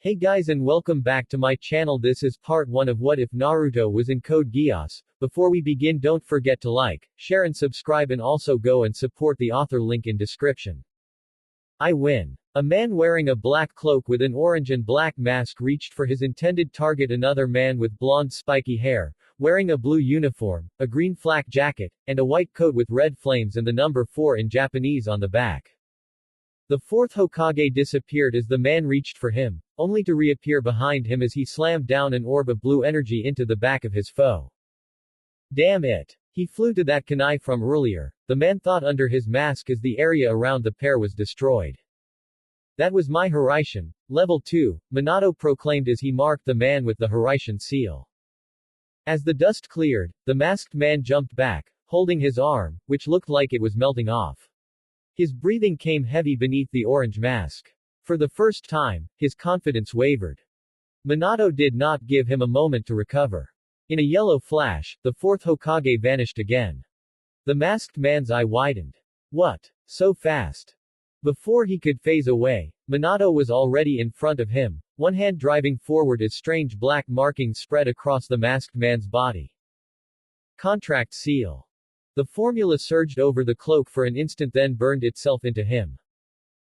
Hey guys and welcome back to my channel. This is part 1 of What If Naruto Was in Code Geass. Before we begin, don't forget to like, share and subscribe, and also go and support the author link in description. I win. A man wearing a black cloak with an orange and black mask reached for his intended target, another man with blonde spiky hair, wearing a blue uniform, a green flak jacket, and a white coat with red flames and the number 4 in Japanese on the back. The fourth Hokage disappeared as the man reached for him, only to reappear behind him as he slammed down an orb of blue energy into the back of his foe. Damn it! He flew to that kunai from earlier, the man thought under his mask as the area around the pair was destroyed. That was my Hiraishin, level 2, Minato proclaimed as he marked the man with the Hiraishin seal. As the dust cleared, the masked man jumped back, holding his arm, which looked like it was melting off. His breathing came heavy beneath the orange mask. For the first time, his confidence wavered. Minato did not give him a moment to recover. In a yellow flash, the fourth Hokage vanished again. The masked man's eye widened. What? So fast? Before he could phase away, Minato was already in front of him, one hand driving forward as strange black markings spread across the masked man's body. Contract seal. The formula surged over the cloak for an instant, then burned itself into him.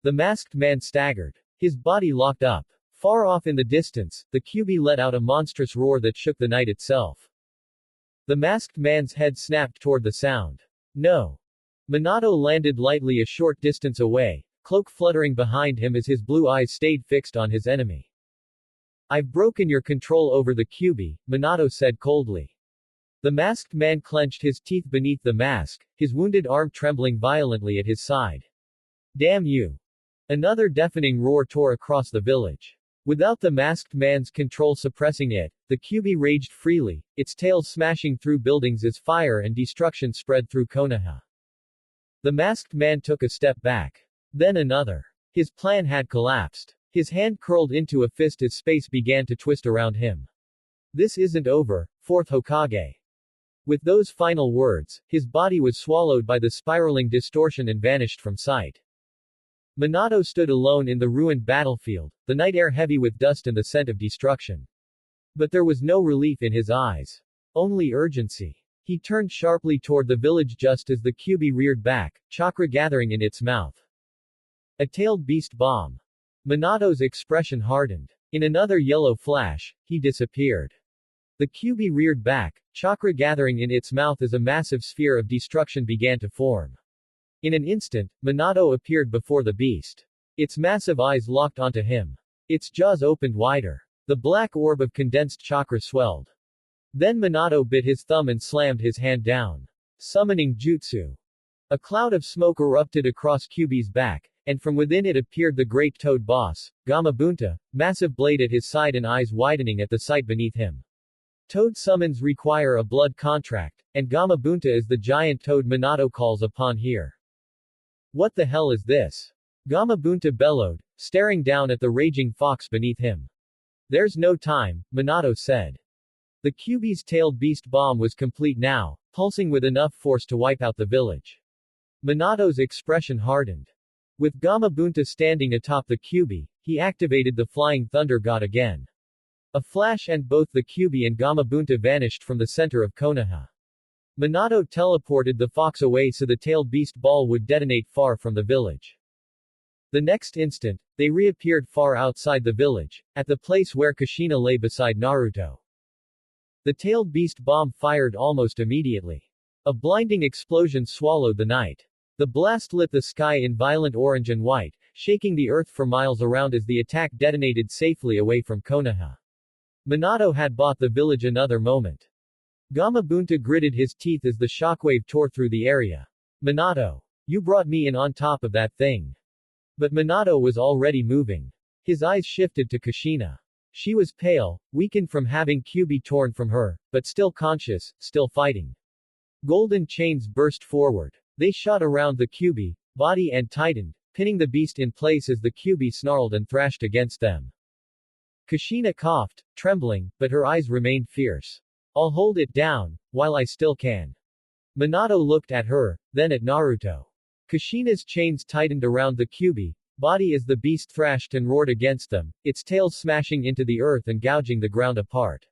The masked man staggered. His body locked up. Far off in the distance, the Kyuubi let out a monstrous roar that shook the night itself. The masked man's head snapped toward the sound. No. Minato landed lightly a short distance away, cloak fluttering behind him as his blue eyes stayed fixed on his enemy. I've broken your control over the Kyuubi, Minato said coldly. The masked man clenched his teeth beneath the mask, his wounded arm trembling violently at his side. Damn you! Another deafening roar tore across the village. Without the masked man's control suppressing it, the Kyuubi raged freely, its tail smashing through buildings as fire and destruction spread through Konoha. The masked man took a step back. Then another. His plan had collapsed. His hand curled into a fist as space began to twist around him. This isn't over, fourth Hokage. With those final words, his body was swallowed by the spiraling distortion and vanished from sight. Minato stood alone in the ruined battlefield, the night air heavy with dust and the scent of destruction. But there was no relief in his eyes. Only urgency. He turned sharply toward the village just as the Kyuubi reared back, chakra gathering in its mouth. A tailed beast bomb. Minato's expression hardened. In another yellow flash, he disappeared. The Kyuubi reared back, chakra gathering in its mouth as a massive sphere of destruction began to form. In an instant, Minato appeared before the beast. Its massive eyes locked onto him. Its jaws opened wider. The black orb of condensed chakra swelled. Then Minato bit his thumb and slammed his hand down. Summoning jutsu. A cloud of smoke erupted across Kyuubi's back, and from within it appeared the great toad boss, Gamabunta, massive blade at his side and eyes widening at the sight beneath him. Toad summons require a blood contract, and Gamabunta is the giant toad Minato calls upon here. What the hell is this? Gamabunta bellowed, staring down at the raging fox beneath him. There's no time, Minato said. The Kyuubi's tailed beast bomb was complete now, pulsing with enough force to wipe out the village. Minato's expression hardened. With Gamabunta standing atop the Kyuubi, he activated the Flying Thunder God again. A flash and both the Kyuubi and Gamabunta vanished from the center of Konoha. Minato teleported the fox away so the tailed beast ball would detonate far from the village. The next instant, they reappeared far outside the village, at the place where Kushina lay beside Naruto. The tailed beast bomb fired almost immediately. A blinding explosion swallowed the night. The blast lit the sky in violent orange and white, shaking the earth for miles around as the attack detonated safely away from Konoha. Minato had bought the village another moment. Gamabunta gritted his teeth as the shockwave tore through the area. Minato. You brought me in on top of that thing. But Minato was already moving. His eyes shifted to Kushina. She was pale, weakened from having Kyuubi torn from her, but still conscious, still fighting. Golden chains burst forward. They shot around the Kyuubi, body and tightened, pinning the beast in place as the Kyuubi snarled and thrashed against them. Kushina coughed, trembling, but her eyes remained fierce. I'll hold it down, while I still can. Minato looked at her, then at Naruto. Kushina's chains tightened around the Kyuubi, body as the beast thrashed and roared against them, its tail smashing into the earth and gouging the ground apart.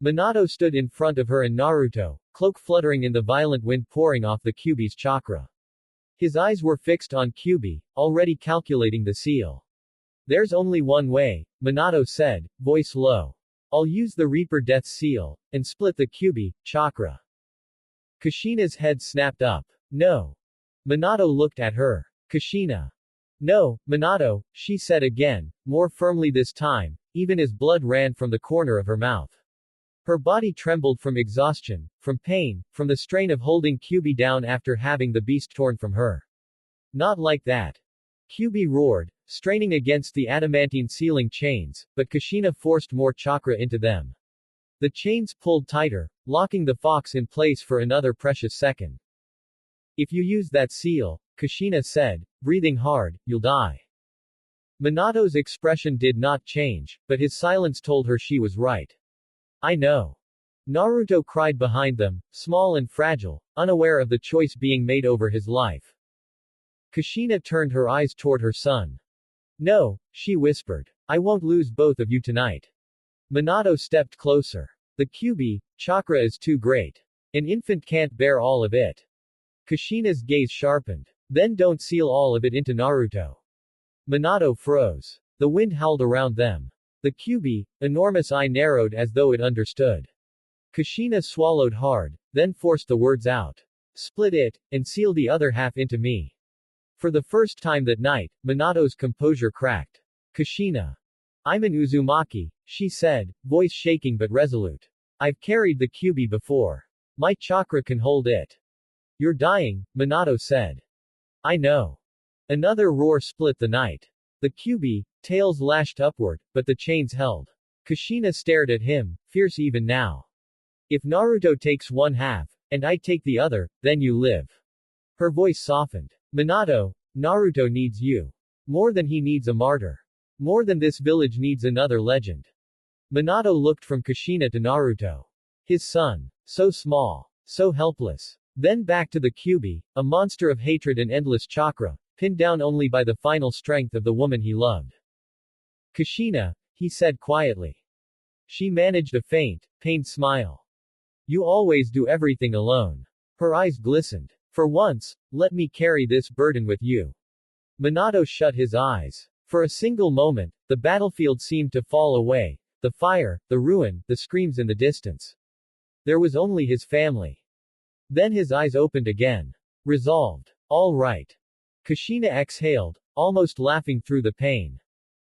Minato stood in front of her and Naruto, cloak fluttering in the violent wind pouring off the Kyuubi's chakra. His eyes were fixed on Kyuubi, already calculating the seal. There's only one way, Minato said, voice low. I'll use the Reaper Death Seal, and split the Kyuubi chakra. Kushina's head snapped up. No. Minato looked at her. Kushina. No, Minato, she said again, more firmly this time, even as blood ran from the corner of her mouth. Her body trembled from exhaustion, from pain, from the strain of holding Kyuubi down after having the beast torn from her. Not like that. Kyuubi roared, straining against the adamantine sealing chains, but Kushina forced more chakra into them. The chains pulled tighter, locking the fox in place for another precious second. If you use that seal, Kushina said, breathing hard, you'll die. Minato's expression did not change, but his silence told her she was right. I know. Naruto cried behind them, small and fragile, unaware of the choice being made over his life. Kushina turned her eyes toward her son. No, she whispered. I won't lose both of you tonight. Minato stepped closer. The Kyuubi chakra is too great. An infant can't bear all of it. Kushina's gaze sharpened. Then don't seal all of it into Naruto. Minato froze. The wind howled around them. The Kyuubi, enormous eye narrowed as though it understood. Kushina swallowed hard, then forced the words out. Split it, and seal the other half into me. For the first time that night, Minato's composure cracked. Kushina. I'm an Uzumaki, she said, voice shaking but resolute. I've carried the Kyuubi before. My chakra can hold it. You're dying, Minato said. I know. Another roar split the night. The Kyuubi, tails lashed upward, but the chains held. Kushina stared at him, fierce even now. If Naruto takes one half, and I take the other, then you live. Her voice softened. Minato, Naruto needs you. More than he needs a martyr. More than this village needs another legend. Minato looked from Kushina to Naruto. His son. So small. So helpless. Then back to the Kyuubi, a monster of hatred and endless chakra, pinned down only by the final strength of the woman he loved. Kushina, he said quietly. She managed a faint, pained smile. You always do everything alone. Her eyes glistened. For once, let me carry this burden with you. Minato shut his eyes. For a single moment, the battlefield seemed to fall away, the fire, the ruin, the screams in the distance. There was only his family. Then his eyes opened again. Resolved. All right. Kushina exhaled, almost laughing through the pain.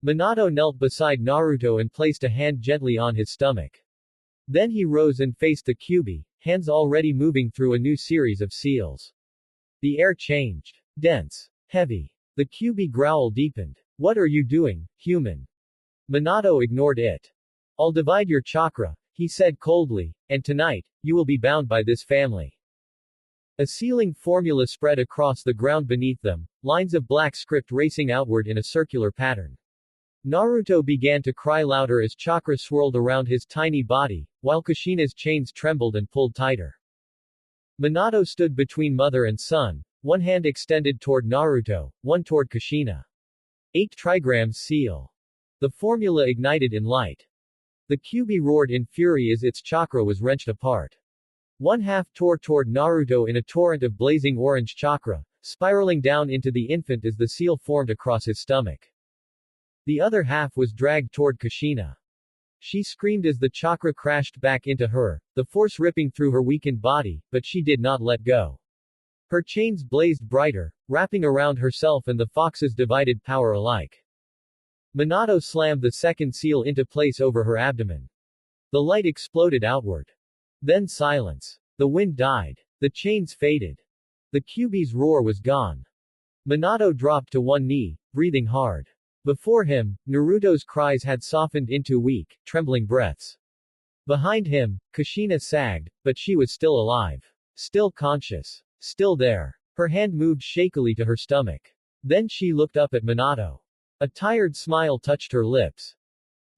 Minato knelt beside Naruto and placed a hand gently on his stomach. Then he rose and faced the Kyuubi, hands already moving through a new series of seals. The air changed. Dense. Heavy. The Kyuubi growl deepened. What are you doing, human? Minato ignored it. I'll divide your chakra, he said coldly, and tonight, you will be bound by this family. A sealing formula spread across the ground beneath them, lines of black script racing outward in a circular pattern. Naruto began to cry louder as chakra swirled around his tiny body, while Kushina's chains trembled and pulled tighter. Minato stood between mother and son, one hand extended toward Naruto, one toward Kushina. 8 trigrams seal. The formula ignited in light. The Kyuubi roared in fury as its chakra was wrenched apart. One half tore toward Naruto in a torrent of blazing orange chakra, spiraling down into the infant as the seal formed across his stomach. The other half was dragged toward Kushina. She screamed as the chakra crashed back into her, the force ripping through her weakened body, but she did not let go. Her chains blazed brighter, wrapping around herself and the fox's divided power alike. Minato slammed the second seal into place over her abdomen. The light exploded outward. Then silence. The wind died. The chains faded. The Kyuubi's roar was gone. Minato dropped to one knee, breathing hard. Before him, Naruto's cries had softened into weak, trembling breaths. Behind him, Kushina sagged, but she was still alive. Still conscious. Still there. Her hand moved shakily to her stomach. Then she looked up at Minato. A tired smile touched her lips.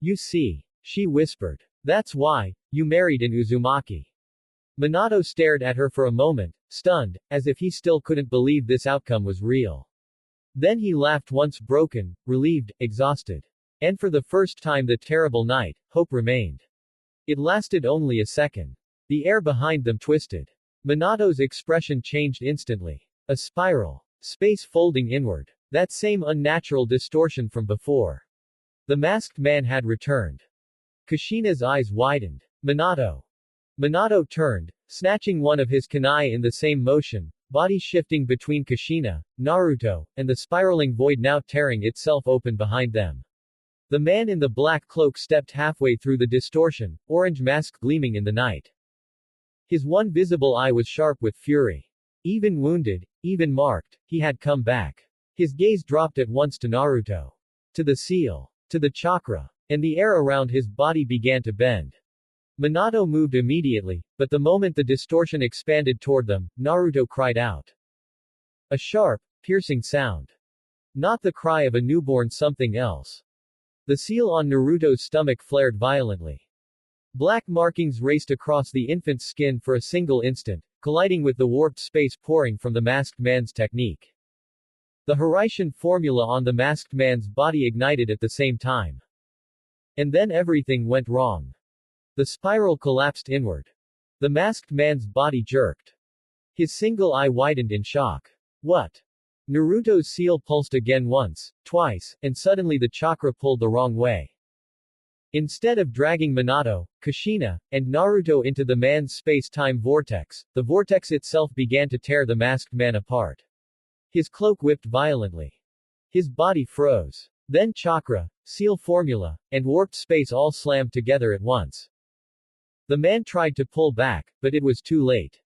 You see, she whispered. That's why, you married an Uzumaki. Minato stared at her for a moment, stunned, as if he still couldn't believe this outcome was real. Then he laughed once broken, relieved, exhausted. And for the first time that terrible night, hope remained. It lasted only a second. The air behind them twisted. Minato's expression changed instantly. A spiral. Space folding inward. That same unnatural distortion from before. The masked man had returned. Kushina's eyes widened. Minato. Minato turned, snatching one of his kunai in the same motion, body shifting between Kushina, Naruto, and the spiraling void now tearing itself open behind them. The man in the black cloak stepped halfway through the distortion, orange mask gleaming in the night. His one visible eye was sharp with fury. Even wounded, even marked, he had come back. His gaze dropped at once to Naruto. To the seal. To the chakra. And the air around his body began to bend. Minato moved immediately, but the moment the distortion expanded toward them, Naruto cried out. A sharp, piercing sound. Not the cry of a newborn, something else. The seal on Naruto's stomach flared violently. Black markings raced across the infant's skin for a single instant, colliding with the warped space pouring from the masked man's technique. The Hiraishin formula on the masked man's body ignited at the same time. And then everything went wrong. The spiral collapsed inward. The masked man's body jerked. His single eye widened in shock. What? Naruto's seal pulsed again once, twice, and suddenly the chakra pulled the wrong way. Instead of dragging Minato, Kushina, and Naruto into the man's space-time vortex, the vortex itself began to tear the masked man apart. His cloak whipped violently. His body froze. Then chakra, seal formula, and warped space all slammed together at once. The man tried to pull back, but it was too late.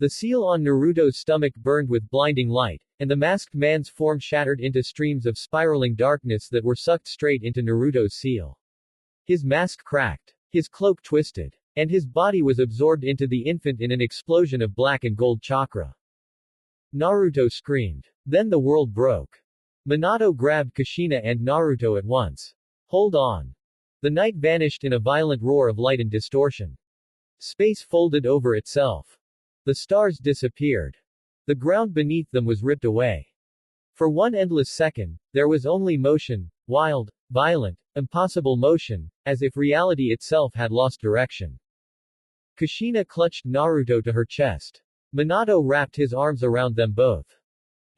The seal on Naruto's stomach burned with blinding light, and the masked man's form shattered into streams of spiraling darkness that were sucked straight into Naruto's seal. His mask cracked. His cloak twisted. And his body was absorbed into the infant in an explosion of black and gold chakra. Naruto screamed. Then the world broke. Minato grabbed Kushina and Naruto at once. Hold on. The night vanished in a violent roar of light and distortion. Space folded over itself. The stars disappeared. The ground beneath them was ripped away. For one endless second, there was only motion, wild, violent, impossible motion, as if reality itself had lost direction. Kushina clutched Naruto to her chest. Minato wrapped his arms around them both.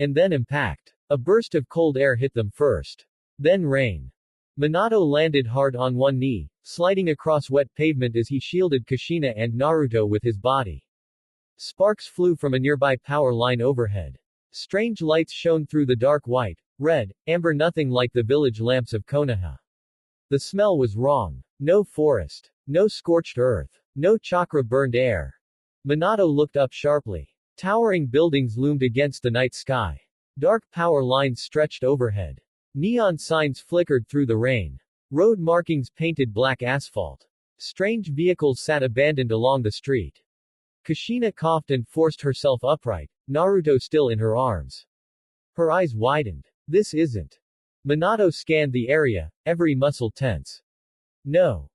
And then impact. A burst of cold air hit them first. Then rain. Minato landed hard on one knee, sliding across wet pavement as he shielded Kushina and Naruto with his body. Sparks flew from a nearby power line overhead. Strange lights shone through the dark white, red, amber, nothing like the village lamps of Konoha. The smell was wrong. No forest. No scorched earth. No chakra-burned air. Minato looked up sharply. Towering buildings loomed against the night sky. Dark power lines stretched overhead. Neon signs flickered through the rain. Road markings painted black asphalt. Strange vehicles sat abandoned along the street. Kushina coughed and forced herself upright, Naruto still in her arms. Her eyes widened. This isn't. Minato scanned the area, every muscle tense. No.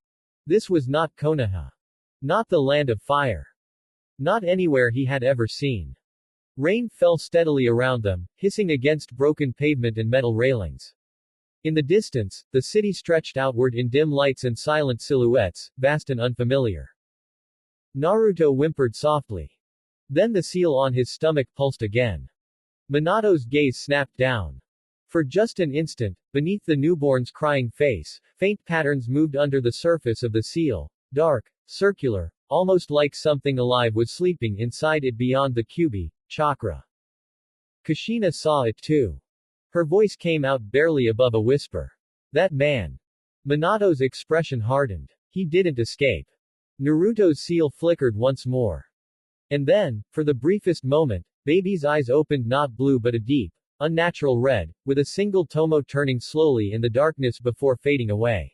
This was not Konoha. Not the land of fire. Not anywhere he had ever seen. Rain fell steadily around them, hissing against broken pavement and metal railings. In the distance, the city stretched outward in dim lights and silent silhouettes, vast and unfamiliar. Naruto whimpered softly. Then the seal on his stomach pulsed again. Minato's gaze snapped down. For just an instant, beneath the newborn's crying face, faint patterns moved under the surface of the seal, dark, circular, almost like something alive was sleeping inside it beyond the kyubi, chakra. Kushina saw it too. Her voice came out barely above a whisper. That man. Minato's expression hardened. He didn't escape. Naruto's seal flickered once more. And then, for the briefest moment, baby's eyes opened not blue but a deep, unnatural red, with a single tomo turning slowly in the darkness before fading away.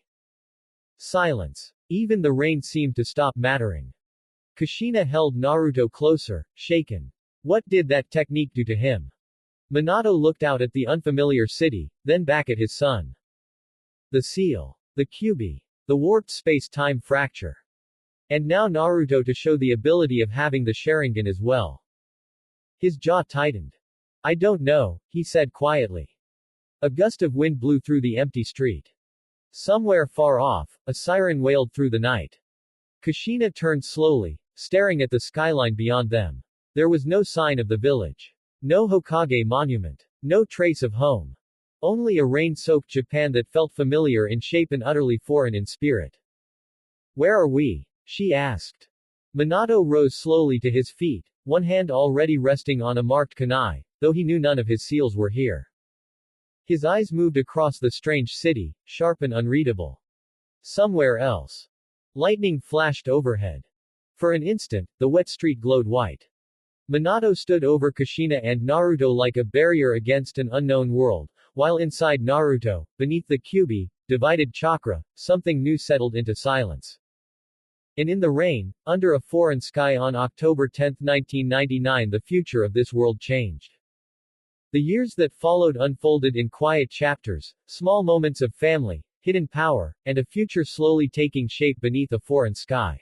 Silence. Even the rain seemed to stop mattering. Kushina held Naruto closer, shaken. What did that technique do to him? Minato looked out at the unfamiliar city, then back at his son. The seal. The kyubi. The warped space-time fracture. And now Naruto to show the ability of having the Sharingan as well. His jaw tightened. I don't know, he said quietly. A gust of wind blew through the empty street. Somewhere far off, a siren wailed through the night. Kushina turned slowly, staring at the skyline beyond them. There was no sign of the village. No Hokage monument. No trace of home. Only a rain-soaked Japan that felt familiar in shape and utterly foreign in spirit. Where are we? She asked. Minato rose slowly to his feet, one hand already resting on a marked kunai, though he knew none of his seals were here. His eyes moved across the strange city, sharp and unreadable. Somewhere else. Lightning flashed overhead. For an instant, the wet street glowed white. Minato stood over Kushina and Naruto like a barrier against an unknown world, while inside Naruto, beneath the Kyuubi, divided chakra, something new settled into silence. And in the rain, under a foreign sky on October 10, 1999, the future of this world changed. The years that followed unfolded in quiet chapters, small moments of family, hidden power, and a future slowly taking shape beneath a foreign sky.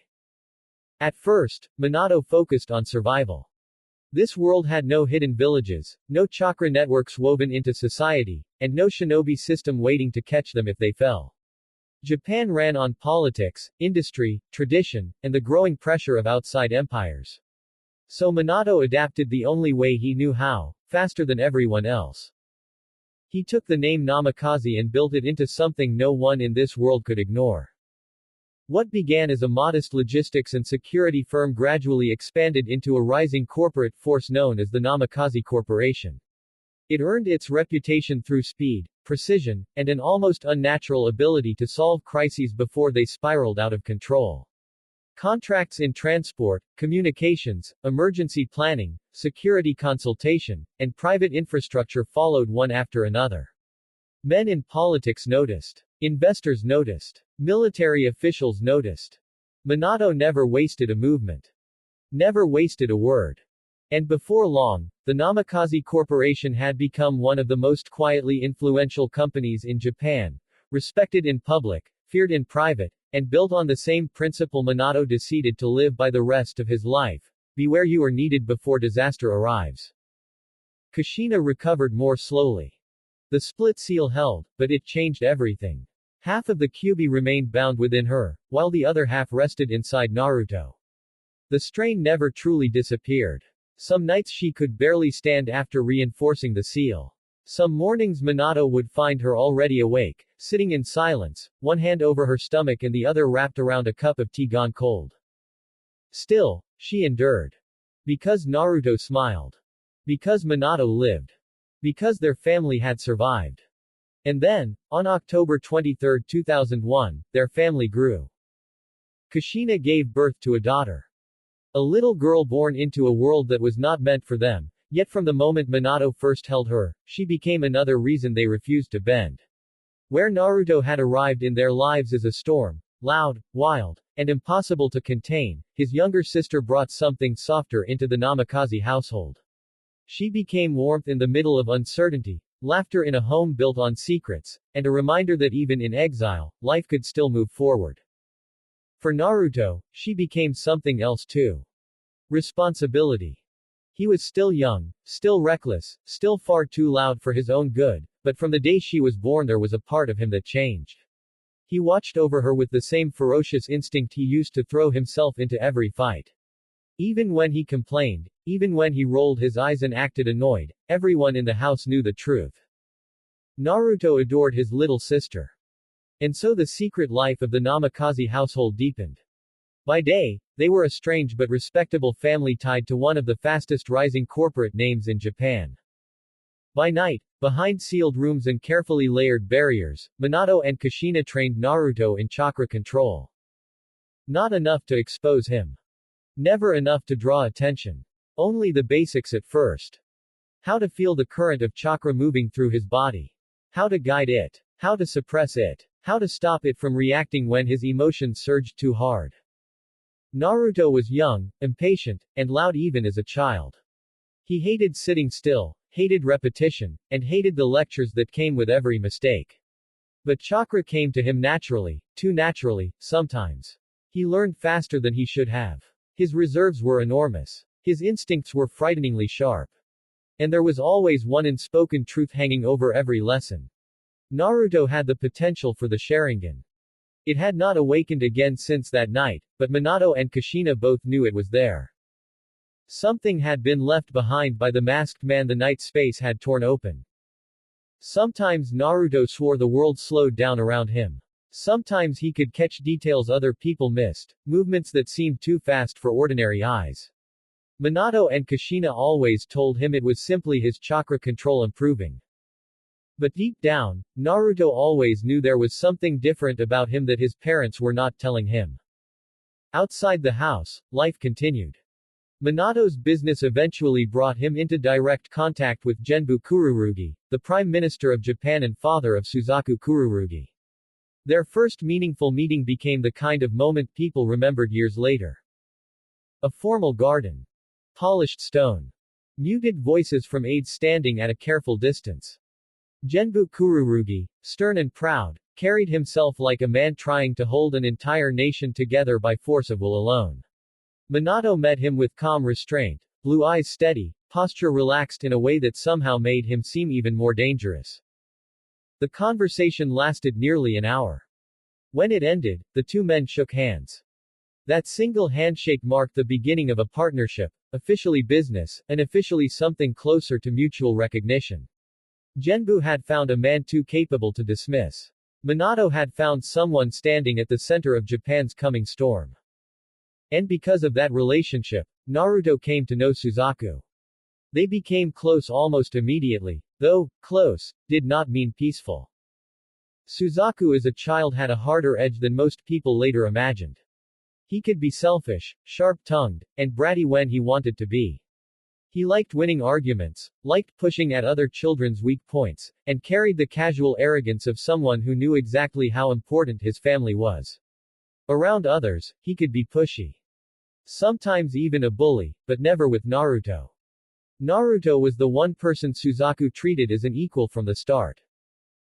At first, Minato focused on survival. This world had no hidden villages, no chakra networks woven into society, and no shinobi system waiting to catch them if they fell. Japan ran on politics, industry, tradition, and the growing pressure of outside empires. So Minato adapted the only way he knew how, faster than everyone else. He took the name Namikaze and built it into something no one in this world could ignore. What began as a modest logistics and security firm gradually expanded into a rising corporate force known as the Namikaze Corporation. It earned its reputation through speed, precision, and an almost unnatural ability to solve crises before they spiraled out of control. Contracts in transport, communications, emergency planning, security consultation, and private infrastructure followed one after another. Men in politics noticed. Investors noticed. Military officials noticed. Minato never wasted a movement. Never wasted a word. And before long, the Namikaze Corporation had become one of the most quietly influential companies in Japan, respected in public, feared in private, and built on the same principle Minato decided to live by the rest of his life. Beware, you are needed before disaster arrives. Kushina recovered more slowly. The split seal held, but it changed everything. Half of the Kyuubi remained bound within her, while the other half rested inside Naruto. The strain never truly disappeared. Some nights she could barely stand after reinforcing the seal. Some mornings Minato would find her already awake, sitting in silence, one hand over her stomach and the other wrapped around a cup of tea gone cold. Still, she endured. Because Naruto smiled. Because Minato lived. Because their family had survived. And then, on October 23, 2001, their family grew. Kushina gave birth to a daughter. A little girl born into a world that was not meant for them, yet from the moment Minato first held her, she became another reason they refused to bend. Where Naruto had arrived in their lives as a storm, loud, wild, and impossible to contain, his younger sister brought something softer into the Namikaze household. She became warmth in the middle of uncertainty, laughter in a home built on secrets, and a reminder that even in exile, life could still move forward. For Naruto, she became something else too. Responsibility. He was still young, still reckless, still far too loud for his own good, but from the day she was born there was a part of him that changed. He watched over her with the same ferocious instinct he used to throw himself into every fight. Even when he complained, even when he rolled his eyes and acted annoyed, everyone in the house knew the truth. Naruto adored his little sister. And so the secret life of the Namikaze household deepened. By day, they were a strange but respectable family tied to one of the fastest rising corporate names in Japan. By night, behind sealed rooms and carefully layered barriers, Minato and Kushina trained Naruto in chakra control. Not enough to expose him. Never enough to draw attention. Only the basics at first. How to feel the current of chakra moving through his body. How to guide it. How to suppress it. How to stop it from reacting when his emotions surged too hard. Naruto was young, impatient, and loud even as a child. He hated sitting still, hated repetition, and hated the lectures that came with every mistake. But chakra came to him naturally, too naturally, sometimes. He learned faster than he should have. His reserves were enormous. His instincts were frighteningly sharp. And there was always one unspoken truth hanging over every lesson. Naruto had the potential for the Sharingan. It had not awakened again since that night, but Minato and Kushina both knew it was there. Something had been left behind by the masked man the night space had torn open. Sometimes Naruto swore the world slowed down around him. Sometimes he could catch details other people missed, movements that seemed too fast for ordinary eyes. Minato and Kushina always told him it was simply his chakra control improving. But deep down, Naruto always knew there was something different about him that his parents were not telling him. Outside the house, life continued. Minato's business eventually brought him into direct contact with Genbu Kururugi, the Prime Minister of Japan and father of Suzaku Kururugi. Their first meaningful meeting became the kind of moment people remembered years later. A formal garden. Polished stone. Muted voices from aides standing at a careful distance. Genbu Kururugi, stern and proud, carried himself like a man trying to hold an entire nation together by force of will alone. Minato met him with calm restraint, blue eyes steady, posture relaxed in a way that somehow made him seem even more dangerous. The conversation lasted nearly an hour. When it ended, the two men shook hands. That single handshake marked the beginning of a partnership, officially business, and officially something closer to mutual recognition. Genbu had found a man too capable to dismiss. Minato had found someone standing at the center of Japan's coming storm. And because of that relationship, Naruto came to know Suzaku. They became close almost immediately, though, close, did not mean peaceful. Suzaku as a child had a harder edge than most people later imagined. He could be selfish, sharp-tongued, and bratty when he wanted to be. He liked winning arguments, liked pushing at other children's weak points, and carried the casual arrogance of someone who knew exactly how important his family was. Around others, he could be pushy. Sometimes even a bully, but never with Naruto. Naruto was the one person Suzaku treated as an equal from the start.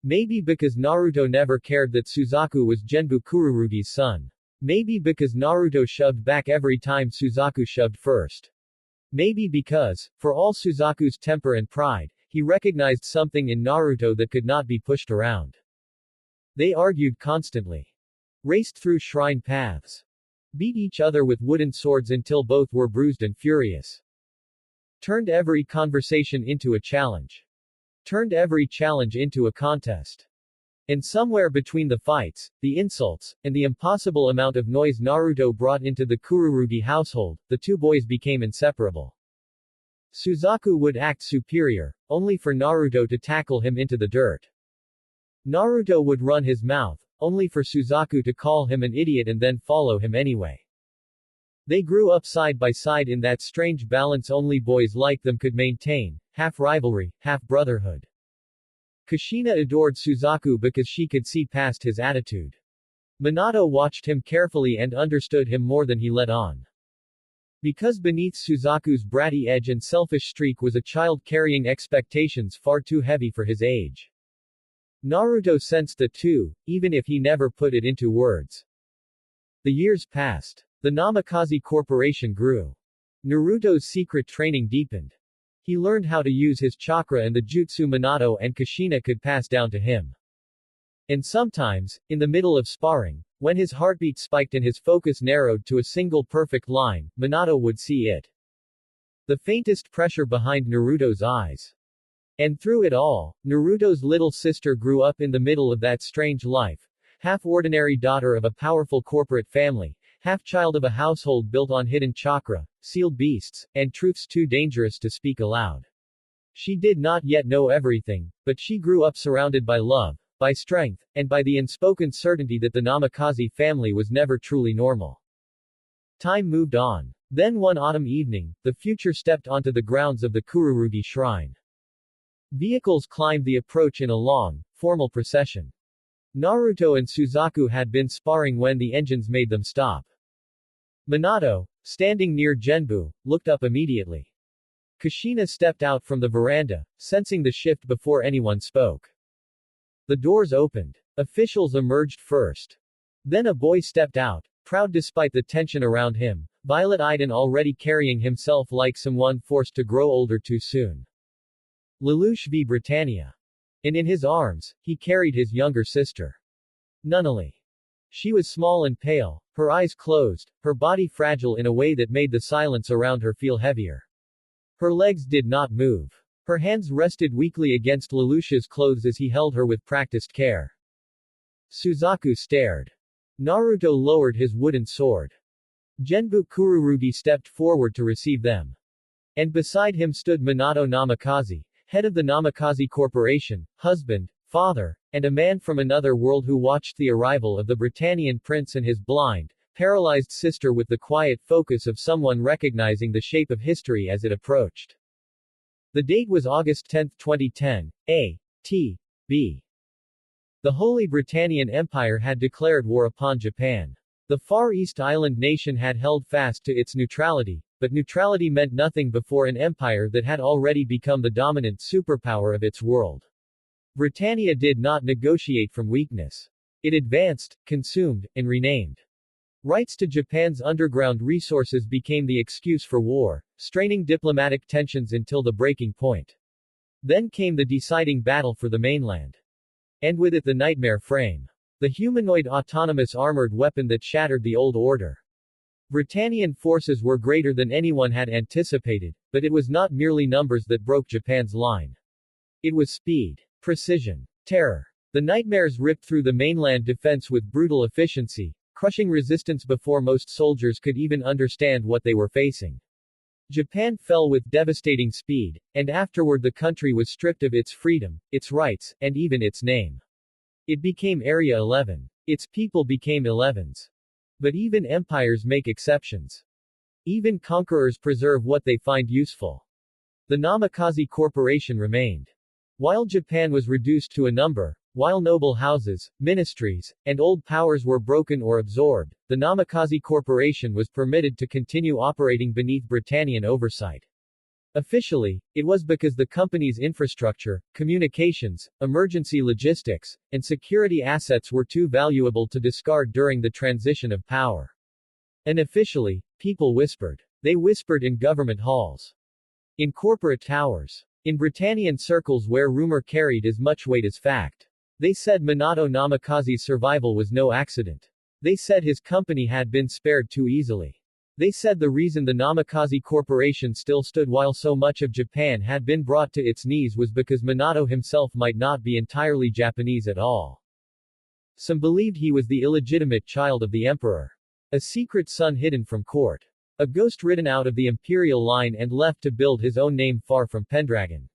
Maybe because Naruto never cared that Suzaku was Genbu Kururugi's son. Maybe because Naruto shoved back every time Suzaku shoved first. Maybe because, for all Suzaku's temper and pride, he recognized something in Naruto that could not be pushed around. They argued constantly. Raced through shrine paths. Beat each other with wooden swords until both were bruised and furious. Turned every conversation into a challenge. Turned every challenge into a contest. And somewhere between the fights, the insults, and the impossible amount of noise Naruto brought into the Kururugi household, the two boys became inseparable. Suzaku would act superior, only for Naruto to tackle him into the dirt. Naruto would run his mouth, only for Suzaku to call him an idiot and then follow him anyway. They grew up side by side in that strange balance only boys like them could maintain, half rivalry, half brotherhood. Kushina adored Suzaku because she could see past his attitude. Minato watched him carefully and understood him more than he let on. Because beneath Suzaku's bratty edge and selfish streak was a child carrying expectations far too heavy for his age. Naruto sensed the two, even if he never put it into words. The years passed. The Namikaze Corporation grew. Naruto's secret training deepened. He learned how to use his chakra and the jutsu Minato and Kushina could pass down to him. And sometimes, in the middle of sparring, when his heartbeat spiked and his focus narrowed to a single perfect line, Minato would see it. The faintest pressure behind Naruto's eyes. And through it all, Naruto's little sister grew up in the middle of that strange life, half ordinary daughter of a powerful corporate family, half child of a household built on hidden chakra, sealed beasts, and truths too dangerous to speak aloud. She did not yet know everything, but she grew up surrounded by love, by strength, and by the unspoken certainty that the Namikaze family was never truly normal. Time moved on. Then one autumn evening, the future stepped onto the grounds of the Kururugi shrine. Vehicles climbed the approach in a long, formal procession. Naruto and Suzaku had been sparring when the engines made them stop. Minato, standing near Genbu, looked up immediately. Kushina stepped out from the veranda, sensing the shift before anyone spoke. The doors opened. Officials emerged first. Then a boy stepped out, proud despite the tension around him, violet-eyed and already carrying himself like someone forced to grow older too soon. Lelouch v Britannia. And in his arms, he carried his younger sister. Nunnally. She was small and pale, her eyes closed, her body fragile in a way that made the silence around her feel heavier. Her legs did not move. Her hands rested weakly against Lelouch's clothes as he held her with practiced care. Suzaku stared. Naruto lowered his wooden sword. Genbu Kururugi stepped forward to receive them. And beside him stood Minato Namikaze, head of the Namikaze Corporation, husband, father, and a man from another world who watched the arrival of the Britannian prince and his blind, paralyzed sister with the quiet focus of someone recognizing the shape of history as it approached. The date was August 10, 2010, A.T.B. The Holy Britannian Empire had declared war upon Japan. The Far East Island nation had held fast to its neutrality, but neutrality meant nothing before an empire that had already become the dominant superpower of its world. Britannia did not negotiate from weakness. It advanced, consumed, and renamed. Rights to Japan's underground resources became the excuse for war, straining diplomatic tensions until the breaking point. Then came the deciding battle for the mainland. And with it the nightmare frame. The humanoid autonomous armored weapon that shattered the old order. Britannian forces were greater than anyone had anticipated, but it was not merely numbers that broke Japan's line. It was speed, precision, terror. The nightmares ripped through the mainland defense with brutal efficiency, crushing resistance before most soldiers could even understand what they were facing. Japan fell with devastating speed, and afterward the country was stripped of its freedom, its rights, and even its name. It became Area 11. Its people became 11s. But even empires make exceptions. Even conquerors preserve what they find useful. The Namikaze Corporation remained. While Japan was reduced to a number, while noble houses, ministries, and old powers were broken or absorbed, the Namikaze Corporation was permitted to continue operating beneath Britannian oversight. Officially, it was because the company's infrastructure, communications, emergency logistics, and security assets were too valuable to discard during the transition of power. Unofficially, people whispered. They whispered in government halls. In corporate towers. In Britannian circles where rumor carried as much weight as fact. They said Minato Namikaze's survival was no accident. They said his company had been spared too easily. They said the reason the Namikaze Corporation still stood while so much of Japan had been brought to its knees was because Minato himself might not be entirely Japanese at all. Some believed he was the illegitimate child of the emperor. A secret son hidden from court. A ghost ridden out of the imperial line and left to build his own name far from Pendragon.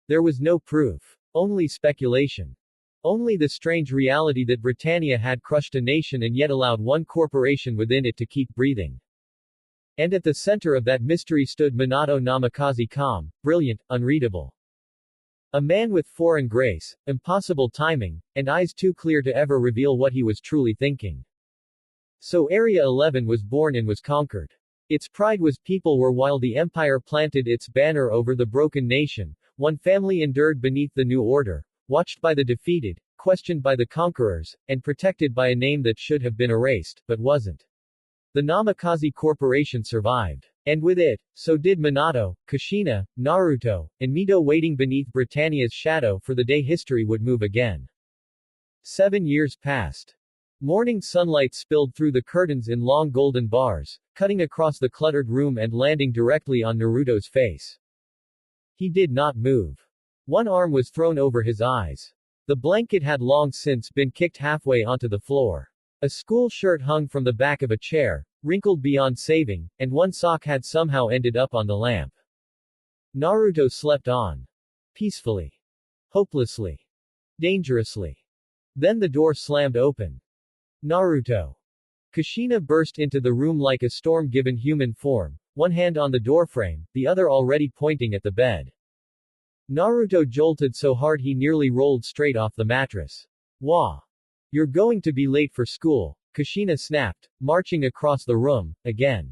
There was no proof. Only speculation. Only the strange reality that Britannia had crushed a nation and yet allowed one corporation within it to keep breathing. And at the center of that mystery stood Minato Namikaze, calm, brilliant, unreadable. A man with foreign grace, impossible timing, and eyes too clear to ever reveal what he was truly thinking. So Area 11 was born and was conquered. Its pride was people were while the empire planted its banner over the broken nation, one family endured beneath the new order, watched by the defeated, questioned by the conquerors, and protected by a name that should have been erased, but wasn't. The Namikaze Corporation survived. And with it, so did Minato, Kushina, Naruto, and Mito waiting beneath Britannia's shadow for the day history would move again. 7 years passed. Morning sunlight spilled through the curtains in long golden bars, cutting across the cluttered room and landing directly on Naruto's face. He did not move. One arm was thrown over his eyes. The blanket had long since been kicked halfway onto the floor. A school shirt hung from the back of a chair, wrinkled beyond saving, and one sock had somehow ended up on the lamp. Naruto slept on. Peacefully. Hopelessly. Dangerously. Then the door slammed open. Naruto. Kushina burst into the room like a storm-given human form, one hand on the doorframe, the other already pointing at the bed. Naruto jolted so hard he nearly rolled straight off the mattress. Wah! You're going to be late for school, Kushina snapped, marching across the room, again.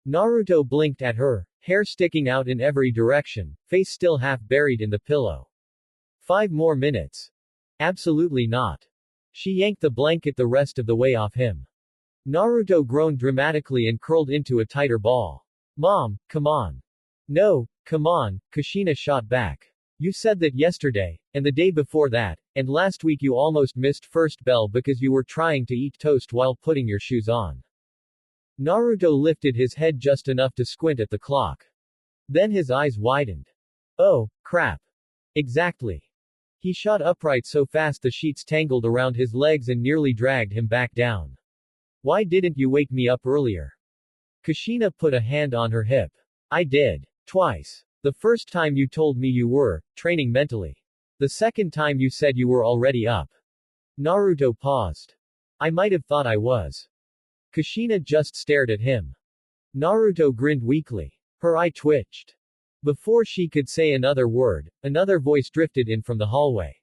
Naruto blinked at her, hair sticking out in every direction, face still half buried in the pillow. 5 more minutes. Absolutely not. She yanked the blanket the rest of the way off him. Naruto groaned dramatically and curled into a tighter ball. Mom, come on. No, come on, Kushina shot back. You said that yesterday, and the day before that, and last week you almost missed first bell because you were trying to eat toast while putting your shoes on. Naruto lifted his head just enough to squint at the clock. Then his eyes widened. Oh, crap. Exactly. He shot upright so fast the sheets tangled around his legs and nearly dragged him back down. Why didn't you wake me up earlier? Kushina put a hand on her hip. I did. Twice. The first time you told me you were training mentally. The second time you said you were already up. Naruto paused. I might have thought I was. Kushina just stared at him. Naruto grinned weakly. Her eye twitched. Before she could say another word, another voice drifted in from the hallway.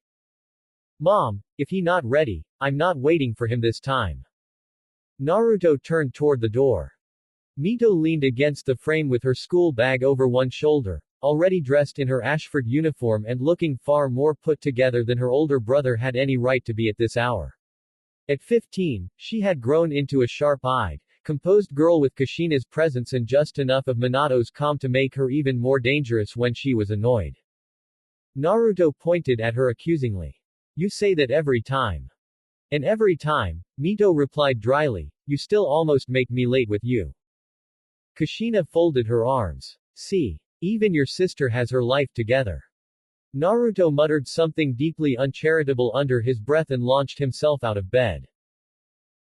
Mom, if he not ready, I'm not waiting for him this time. Naruto turned toward the door. Mito leaned against the frame with her school bag over one shoulder, already dressed in her Ashford uniform and looking far more put together than her older brother had any right to be at this hour. At 15, she had grown into a sharp-eyed, composed girl with Kushina's presence and just enough of Minato's calm to make her even more dangerous when she was annoyed. Naruto pointed at her accusingly. You say that every time. And every time, Mito replied dryly, you still almost make me late with you. Kushina folded her arms. See. Even your sister has her life together. Naruto muttered something deeply uncharitable under his breath and launched himself out of bed.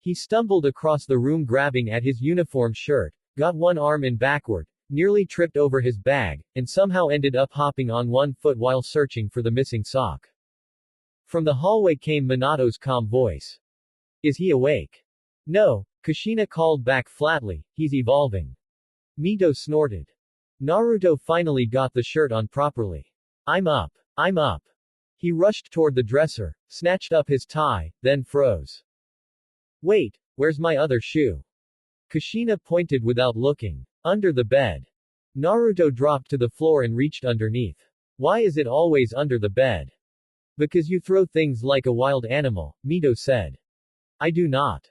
He stumbled across the room grabbing at his uniform shirt, got one arm in backward, nearly tripped over his bag, and somehow ended up hopping on one foot while searching for the missing sock. From the hallway came Minato's calm voice. Is he awake? No, Kushina called back flatly, he's evolving. Mito snorted. Naruto finally got the shirt on properly. I'm up. I'm up. He rushed toward the dresser, snatched up his tie, then froze. Wait, where's my other shoe? Kushina pointed without looking. Under the bed. Naruto dropped to the floor and reached underneath. Why is it always under the bed? Because you throw things like a wild animal, Mito said. I do not.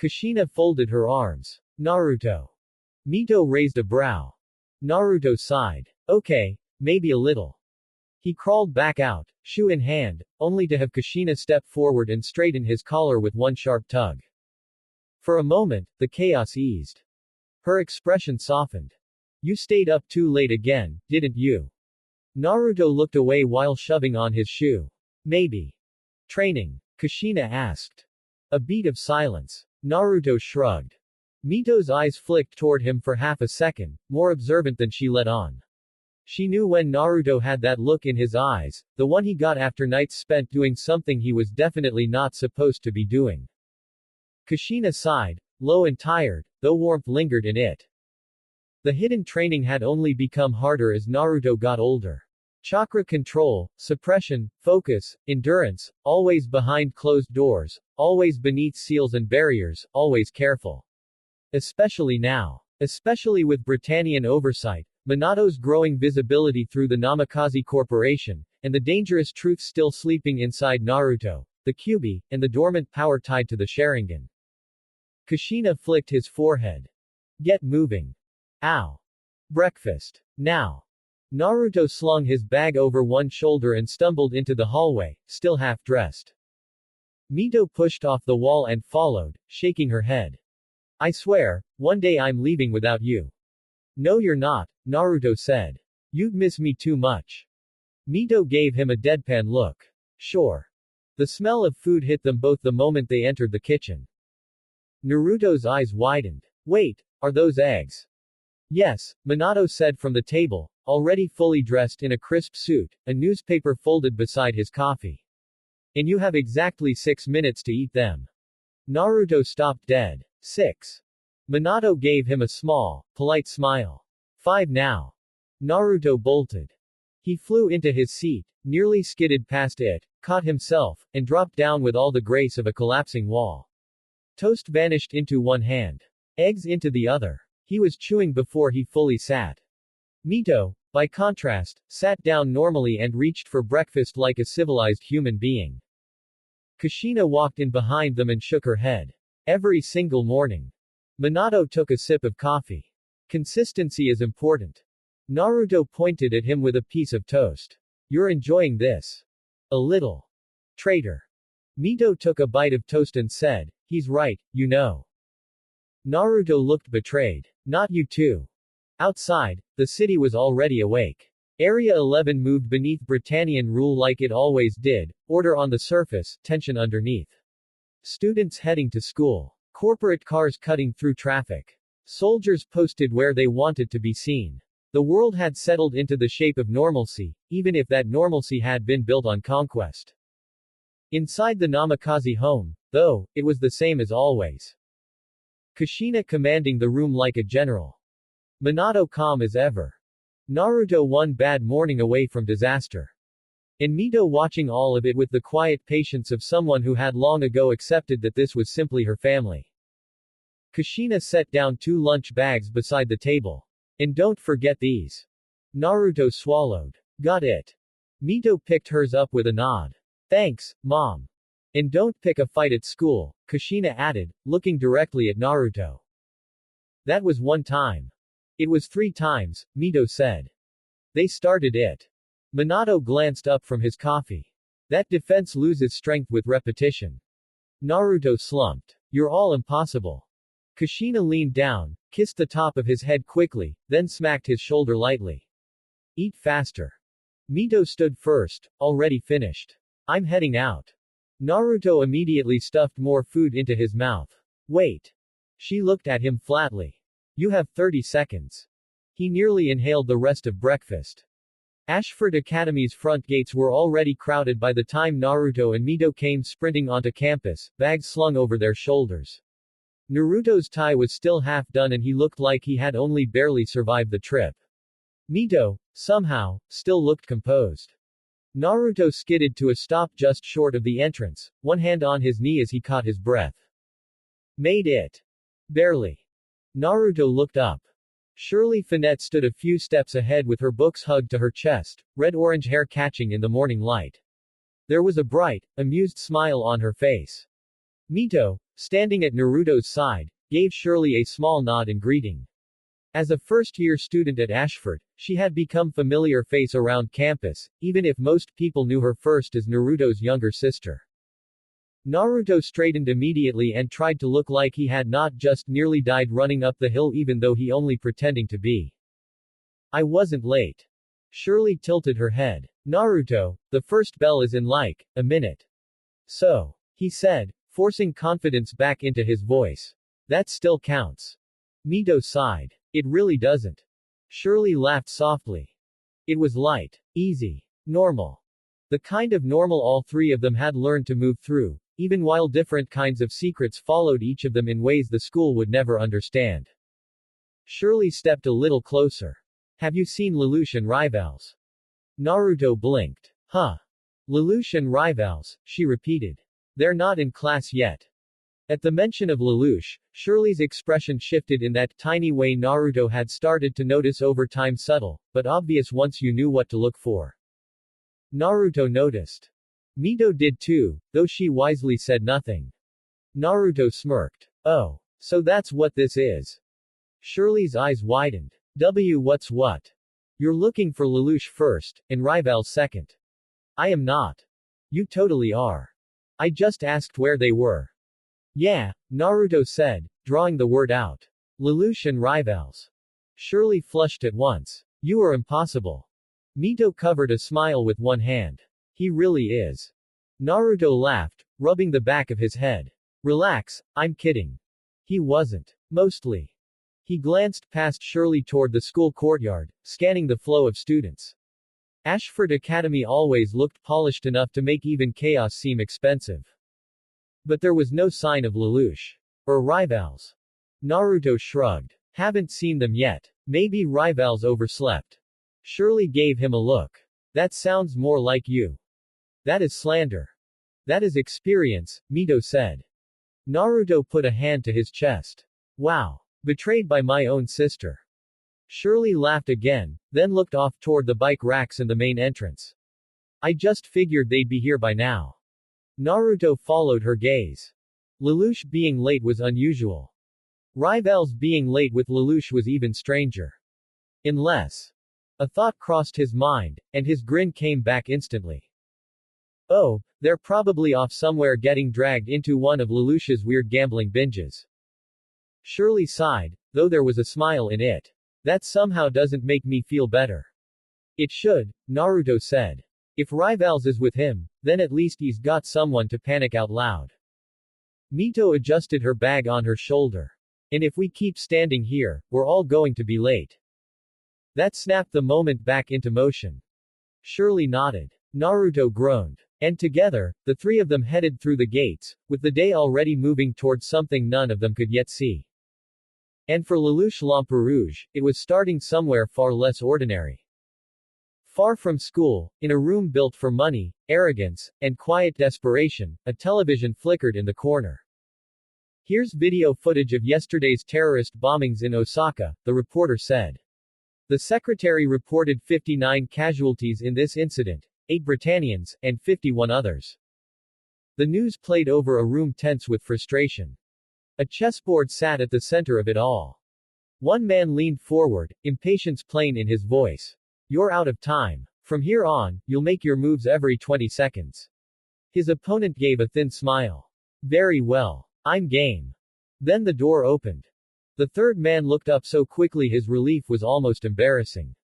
Kushina folded her arms. Naruto. Mito raised a brow. Naruto sighed. Okay, maybe a little. He crawled back out, shoe in hand, only to have Kushina step forward and straighten his collar with one sharp tug. For a moment, the chaos eased. Her expression softened. You stayed up too late again, didn't you? Naruto looked away while shoving on his shoe. Maybe. Training? Kushina asked. A beat of silence. Naruto shrugged. Mito's eyes flicked toward him for half a second, more observant than she let on. She knew when Naruto had that look in his eyes, the one he got after nights spent doing something he was definitely not supposed to be doing. Kushina sighed, low and tired, though warmth lingered in it. The hidden training had only become harder as Naruto got older. Chakra control, suppression, focus, endurance, always behind closed doors, always beneath seals and barriers, always careful. Especially now. Especially with Britannian oversight, Minato's growing visibility through the Namikaze Corporation, and the dangerous truth still sleeping inside Naruto, the Kyuubi, and the dormant power tied to the Sharingan. Kushina flicked his forehead. Get moving. Ow. Breakfast. Now. Naruto slung his bag over one shoulder and stumbled into the hallway, still half-dressed. Mito pushed off the wall and followed, shaking her head. I swear, one day I'm leaving without you. No you're not, Naruto said. You'd miss me too much. Mito gave him a deadpan look. Sure. The smell of food hit them both the moment they entered the kitchen. Naruto's eyes widened. Wait, are those eggs? Yes, Minato said from the table, already fully dressed in a crisp suit, a newspaper folded beside his coffee. And you have exactly 6 minutes to eat them. Naruto stopped dead. 6. Minato gave him a small, polite smile. 5 now. Naruto bolted. He flew into his seat, nearly skidded past it, caught himself, and dropped down with all the grace of a collapsing wall. Toast vanished into one hand. Eggs into the other. He was chewing before he fully sat. Mito, by contrast, sat down normally and reached for breakfast like a civilized human being. Kushina walked in behind them and shook her head. Every single morning. Minato took a sip of coffee. Consistency is important. Naruto pointed at him with a piece of toast. You're enjoying this. A little. Traitor. Mito took a bite of toast and said, he's right, you know. Naruto looked betrayed. Not you too. Outside, the city was already awake. Area 11 moved beneath Britannian rule like it always did, order on the surface, tension underneath. Students heading to school. Corporate cars cutting through traffic. Soldiers posted where they wanted to be seen. The world had settled into the shape of normalcy, even if that normalcy had been built on conquest. Inside the Namikaze home, though, it was the same as always. Kushina commanding the room like a general. Minato calm as ever. Naruto one bad morning away from disaster. And Mito watching all of it with the quiet patience of someone who had long ago accepted that this was simply her family. Kushina set down 2 lunch bags beside the table. And don't forget these. Naruto swallowed. Got it. Mito picked hers up with a nod. Thanks, Mom. And don't pick a fight at school, Kushina added, looking directly at Naruto. That was 1 time. It was 3 times, Mito said. They started it. Minato glanced up from his coffee. That defense loses strength with repetition. Naruto slumped. You're all impossible. Kushina leaned down, kissed the top of his head quickly, then smacked his shoulder lightly. Eat faster. Mito stood first, already finished. I'm heading out. Naruto immediately stuffed more food into his mouth. Wait. She looked at him flatly. You have 30 seconds. He nearly inhaled the rest of breakfast. Ashford Academy's front gates were already crowded by the time Naruto and Mito came sprinting onto campus, bags slung over their shoulders. Naruto's tie was still half done and he looked like he had only barely survived the trip. Mito, somehow, still looked composed. Naruto skidded to a stop just short of the entrance, one hand on his knee as he caught his breath. Made it. Barely. Naruto looked up. Shirley Finette stood a few steps ahead with her books hugged to her chest, red-orange hair catching in the morning light. There was a bright, amused smile on her face. Mito, standing at Naruto's side, gave Shirley a small nod in greeting. As a first-year student at Ashford, she had become familiar face around campus, even if most people knew her first as Naruto's younger sister. Naruto straightened immediately and tried to look like he had not just nearly died running up the hill even though he only pretending to be. I wasn't late. Shirley tilted her head. Naruto, the first bell is in like a minute. So, he said, forcing confidence back into his voice. That still counts. Mito sighed. It really doesn't. Shirley laughed softly. It was light, easy, normal. The kind of normal all 3 of them had learned to move through, even while different kinds of secrets followed each of them in ways the school would never understand. Shirley stepped a little closer. Have you seen Lelouch and Rivals? Naruto blinked. Huh. Lelouch and Rivals, she repeated. They're not in class yet. At the mention of Lelouch, Shirley's expression shifted in that tiny way Naruto had started to notice over time, subtle, but obvious once you knew what to look for. Naruto noticed. Mito did too, though she wisely said nothing. Naruto smirked. Oh. So that's what this is. Shirley's eyes widened. What's what? You're looking for Lelouch first, and Rivals second. I am not. You totally are. I just asked where they were. Yeah, Naruto said, drawing the word out. Lelouch and Rivals. Shirley flushed at once. You are impossible. Mito covered a smile with one hand. He really is. Naruto laughed, rubbing the back of his head. Relax, I'm kidding. He wasn't. Mostly. He glanced past Shirley toward the school courtyard, scanning the flow of students. Ashford Academy always looked polished enough to make even chaos seem expensive. But there was no sign of Lelouch. Or Rivals. Naruto shrugged. Haven't seen them yet. Maybe Rivals overslept. Shirley gave him a look. That sounds more like you. That is slander. That is experience, Mito said. Naruto put a hand to his chest. Wow. Betrayed by my own sister. Shirley laughed again, then looked off toward the bike racks and the main entrance. I just figured they'd be here by now. Naruto followed her gaze. Lelouch being late was unusual. Rivals being late with Lelouch was even stranger. Unless A thought crossed his mind, and his grin came back instantly. Oh, they're probably off somewhere getting dragged into one of Lelouch's weird gambling binges. Shirley sighed, though there was a smile in it. That somehow doesn't make me feel better. It should, Naruto said. If Rivals is with him, then at least he's got someone to panic out loud. Mito adjusted her bag on her shoulder. And if we keep standing here, we're all going to be late. That snapped the moment back into motion. Shirley nodded. Naruto groaned. And together, the three of them headed through the gates, with the day already moving towards something none of them could yet see. And for Lelouch Lamperouge, it was starting somewhere far less ordinary. Far from school, in a room built for money, arrogance, and quiet desperation, a television flickered in the corner. Here's video footage of yesterday's terrorist bombings in Osaka, the reporter said. The secretary reported 59 casualties in this incident, 8 Britannians, and 51 others. The news played over a room tense with frustration. A chessboard sat at the center of it all. One man leaned forward, impatience plain in his voice. You're out of time. From here on, you'll make your moves every 20 seconds. His opponent gave a thin smile. Very well. I'm game. Then the door opened. The third man looked up so quickly his relief was almost embarrassing.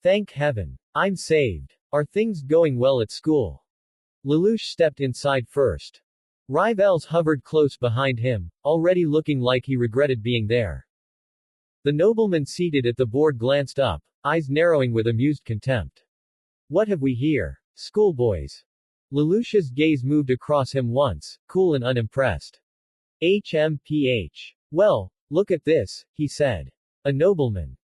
Thank heaven. I'm saved. Are things going well at school? Lelouch stepped inside first. Rivals hovered close behind him, already looking like he regretted being there. The nobleman seated at the board glanced up, eyes narrowing with amused contempt. What have we here? Schoolboys. Lelouch's gaze moved across him once, cool and unimpressed. HMPH. Well, look at this, he said. A nobleman.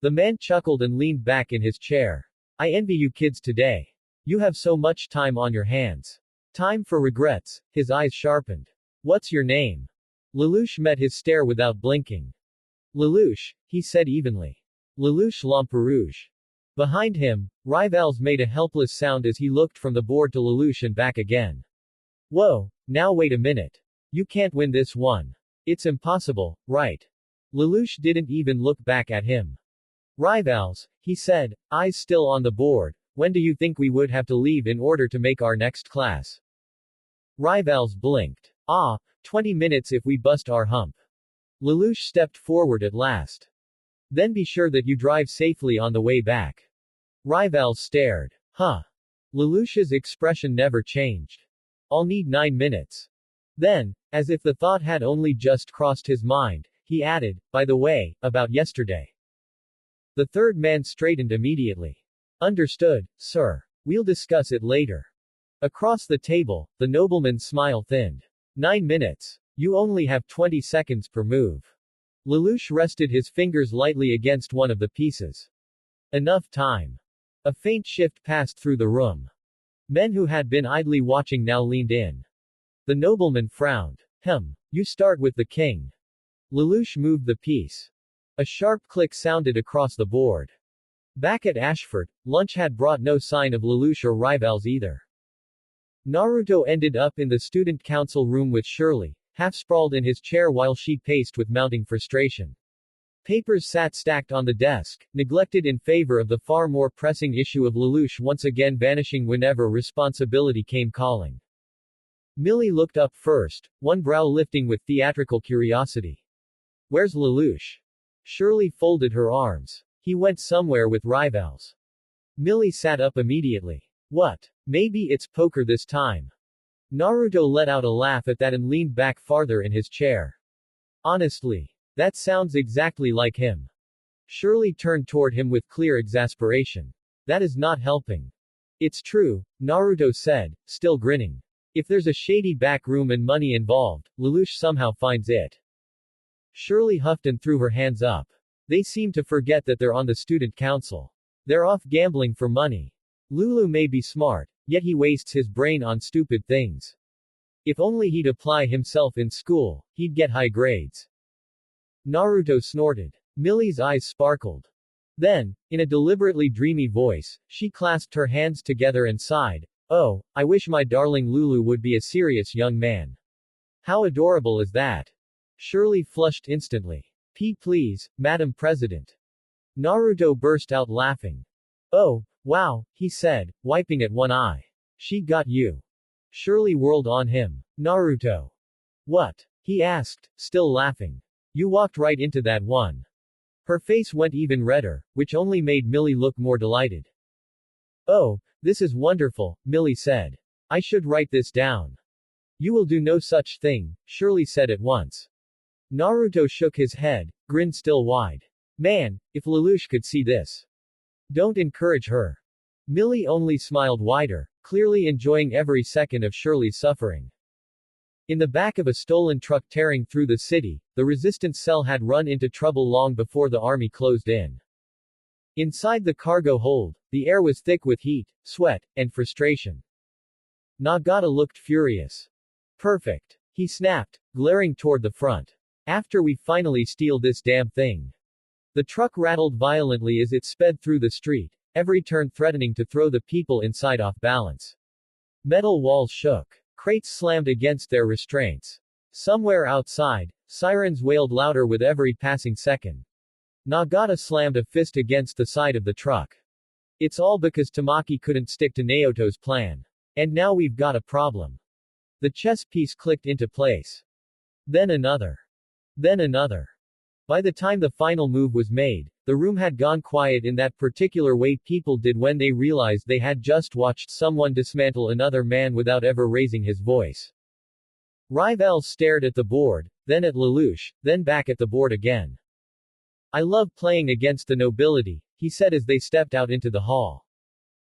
The man chuckled and leaned back in his chair. I envy you kids today. You have so much time on your hands. Time for regrets. His eyes sharpened. What's your name? Lelouch met his stare without blinking. Lelouch, he said evenly. Lelouch Lamperouge. Behind him, Rivals made a helpless sound as he looked from the board to Lelouch and back again. Whoa, now wait a minute. You can't win this one. It's impossible, right? Lelouch didn't even look back at him. Rivals, he said, eyes still on the board, when do you think we would have to leave in order to make our next class? Rivals blinked. 20 minutes if we bust our hump. Lelouch stepped forward at last. Then be sure that you drive safely on the way back. Rivals stared. Huh. Lelouch's expression never changed. I'll need 9 minutes. Then, as if the thought had only just crossed his mind, he added, by the way, about yesterday. The third man straightened immediately. Understood, sir. We'll discuss it later. Across the table, the nobleman's smile thinned. 9 minutes. You only have 20 seconds per move. Lelouch rested his fingers lightly against one of the pieces. Enough time. A faint shift passed through the room. Men who had been idly watching now leaned in. The nobleman frowned. You start with the king. Lelouch moved the piece. A sharp click sounded across the board. Back at Ashford, lunch had brought no sign of Lelouch or Rivals either. Naruto ended up in the student council room with Shirley, half sprawled in his chair while she paced with mounting frustration. Papers sat stacked on the desk, neglected in favor of the far more pressing issue of Lelouch once again vanishing whenever responsibility came calling. Millie looked up first, one brow lifting with theatrical curiosity. Where's Lelouch? Shirley folded her arms. He went somewhere with Rivals. Millie sat up immediately. What? Maybe it's poker this time. Naruto let out a laugh at that and leaned back farther in his chair. Honestly. That sounds exactly like him. Shirley turned toward him with clear exasperation. That is not helping. It's true, Naruto said, still grinning. If there's a shady back room and money involved, Lelouch somehow finds it. Shirley huffed and threw her hands up. They seem to forget that they're on the student council. They're off gambling for money. Lulu may be smart, yet he wastes his brain on stupid things. If only he'd apply himself in school, he'd get high grades. Naruto snorted. Millie's eyes sparkled. Then, in a deliberately dreamy voice, she clasped her hands together and sighed. Oh, I wish my darling Lulu would be a serious young man. How adorable is that? Shirley flushed instantly. Please, Madam President. Naruto burst out laughing. Oh, wow, he said, wiping at one eye. She got you. Shirley whirled on him. Naruto. What? He asked, still laughing. You walked right into that one. Her face went even redder, which only made Millie look more delighted. Oh, this is wonderful, Millie said. I should write this down. You will do no such thing, Shirley said at once. Naruto shook his head, grinned still wide. Man, if Lelouch could see this. Don't encourage her. Millie only smiled wider, clearly enjoying every second of Shirley's suffering. In the back of a stolen truck tearing through the city, the resistance cell had run into trouble long before the army closed in. Inside the cargo hold, the air was thick with heat, sweat, and frustration. Nagata looked furious. Perfect. He snapped, glaring toward the front. After we finally steal this damn thing. The truck rattled violently as it sped through the street, every turn threatening to throw the people inside off balance. Metal walls shook. Crates slammed against their restraints. Somewhere outside, sirens wailed louder with every passing second. Nagata slammed a fist against the side of the truck. It's all because Tamaki couldn't stick to Naoto's plan. And now we've got a problem. The chess piece clicked into place. Then another. Then another. By the time the final move was made, the room had gone quiet in that particular way people did when they realized they had just watched someone dismantle another man without ever raising his voice. Rivel stared at the board, then at Lelouch, then back at the board again. I love playing against the nobility, he said as they stepped out into the hall.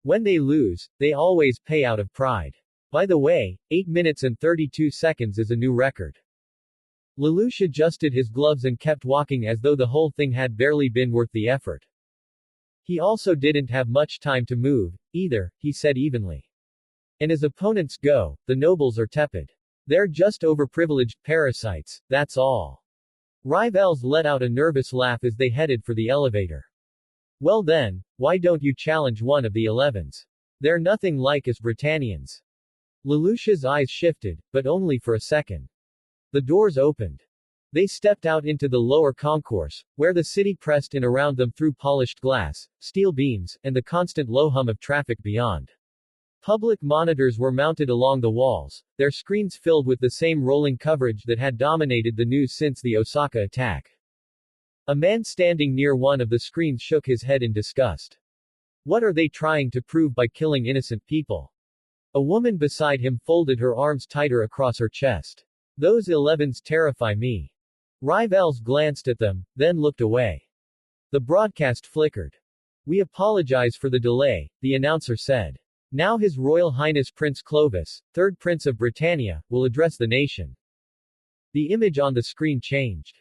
When they lose, they always pay out of pride. By the way, 8 minutes and 32 seconds is a new record. Lelouch adjusted his gloves and kept walking as though the whole thing had barely been worth the effort. He also didn't have much time to move, either, he said evenly. And as opponents go, the nobles are tepid. They're just overprivileged parasites, that's all. Rivals let out a nervous laugh as they headed for the elevator. Well then, why don't you challenge one of the 11s? They're nothing like us Britannians. Lelouch's eyes shifted, but only for a second. The doors opened. They stepped out into the lower concourse, where the city pressed in around them through polished glass, steel beams, and the constant low hum of traffic beyond. Public monitors were mounted along the walls, their screens filled with the same rolling coverage that had dominated the news since the Osaka attack. A man standing near one of the screens shook his head in disgust. What are they trying to prove by killing innocent people? A woman beside him folded her arms tighter across her chest. Those 11s terrify me. Rivals glanced at them, then looked away. The broadcast flickered. We apologize for the delay, the announcer said. Now His Royal Highness Prince Clovis, 3rd Prince of Britannia, will address the nation. The image on the screen changed.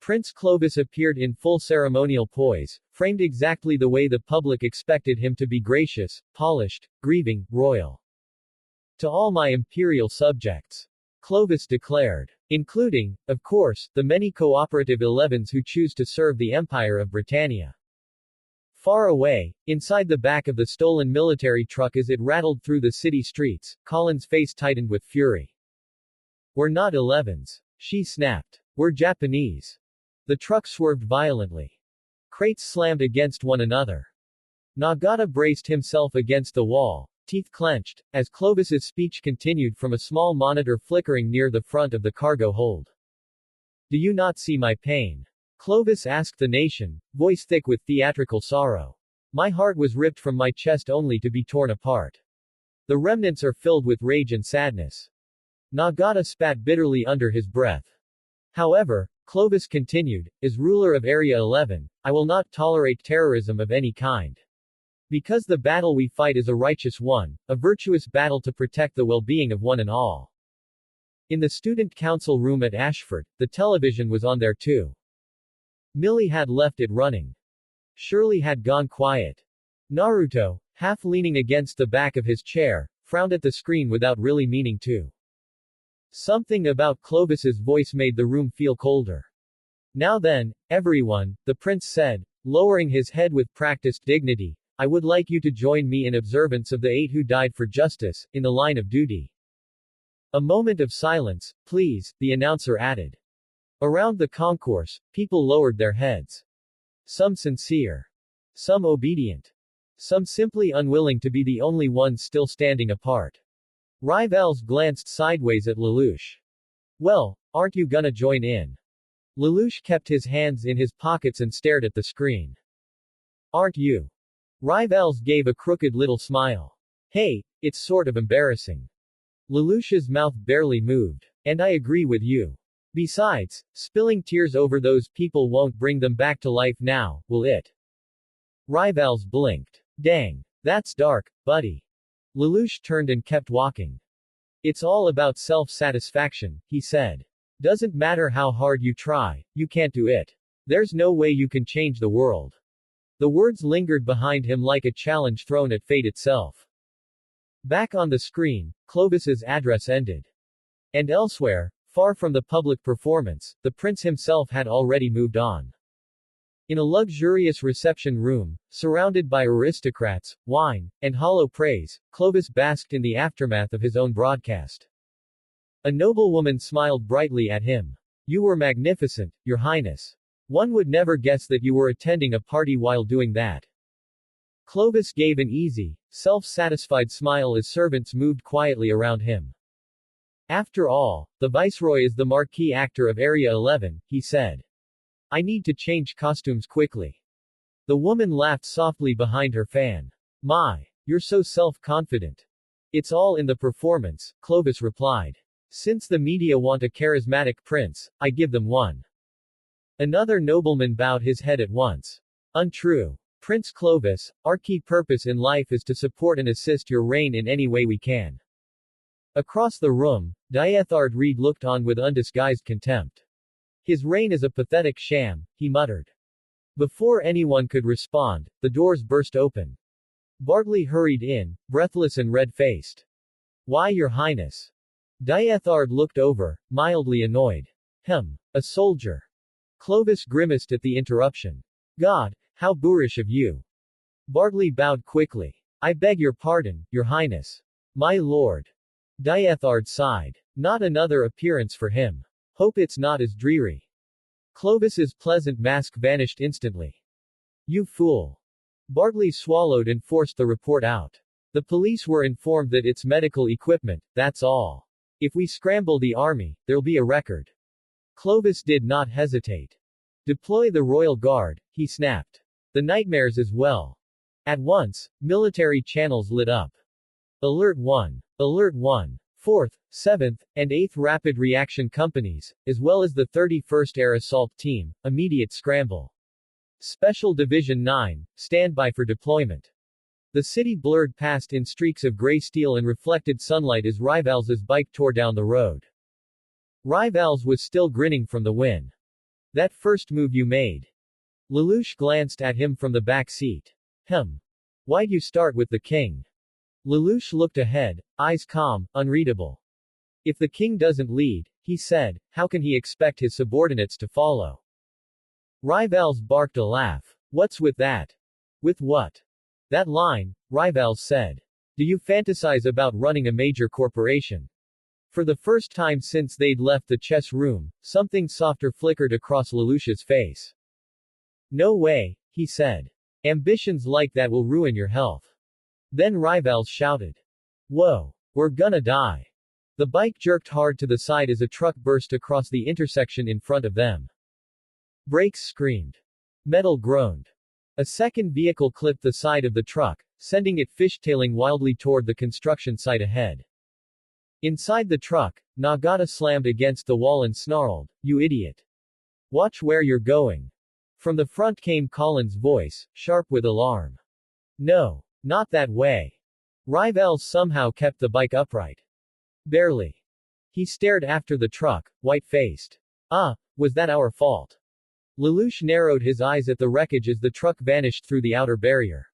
Prince Clovis appeared in full ceremonial poise, framed exactly the way the public expected him to be: gracious, polished, grieving, royal. To all my imperial subjects. Clovis declared. Including, of course, the many cooperative 11s who choose to serve the Empire of Britannia. Far away, inside the back of the stolen military truck as it rattled through the city streets, Colin's face tightened with fury. We're not 11s. She snapped. We're Japanese. The truck swerved violently. Crates slammed against one another. Nagata braced himself against the wall, teeth clenched, as Clovis's speech continued from a small monitor flickering near the front of the cargo hold. Do you not see my pain? Clovis asked the nation, voice thick with theatrical sorrow. My heart was ripped from my chest only to be torn apart. The remnants are filled with rage and sadness. Nagata spat bitterly under his breath. However, Clovis continued, as ruler of Area 11, I will not tolerate terrorism of any kind. Because the battle we fight is a righteous one, a virtuous battle to protect the well-being of one and all. In the student council room at Ashford, the television was on there too. Millie had left it running. Shirley had gone quiet. Naruto, half leaning against the back of his chair, frowned at the screen without really meaning to. Something about Clovis's voice made the room feel colder. Now then, everyone, the prince said, lowering his head with practiced dignity, I would like you to join me in observance of the 8 who died for justice, in the line of duty. A moment of silence, please, the announcer added. Around the concourse, people lowered their heads. Some sincere. Some obedient. some simply unwilling to be the only ones still standing apart. Rivals glanced sideways at Lelouch. Well, aren't you gonna join in? Lelouch kept his hands in his pockets and stared at the screen. Aren't you? Rivals gave a crooked little smile. Hey, it's sort of embarrassing. Lelouch's mouth barely moved. And I agree with you. Besides, spilling tears over those people won't bring them back to life now, will it? Rivals blinked. Dang. That's dark, buddy. Lelouch turned and kept walking. It's all about self-satisfaction, he said. Doesn't matter how hard you try, you can't do it. There's no way you can change the world. The words lingered behind him like a challenge thrown at fate itself. Back on the screen, Clovis's address ended. And elsewhere, far from the public performance, the prince himself had already moved on. In a luxurious reception room, surrounded by aristocrats, wine, and hollow praise, Clovis basked in the aftermath of his own broadcast. A noblewoman smiled brightly at him. You were magnificent, Your Highness. One would never guess that you were attending a party while doing that. Clovis gave an easy, self-satisfied smile as servants moved quietly around him. After all, the Viceroy is the marquee actor of Area 11, he said. I need to change costumes quickly. The woman laughed softly behind her fan. My, you're so self-confident. It's all in the performance, Clovis replied. Since the media want a charismatic prince, I give them one. Another nobleman bowed his head at once. Untrue. Prince Clovis, our key purpose in life is to support and assist your reign in any way we can. Across the room, Diethard Reed looked on with undisguised contempt. His reign is a pathetic sham, he muttered. Before anyone could respond, the doors burst open. Bartley hurried in, breathless and red-faced. Why, Your Highness? Diethard looked over, mildly annoyed. A soldier. Clovis grimaced at the interruption. God, how boorish of you. Bartley bowed quickly. I beg your pardon, Your Highness. My lord. Diethard sighed. Not another appearance for him. Hope it's not as dreary. Clovis's pleasant mask vanished instantly. You fool. Bartley swallowed and forced the report out. The police were informed that it's medical equipment, that's all. If we scramble the army, there'll be a record. Clovis did not hesitate. Deploy the Royal Guard, he snapped. The nightmares as well. At once, military channels lit up. Alert 1. Alert 1. 4th, 7th, and 8th Rapid Reaction Companies, as well as the 31st Air Assault Team, immediate scramble. Special Division 9, stand by for deployment. The city blurred past in streaks of gray steel and reflected sunlight as Rivals's bike tore down the road. Rivals was still grinning from the win. That first move you made. Lelouch glanced at him from the back seat. Why'd you start with the king? Lelouch looked ahead, eyes calm, unreadable. If the king doesn't lead, he said, how can he expect his subordinates to follow? Rivals barked a laugh. What's with that? With what? That line, Rivals said. Do you fantasize about running a major corporation? For the first time since they'd left the chess room, something softer flickered across Lelouch's face. No way, he said. Ambitions like that will ruin your health. Then Rivals shouted. Whoa. We're gonna die. The bike jerked hard to the side as a truck burst across the intersection in front of them. Brakes screamed. Metal groaned. A second vehicle clipped the side of the truck, sending it fishtailing wildly toward the construction site ahead. Inside the truck, Nagata slammed against the wall and snarled, You idiot. Watch where you're going. From the front came Colin's voice, sharp with alarm. No. Not that way. Rivals somehow kept the bike upright. Barely. He stared after the truck, white-faced. Was that our fault? Lelouch narrowed his eyes at the wreckage as the truck vanished through the outer barrier.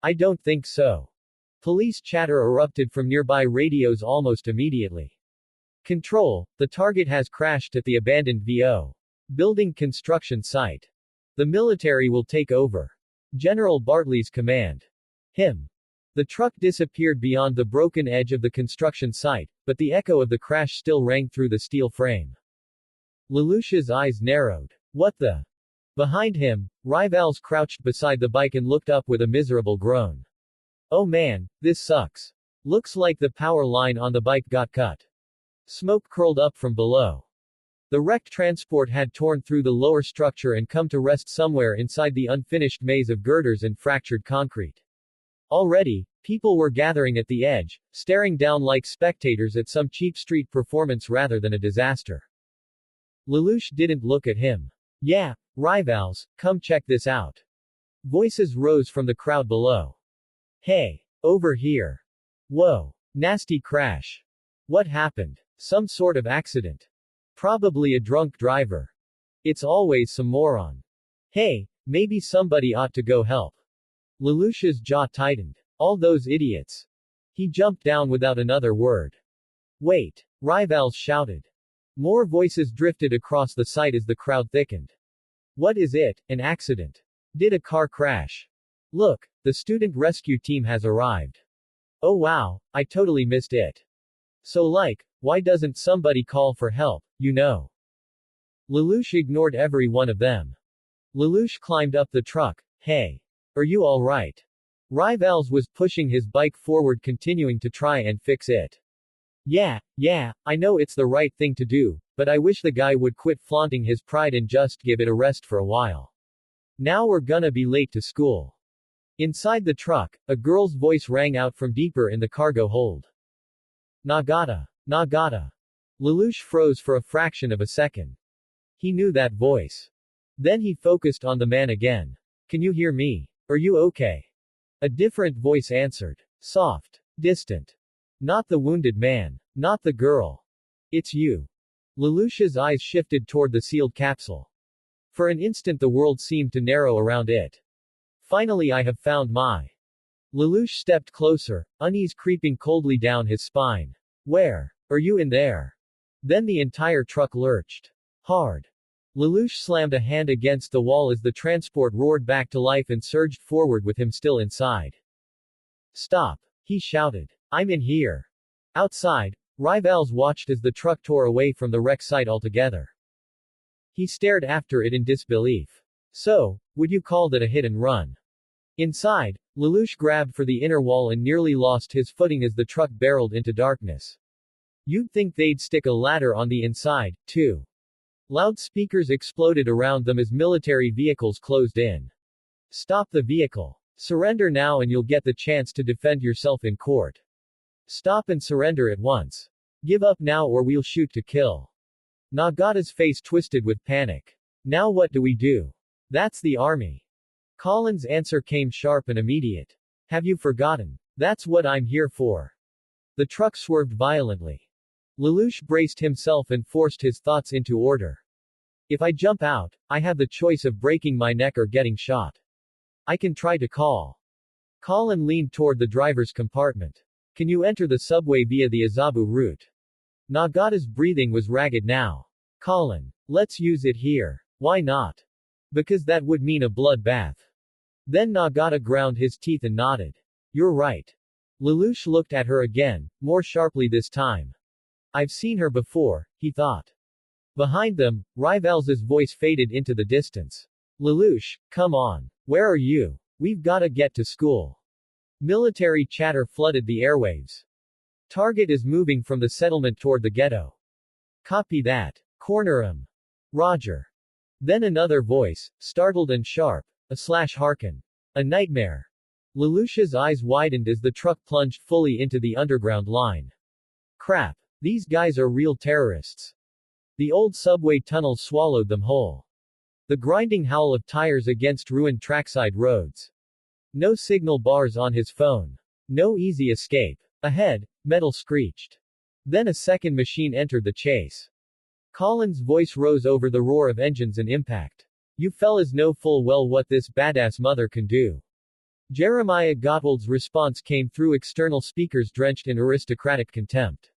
I don't think so. Police chatter erupted from nearby radios almost immediately. Control, the target has crashed at the abandoned VO. Building construction site. The military will take over. General Bartley's command. The truck disappeared beyond the broken edge of the construction site, but the echo of the crash still rang through the steel frame. Lelouch's eyes narrowed. What the? Behind him, Rivals crouched beside the bike and looked up with a miserable groan. Oh man, this sucks. Looks like the power line on the bike got cut. Smoke curled up from below. The wrecked transport had torn through the lower structure and come to rest somewhere inside the unfinished maze of girders and fractured concrete. Already, people were gathering at the edge, staring down like spectators at some cheap street performance rather than a disaster. Lelouch didn't look at him. Yeah, Rivals, come check this out. Voices rose from the crowd below. Hey, over here. Whoa, nasty crash. What happened? Some sort of accident. Probably a drunk driver. It's always some moron. Hey, maybe somebody ought to go help. Lelouch's jaw tightened. All those idiots. He jumped down without another word. Wait, Rivals shouted. More voices drifted across the site as the crowd thickened. What is it, an accident? Did a car crash? Look, the student rescue team has arrived. Oh wow, I totally missed it. So why doesn't somebody call for help, you know? Lelouch ignored every one of them. Lelouch climbed up the truck. Hey. Are you alright? Rivals was pushing his bike forward, continuing to try and fix it. Yeah, I know it's the right thing to do, but I wish the guy would quit flaunting his pride and just give it a rest for a while. Now we're gonna be late to school. Inside the truck, a girl's voice rang out from deeper in the cargo hold. Nagata. Lelouch froze for a fraction of a second. He knew that voice. Then he focused on the man again. Can you hear me? Are you okay? A different voice answered. Soft. Distant. Not the wounded man. Not the girl. It's you. Lelouch's eyes shifted toward the sealed capsule. For an instant the world seemed to narrow around it. Finally I have found my. Lelouch stepped closer, unease creeping coldly down his spine. Where? Are you in there? Then the entire truck lurched. Hard. Lelouch slammed a hand against the wall as the transport roared back to life and surged forward with him still inside. Stop! He shouted. I'm in here. Outside, Rivals watched as the truck tore away from the wreck site altogether. He stared after it in disbelief. So, would you call that a hit and run? Inside, Lelouch grabbed for the inner wall and nearly lost his footing as the truck barreled into darkness. You'd think they'd stick a ladder on the inside, too. Loudspeakers exploded around them as military vehicles closed in. Stop the vehicle. Surrender now and you'll get the chance to defend yourself in court. Stop and surrender at once. Give up now or we'll shoot to kill. Nagata's face twisted with panic. Now what do we do? That's the army. Colin's answer came sharp and immediate. Have you forgotten? That's what I'm here for. The truck swerved violently. Lelouch braced himself and forced his thoughts into order. If I jump out, I have the choice of breaking my neck or getting shot. I can try to call. Colin leaned toward the driver's compartment. Can you enter the subway via the Azabu route? Nagata's breathing was ragged now. Colin, let's use it here. Why not? Because that would mean a bloodbath. Then Nagata ground his teeth and nodded. You're right. Lelouch looked at her again, more sharply this time. I've seen her before, he thought. Behind them, Rivals's voice faded into the distance. Lelouch, come on. Where are you? We've gotta get to school. Military chatter flooded the airwaves. Target is moving from the settlement toward the ghetto. Copy that. Corner him. Roger. Then another voice, startled and sharp. Hearken. A nightmare. Lelouch's eyes widened as the truck plunged fully into the underground line. Crap. These guys are real terrorists. The old subway tunnel swallowed them whole. The grinding howl of tires against ruined trackside roads. No signal bars on his phone. No easy escape. Ahead, metal screeched. Then a second machine entered the chase. Colin's voice rose over the roar of engines and impact. You fellas know full well what this badass mother can do. Jeremiah Gottwald's response came through external speakers drenched in aristocratic contempt.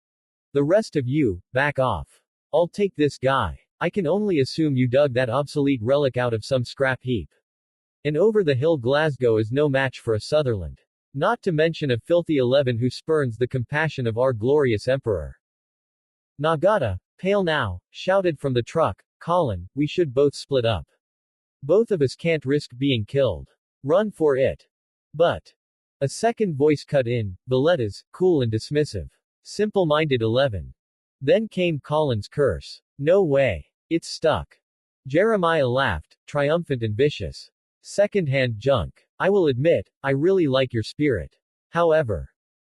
The rest of you, back off. I'll take this guy. I can only assume you dug that obsolete relic out of some scrap heap. And over-the-hill Glasgow is no match for a Sutherland. Not to mention a filthy 11 who spurns the compassion of our glorious emperor. Nagata, pale now, shouted from the truck, Colin, we should both split up. Both of us can't risk being killed. Run for it. But. A second voice cut in, Valletta's, cool and dismissive. Simple-minded 11. Then came Colin's curse. No way. It's stuck. Jeremiah laughed, triumphant and vicious. Second-hand junk. I will admit, I really like your spirit. However.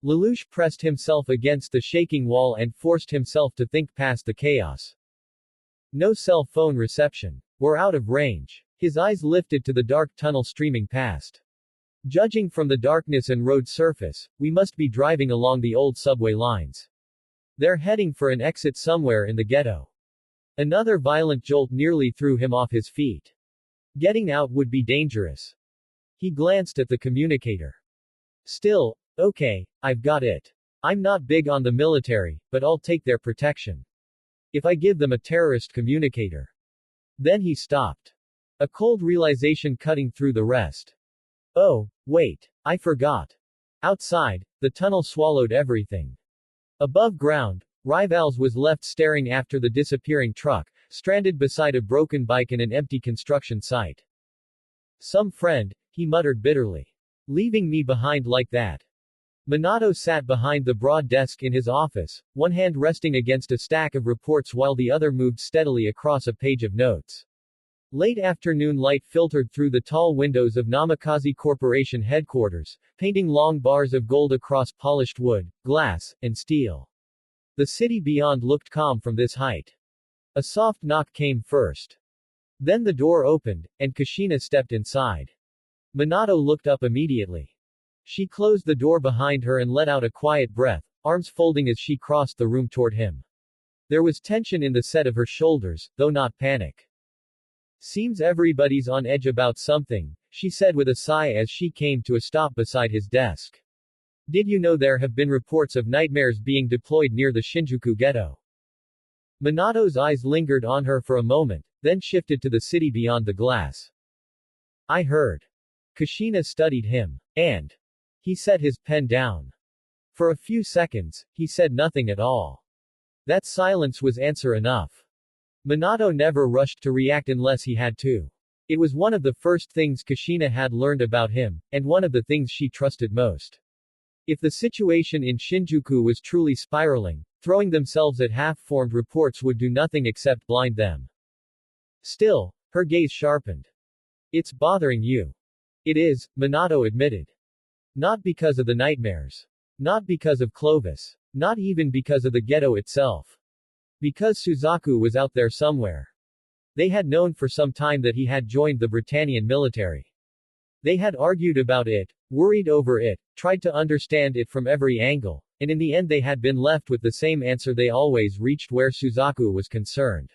Lelouch pressed himself against the shaking wall and forced himself to think past the chaos. No cell phone reception. We're out of range. His eyes lifted to the dark tunnel streaming past. Judging from the darkness and road surface, we must be driving along the old subway lines. They're heading for an exit somewhere in the ghetto. Another violent jolt nearly threw him off his feet. Getting out would be dangerous. He glanced at the communicator. Still, okay, I've got it. I'm not big on the military, but I'll take their protection. If I give them a terrorist communicator. Then he stopped. A cold realization cutting through the rest. Oh, wait. I forgot. Outside, the tunnel swallowed everything. Above ground, Rivals was left staring after the disappearing truck, stranded beside a broken bike in an empty construction site. Some friend, he muttered bitterly. Leaving me behind like that. Minato sat behind the broad desk in his office, one hand resting against a stack of reports while the other moved steadily across a page of notes. Late afternoon light filtered through the tall windows of Namikaze Corporation headquarters, painting long bars of gold across polished wood, glass, and steel. The city beyond looked calm from this height. A soft knock came first. Then the door opened, and Kushina stepped inside. Minato looked up immediately. She closed the door behind her and let out a quiet breath, arms folding as she crossed the room toward him. There was tension in the set of her shoulders, though not panic. Seems everybody's on edge about something, she said with a sigh as she came to a stop beside his desk. Did you know there have been reports of nightmares being deployed near the Shinjuku ghetto? Minato's eyes lingered on her for a moment, then shifted to the city beyond the glass. I heard. Kushina studied him. And. He set his pen down. For a few seconds, he said nothing at all. That silence was answer enough. Minato never rushed to react unless he had to. It was one of the first things Kushina had learned about him, and one of the things she trusted most. If the situation in Shinjuku was truly spiraling, throwing themselves at half-formed reports would do nothing except blind them. Still, her gaze sharpened. It's bothering you. It is, Minato admitted. Not because of the nightmares. Not because of Clovis. Not even because of the ghetto itself. Because Suzaku was out there somewhere. They had known for some time that he had joined the Britannian military. They had argued about it, worried over it, tried to understand it from every angle, and in the end they had been left with the same answer they always reached where Suzaku was concerned.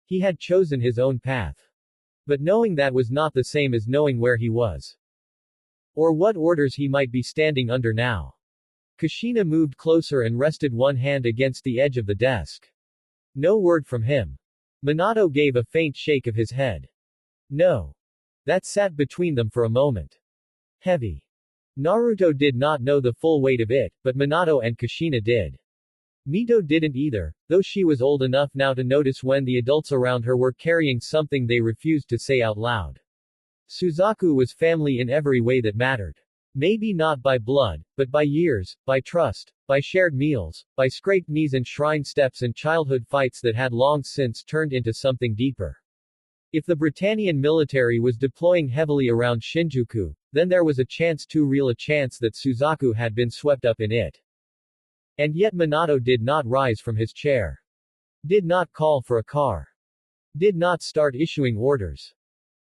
He had chosen his own path. But knowing that was not the same as knowing where he was. Or what orders he might be standing under now. Kushina moved closer and rested one hand against the edge of the desk. No word from him. Minato gave a faint shake of his head. No. That sat between them for a moment. Heavy. Naruto did not know the full weight of it, but Minato and Kushina did. Mito didn't either, though she was old enough now to notice when the adults around her were carrying something they refused to say out loud. Suzaku was family in every way that mattered. Maybe not by blood, but by years, by trust, by shared meals, by scraped knees and shrine steps and childhood fights that had long since turned into something deeper. If the Britannian military was deploying heavily around Shinjuku, then there was a chance, too real a chance, that Suzaku had been swept up in it. And yet Minato did not rise from his chair. Did not call for a car. Did not start issuing orders.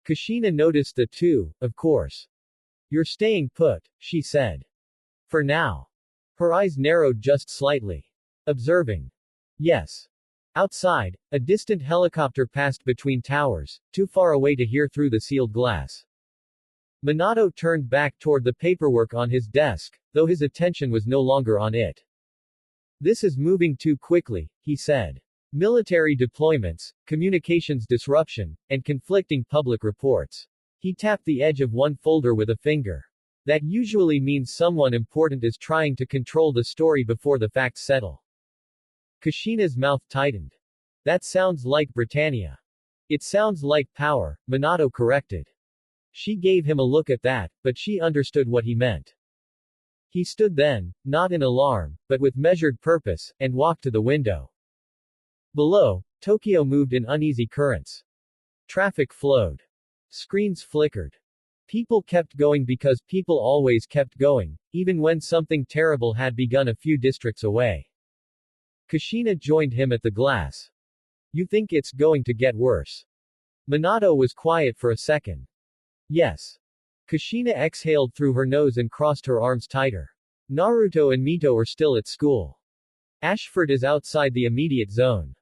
Kushina noticed the two, of course. You're staying put, she said. For now. Her eyes narrowed just slightly. Observing. Yes. Outside, a distant helicopter passed between towers, too far away to hear through the sealed glass. Minato turned back toward the paperwork on his desk, though his attention was no longer on it. This is moving too quickly, he said. Military deployments, communications disruption, and conflicting public reports. He tapped the edge of one folder with a finger. That usually means someone important is trying to control the story before the facts settle. Kushina's mouth tightened. That sounds like Britannia. It sounds like power, Minato corrected. She gave him a look at that, but she understood what he meant. He stood then, not in alarm, but with measured purpose, and walked to the window. Below, Tokyo moved in uneasy currents. Traffic flowed. Screens flickered. People kept going because people always kept going, even when something terrible had begun a few districts away. Kushina joined him at the glass. You think it's going to get worse? Minato was quiet for a second. Yes. Kushina exhaled through her nose and crossed her arms tighter. Naruto and Mito are still at school. Ashford is outside the immediate zone.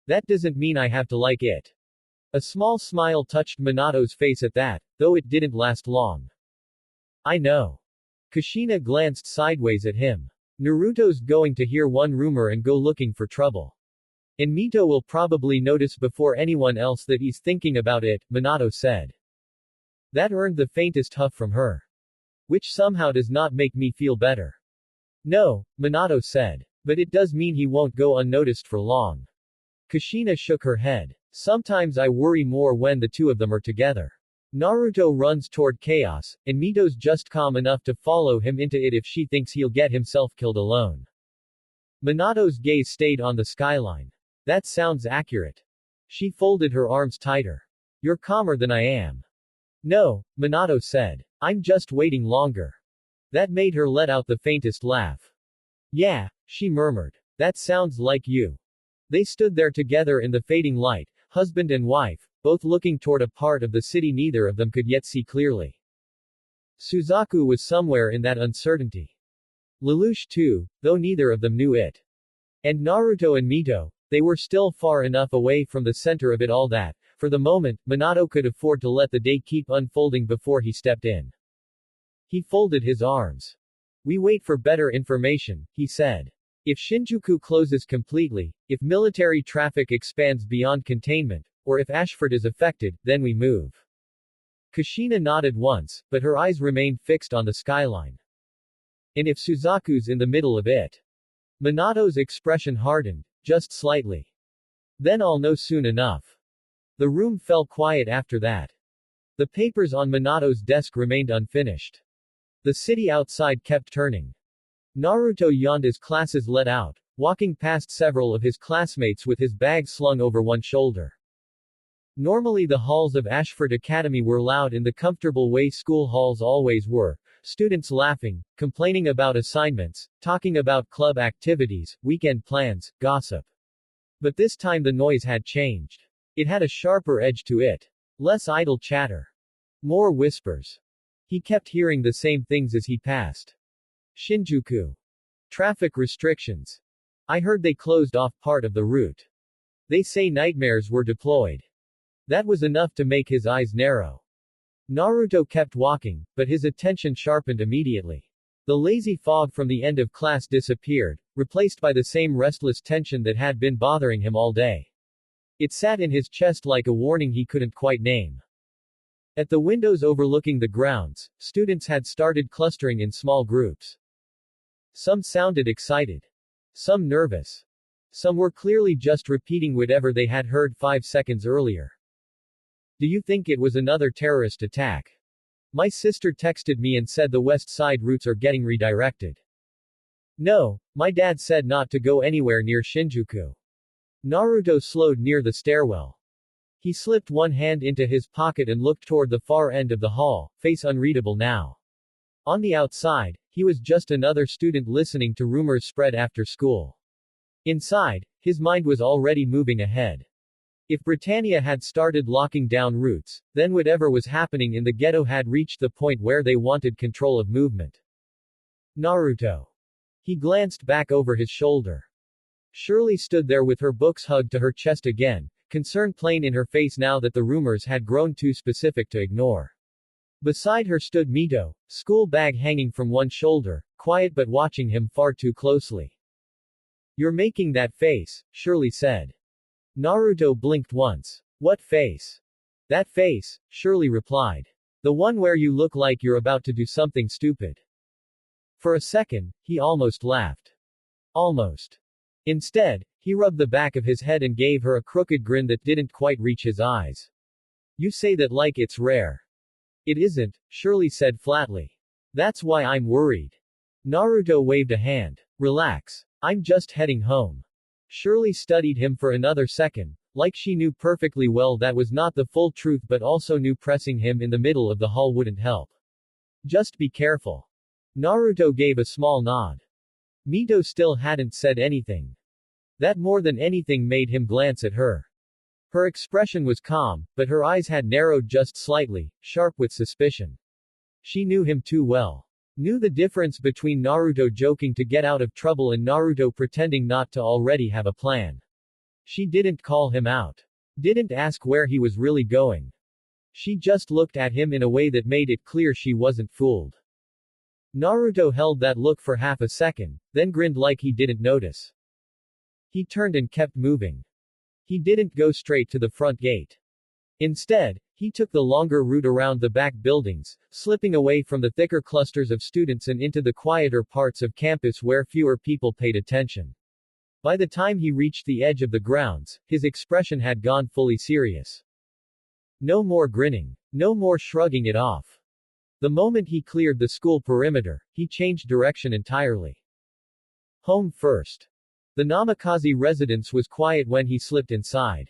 That doesn't mean I have to like it. A small smile touched Minato's face at that, though it didn't last long. I know. Kushina glanced sideways at him. Naruto's going to hear one rumor and go looking for trouble. And Mito will probably notice before anyone else that he's thinking about it, Minato said. That earned the faintest huff from her. Which somehow does not make me feel better. No, Minato said. But it does mean he won't go unnoticed for long. Kushina shook her head. Sometimes I worry more when the two of them are together. Naruto runs toward chaos, and Mito's just calm enough to follow him into it if she thinks he'll get himself killed alone. Minato's gaze stayed on the skyline. That sounds accurate. She folded her arms tighter. You're calmer than I am. No, Minato said. I'm just waiting longer. That made her let out the faintest laugh. Yeah, she murmured. That sounds like you. They stood there together in the fading light, husband and wife, both looking toward a part of the city neither of them could yet see clearly. Suzaku was somewhere in that uncertainty. Lelouch too, though neither of them knew it. And Naruto and Mito, they were still far enough away from the center of it all that, for the moment, Minato could afford to let the day keep unfolding before he stepped in. He folded his arms. We wait for better information, he said. If Shinjuku closes completely, if military traffic expands beyond containment, or if Ashford is affected, then we move. Kushina nodded once, but her eyes remained fixed on the skyline. And if Suzaku's in the middle of it? Minato's expression hardened, just slightly. Then I'll know soon enough. The room fell quiet after that. The papers on Minato's desk remained unfinished. The city outside kept turning. Naruto yawned as classes let out, walking past several of his classmates with his bag slung over one shoulder. Normally the halls of Ashford Academy were loud in the comfortable way school halls always were, students laughing, complaining about assignments, talking about club activities, weekend plans, gossip. But this time the noise had changed. It had a sharper edge to it. Less idle chatter. More whispers. He kept hearing the same things as he passed. Shinjuku. Traffic restrictions. I heard they closed off part of the route. They say nightmares were deployed. That was enough to make his eyes narrow. Naruto kept walking, but his attention sharpened immediately. The lazy fog from the end of class disappeared, replaced by the same restless tension that had been bothering him all day. It sat in his chest like a warning he couldn't quite name. At the windows overlooking the grounds, students had started clustering in small groups. Some sounded excited. Some nervous. Some were clearly just repeating whatever they had heard 5 seconds earlier. Do you think it was another terrorist attack? My sister texted me and said the west side routes are getting redirected. No, my dad said not to go anywhere near Shinjuku. Naruto slowed near the stairwell. He slipped one hand into his pocket and looked toward the far end of the hall, face unreadable now. On the outside, he was just another student listening to rumors spread after school. Inside, his mind was already moving ahead. If Britannia had started locking down routes, then whatever was happening in the ghetto had reached the point where they wanted control of movement. Naruto. He glanced back over his shoulder. Shirley stood there with her books hugged to her chest again, concern plain in her face now that the rumors had grown too specific to ignore. Beside her stood Mito, school bag hanging from one shoulder, quiet but watching him far too closely. You're making that face, Shirley said. Naruto blinked once. What face? That face, Shirley replied. The one where you look like you're about to do something stupid. For a second, he almost laughed. Almost. Instead, He rubbed the back of his head and gave her a crooked grin that didn't quite reach his eyes. You say that like it's rare. It isn't, Shirley said flatly. That's why I'm worried. Naruto waved a hand. Relax. I'm just heading home. Shirley studied him for another second, like she knew perfectly well that was not the full truth but also knew pressing him in the middle of the hall wouldn't help. Just be careful. Naruto gave a small nod. Mito still hadn't said anything. That more than anything made him glance at her. Her expression was calm, but her eyes had narrowed just slightly, sharp with suspicion. She knew him too well. Knew the difference between Naruto joking to get out of trouble and Naruto pretending not to already have a plan. She didn't call him out. Didn't ask where he was really going. She just looked at him in a way that made it clear she wasn't fooled. Naruto held that look for half a second, then grinned like he didn't notice. He turned and kept moving. He didn't go straight to the front gate. Instead, he took the longer route around the back buildings, slipping away from the thicker clusters of students and into the quieter parts of campus where fewer people paid attention. By the time he reached the edge of the grounds, his expression had gone fully serious. No more grinning. No more shrugging it off. The moment he cleared the school perimeter, he changed direction entirely. Home first. The Namikaze residence was quiet when he slipped inside.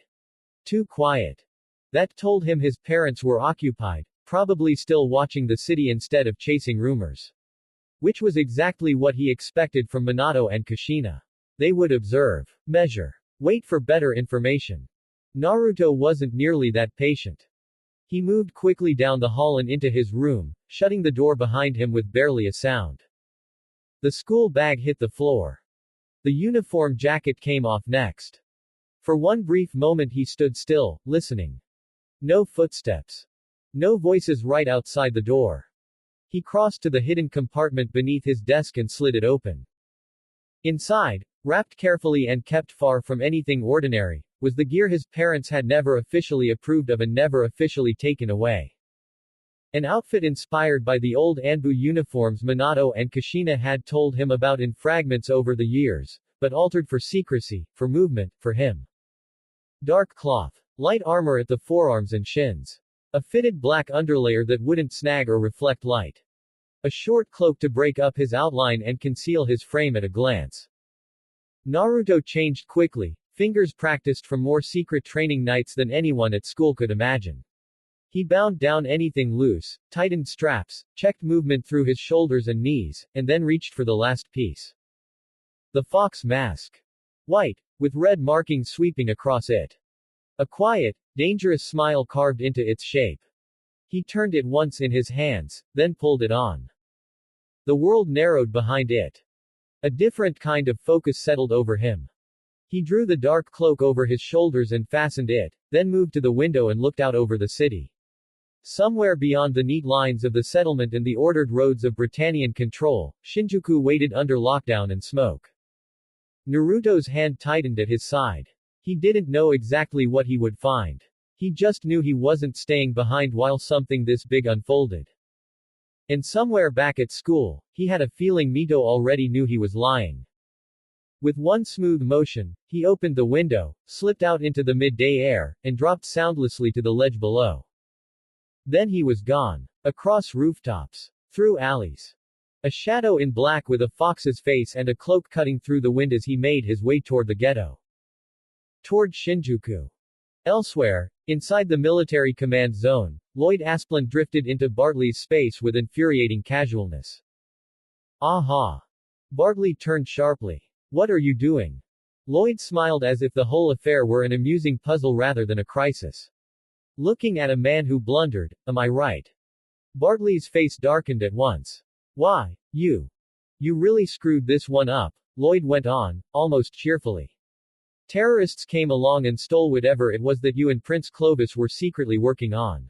Too quiet. That told him his parents were occupied, probably still watching the city instead of chasing rumors. Which was exactly what he expected from Minato and Kushina. They would observe, measure, wait for better information. Naruto wasn't nearly that patient. He moved quickly down the hall and into his room, shutting the door behind him with barely a sound. The school bag hit the floor. The uniform jacket came off next. For one brief moment he stood still, listening. No footsteps. No voices right outside the door. He crossed to the hidden compartment beneath his desk and slid it open. Inside, wrapped carefully and kept far from anything ordinary, was the gear his parents had never officially approved of and never officially taken away. An outfit inspired by the old Anbu uniforms Minato and Kushina had told him about in fragments over the years, but altered for secrecy, for movement, for him. Dark cloth. Light armor at the forearms and shins. A fitted black underlayer that wouldn't snag or reflect light. A short cloak to break up his outline and conceal his frame at a glance. Naruto changed quickly, fingers practiced from more secret training nights than anyone at school could imagine. He bound down anything loose, tightened straps, checked movement through his shoulders and knees, and then reached for the last piece. The fox mask. White, with red markings sweeping across it. A quiet, dangerous smile carved into its shape. He turned it once in his hands, then pulled it on. The world narrowed behind it. A different kind of focus settled over him. He drew the dark cloak over his shoulders and fastened it, then moved to the window and looked out over the city. Somewhere beyond the neat lines of the settlement and the ordered roads of Britannian control, Shinjuku waited under lockdown and smoke. Naruto's hand tightened at his side. He didn't know exactly what he would find. He just knew he wasn't staying behind while something this big unfolded. And somewhere back at school, he had a feeling Mito already knew he was lying. With one smooth motion, he opened the window, slipped out into the midday air, and dropped soundlessly to the ledge below. Then he was gone. Across rooftops. Through alleys. A shadow in black with a fox's face and a cloak cutting through the wind as he made his way toward the ghetto. Toward Shinjuku. Elsewhere, inside the military command zone, Lloyd Asplund drifted into Bartley's space with infuriating casualness. Aha! Bartley turned sharply. What are you doing? Lloyd smiled as if the whole affair were an amusing puzzle rather than a crisis. Looking at a man who blundered, am I right? Bartley's face darkened at once. Why, you really screwed this one up, Lloyd went on, almost cheerfully. Terrorists came along and stole whatever it was that you and Prince Clovis were secretly working on.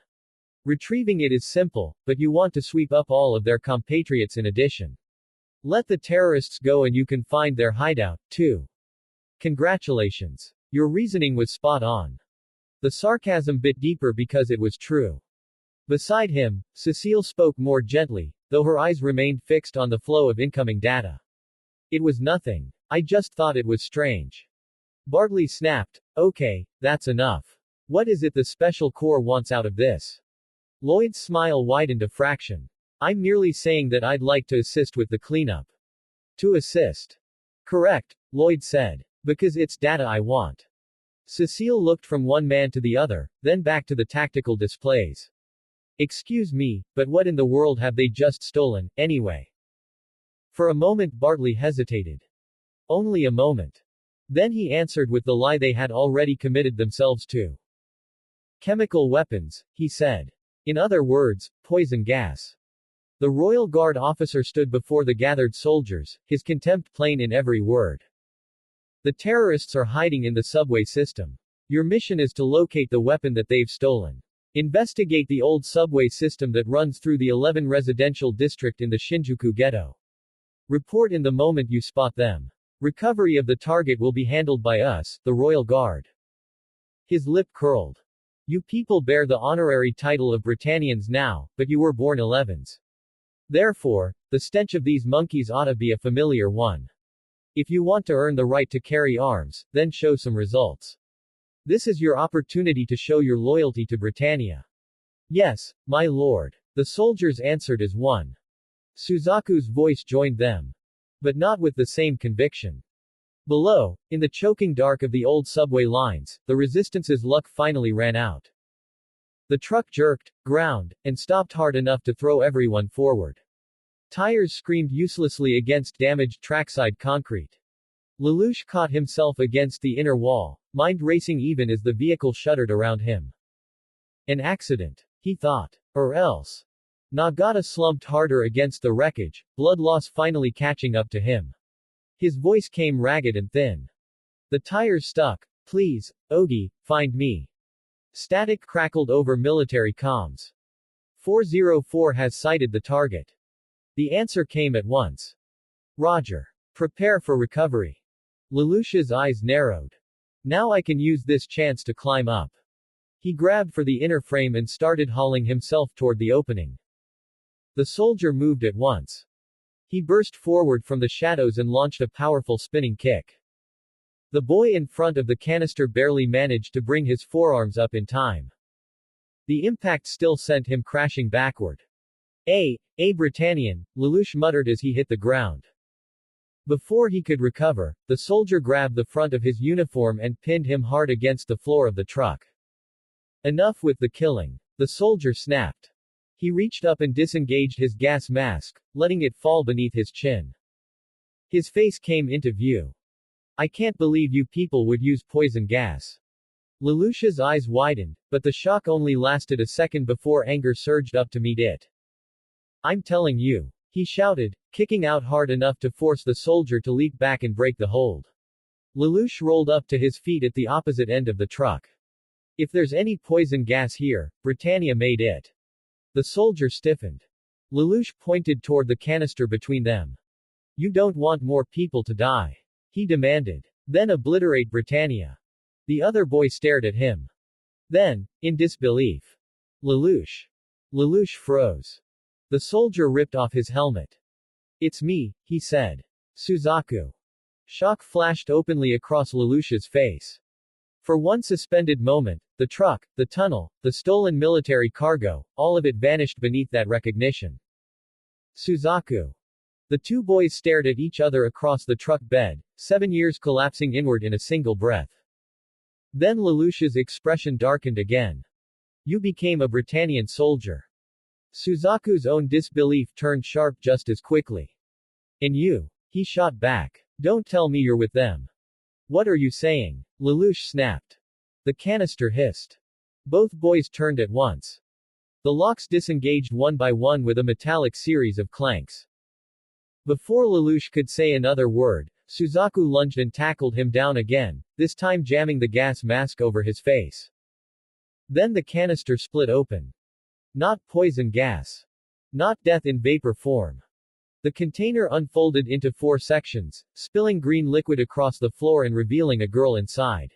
Retrieving it is simple, but you want to sweep up all of their compatriots in addition. Let the terrorists go and you can find their hideout, too. Congratulations. Your reasoning was spot on. The sarcasm bit deeper because it was true. Beside him, Cecile spoke more gently, though her eyes remained fixed on the flow of incoming data. It was nothing. I just thought it was strange. Bartley snapped. Okay, that's enough. What is it the Special Corps wants out of this? Lloyd's smile widened a fraction. I'm merely saying that I'd like to assist with the cleanup. To assist? Correct, Lloyd said. Because it's data I want. Cecile looked from one man to the other, then back to the tactical displays. Excuse me, but what in the world have they just stolen, anyway? For a moment Bartley hesitated. Only a moment. Then he answered with the lie they had already committed themselves to. Chemical weapons, he said. In other words, poison gas. The Royal Guard officer stood before the gathered soldiers, his contempt plain in every word. The terrorists are hiding in the subway system. Your mission is to locate the weapon that they've stolen. Investigate the old subway system that runs through the 11 residential district in the Shinjuku ghetto. Report in the moment you spot them. Recovery of the target will be handled by us, the Royal Guard. His lip curled. You people bear the honorary title of Britannians now, but you were born 11s. Therefore, the stench of these monkeys ought to be a familiar one. If you want to earn the right to carry arms, then show some results. This is your opportunity to show your loyalty to Britannia. Yes, my lord. The soldiers answered as one. Suzaku's voice joined them. But not with the same conviction. Below, in the choking dark of the old subway lines, the resistance's luck finally ran out. The truck jerked, ground, and stopped hard enough to throw everyone forward. Tires screamed uselessly against damaged trackside concrete. Lelouch caught himself against the inner wall, mind racing even as the vehicle shuddered around him. An accident, he thought. Or else. Nagata slumped harder against the wreckage, blood loss finally catching up to him. His voice came ragged and thin. The tires stuck. Please, Ogi, find me. Static crackled over military comms. 404 has sighted the target. The answer came at once. Roger. Prepare for recovery. Lelouch's eyes narrowed. Now I can use this chance to climb up. He grabbed for the inner frame and started hauling himself toward the opening. The soldier moved at once. He burst forward from the shadows and launched a powerful spinning kick. The boy in front of the canister barely managed to bring his forearms up in time. The impact still sent him crashing backward. A Britannian, Lelouch muttered as he hit the ground. Before he could recover, the soldier grabbed the front of his uniform and pinned him hard against the floor of the truck. Enough with the killing. The soldier snapped. He reached up and disengaged his gas mask, letting it fall beneath his chin. His face came into view. I can't believe you people would use poison gas. Lelouch's eyes widened, but the shock only lasted a second before anger surged up to meet it. I'm telling you, he shouted, kicking out hard enough to force the soldier to leap back and break the hold. Lelouch rolled up to his feet at the opposite end of the truck. If there's any poison gas here, Britannia made it. The soldier stiffened. Lelouch pointed toward the canister between them. You don't want more people to die. He demanded. Then obliterate Britannia. The other boy stared at him. Then, in disbelief. Lelouch froze. The soldier ripped off his helmet. It's me, he said. Suzaku. Shock flashed openly across Lelouch's face. For one suspended moment, the truck, the tunnel, the stolen military cargo, all of it vanished beneath that recognition. Suzaku. The two boys stared at each other across the truck bed, 7 years collapsing inward in a single breath. Then Lelouch's expression darkened again. You became a Britannian soldier. Suzaku's own disbelief turned sharp just as quickly. And you? He shot back. Don't tell me you're with them. What are you saying? Lelouch snapped. The canister hissed. Both boys turned at once. The locks disengaged one by one with a metallic series of clanks. Before Lelouch could say another word, Suzaku lunged and tackled him down again, this time jamming the gas mask over his face. Then the canister split open. Not poison gas. Not death in vapor form. The container unfolded into 4 sections, spilling green liquid across the floor and revealing a girl inside.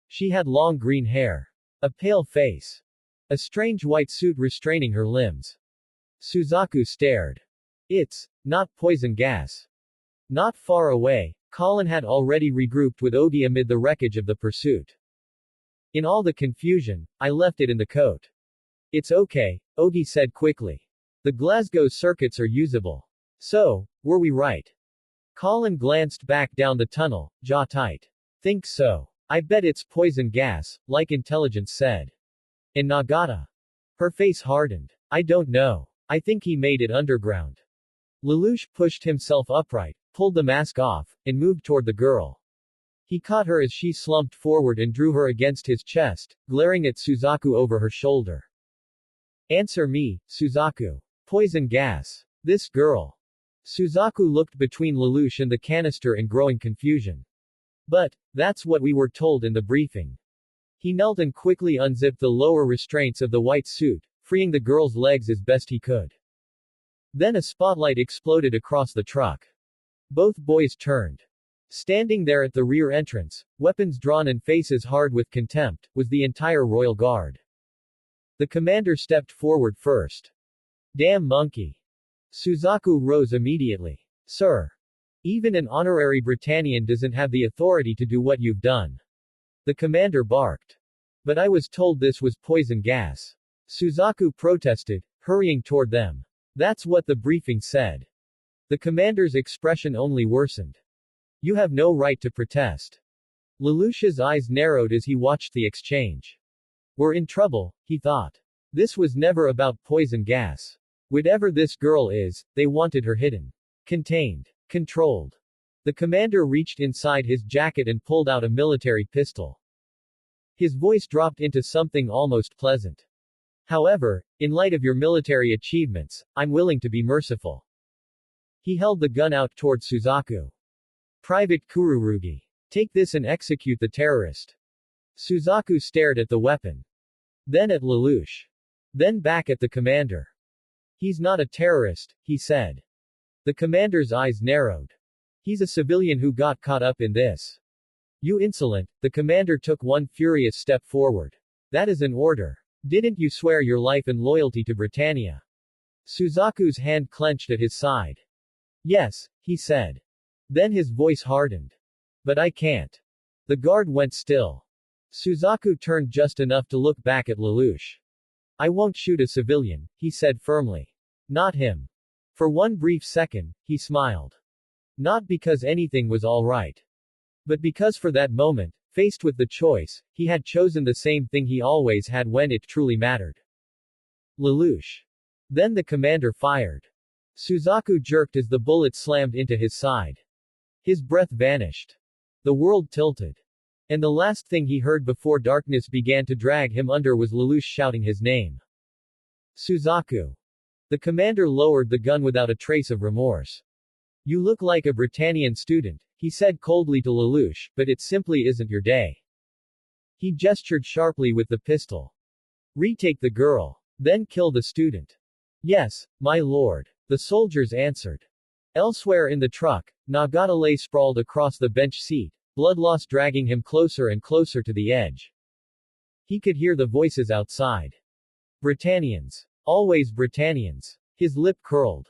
She had long green hair. A pale face. A strange white suit restraining her limbs. Suzaku stared. It's not poison gas. Not far away, Colin had already regrouped with Ogi amid the wreckage of the pursuit. In all the confusion, I left it in the coat. It's okay, Ogi said quickly. The Glasgow circuits are usable. So, were we right? Colin glanced back down the tunnel, jaw tight. Think so. I bet it's poison gas, like intelligence said. And Nagata? Her face hardened. I don't know. I think he made it underground. Lelouch pushed himself upright, pulled the mask off, and moved toward the girl. He caught her as she slumped forward and drew her against his chest, glaring at Suzaku over her shoulder. Answer me, Suzaku. Poison gas. This girl. Suzaku looked between Lelouch and the canister in growing confusion. But, that's what we were told in the briefing. He knelt and quickly unzipped the lower restraints of the white suit, freeing the girl's legs as best he could. Then a spotlight exploded across the truck. Both boys turned. Standing there at the rear entrance, weapons drawn and faces hard with contempt, was the entire Royal Guard. The commander stepped forward first. Damn monkey. Suzaku rose immediately. Sir. Even an honorary Britannian doesn't have the authority to do what you've done. The commander barked. But I was told this was poison gas. Suzaku protested, hurrying toward them. That's what the briefing said. The commander's expression only worsened. You have no right to protest. Lelouch's eyes narrowed as he watched the exchange. We're in trouble, he thought. This was never about poison gas. Whatever this girl is, they wanted her hidden. Contained. Controlled. The commander reached inside his jacket and pulled out a military pistol. His voice dropped into something almost pleasant. However, in light of your military achievements, I'm willing to be merciful. He held the gun out toward Suzaku. Private Kururugi. Take this and execute the terrorist. Suzaku stared at the weapon. Then at Lelouch. Then back at the commander. He's not a terrorist, he said. The commander's eyes narrowed. He's a civilian who got caught up in this. You insolent, the commander took one furious step forward. That is an order. Didn't you swear your life and loyalty to Britannia? Suzaku's hand clenched at his side. Yes, he said. Then his voice hardened. But I can't. The guard went still. Suzaku turned just enough to look back at Lelouch. I won't shoot a civilian, he said firmly. Not him. For one brief second, he smiled. Not because anything was all right. But because for that moment, faced with the choice, he had chosen the same thing he always had when it truly mattered. Lelouch. Then the commander fired. Suzaku jerked as the bullet slammed into his side. His breath vanished. The world tilted. And the last thing he heard before darkness began to drag him under was Lelouch shouting his name. Suzaku. The commander lowered the gun without a trace of remorse. You look like a Britannian student, he said coldly to Lelouch, but it simply isn't your day. He gestured sharply with the pistol. Retake the girl. Then kill the student. Yes, my lord. The soldiers answered. Elsewhere in the truck, Nagata lay sprawled across the bench seat, blood loss dragging him closer and closer to the edge. He could hear the voices outside. Britannians. Always Britannians. His lip curled.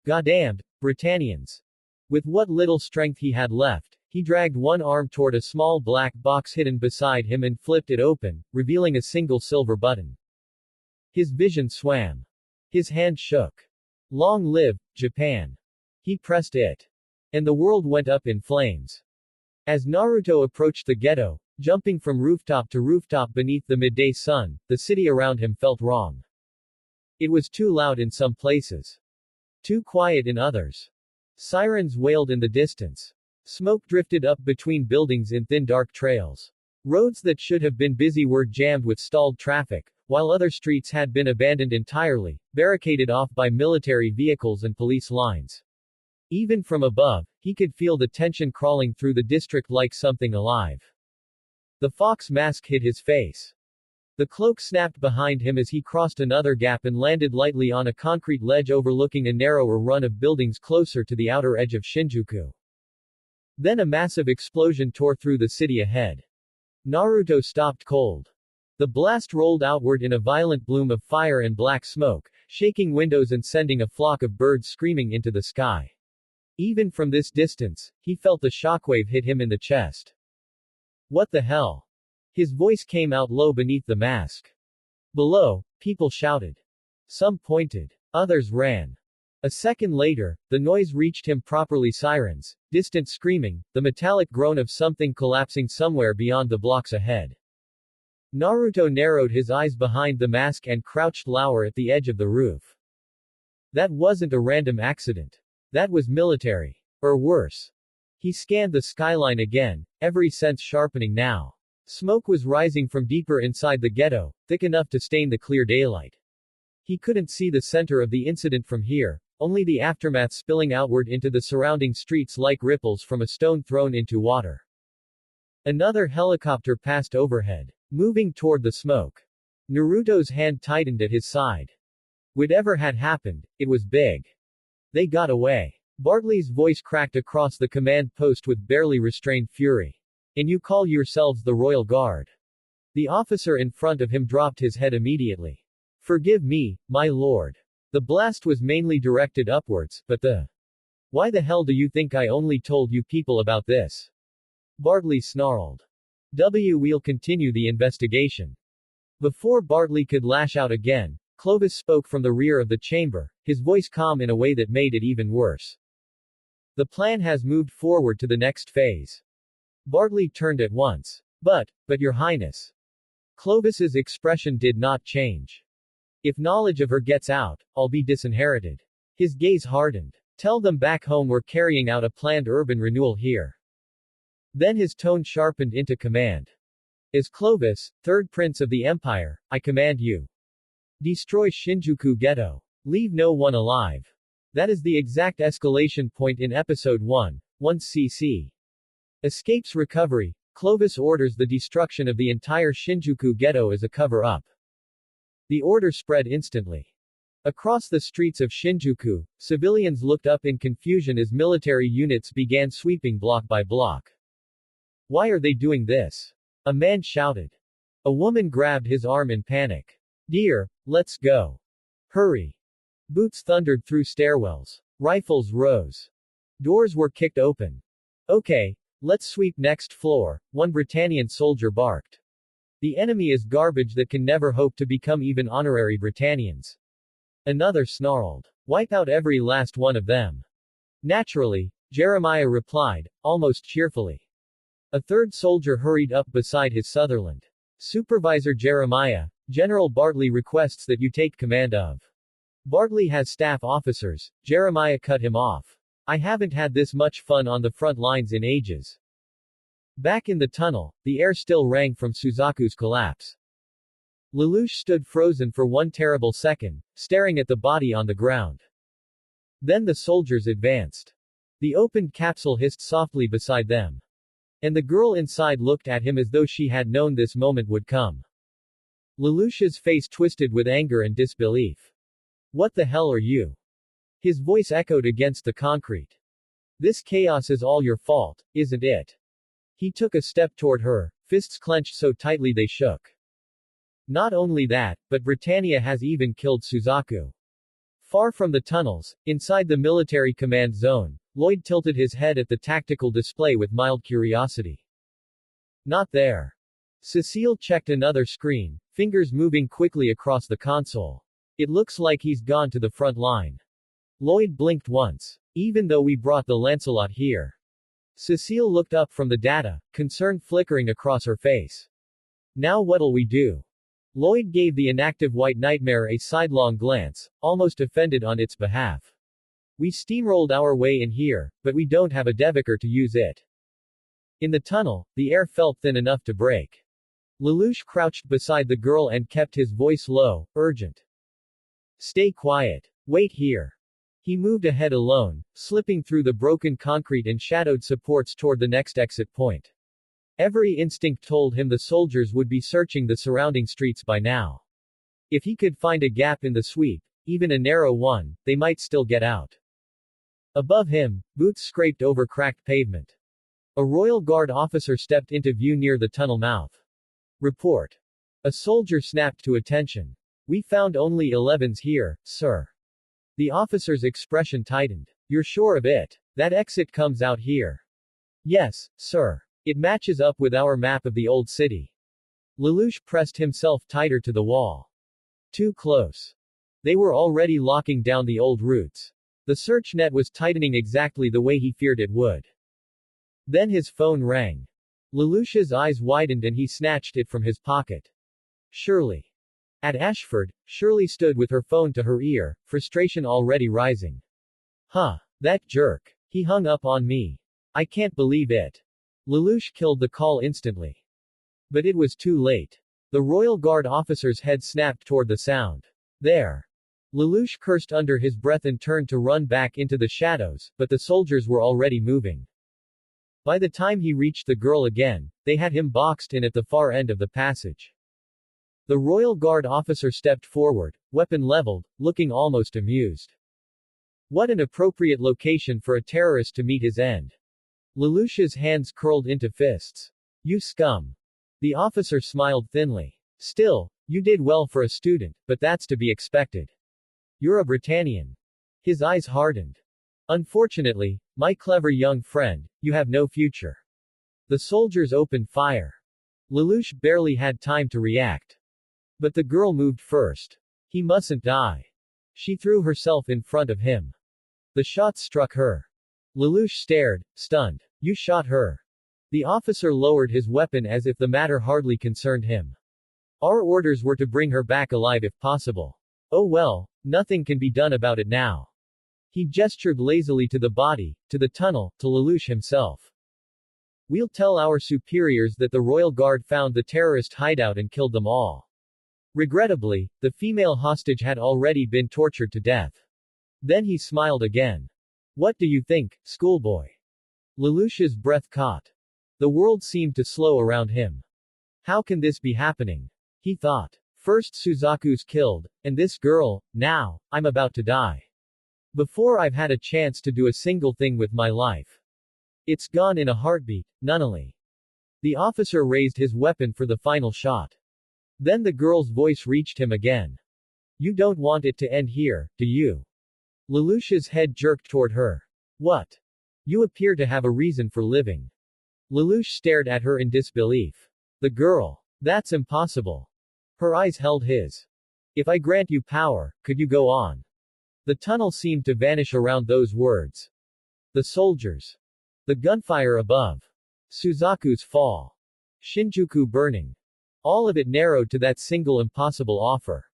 Goddamned, Britannians. With what little strength he had left, he dragged one arm toward a small black box hidden beside him and flipped it open, revealing a single silver button. His vision swam. His hand shook. Long live, Japan. He pressed it. And the world went up in flames. As Naruto approached the ghetto, jumping from rooftop to rooftop beneath the midday sun, the city around him felt wrong. It was too loud in some places. Too quiet in others. Sirens wailed in the distance. Smoke drifted up between buildings in thin dark trails. Roads that should have been busy were jammed with stalled traffic, while other streets had been abandoned entirely, barricaded off by military vehicles and police lines. Even from above, he could feel the tension crawling through the district like something alive. The fox mask hid his face. The cloak snapped behind him as he crossed another gap and landed lightly on a concrete ledge overlooking a narrower run of buildings closer to the outer edge of Shinjuku. Then a massive explosion tore through the city ahead. Naruto stopped cold. The blast rolled outward in a violent bloom of fire and black smoke, shaking windows and sending a flock of birds screaming into the sky. Even from this distance, he felt the shockwave hit him in the chest. What the hell? His voice came out low beneath the mask. Below, people shouted. Some pointed. Others ran. A second later, the noise reached him properly sirens, distant screaming, the metallic groan of something collapsing somewhere beyond the blocks ahead. Naruto narrowed his eyes behind the mask and crouched lower at the edge of the roof. That wasn't a random accident. That was military. Or worse. He scanned the skyline again, every sense sharpening now. Smoke was rising from deeper inside the ghetto, thick enough to stain the clear daylight. He couldn't see the center of the incident from here, only the aftermath spilling outward into the surrounding streets like ripples from a stone thrown into water. Another helicopter passed overhead, moving toward the smoke. Naruto's hand tightened at his side. Whatever had happened, it was big. They got away. Bartley's voice cracked across the command post with barely restrained fury. And you call yourselves the Royal Guard? The officer in front of him dropped his head immediately. Forgive me, my lord. The blast was mainly directed upwards, but Why the hell do you think I only told you people about this? Bartley snarled. We'll continue the investigation. Before Bartley could lash out again, Clovis spoke from the rear of the chamber, his voice calm in a way that made it even worse. The plan has moved forward to the next phase. Bartley turned at once. But your highness. Clovis's expression did not change. If knowledge of her gets out, I'll be disinherited. His gaze hardened. Tell them back home we're carrying out a planned urban renewal here. Then his tone sharpened into command. As Clovis, third prince of the empire, I command you. Destroy Shinjuku Ghetto. Leave no one alive. That is the exact escalation point in episode 1, 1cc. Escapes recovery. Clovis orders the destruction of the entire Shinjuku Ghetto as a cover-up. The order spread instantly. Across the streets of Shinjuku, civilians looked up in confusion as military units began sweeping block by block. Why are they doing this? A man shouted. A woman grabbed his arm in panic. Dear, let's go. Hurry. Boots thundered through stairwells. Rifles rose. Doors were kicked open. Okay, let's sweep next floor, one Britannian soldier barked. The enemy is garbage that can never hope to become even honorary Britannians. Another snarled. Wipe out every last one of them. Naturally, Jeremiah replied, almost cheerfully. A third soldier hurried up beside his Sutherland. Supervisor Jeremiah, General Bartley requests that you take command of. Bartley has staff officers. Jeremiah cut him off. I haven't had this much fun on the front lines in ages. Back in the tunnel, the air still rang from Suzaku's collapse. Lelouch stood frozen for one terrible second, staring at the body on the ground. Then the soldiers advanced. The opened capsule hissed softly beside them. And the girl inside looked at him as though she had known this moment would come. Lelouch's face twisted with anger and disbelief. What the hell are you? His voice echoed against the concrete. This chaos is all your fault, isn't it? He took a step toward her, fists clenched so tightly they shook. Not only that, but Britannia has even killed Suzaku. Far from the tunnels, inside the military command zone, Lloyd tilted his head at the tactical display with mild curiosity. Not there. Cecile checked another screen, fingers moving quickly across the console. It looks like he's gone to the front line. Lloyd blinked once. Even though we brought the Lancelot here. Cecile looked up from the data, concern flickering across her face. Now what'll we do? Lloyd gave the inactive White Nightmare a sidelong glance, almost offended on its behalf. We steamrolled our way in here, but we don't have a Devaker to use it. In the tunnel, the air felt thin enough to break. Lelouch crouched beside the girl and kept his voice low, urgent. Stay quiet. Wait here. He moved ahead alone, slipping through the broken concrete and shadowed supports toward the next exit point. Every instinct told him the soldiers would be searching the surrounding streets by now. If he could find a gap in the sweep, even a narrow one, they might still get out. Above him, boots scraped over cracked pavement. A Royal Guard officer stepped into view near the tunnel mouth. Report. A soldier snapped to attention. We found only 11s here, sir. The officer's expression tightened. You're sure of it? That exit comes out here. Yes, sir. It matches up with our map of the old city. Lelouch pressed himself tighter to the wall. Too close. They were already locking down the old routes. The search net was tightening exactly the way he feared it would. Then his phone rang. Lelouch's eyes widened and he snatched it from his pocket. Shirley. At Ashford, Shirley stood with her phone to her ear, frustration already rising. Huh. That jerk. He hung up on me. I can't believe it. Lelouch killed the call instantly. But it was too late. The Royal Guard officer's head snapped toward the sound. There. Lelouch cursed under his breath and turned to run back into the shadows, but the soldiers were already moving. By the time he reached the girl again, they had him boxed in at the far end of the passage. The Royal Guard officer stepped forward, weapon leveled, looking almost amused. What an appropriate location for a terrorist to meet his end. Lelouch's hands curled into fists. You scum. The officer smiled thinly. Still, you did well for a student, but that's to be expected. You're a Britannian. His eyes hardened. Unfortunately, my clever young friend, you have no future. The soldiers opened fire. Lelouch barely had time to react. But the girl moved first. He mustn't die. She threw herself in front of him. The shots struck her. Lelouch stared, stunned. You shot her. The officer lowered his weapon as if the matter hardly concerned him. Our orders were to bring her back alive if possible. Oh well, nothing can be done about it now. He gestured lazily to the body, to the tunnel, to Lelouch himself. We'll tell our superiors that the Royal Guard found the terrorist hideout and killed them all. Regrettably, the female hostage had already been tortured to death. Then he smiled again. What do you think, schoolboy? Lelouch's breath caught. The world seemed to slow around him. How can this be happening? He thought. First Suzaku's killed, and this girl, now, I'm about to die. Before I've had a chance to do a single thing with my life. It's gone in a heartbeat, Nunnally. The officer raised his weapon for the final shot. Then the girl's voice reached him again. You don't want it to end here, do you? Lelouch's head jerked toward her. What? You appear to have a reason for living. Lelouch stared at her in disbelief. The girl. That's impossible. Her eyes held his. If I grant you power, could you go on? The tunnel seemed to vanish around those words. The soldiers. The gunfire above. Suzaku's fall. Shinjuku burning. All of it narrowed to that single impossible offer.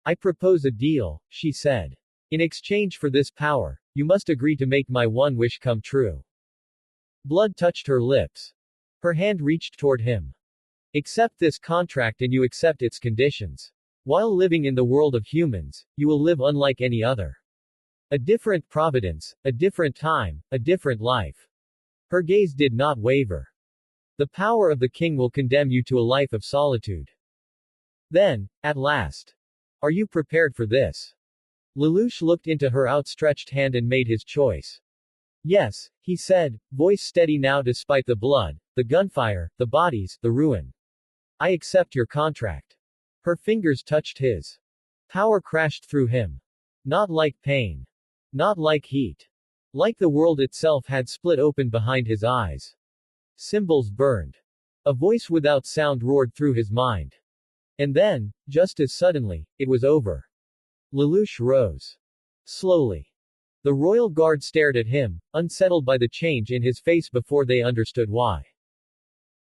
I propose a deal, she said. In exchange for this power, you must agree to make my one wish come true. Blood touched her lips. Her hand reached toward him. Accept this contract and you accept its conditions. While living in the world of humans, you will live unlike any other. A different providence, a different time, a different life. Her gaze did not waver. The power of the king will condemn you to a life of solitude. Then, at last. Are you prepared for this? Lelouch looked into her outstretched hand and made his choice. Yes, he said, voice steady now despite the blood, the gunfire, the bodies, the ruin. I accept your contract. Her fingers touched his. Power crashed through him. Not like pain. Not like heat. Like the world itself had split open behind his eyes. Symbols burned. A voice without sound roared through his mind. And then, just as suddenly, it was over. Lelouch rose. Slowly. The Royal Guard stared at him, unsettled by the change in his face before they understood why.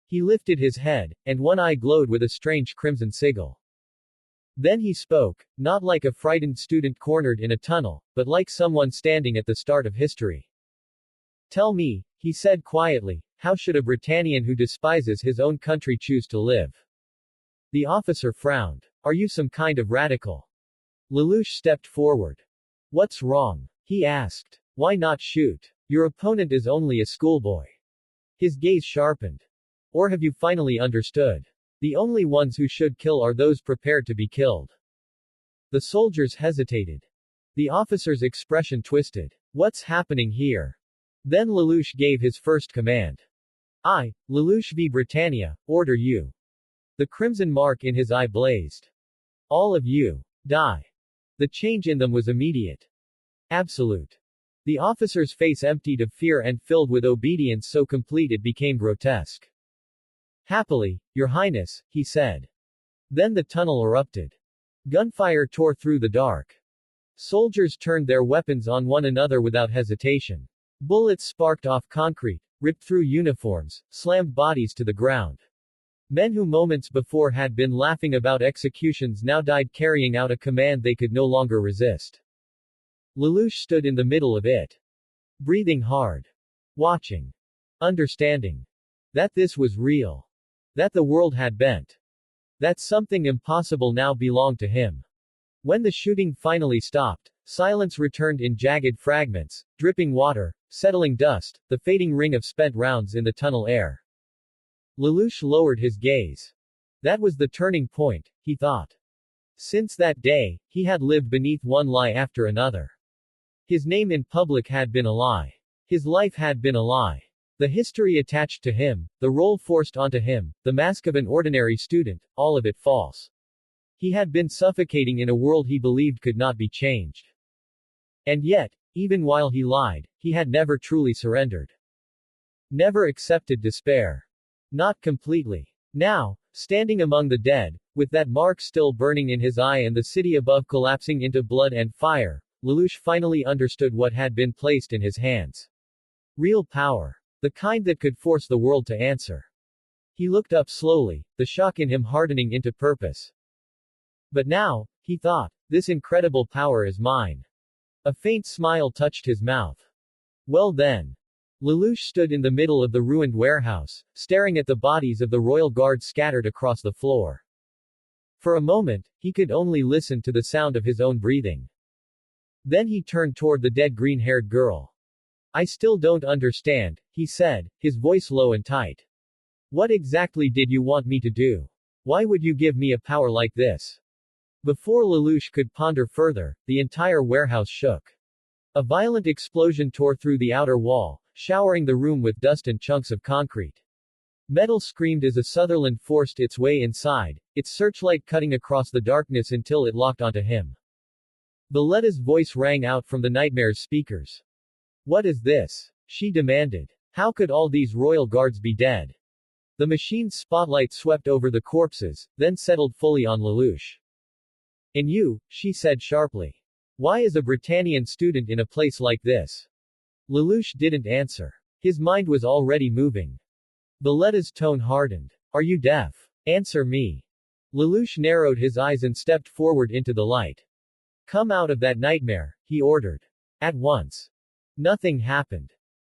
He lifted his head, and one eye glowed with a strange crimson sigil. Then he spoke, not like a frightened student cornered in a tunnel, but like someone standing at the start of history. Tell me, he said quietly, how should a Britannian who despises his own country choose to live? The officer frowned. Are you some kind of radical? Lelouch stepped forward. What's wrong? He asked. Why not shoot? Your opponent is only a schoolboy. His gaze sharpened. Or have you finally understood? The only ones who should kill are those prepared to be killed. The soldiers hesitated. The officer's expression twisted. What's happening here? Then Lelouch gave his first command. I, Lelouch v Britannia, order you. The crimson mark in his eye blazed. All of you. Die. The change in them was immediate. Absolute. The officer's face emptied of fear and filled with obedience so complete it became grotesque. Happily, Your Highness, he said. Then the tunnel erupted. Gunfire tore through the dark. Soldiers turned their weapons on one another without hesitation. Bullets sparked off concrete, ripped through uniforms, slammed bodies to the ground. Men who moments before had been laughing about executions now died carrying out a command they could no longer resist. Lelouch stood in the middle of it. Breathing hard. Watching. Understanding. That this was real. That the world had bent. That something impossible now belonged to him. When the shooting finally stopped, silence returned in jagged fragments, dripping water, settling dust, the fading ring of spent rounds in the tunnel air. Lelouch lowered his gaze. That was the turning point, he thought. Since that day, he had lived beneath one lie after another. His name in public had been a lie. His life had been a lie. The history attached to him, the role forced onto him, the mask of an ordinary student, all of it false. He had been suffocating in a world he believed could not be changed. And yet, even while he lied, he had never truly surrendered. Never accepted despair. Not completely. Now, standing among the dead, with that mark still burning in his eye and the city above collapsing into blood and fire, Lelouch finally understood what had been placed in his hands. Real power. The kind that could force the world to answer. He looked up slowly, the shock in him hardening into purpose. But now, he thought, this incredible power is mine. A faint smile touched his mouth. Well then. Lelouch stood in the middle of the ruined warehouse, staring at the bodies of the royal guards scattered across the floor. For a moment, he could only listen to the sound of his own breathing. Then he turned toward the dead green-haired girl. I still don't understand, he said, his voice low and tight. What exactly did you want me to do? Why would you give me a power like this? Before Lelouch could ponder further, the entire warehouse shook. A violent explosion tore through the outer wall, showering the room with dust and chunks of concrete. Metal screamed as a Sutherland forced its way inside, its searchlight cutting across the darkness until it locked onto him. Valletta's voice rang out from the nightmare's speakers. What is this? She demanded. How could all these royal guards be dead? The machine's spotlight swept over the corpses, then settled fully on Lelouch. And you, she said sharply. Why is a Britannian student in a place like this? Lelouch didn't answer. His mind was already moving. Valletta's tone hardened. Are you deaf? Answer me. Lelouch narrowed his eyes and stepped forward into the light. Come out of that nightmare, he ordered. At once. Nothing happened.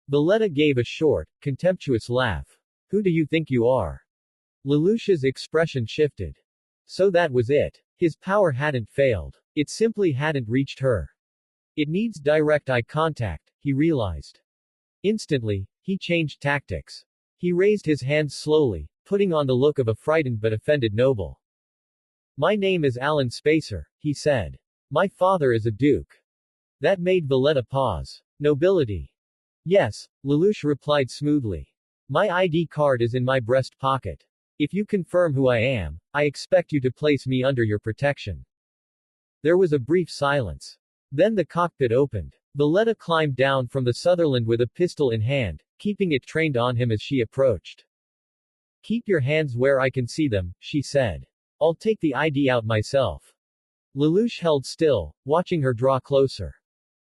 Valletta gave a short, contemptuous laugh. Who do you think you are? Lelouch's expression shifted. So that was it. His power hadn't failed. It simply hadn't reached her. It needs direct eye contact, he realized. Instantly, he changed tactics. He raised his hands slowly, putting on the look of a frightened but offended noble. My name is Alan Spacer, he said. My father is a duke. That made Valletta pause. Nobility. Yes, Lelouch replied smoothly. My ID card is in my breast pocket. If you confirm who I am, I expect you to place me under your protection. There was a brief silence. Then the cockpit opened. Valletta climbed down from the Sutherland with a pistol in hand, keeping it trained on him as she approached. Keep your hands where I can see them, she said. I'll take the ID out myself. Lelouch held still, watching her draw closer.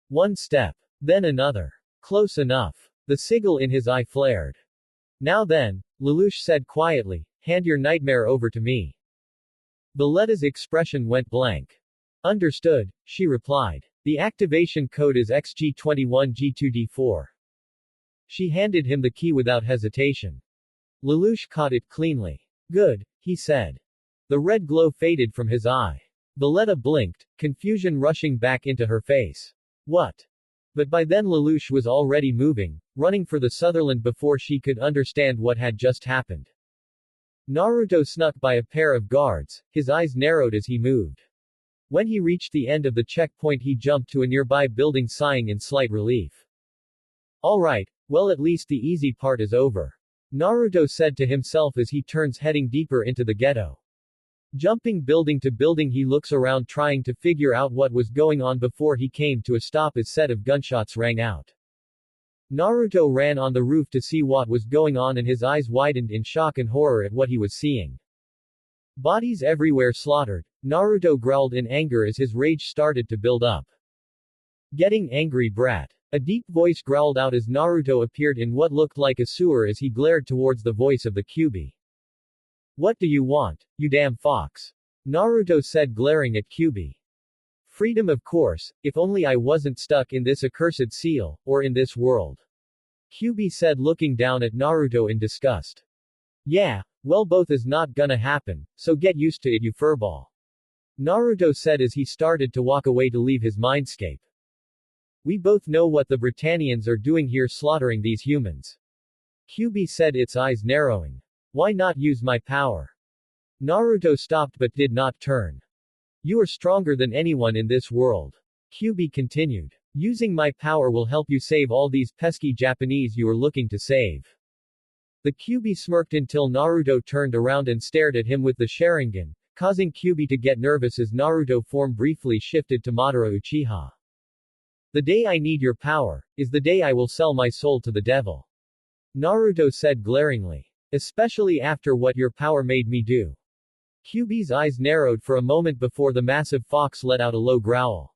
One step. Then another. Close enough. The sigil in his eye flared. Now then, Lelouch said quietly, hand your nightmare over to me. Valletta's expression went blank. Understood, she replied. The activation code is XG21G2D4. She handed him the key without hesitation. Lelouch caught it cleanly. Good, he said. The red glow faded from his eye. Valletta blinked, confusion rushing back into her face. What? But by then Lelouch was already moving, running for the Sutherland before she could understand what had just happened. Naruto snuck by a pair of guards, his eyes narrowed as he moved. When he reached the end of the checkpoint he jumped to a nearby building sighing in slight relief. Alright, well at least the easy part is over. Naruto said to himself as he turns heading deeper into the ghetto. Jumping building to building, he looks around trying to figure out what was going on before he came to a stop as set of gunshots rang out. Naruto ran on the roof to see what was going on and his eyes widened in shock and horror at what he was seeing. Bodies everywhere slaughtered. Naruto growled in anger as his rage started to build up. Getting angry, brat. A deep voice growled out as Naruto appeared in what looked like a sewer as he glared towards the voice of the Kyuubi. What do you want, you damn fox? Naruto said, glaring at Kyuubi. Freedom, of course, if only I wasn't stuck in this accursed seal, or in this world. Kyuubi said, looking down at Naruto in disgust. Yeah, well, both is not gonna happen, so get used to it, you furball. Naruto said as he started to walk away to leave his mindscape. We both know what the Britannians are doing here, slaughtering these humans. Kyuubi said, its eyes narrowing. Why not use my power? Naruto stopped but did not turn. You are stronger than anyone in this world. Kyuubi continued. Using my power will help you save all these pesky Japanese you are looking to save. The Kyuubi smirked until Naruto turned around and stared at him with the Sharingan, causing Kyuubi to get nervous as Naruto form briefly shifted to Madara Uchiha. The day I need your power, is the day I will sell my soul to the devil. Naruto said glaringly. Especially after what your power made me do. Kyuubi's eyes narrowed for a moment before the massive fox let out a low growl.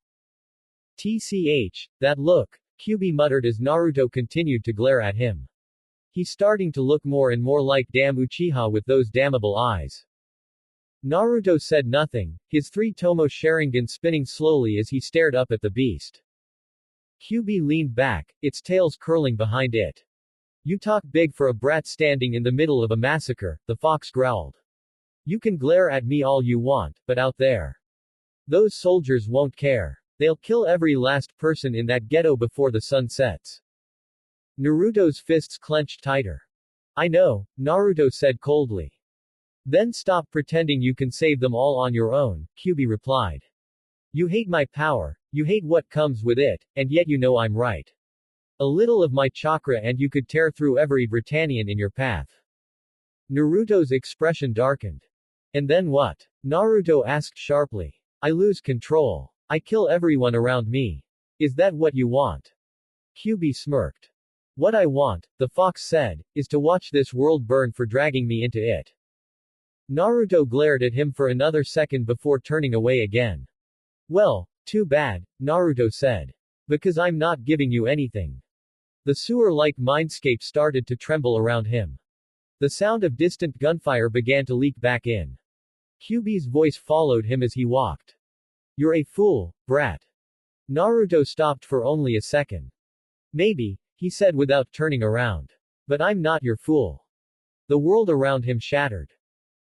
TCH, that look, Kyuubi muttered as Naruto continued to glare at him. He's starting to look more and more like damn Uchiha with those damnable eyes. Naruto said nothing, his three-tomo Sharingan spinning slowly as he stared up at the beast. Kyuubi leaned back, its tails curling behind it. You talk big for a brat standing in the middle of a massacre, the fox growled. You can glare at me all you want, but out there. Those soldiers won't care. They'll kill every last person in that ghetto before the sun sets. Naruto's fists clenched tighter. I know, Naruto said coldly. Then stop pretending you can save them all on your own, Kyuubi replied. You hate my power, you hate what comes with it, and yet you know I'm right. A little of my chakra and you could tear through every Britannian in your path. Naruto's expression darkened. And then what? Naruto asked sharply. I lose control. I kill everyone around me. Is that what you want? Kyuubi smirked. What I want, the fox said, is to watch this world burn for dragging me into it. Naruto glared at him for another second before turning away again. Well, too bad, Naruto said. Because I'm not giving you anything. The sewer-like mindscape started to tremble around him. The sound of distant gunfire began to leak back in. Kyuubi's voice followed him as he walked. You're a fool, brat. Naruto stopped for only a second. Maybe, he said without turning around. But I'm not your fool. The world around him shattered.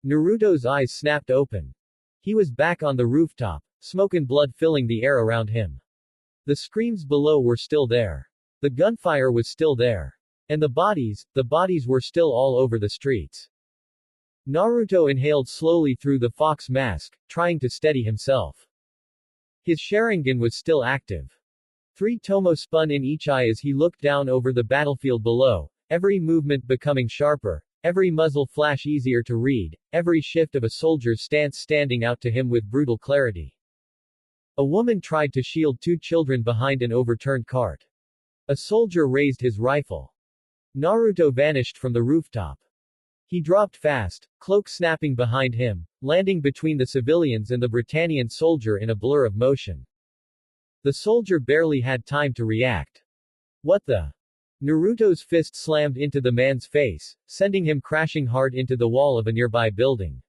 Naruto's eyes snapped open. He was back on the rooftop, smoke and blood filling the air around him. The screams below were still there. The gunfire was still there. And the bodies were still all over the streets. Naruto inhaled slowly through the fox mask, trying to steady himself. His Sharingan was still active. 3 tomo spun in each eye as he looked down over the battlefield below, every movement becoming sharper, every muzzle flash easier to read, every shift of a soldier's stance standing out to him with brutal clarity. A woman tried to shield 2 children behind an overturned cart. A soldier raised his rifle. Naruto vanished from the rooftop. He dropped fast, cloak snapping behind him, landing between the civilians and the Britannian soldier in a blur of motion. The soldier barely had time to react. What the? Naruto's fist slammed into the man's face, sending him crashing hard into the wall of a nearby building.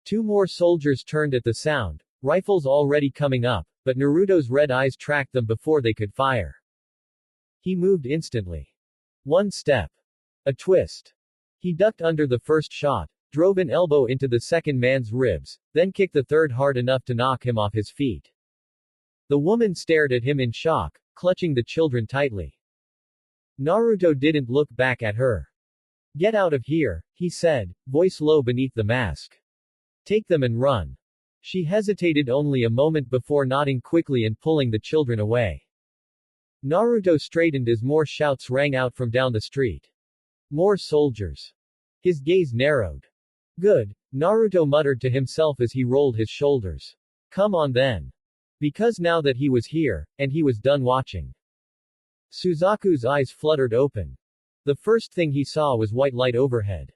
2 more soldiers turned at the sound, rifles already coming up, but Naruto's red eyes tracked them before they could fire. He moved instantly. 1 step. A twist. He ducked under the first shot, drove an elbow into the second man's ribs, then kicked the third hard enough to knock him off his feet. The woman stared at him in shock, clutching the children tightly. Naruto didn't look back at her. Get out of here, he said, voice low beneath the mask. Take them and run. She hesitated only a moment before nodding quickly and pulling the children away. Naruto straightened as more shouts rang out from down the street. More soldiers. His gaze narrowed. Good, Naruto muttered to himself as he rolled his shoulders. Come on then. Because now that he was here, and he was done watching. Suzaku's eyes fluttered open. The first thing he saw was white light overhead.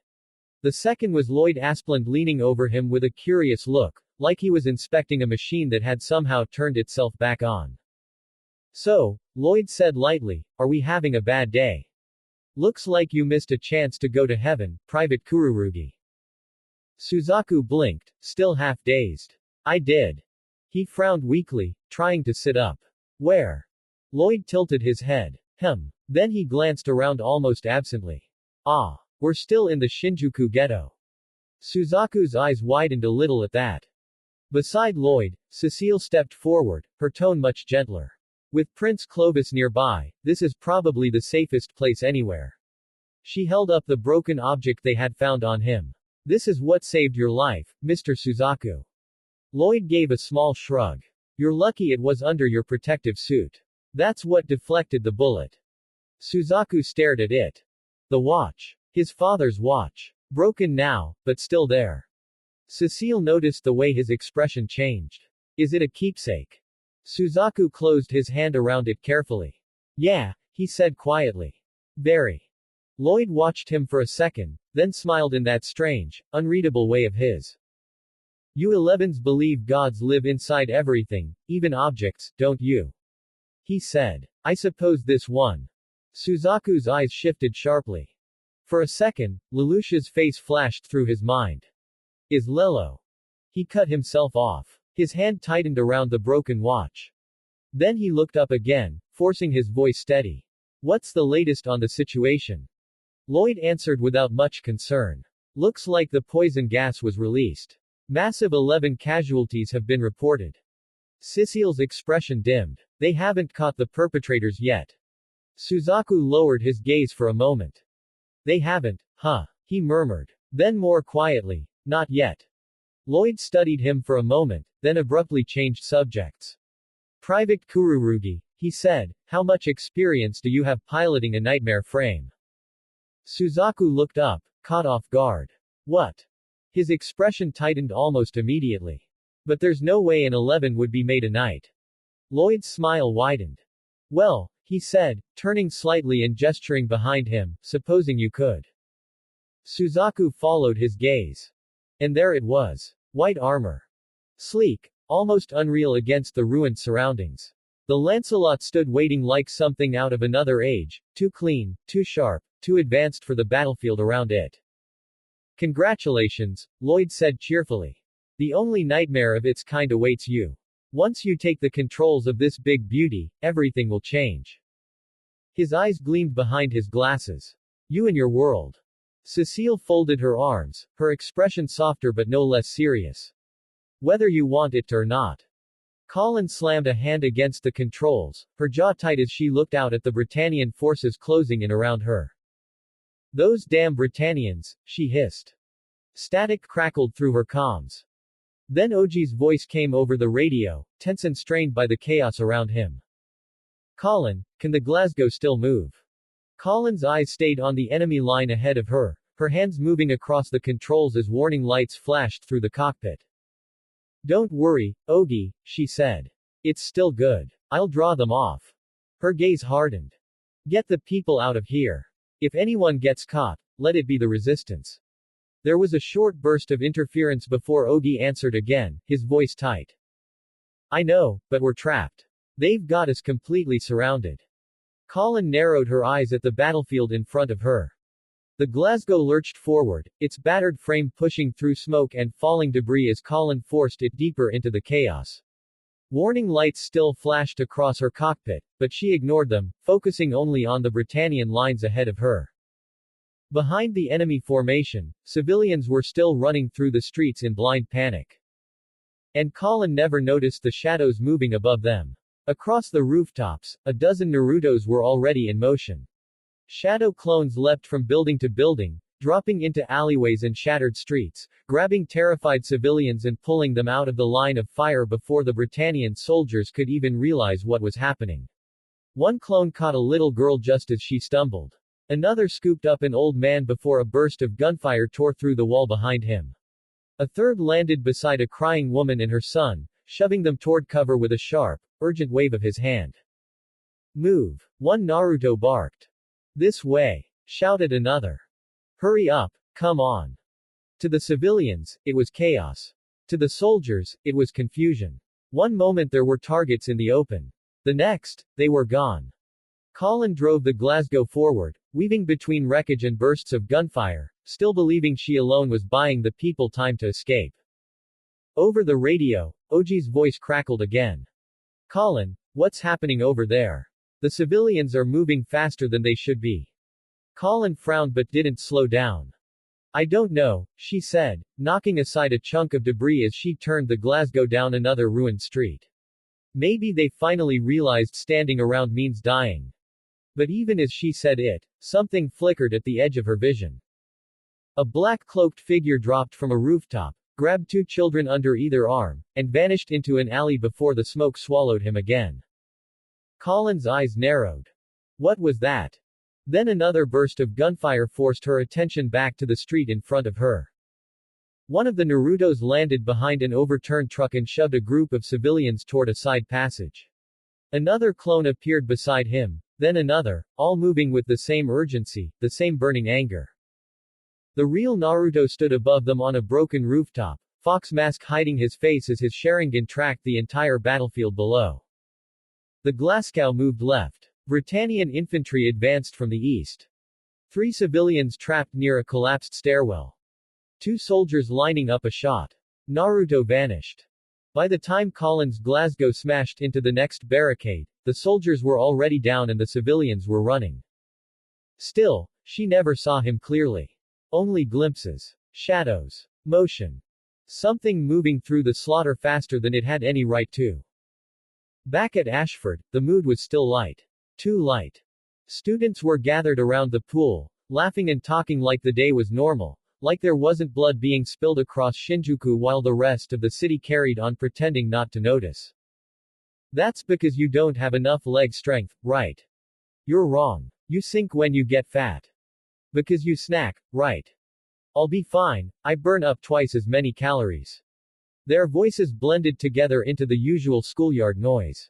The second was Lloyd Asplund leaning over him with a curious look, like he was inspecting a machine that had somehow turned itself back on. So, Lloyd said lightly, are we having a bad day? Looks like you missed a chance to go to heaven, Private Kururugi. Suzaku blinked, still half dazed. I did. He frowned weakly, trying to sit up. Where? Lloyd tilted his head. Then he glanced around almost absently. Ah. We're still in the Shinjuku ghetto. Suzaku's eyes widened a little at that. Beside Lloyd, Cecile stepped forward, her tone much gentler. With Prince Clovis nearby, this is probably the safest place anywhere. She held up the broken object they had found on him. This is what saved your life, Mr. Suzaku. Lloyd gave a small shrug. You're lucky it was under your protective suit. That's what deflected the bullet. Suzaku stared at it. The watch. His father's watch. Broken now, but still there. Cecile noticed the way his expression changed. Is it a keepsake? Suzaku closed his hand around it carefully. Yeah, he said quietly. Very. Lloyd watched him for a second, then smiled in that strange, unreadable way of his. You 11s believe gods live inside everything, even objects, don't you? He said. I suppose this one. Suzaku's eyes shifted sharply. For a second, Lelouch's face flashed through his mind. Is Lelo? He cut himself off. His hand tightened around the broken watch. Then he looked up again, forcing his voice steady. What's the latest on the situation? Lloyd answered without much concern. Looks like the poison gas was released. Massive 11 casualties have been reported. Cecile's expression dimmed. They haven't caught the perpetrators yet. Suzaku lowered his gaze for a moment. They haven't, huh? He murmured. Then more quietly, not yet. Lloyd studied him for a moment, then abruptly changed subjects. Private Kururugi, he said, how much experience do you have piloting a nightmare frame? Suzaku looked up, caught off guard. What? His expression tightened almost immediately. But there's no way an 11 would be made a knight. Lloyd's smile widened. Well, he said, turning slightly and gesturing behind him, supposing you could. Suzaku followed his gaze. And there it was. White armor. Sleek, almost unreal against the ruined surroundings. The Lancelot stood waiting like something out of another age, too clean, too sharp, too advanced for the battlefield around it. Congratulations, Lloyd said cheerfully. The only nightmare of its kind awaits you. Once you take the controls of this big beauty, everything will change. His eyes gleamed behind his glasses. You and your world. Cecile folded her arms, her expression softer but no less serious. Whether you want it to or not. Colin slammed a hand against the controls, her jaw tight as she looked out at the Britannian forces closing in around her. Those damn Britannians, she hissed. Static crackled through her comms. Then Oji's voice came over the radio, tense and strained by the chaos around him. Colin, can the Glasgow still move? Colin's eyes stayed on the enemy line ahead of her, her hands moving across the controls as warning lights flashed through the cockpit. Don't worry, Ogi, she said. It's still good. I'll draw them off. Her gaze hardened. Get the people out of here. If anyone gets caught, let it be the resistance. There was a short burst of interference before Ogi answered again, his voice tight. I know, but we're trapped. They've got us completely surrounded. Colin narrowed her eyes at the battlefield in front of her. The Glasgow lurched forward, its battered frame pushing through smoke and falling debris as Colin forced it deeper into the chaos. Warning lights still flashed across her cockpit, but she ignored them, focusing only on the Britannian lines ahead of her. Behind the enemy formation, civilians were still running through the streets in blind panic. And Colin never noticed the shadows moving above them. Across the rooftops, a dozen Narutos were already in motion. Shadow clones leapt from building to building, dropping into alleyways and shattered streets, grabbing terrified civilians and pulling them out of the line of fire before the Britannian soldiers could even realize what was happening. One clone caught a little girl just as she stumbled. Another scooped up an old man before a burst of gunfire tore through the wall behind him. A third landed beside a crying woman and her son, shoving them toward cover with a sharp, urgent wave of his hand. Move. One Naruto barked. This way, shouted another. Hurry up, come on. To the civilians, it was chaos. To the soldiers, it was confusion. One moment there were targets in the open. The next, they were gone. Colin drove the Glasgow forward, weaving between wreckage and bursts of gunfire, still believing she alone was buying the people time to escape. Over the radio, Oji's voice crackled again. Colin, what's happening over there? The civilians are moving faster than they should be. Colin frowned but didn't slow down. I don't know, she said, knocking aside a chunk of debris as she turned the Glasgow down another ruined street. Maybe they finally realized standing around means dying. But even as she said it, something flickered at the edge of her vision. A black-cloaked figure dropped from a rooftop, grabbed two children under either arm, and vanished into an alley before the smoke swallowed him again. Colin's eyes narrowed. What was that? Then another burst of gunfire forced her attention back to the street in front of her. One of the Narutos landed behind an overturned truck and shoved a group of civilians toward a side passage. Another clone appeared beside him, then another, all moving with the same urgency, the same burning anger. The real Naruto stood above them on a broken rooftop, fox mask hiding his face as his Sharingan tracked the entire battlefield below. The Glasgow moved left. Britannian infantry advanced from the east. 3 civilians trapped near a collapsed stairwell. 2 soldiers lining up a shot. Naruto vanished. By the time Colin's Glasgow smashed into the next barricade, the soldiers were already down and the civilians were running. Still, she never saw him clearly. Only glimpses. Shadows. Motion. Something moving through the slaughter faster than it had any right to. Back at Ashford, the mood was still light. Too light. Students were gathered around the pool, laughing and talking like the day was normal, like there wasn't blood being spilled across Shinjuku while the rest of the city carried on pretending not to notice. That's because you don't have enough leg strength, right? You're wrong. You sink when you get fat. Because you snack, right? I'll be fine, I burn up twice as many calories. Their voices blended together into the usual schoolyard noise.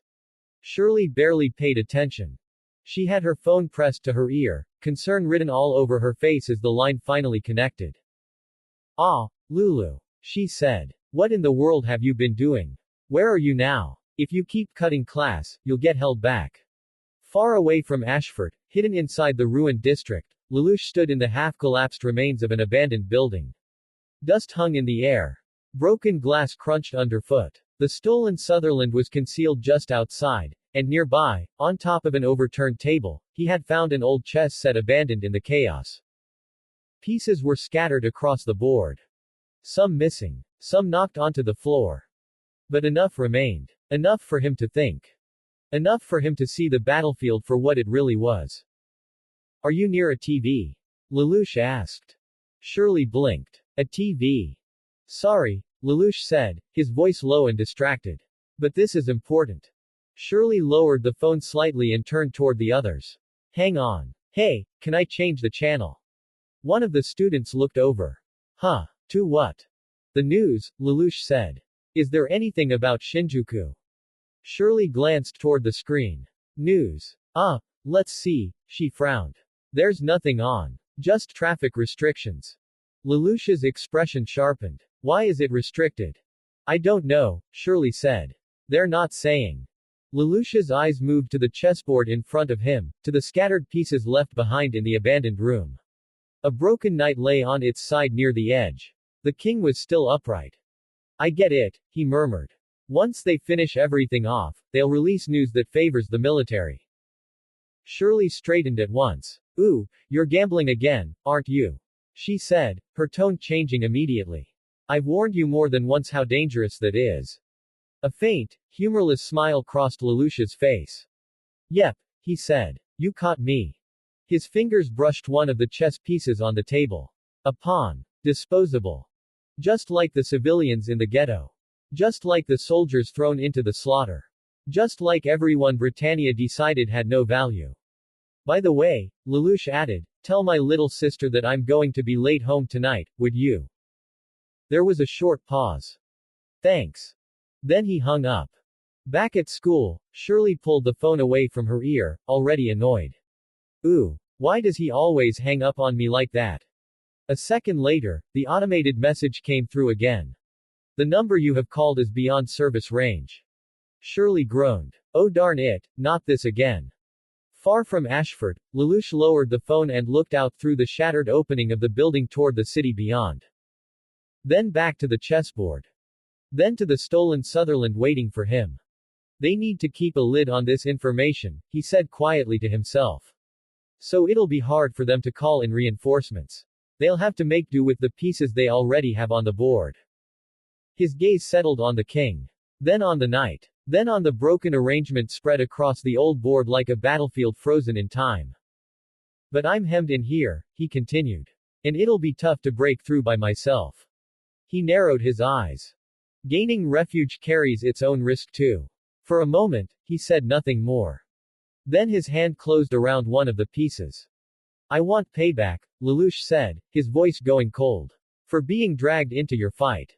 Shirley barely paid attention. She had her phone pressed to her ear, concern written all over her face as the line finally connected. Ah, Lulu. She said. What in the world have you been doing? Where are you now? If you keep cutting class, you'll get held back. Far away from Ashford, hidden inside the ruined district, Lelouch stood in the half-collapsed remains of an abandoned building. Dust hung in the air. Broken glass crunched underfoot. The stolen Sutherland was concealed just outside, and nearby, on top of an overturned table, he had found an old chess set abandoned in the chaos. Pieces were scattered across the board. Some missing. Some knocked onto the floor. But enough remained. Enough for him to think. Enough for him to see the battlefield for what it really was. Are you near a TV? Lelouch asked. Shirley blinked. A TV. Sorry, Lelouch said, his voice low and distracted. But this is important. Shirley lowered the phone slightly and turned toward the others. Hang on. Hey, can I change the channel? One of the students looked over. Huh. To what? The news, Lelouch said. Is there anything about Shinjuku? Shirley glanced toward the screen. News. Let's see, she frowned. There's nothing on. Just traffic restrictions. Lelouch's expression sharpened. Why is it restricted? I don't know, Shirley said. They're not saying. Lelouch's eyes moved to the chessboard in front of him, to the scattered pieces left behind in the abandoned room. A broken knight lay on its side near the edge. The king was still upright. I get it, he murmured. Once they finish everything off, they'll release news that favors the military. Shirley straightened at once. Ooh, you're gambling again, aren't you? She said, her tone changing immediately. I've warned you more than once how dangerous that is. A faint, humorless smile crossed Lelouch's face. Yep, he said. You caught me. His fingers brushed one of the chess pieces on the table. A pawn. Disposable. Just like the civilians in the ghetto. Just like the soldiers thrown into the slaughter. Just like everyone Britannia decided had no value. By the way, Lelouch added, tell my little sister that I'm going to be late home tonight, would you? There was a short pause. Thanks. Then he hung up. Back at school, Shirley pulled the phone away from her ear, already annoyed. Ooh. Why does he always hang up on me like that? A second later, the automated message came through again. The number you have called is beyond service range. Shirley groaned. Oh darn it, not this again. Far from Ashford, Lelouch lowered the phone and looked out through the shattered opening of the building toward the city beyond. Then back to the chessboard. Then to the stolen Sutherland waiting for him. They need to keep a lid on this information, he said quietly to himself. So it'll be hard for them to call in reinforcements. They'll have to make do with the pieces they already have on the board. His gaze settled on the king. Then on the knight. Then on the broken arrangement spread across the old board like a battlefield frozen in time. But I'm hemmed in here, he continued. And it'll be tough to break through by myself. He narrowed his eyes. Gaining refuge carries its own risk too. For a moment, he said nothing more. Then his hand closed around one of the pieces. I want payback, Lelouch said, his voice going cold. For being dragged into your fight.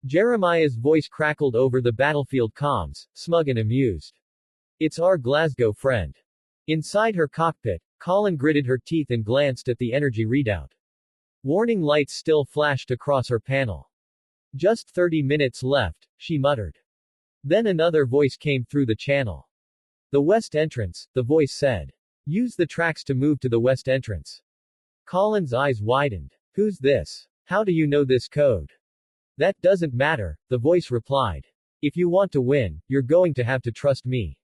Jeremiah's voice crackled over the battlefield comms, smug and amused. It's our Glasgow friend. Inside her cockpit, Colin gritted her teeth and glanced at the energy readout. Warning lights still flashed across her panel. Just 30 minutes left, she muttered. Then another voice came through the channel. The west entrance, the voice said. Use the tracks to move to the west entrance. Colin's eyes widened. Who's this? How do you know this code? That doesn't matter, the voice replied. If you want to win, you're going to have to trust me.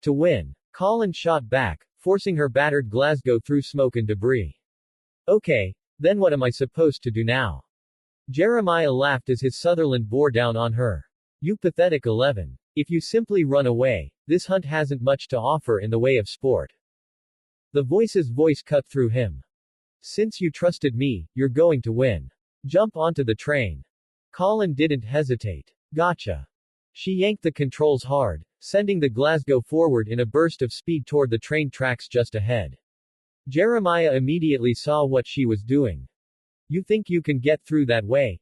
To win. Colin shot back, forcing her battered Glasgow through smoke and debris. Okay, then what am I supposed to do now? Jeremiah laughed as his Sutherland bore down on her. You pathetic 11. If you simply run away, this hunt hasn't much to offer in the way of sport. The voice's voice cut through him. Since you trusted me, you're going to win. Jump onto the train. Colin didn't hesitate. Gotcha. She yanked the controls hard, sending the Glasgow forward in a burst of speed toward the train tracks just ahead. Jeremiah immediately saw what she was doing. You think you can get through that way,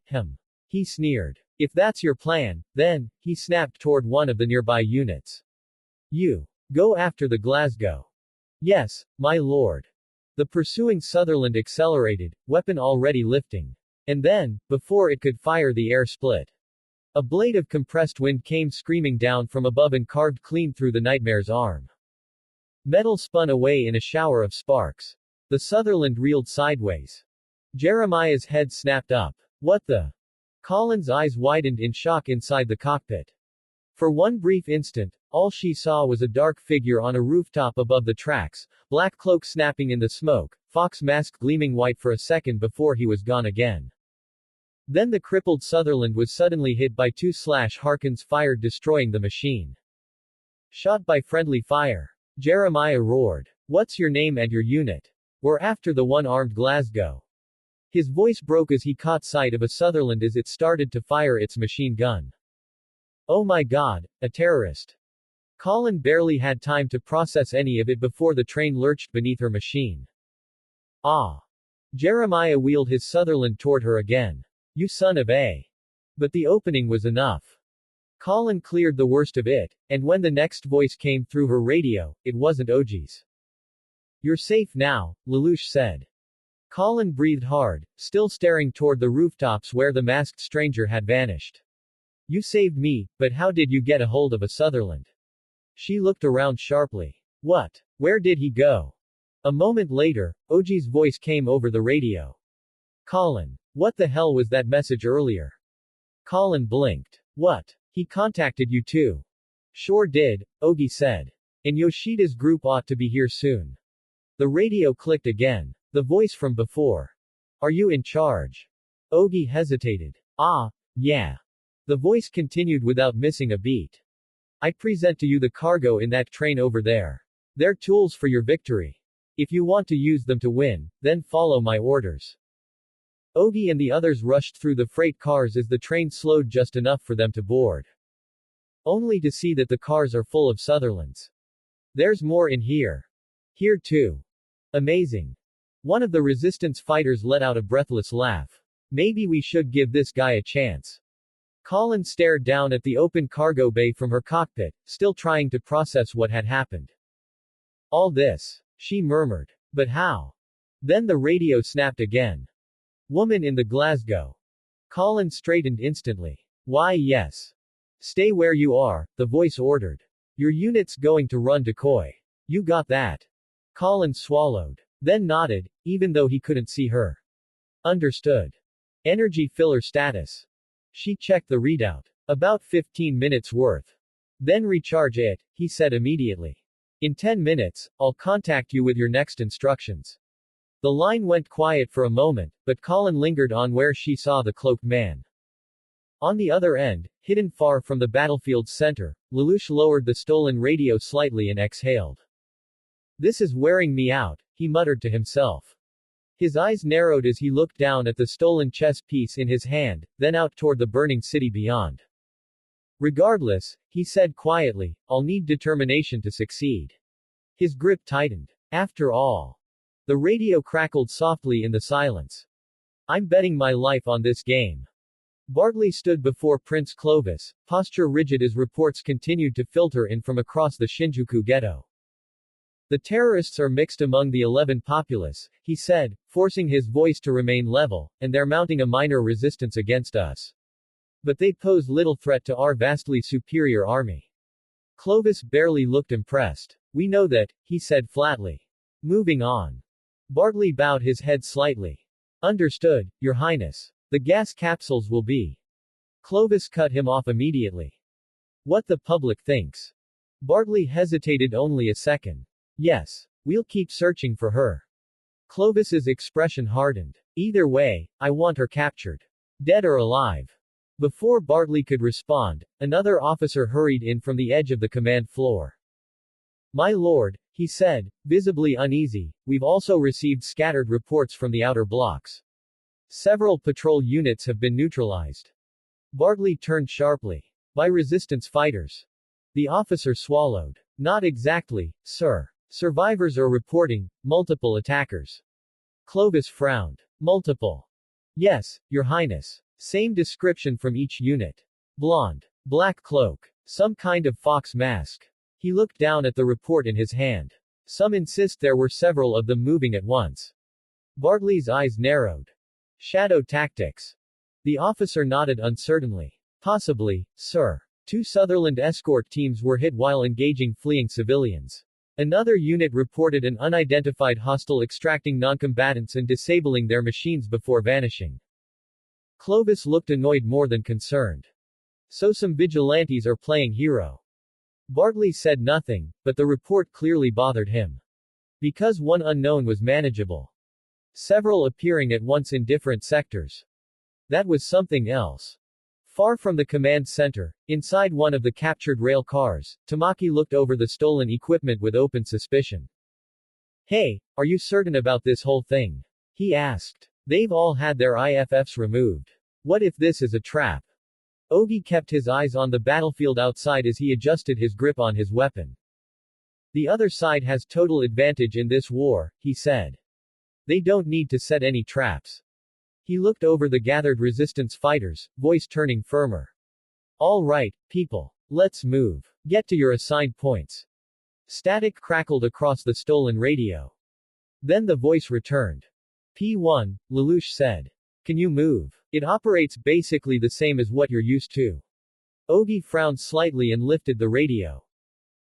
he sneered. If that's your plan, then, he snapped toward one of the nearby units. You. Go after the Glasgow. Yes, my lord. The pursuing Sutherland accelerated, weapon already lifting. And then, before it could fire, the air split. A blade of compressed wind came screaming down from above and carved clean through the Nightmare's arm. Metal spun away in a shower of sparks. The Sutherland reeled sideways. Jeremiah's head snapped up. What the? Colin's eyes widened in shock inside the cockpit. For one brief instant, all she saw was a dark figure on a rooftop above the tracks, black cloak snapping in the smoke, fox mask gleaming white for a second before he was gone again. Then the crippled Sutherland was suddenly hit by two Harkins fired, destroying the machine. Shot by friendly fire. Jeremiah roared. What's your name and your unit? We're after the one-armed Glasgow. His voice broke as he caught sight of a Sutherland as it started to fire its machine gun. Oh my god, a terrorist. Colin barely had time to process any of it before the train lurched beneath her machine. Ah. Jeremiah wheeled his Sutherland toward her again. You son of a. But the opening was enough. Colin cleared the worst of it, and when the next voice came through her radio, it wasn't Ogie's. You're safe now, Lelouch said. Colin breathed hard, still staring toward the rooftops where the masked stranger had vanished. You saved me, but how did you get a hold of a Sutherland? She looked around sharply. What? Where did he go? A moment later, Ogie's voice came over the radio. Colin. What the hell was that message earlier? Colin blinked. What? He contacted you too? Sure did, Ogie said. And Yoshida's group ought to be here soon. The radio clicked again. The voice from before. Are you in charge? Ogie hesitated. Ah, yeah. The voice continued without missing a beat. I present to you the cargo in that train over there. They're tools for your victory. If you want to use them to win, then follow my orders. Ogie and the others rushed through the freight cars as the train slowed just enough for them to board. Only to see that the cars are full of Sutherlands. There's more in here. Here too. Amazing. One of the resistance fighters let out a breathless laugh. Maybe we should give this guy a chance. Colin stared down at the open cargo bay from her cockpit, still trying to process what had happened. All this, she murmured. But how? Then the radio snapped again. Woman in the Glasgow. Colin straightened instantly. Why yes. Stay where you are, the voice ordered. Your unit's going to run decoy. You got that? Colin swallowed. Then nodded, even though he couldn't see her. Understood. Energy filler status. She checked the readout. About 15 minutes worth. Then recharge it, he said immediately. In 10 minutes, I'll contact you with your next instructions. The line went quiet for a moment, but Colin lingered on where she saw the cloaked man. On the other end, hidden far from the battlefield's center, Lelouch lowered the stolen radio slightly and exhaled. This is wearing me out, he muttered to himself. His eyes narrowed as he looked down at the stolen chess piece in his hand, then out toward the burning city beyond. Regardless, he said quietly, I'll need determination to succeed. His grip tightened. After all. The radio crackled softly in the silence. I'm betting my life on this game. Bartley stood before Prince Clovis, posture rigid as reports continued to filter in from across the Shinjuku ghetto. The terrorists are mixed among the 11 populace, he said, forcing his voice to remain level, and they're mounting a minor resistance against us. But they pose little threat to our vastly superior army. Clovis barely looked impressed. We know that, he said flatly. Moving on. Bartley bowed his head slightly. Understood, Your Highness. The gas capsules will be. Clovis cut him off immediately. What the public thinks. Bartley hesitated only a second. Yes. We'll keep searching for her. Clovis's expression hardened. Either way, I want her captured. Dead or alive. Before Bartley could respond, another officer hurried in from the edge of the command floor. My lord, he said, visibly uneasy, we've also received scattered reports from the outer blocks. Several patrol units have been neutralized. Bartley turned sharply. By resistance fighters. The officer swallowed. Not exactly, sir. Survivors are reporting multiple attackers. Clovis frowned. Multiple. Yes, Your Highness. Same description from each unit. Blonde. Black cloak. Some kind of fox mask. He looked down at the report in his hand. Some insist there were several of them moving at once. Bartley's eyes narrowed. Shadow tactics. The officer nodded uncertainly. Possibly, sir. 2 Sutherland escort teams were hit while engaging fleeing civilians. Another unit reported an unidentified hostile extracting noncombatants and disabling their machines before vanishing. Clovis looked annoyed more than concerned. So some vigilantes are playing hero. Bartley said nothing, but the report clearly bothered him. Because one unknown was manageable. Several appearing at once in different sectors. That was something else. Far from the command center, inside one of the captured rail cars, Tamaki looked over the stolen equipment with open suspicion. Hey, are you certain about this whole thing? He asked. They've all had their IFFs removed. What if this is a trap? Ogi kept his eyes on the battlefield outside as he adjusted his grip on his weapon. The other side has total advantage in this war, he said. They don't need to set any traps. He looked over the gathered resistance fighters, voice turning firmer. All right, people. Let's move. Get to your assigned points. Static crackled across the stolen radio. Then the voice returned. P1, Lelouch said. Can you move? It operates basically the same as what you're used to. Ogi frowned slightly and lifted the radio.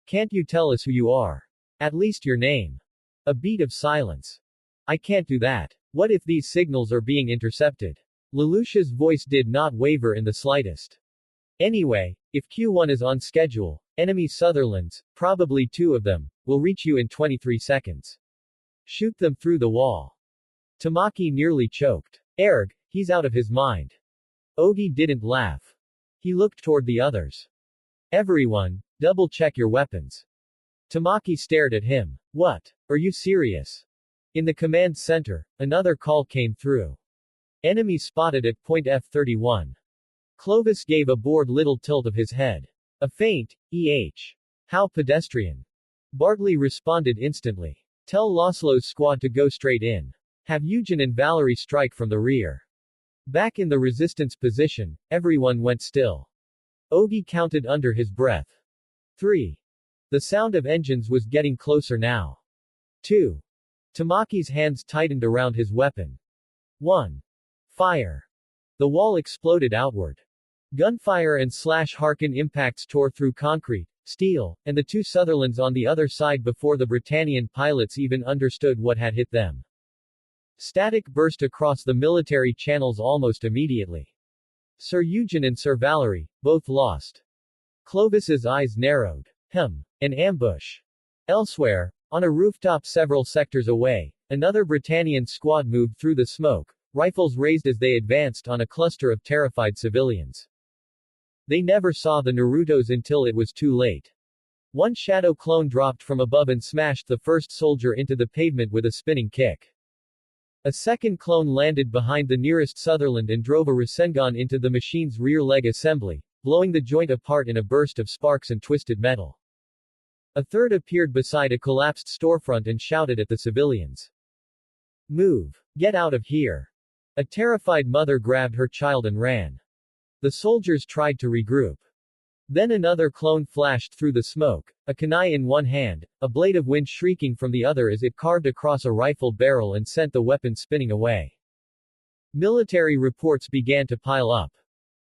Can't you tell us who you are? At least your name. A beat of silence. I can't do that. What if these signals are being intercepted? Lelouch's voice did not waver in the slightest. Anyway, if Q1 is on schedule, enemy Sutherlands, probably 2 of them, will reach you in 23 seconds. Shoot them through the wall. Tamaki nearly choked. Erg, he's out of his mind. Ogi didn't laugh. He looked toward the others. Everyone, double check your weapons. Tamaki stared at him. What? Are you serious? In the command center, another call came through. Enemy spotted at point F31. Clovis gave a bored little tilt of his head. A feint, How pedestrian. Bartley responded instantly. Tell Laszlo's squad to go straight in. Have Eugen and Valerie strike from the rear. Back in the resistance position, everyone went still. Ogi counted under his breath. 3. The sound of engines was getting closer now. 2. Tamaki's hands tightened around his weapon. 1. Fire. The wall exploded outward. Gunfire and Harken impacts tore through concrete, steel, and the two Sutherlands on the other side before the Britannian pilots even understood what had hit them. Static burst across the military channels almost immediately. Sir Eugen and Sir Valerie, both lost. Clovis's eyes narrowed. An ambush. Elsewhere, on a rooftop several sectors away, another Britannian squad moved through the smoke, rifles raised as they advanced on a cluster of terrified civilians. They never saw the Narutos until it was too late. One shadow clone dropped from above and smashed the first soldier into the pavement with a spinning kick. A second clone landed behind the nearest Sutherland and drove a Rasengan into the machine's rear leg assembly, blowing the joint apart in a burst of sparks and twisted metal. A third appeared beside a collapsed storefront and shouted at the civilians. Move! Get out of here! A terrified mother grabbed her child and ran. The soldiers tried to regroup. Then another clone flashed through the smoke, a kunai in one hand, a blade of wind shrieking from the other as it carved across a rifle barrel and sent the weapon spinning away. Military reports began to pile up.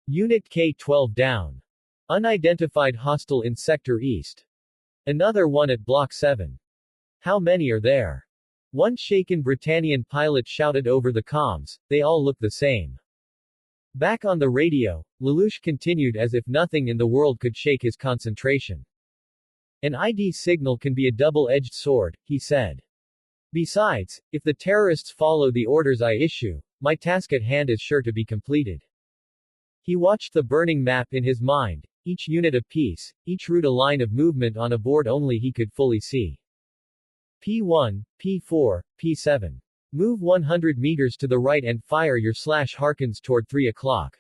Unit K-12 down. Unidentified hostile in Sector East. Another one at Block 7. How many are there? One shaken Britannian pilot shouted over the comms, they all look the same. Back on the radio, Lelouch continued as if nothing in the world could shake his concentration. An ID signal can be a double-edged sword, he said. Besides, if the terrorists follow the orders I issue, my task at hand is sure to be completed. He watched the burning map in his mind, each unit a piece, each route a line of movement on a board only he could fully see. P1, P4, P7. Move 100 meters to the right and fire your Harkens toward 3 o'clock.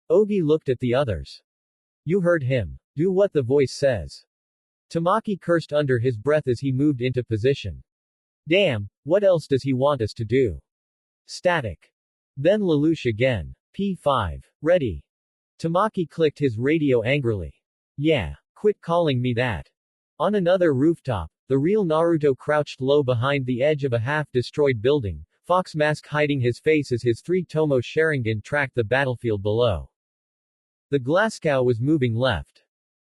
Ogi looked at the others. You heard him. Do what the voice says. Tamaki cursed under his breath as he moved into position. Damn, what else does he want us to do? Static. Then Lelouch again. P5. Ready. Tamaki clicked his radio angrily. Yeah, quit calling me that. On another rooftop, the real Naruto crouched low behind the edge of a half-destroyed building, Fox Mask hiding his face as his 3-tomo Sharingan tracked the battlefield below. The Glasgow was moving left.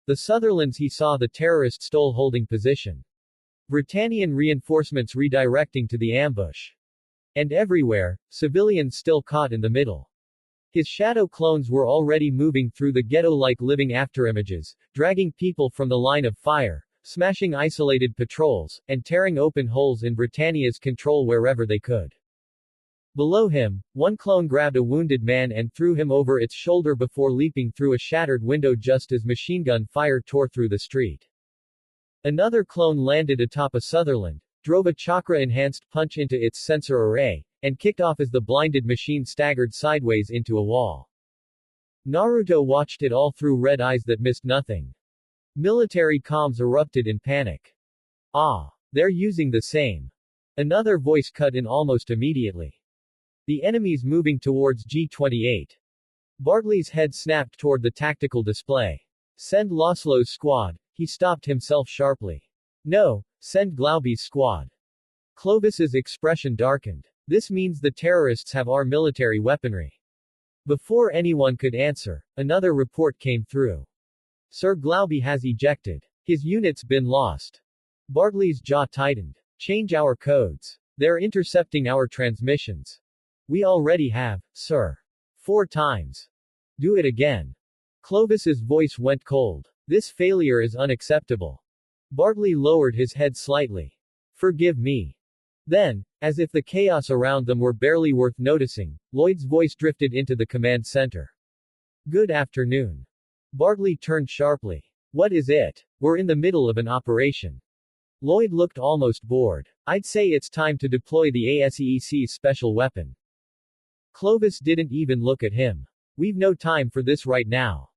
The Sutherlands he saw the terrorists stole holding position. Britannian reinforcements redirecting to the ambush. And everywhere, civilians still caught in the middle. His shadow clones were already moving through the ghetto-like living afterimages, dragging people from the line of fire, smashing isolated patrols, and tearing open holes in Britannia's control wherever they could. Below him, one clone grabbed a wounded man and threw him over its shoulder before leaping through a shattered window just as machine gun fire tore through the street. Another clone landed atop a Sutherland, drove a chakra-enhanced punch into its sensor array, and kicked off as the blinded machine staggered sideways into a wall. Naruto watched it all through red eyes that missed nothing. Military comms erupted in panic. Ah, they're using the same. Another voice cut in almost immediately. The enemy's moving towards G28. Bartley's head snapped toward the tactical display. Send Loslow's squad, he stopped himself sharply. No, send Glauby's squad. Clovis's expression darkened. This means the terrorists have our military weaponry. Before anyone could answer, another report came through. Sir Glauby has ejected. His unit's been lost. Bartley's jaw tightened. Change our codes. They're intercepting our transmissions. We already have, sir. 4 times. Do it again. Clovis's voice went cold. This failure is unacceptable. Bartley lowered his head slightly. Forgive me. Then, as if the chaos around them were barely worth noticing, Lloyd's voice drifted into the command center. Good afternoon. Bartley turned sharply. What is it? We're in the middle of an operation. Lloyd looked almost bored. I'd say it's time to deploy the ASEEC's special weapon. Clovis didn't even look at him. We've no time for this right now.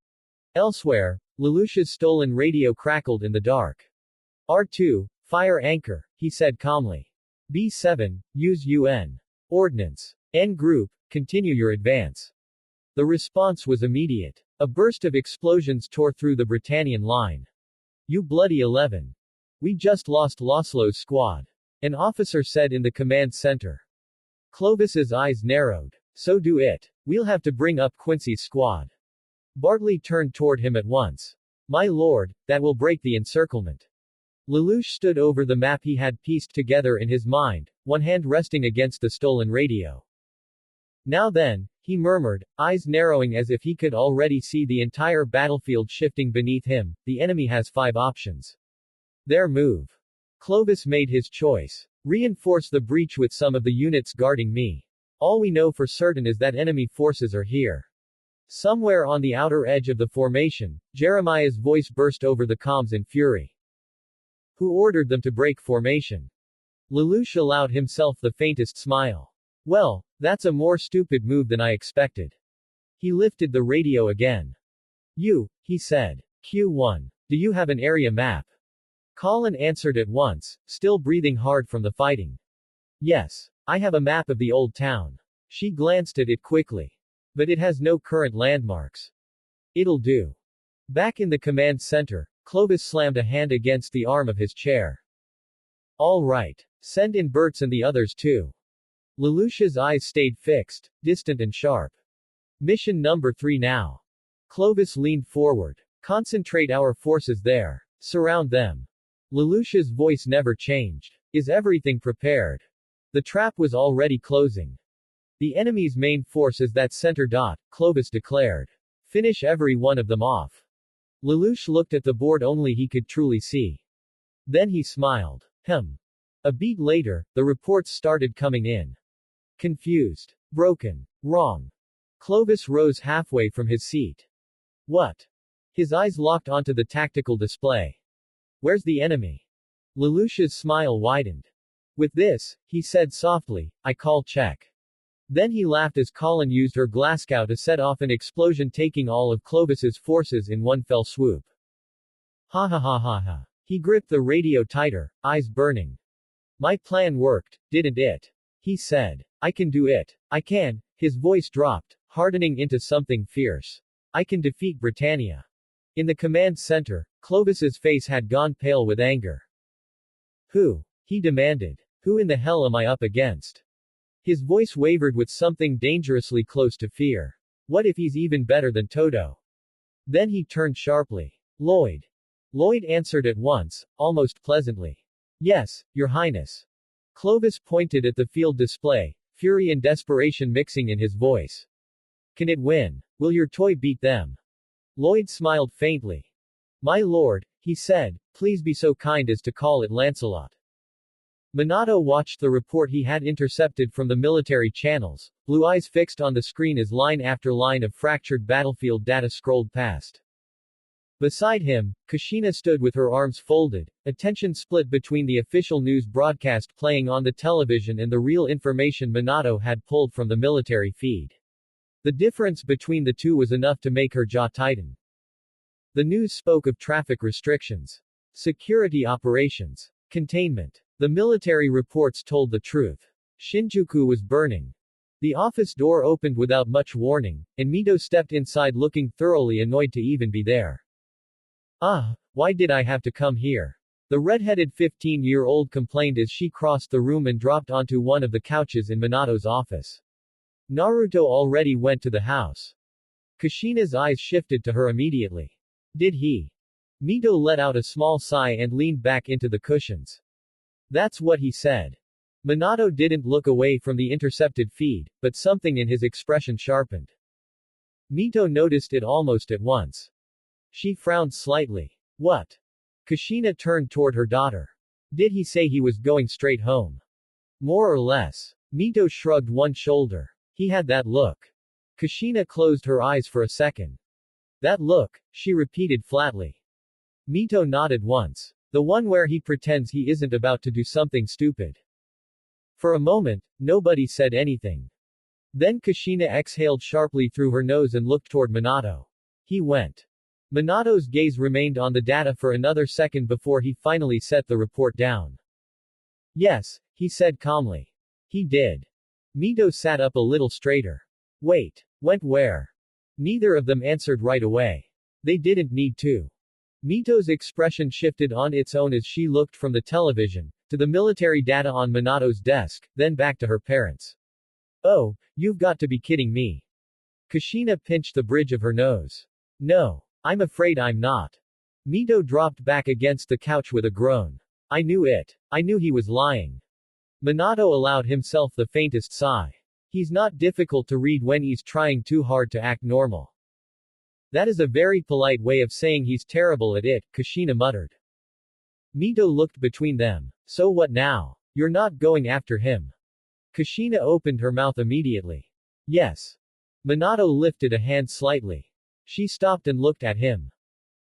Elsewhere, Lelouch's stolen radio crackled in the dark. R2, fire anchor, he said calmly. B7, use UN. Ordnance. N group, Continue your advance. The response was immediate. A burst of explosions tore through the Britannian line. You bloody 11. We just lost Loslow's squad. An officer said in the command center. Clovis's eyes narrowed. So do it. We'll have to bring up Quincy's squad. Bartley turned toward him at once. My lord, that will break the encirclement. Lelouch stood over the map he had pieced together in his mind, one hand resting against the stolen radio. Now then, he murmured, eyes narrowing as if he could already see the entire battlefield shifting beneath him, the enemy has 5 options. Their move. Clovis made his choice. Reinforce the breach with some of the units guarding me. All we know for certain is that enemy forces are here. Somewhere on the outer edge of the formation, Jeremiah's voice burst over the comms in fury. Who ordered them to break formation? Lelouch allowed himself the faintest smile. Well, that's a more stupid move than I expected. He lifted the radio again. You, he said. Q1. Do you have an area map? Colin answered at once, still breathing hard from the fighting. Yes. I have a map of the old town. She glanced at it quickly. But it has no current landmarks. It'll do. Back in the command center, Clovis slammed a hand against the arm of his chair. All right. Send in Bertz and the others too. Lelouch's eyes stayed fixed, distant and sharp. Mission number 3 now. Clovis leaned forward. Concentrate our forces there. Surround them. Lelouch's voice never changed. Is everything prepared? The trap was already closing. The enemy's main force is that center dot, Clovis declared. Finish every one of them off. Lelouch looked at the board only he could truly see. Then he smiled. A beat later, the reports started coming in. Confused. Broken. Wrong. Clovis rose halfway from his seat. What? His eyes locked onto the tactical display. Where's the enemy? Lelouch's smile widened. With this, he said softly, I call check. Then he laughed as Colin used her Glasgow to set off an explosion taking all of Clovis's forces in one fell swoop. Ha ha ha ha ha. He gripped the radio tighter, eyes burning. My plan worked, didn't it? He said. I can do it. I can. His voice dropped, hardening into something fierce. I can defeat Britannia. In the command center, Clovis's face had gone pale with anger. Who? He demanded. Who in the hell am I up against? His voice wavered with something dangerously close to fear. What if he's even better than Toto? Then he turned sharply. Lloyd. Lloyd answered at once, almost pleasantly. Yes, Your Highness. Clovis pointed at the field display, fury and desperation mixing in his voice. Can it win? Will your toy beat them? Lloyd smiled faintly. My lord, he said, please be so kind as to call it Lancelot. Minato watched the report he had intercepted from the military channels, blue eyes fixed on the screen as line after line of fractured battlefield data scrolled past. Beside him, Kushina stood with her arms folded, attention split between the official news broadcast playing on the television and the real information Minato had pulled from the military feed. The difference between the two was enough to make her jaw tighten. The news spoke of traffic restrictions, security operations, containment. The military reports told the truth. Shinjuku was burning. The office door opened without much warning, and Mito stepped inside looking thoroughly annoyed to even be there. Why did I have to come here? The red-headed 15-year-old complained as she crossed the room and dropped onto one of the couches in Minato's office. Naruto already went to the house. Kushina's eyes shifted to her immediately. Did he? Mito let out a small sigh and leaned back into the cushions. That's what he said. Minato didn't look away from the intercepted feed, but something in his expression sharpened. Mito noticed it almost at once. She frowned slightly. What? Kushina turned toward her daughter. Did he say he was going straight home? More or less. Mito shrugged one shoulder. He had that look. Kushina closed her eyes for a second. That look, she repeated flatly. Mito nodded once. The one where he pretends he isn't about to do something stupid. For a moment, nobody said anything. Then Kushina exhaled sharply through her nose and looked toward Minato. He went. Minato's gaze remained on the data for another second before he finally set the report down. Yes, he said calmly. He did. Mito sat up a little straighter. Wait. Went where? Neither of them answered right away. They didn't need to. Mito's expression shifted on its own as she looked from the television, to the military data on Minato's desk, then back to her parents. Oh, you've got to be kidding me. Kushina pinched the bridge of her nose. No. I'm afraid I'm not. Mito dropped back against the couch with a groan. I knew it. I knew he was lying. Minato allowed himself the faintest sigh. He's not difficult to read when he's trying too hard to act normal. That is a very polite way of saying he's terrible at it, Kushina muttered. Mito looked between them. So what now? You're not going after him. Kushina opened her mouth immediately. Yes. Minato lifted a hand slightly. She stopped and looked at him.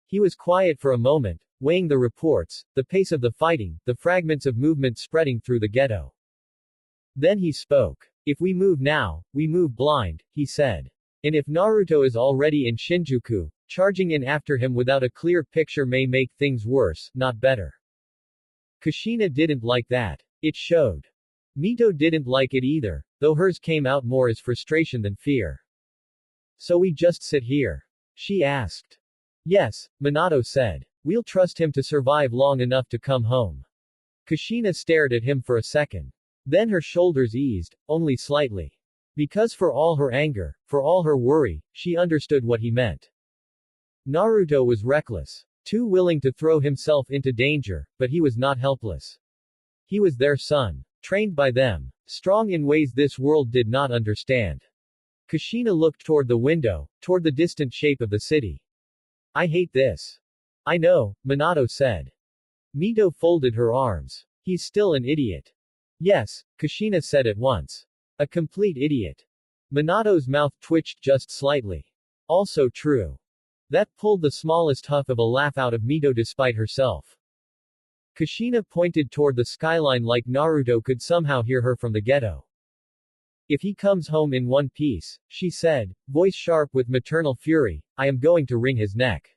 He was quiet for a moment, weighing the reports, the pace of the fighting, the fragments of movement spreading through the ghetto. Then he spoke. If we move now, we move blind, he said. And if Naruto is already in Shinjuku, charging in after him without a clear picture may make things worse, not better. Kushina didn't like that. It showed. Mito didn't like it either, though hers came out more as frustration than fear. So we just sit here? She asked. Yes, Minato said. We'll trust him to survive long enough to come home. Kushina stared at him for a second. Then her shoulders eased, only slightly. Because for all her anger, for all her worry, she understood what he meant. Naruto was reckless. Too willing to throw himself into danger, but he was not helpless. He was their son. Trained by them. Strong in ways this world did not understand. Kushina looked toward the window, toward the distant shape of the city. I hate this. I know, Minato said. Mito folded her arms. He's still an idiot. Yes, Kushina said at once. A complete idiot. Minato's mouth twitched just slightly. Also true. That pulled the smallest huff of a laugh out of Mito despite herself. Kushina pointed toward the skyline like Naruto could somehow hear her from the ghetto. If he comes home in one piece, she said, voice sharp with maternal fury, I am going to wring his neck.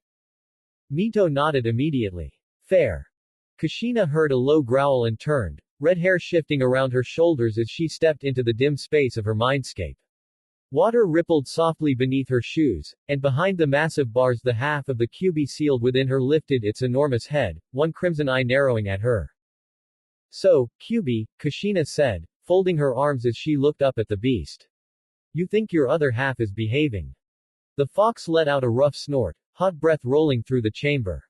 Mito nodded immediately. Fair. Kushina heard a low growl and turned, red hair shifting around her shoulders as she stepped into the dim space of her mindscape. Water rippled softly beneath her shoes, and behind the massive bars the half of the Kyuubi sealed within her lifted its enormous head, one crimson eye narrowing at her. So, Kyuubi, Kushina said, folding her arms as she looked up at the beast. You think your other half is behaving. The fox let out a rough snort, hot breath rolling through the chamber.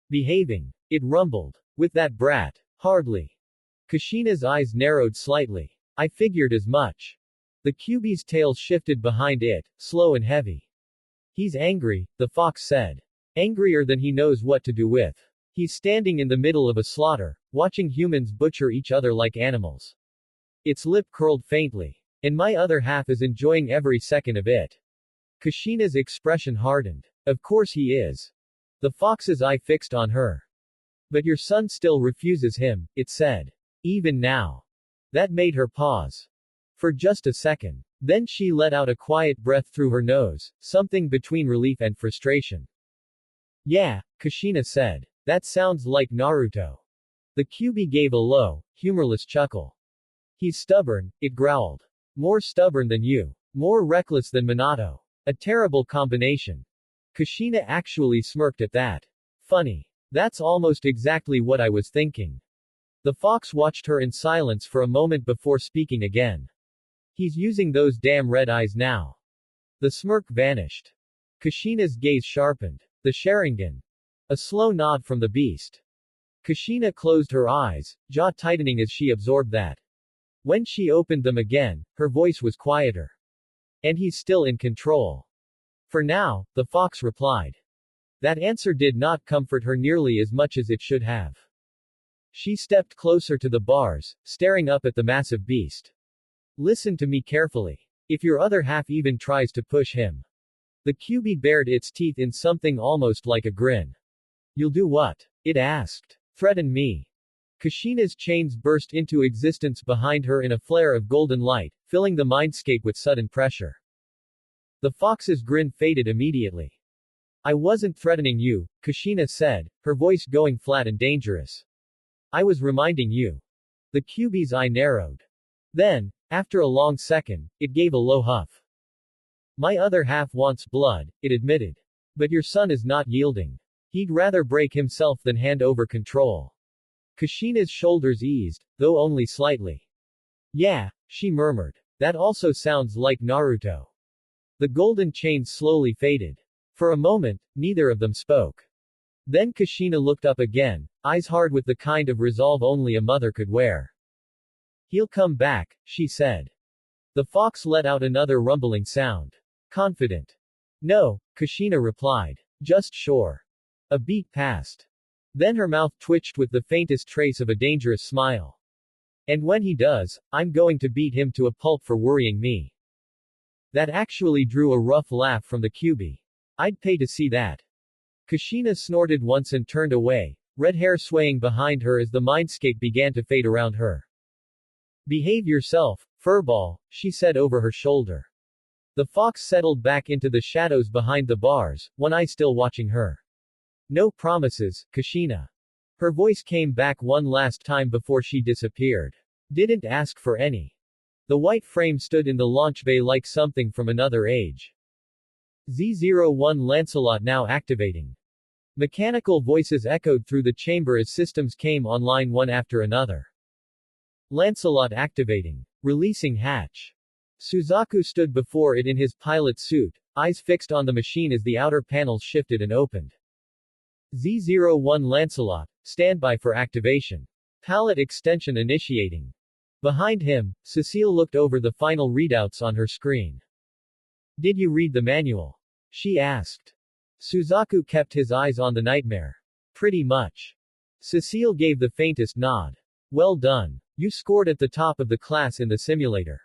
Behaving. It rumbled. With that brat. Hardly. Kushina's eyes narrowed slightly. I figured as much. The Kyuubi's tail shifted behind it, slow and heavy. He's angry, the fox said. Angrier than he knows what to do with. He's standing in the middle of a slaughter, watching humans butcher each other like animals. Its lip curled faintly. And my other half is enjoying every second of it. Kushina's expression hardened. Of course he is. The fox's eye fixed on her. But your son still refuses him, it said. Even now. That made her pause. For just a second. Then she let out a quiet breath through her nose, something between relief and frustration. Yeah, Kushina said. That sounds like Naruto. The Kyuubi gave a low, humorless chuckle. He's stubborn, it growled. More stubborn than you. More reckless than Minato. A terrible combination. Kushina actually smirked at that. Funny. That's almost exactly what I was thinking. The fox watched her in silence for a moment before speaking again. He's using those damn red eyes now. The smirk vanished. Kushina's gaze sharpened. The Sharingan. A slow nod from the beast. Kushina closed her eyes, jaw tightening as she absorbed that. When she opened them again, her voice was quieter. And he's still in control. For now, the fox replied. That answer did not comfort her nearly as much as it should have. She stepped closer to the bars, staring up at the massive beast. Listen to me carefully. If your other half even tries to push him. The Kyuubi bared its teeth in something almost like a grin. You'll do what? It asked. Threaten me. Kushina's chains burst into existence behind her in a flare of golden light, filling the mindscape with sudden pressure. The fox's grin faded immediately. I wasn't threatening you, Kushina said, her voice going flat and dangerous. I was reminding you. The Kyuubi's eye narrowed. Then, After a long second, it gave a low huff. My other half wants blood, it admitted. But your son is not yielding. He'd rather break himself than hand over control. Kushina's shoulders eased, though only slightly. Yeah, she murmured. That also sounds like Naruto. The golden chains slowly faded. For a moment, neither of them spoke. Then Kushina looked up again, eyes hard with the kind of resolve only a mother could wear. He'll come back, she said. The fox let out another rumbling sound. Confident. No, Kushina replied. Just sure. A beat passed. Then her mouth twitched with the faintest trace of a dangerous smile. And when he does, I'm going to beat him to a pulp for worrying me. That actually drew a rough laugh from the QB. I'd pay to see that. Kushina snorted once and turned away, red hair swaying behind her as the mindscape began to fade around her. Behave yourself, furball, she said over her shoulder. The fox settled back into the shadows behind the bars, one eye still watching her. No promises, Kushina. Her voice came back one last time before she disappeared. Didn't ask for any. The white frame stood in the launch bay like something from another age. Z01 Lancelot now activating. Mechanical voices echoed through the chamber as systems came online one after another. Lancelot activating. Releasing hatch. Suzaku stood before it in his pilot suit, eyes fixed on the machine as the outer panels shifted and opened. Z01 Lancelot, standby for activation. Palette extension initiating. Behind him, Cecile looked over the final readouts on her screen. Did you read the manual? She asked. Suzaku kept his eyes on the nightmare. Pretty much. Cecile gave the faintest nod. Well done. You scored at the top of the class in the simulator.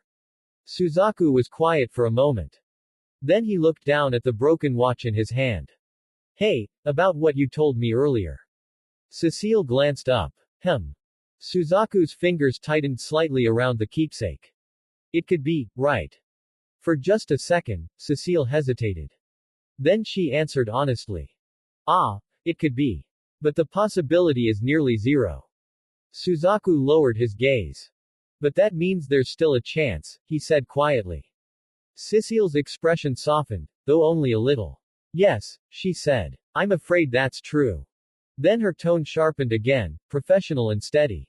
Suzaku was quiet for a moment. Then he looked down at the broken watch in his hand. Hey, about what you told me earlier. Cecile glanced up. Suzaku's fingers tightened slightly around the keepsake. It could be, right. For just a second, Cecile hesitated. Then she answered honestly. It could be. But the possibility is nearly zero. Suzaku lowered his gaze. But that means there's still a chance, he said quietly. Cecile's expression softened, though only a little. Yes, she said. I'm afraid that's true. Then her tone sharpened again, professional and steady.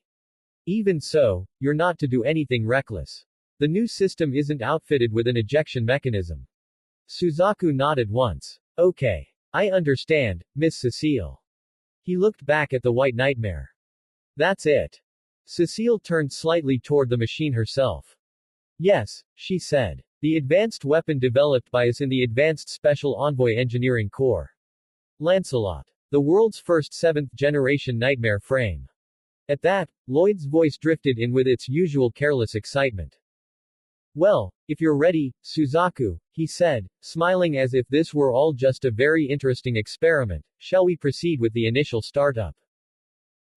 Even so, you're not to do anything reckless. The new system isn't outfitted with an ejection mechanism. Suzaku nodded once. Okay. I understand, Miss Cecile. He looked back at the white nightmare. That's it. Cecile turned slightly toward the machine herself. Yes, she said. The advanced weapon developed by us in the Advanced Special Envoy Engineering Corps. Lancelot. The world's first 7th-generation nightmare frame. At that, Lloyd's voice drifted in with its usual careless excitement. Well, if you're ready, Suzaku, he said, smiling as if this were all just a very interesting experiment, shall we proceed with the initial startup?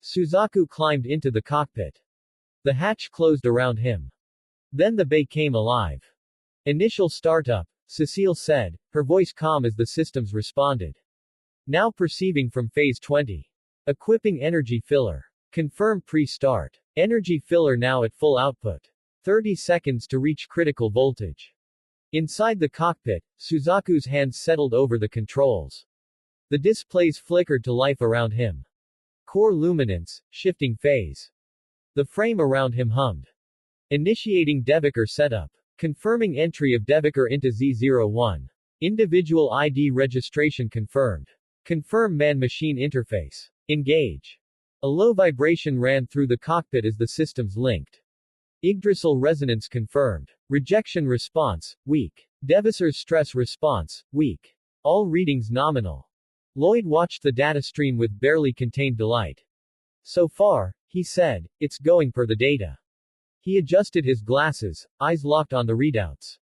Suzaku climbed into the cockpit. The hatch closed around him. Then the bay came alive. Initial startup, Cecile said, her voice calm as the systems responded. Now perceiving from phase 20. Equipping energy filler. Confirm pre-start. Energy filler now at full output. 30 seconds to reach critical voltage. Inside the cockpit, Suzaku's hands settled over the controls. The displays flickered to life around him. Core luminance, shifting phase. The frame around him hummed. Initiating Devaker setup. Confirming entry of Devaker into Z01. Individual ID registration confirmed. Confirm man-machine interface. Engage. A low vibration ran through the cockpit as the systems linked. Yggdrasil resonance confirmed. Rejection response, weak. Devaser's stress response, weak. All readings nominal. Lloyd watched the data stream with barely contained delight. So far, he said, it's going per the data. He adjusted his glasses, eyes locked on the readouts.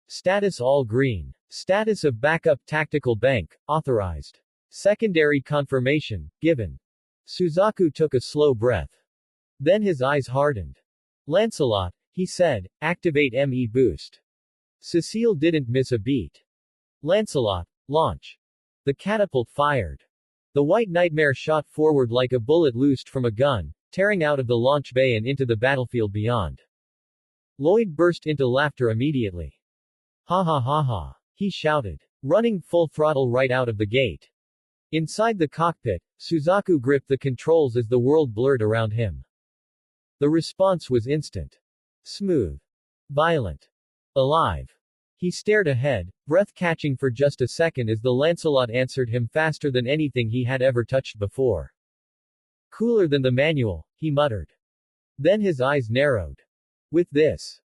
Status all green. Status of backup tactical bank, authorized. Secondary confirmation, given. Suzaku took a slow breath. Then his eyes hardened. Lancelot, he said, activate ME boost. Cecile didn't miss a beat. Lancelot, launch. The catapult fired. The white nightmare shot forward like a bullet loosed from a gun, tearing out of the launch bay and into the battlefield beyond. Lloyd burst into laughter immediately. Ha ha ha ha, he shouted, running full throttle right out of the gate. Inside the cockpit, Suzaku gripped the controls as the world blurred around him. The response was instant. Smooth. Violent. Alive. He stared ahead, breath-catching for just a second as the Lancelot answered him faster than anything he had ever touched before. Cooler than the manual, he muttered. Then his eyes narrowed. With this.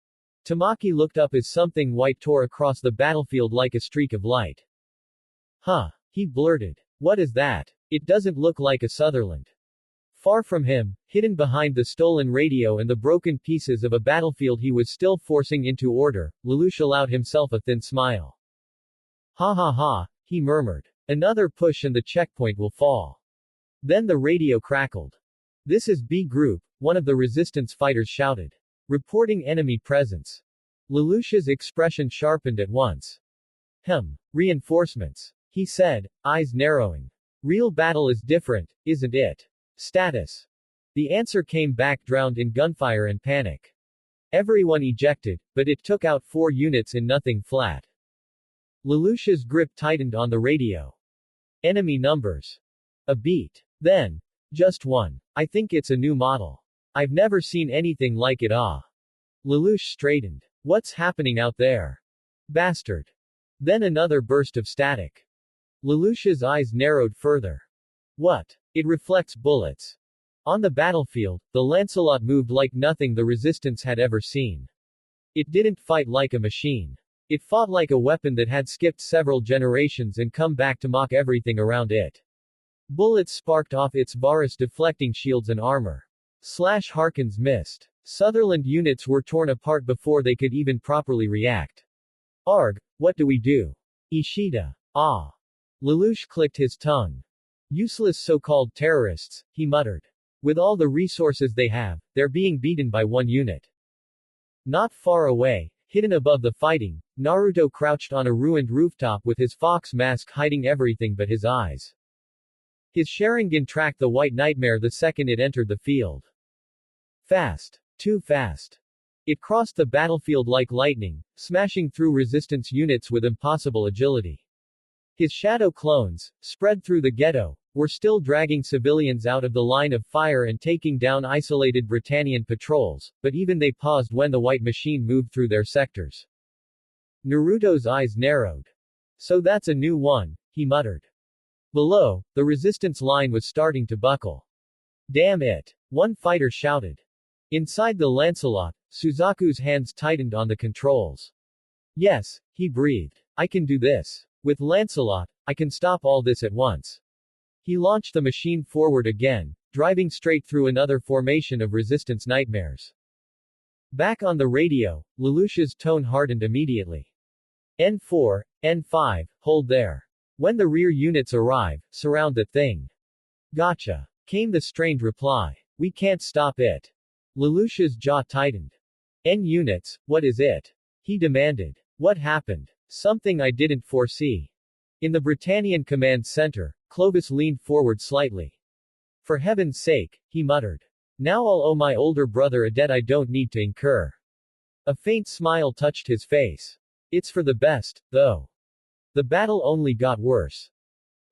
Tamaki looked up as something white tore across the battlefield like a streak of light. Huh, he blurted. What is that? It doesn't look like a Sutherland. Far from him, hidden behind the stolen radio and the broken pieces of a battlefield he was still forcing into order, Lelouch allowed himself a thin smile. Ha ha ha, he murmured. Another push and the checkpoint will fall. Then the radio crackled. This is B Group, one of the resistance fighters shouted. Reporting enemy presence. Lelouch's expression sharpened at once. Reinforcements, he said, eyes narrowing. Real battle is different, isn't it? Status. The answer came back drowned in gunfire and panic. Everyone ejected, but it took out 4 units in nothing flat. Lelouch's grip tightened on the radio. Enemy numbers. A beat. Then. Just one. I think it's a new model. I've never seen anything like it. Lelouch straightened. What's happening out there? Bastard. Then another burst of static. Lelouch's eyes narrowed further. What? It reflects bullets. On the battlefield, the Lancelot moved like nothing the Resistance had ever seen. It didn't fight like a machine. It fought like a weapon that had skipped several generations and come back to mock everything around it. Bullets sparked off its Varus deflecting shields and armor. Harkins missed. Sutherland units were torn apart before they could even properly react. Arg, what do we do? Ishida. Lelouch clicked his tongue. Useless so-called terrorists, he muttered. With all the resources they have, they're being beaten by 1 unit. Not far away, hidden above the fighting, Naruto crouched on a ruined rooftop with his fox mask hiding everything but his eyes. His Sharingan tracked the White Nightmare the second it entered the field. Fast. Too fast. It crossed the battlefield like lightning, smashing through resistance units with impossible agility. His shadow clones, spread through the ghetto, were still dragging civilians out of the line of fire and taking down isolated Britannian patrols, but even they paused when the white machine moved through their sectors. Naruto's eyes narrowed. So that's a new one, he muttered. Below, the resistance line was starting to buckle. Damn it! One fighter shouted. Inside the Lancelot, Suzaku's hands tightened on the controls. Yes, he breathed. I can do this. With Lancelot, I can stop all this at once. He launched the machine forward again, driving straight through another formation of resistance nightmares. Back on the radio, Lelouch's tone hardened immediately. N4, N5, hold there. When the rear units arrive, surround the thing. Gotcha. Came the strained reply. We can't stop it. Lelouch's jaw tightened. N units, what is it? He demanded. What happened? Something I didn't foresee. In the Britannian command center, Clovis leaned forward slightly. For heaven's sake, he muttered. Now I'll owe my older brother a debt I don't need to incur. A faint smile touched his face. It's for the best, though. The battle only got worse.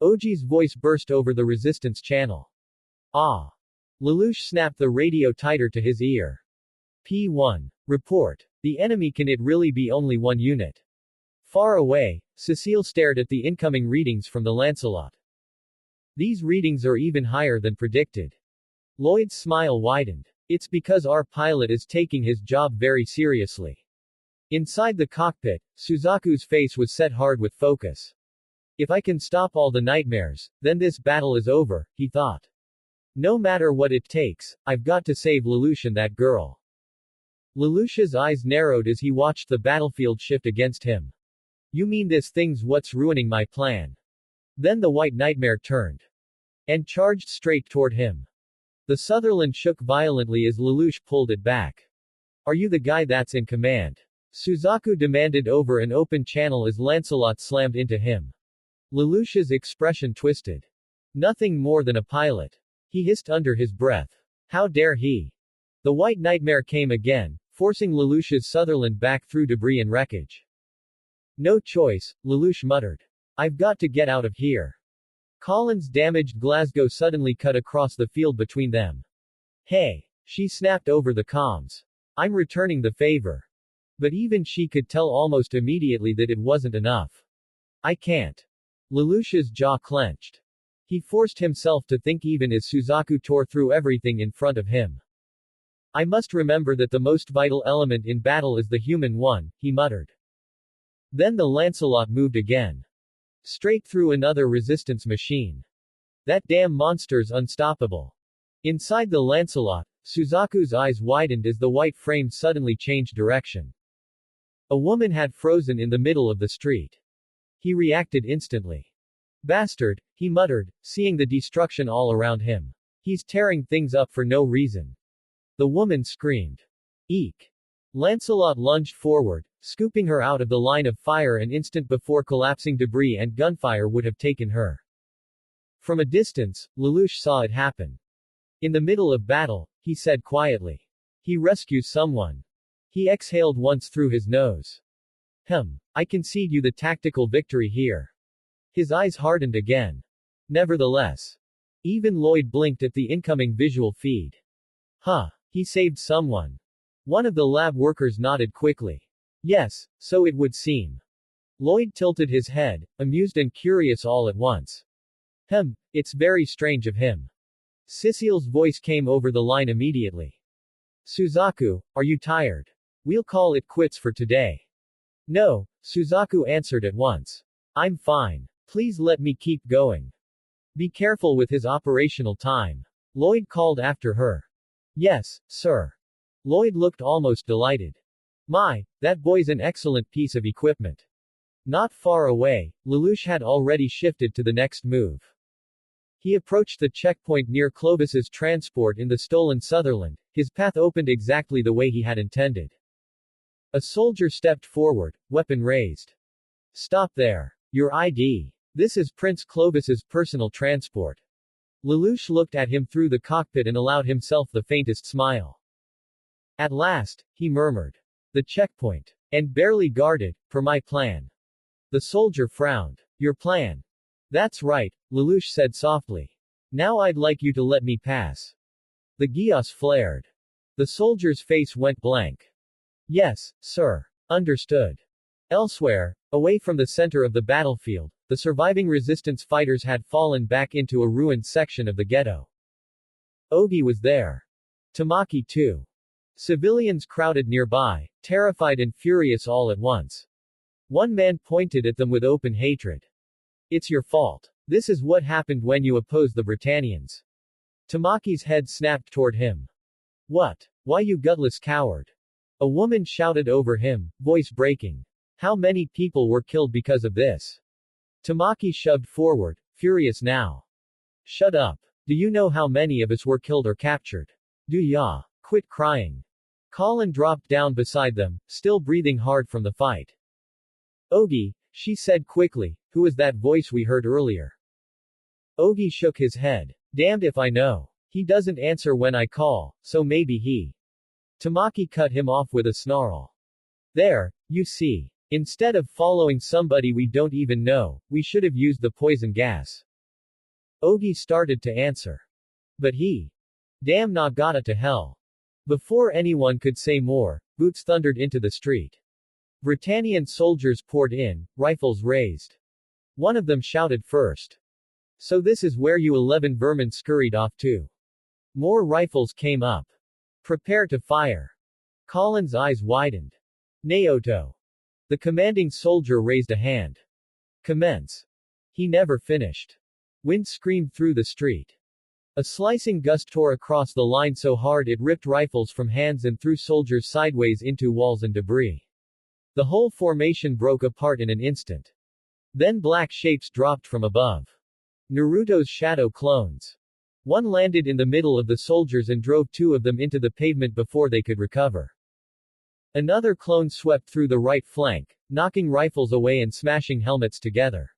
Oji's voice burst over the resistance channel. Lelouch snapped the radio tighter to his ear. P1. Report. The enemy. Can it really be only 1 unit? Far away, Cecile stared at the incoming readings from the Lancelot. These readings are even higher than predicted. Lloyd's smile widened. It's because our pilot is taking his job very seriously. Inside the cockpit, Suzaku's face was set hard with focus. If I can stop all the nightmares, then this battle is over, he thought. No matter what it takes, I've got to save Lelouch and that girl. Lelouch's eyes narrowed as he watched the battlefield shift against him. You mean this thing's what's ruining my plan? Then the White Nightmare turned and charged straight toward him. The Sutherland shook violently as Lelouch pulled it back. Are you the guy that's in command? Suzaku demanded over an open channel as Lancelot slammed into him. Lelouch's expression twisted. Nothing more than a pilot. He hissed under his breath. How dare he? The White Nightmare came again, forcing Lelouch's Sutherland back through debris and wreckage. No choice, Lelouch muttered. I've got to get out of here. Colin's damaged Glasgow suddenly cut across the field between them. Hey! She snapped over the comms. I'm returning the favor. But even she could tell almost immediately that it wasn't enough. I can't. Lelouch's jaw clenched. He forced himself to think even as Suzaku tore through everything in front of him. I must remember that the most vital element in battle is the human one, he muttered. Then the Lancelot moved again. Straight through another resistance machine. That damn monster's unstoppable. Inside the Lancelot, Suzaku's eyes widened as the white frame suddenly changed direction. A woman had frozen in the middle of the street. He reacted instantly. Bastard, he muttered, seeing the destruction all around him. He's tearing things up for no reason. The woman screamed. Eek! Lancelot lunged forward, scooping her out of the line of fire an instant before collapsing debris and gunfire would have taken her. From a distance, Lelouch saw it happen. In the middle of battle, he said quietly. He rescues someone. He exhaled once through his nose. I concede you the tactical victory here. His eyes hardened again. Nevertheless. Even Lloyd blinked at the incoming visual feed. He saved someone. One of the lab workers nodded quickly. Yes, so it would seem. Lloyd tilted his head, amused and curious all at once. It's very strange of him. Cecile's voice came over the line immediately. Suzaku, are you tired? We'll call it quits for today. No, Suzaku answered at once. I'm fine. Please let me keep going. Be careful with his operational time. Lloyd called after her. Yes, sir. Lloyd looked almost delighted. My, that boy's an excellent piece of equipment. Not far away, Lelouch had already shifted to the next move. He approached the checkpoint near Clovis's transport in the stolen Sutherland, his path opened exactly the way he had intended. A soldier stepped forward, weapon raised. Stop there. Your ID. This is Prince Clovis's personal transport. Lelouch looked at him through the cockpit and allowed himself the faintest smile. At last, he murmured. The checkpoint. And barely guarded, per my plan. The soldier frowned. Your plan? That's right, Lelouch said softly. Now I'd like you to let me pass. The Geass flared. The soldier's face went blank. Yes, sir. Understood. Elsewhere, away from the center of the battlefield, the surviving resistance fighters had fallen back into a ruined section of the ghetto. Ogi was there. Tamaki too. Civilians crowded nearby, terrified and furious all at once. One man pointed at them with open hatred. It's your fault. This is what happened when you oppose the Britannians. Tamaki's head snapped toward him. What? Why you gutless coward? A woman shouted over him, voice breaking. How many people were killed because of this? Tamaki shoved forward, furious now. Shut up. Do you know how many of us were killed or captured? Do ya? Quit crying. Colin dropped down beside them, still breathing hard from the fight. Ogi, she said quickly, who is that voice we heard earlier? Ogi shook his head. Damned if I know. He doesn't answer when I call, so maybe he. Tamaki cut him off with a snarl. There, you see. Instead of following somebody we don't even know, we should have used the poison gas. Ogi started to answer. But he. Damn Nagata to hell. Before anyone could say more, boots thundered into the street. Britannian soldiers poured in, rifles raised. One of them shouted first. So this is where you 11 vermin scurried off to. More rifles came up. Prepare to fire. Colin's eyes widened. Naoto. The commanding soldier raised a hand. Commence. He never finished. Wind screamed through the street. A slicing gust tore across the line so hard it ripped rifles from hands and threw soldiers sideways into walls and debris. The whole formation broke apart in an instant. Then black shapes dropped from above. Naruto's shadow clones. One landed in the middle of the soldiers and drove two of them into the pavement before they could recover. Another clone swept through the right flank, knocking rifles away and smashing helmets together.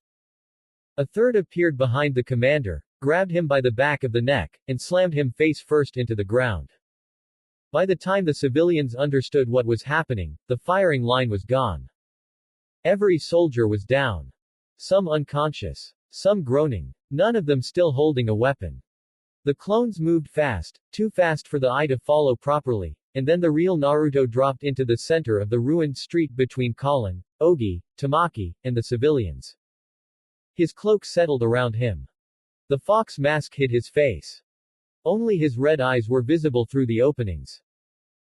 A third appeared behind the commander, grabbed him by the back of the neck, and slammed him face first into the ground. By the time the civilians understood what was happening, the firing line was gone. Every soldier was down. Some unconscious. Some groaning. None of them still holding a weapon. The clones moved fast, too fast for the eye to follow properly, and then the real Naruto dropped into the center of the ruined street between Colin, Ogi, Tamaki, and the civilians. His cloak settled around him. The fox mask hid his face. Only his red eyes were visible through the openings.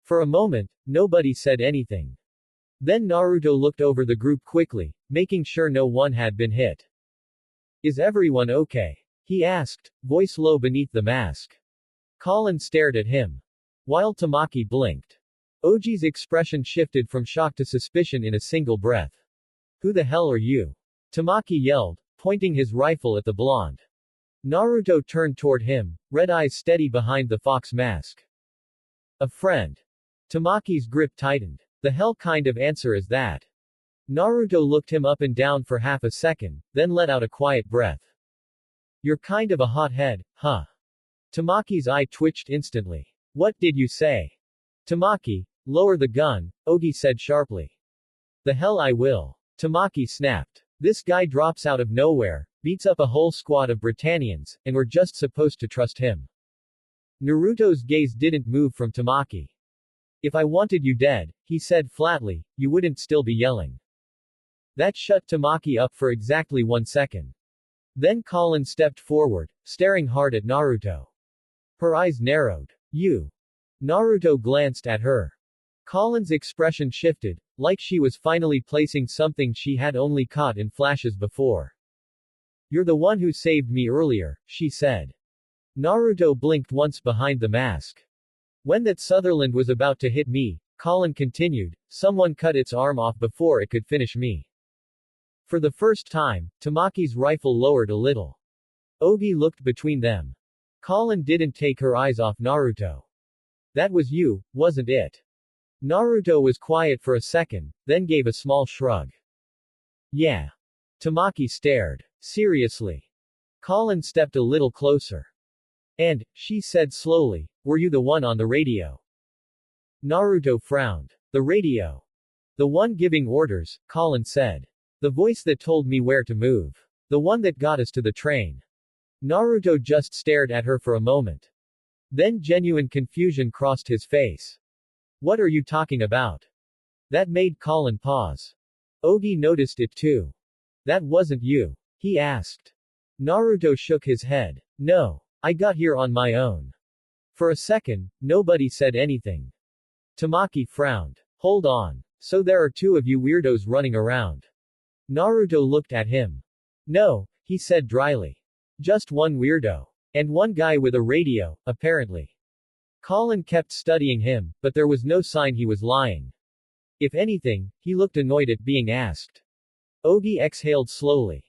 For a moment, nobody said anything. Then Naruto looked over the group quickly, making sure no one had been hit. Is everyone okay? He asked, voice low beneath the mask. Colin stared at him. While Tamaki blinked. Oji's expression shifted from shock to suspicion in a single breath. Who the hell are you? Tamaki yelled, pointing his rifle at the blonde. Naruto turned toward him, red eyes steady behind the fox mask. A friend. Tamaki's grip tightened. The hell kind of answer is that? Naruto looked him up and down for half a second, then let out a quiet breath. You're kind of a hothead, huh? Tamaki's eye twitched instantly. What did you say? Tamaki, lower the gun, Ogi said sharply. The hell I will. Tamaki snapped. This guy drops out of nowhere, beats up a whole squad of Britannians, and we're just supposed to trust him. Naruto's gaze didn't move from Tamaki. If I wanted you dead, he said flatly, you wouldn't still be yelling. That shut Tamaki up for exactly 1 second. Then Colin stepped forward, staring hard at Naruto. Her eyes narrowed. You. Naruto glanced at her. Colin's expression shifted, like she was finally placing something she had only caught in flashes before. You're the one who saved me earlier, she said. Naruto blinked once behind the mask. When that Sutherland was about to hit me, Colin continued, someone cut its arm off before it could finish me. For the first time, Tamaki's rifle lowered a little. Ogi looked between them. Colin didn't take her eyes off Naruto. That was you, wasn't it? Naruto was quiet for a second, then gave a small shrug. Yeah. Tamaki stared. Seriously. Colin stepped a little closer. And, she said slowly, were you the one on the radio? Naruto frowned. The radio. The one giving orders, Colin said. The voice that told me where to move. The one that got us to the train. Naruto just stared at her for a moment. Then genuine confusion crossed his face. What are you talking about? That made Colin pause. Ogi noticed it too. That wasn't you? He asked. Naruto shook his head. No. I got here on my own. For a second, nobody said anything. Tamaki frowned. Hold on. So there are 2 of you weirdos running around. Naruto looked at him. No, he said dryly. Just one weirdo. And one guy with a radio, apparently. Colin kept studying him, but there was no sign he was lying. If anything, he looked annoyed at being asked. Ogi exhaled slowly.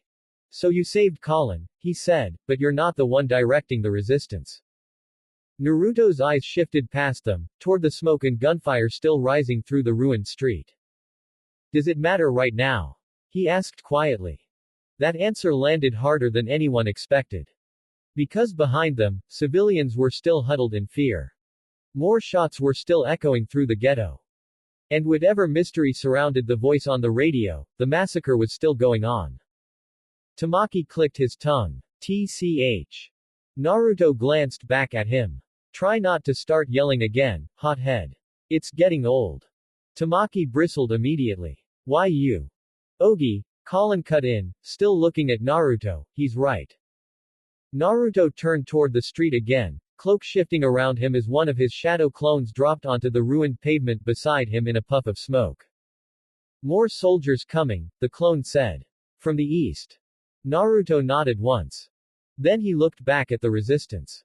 So you saved Colin, he said, but you're not the one directing the resistance. Naruto's eyes shifted past them, toward the smoke and gunfire still rising through the ruined street. Does it matter right now? He asked quietly. That answer landed harder than anyone expected. Because behind them, civilians were still huddled in fear. More shots were still echoing through the ghetto. And whatever mystery surrounded the voice on the radio, the massacre was still going on. Tamaki clicked his tongue. TCH. Naruto glanced back at him. Try not to start yelling again, hothead. It's getting old. Tamaki bristled immediately. Why you? Ogi, Colin cut in, still looking at Naruto, he's right. Naruto turned toward the street again, cloak shifting around him as one of his shadow clones dropped onto the ruined pavement beside him in a puff of smoke. More soldiers coming, the clone said. From the east. Naruto nodded once. Then he looked back at the resistance.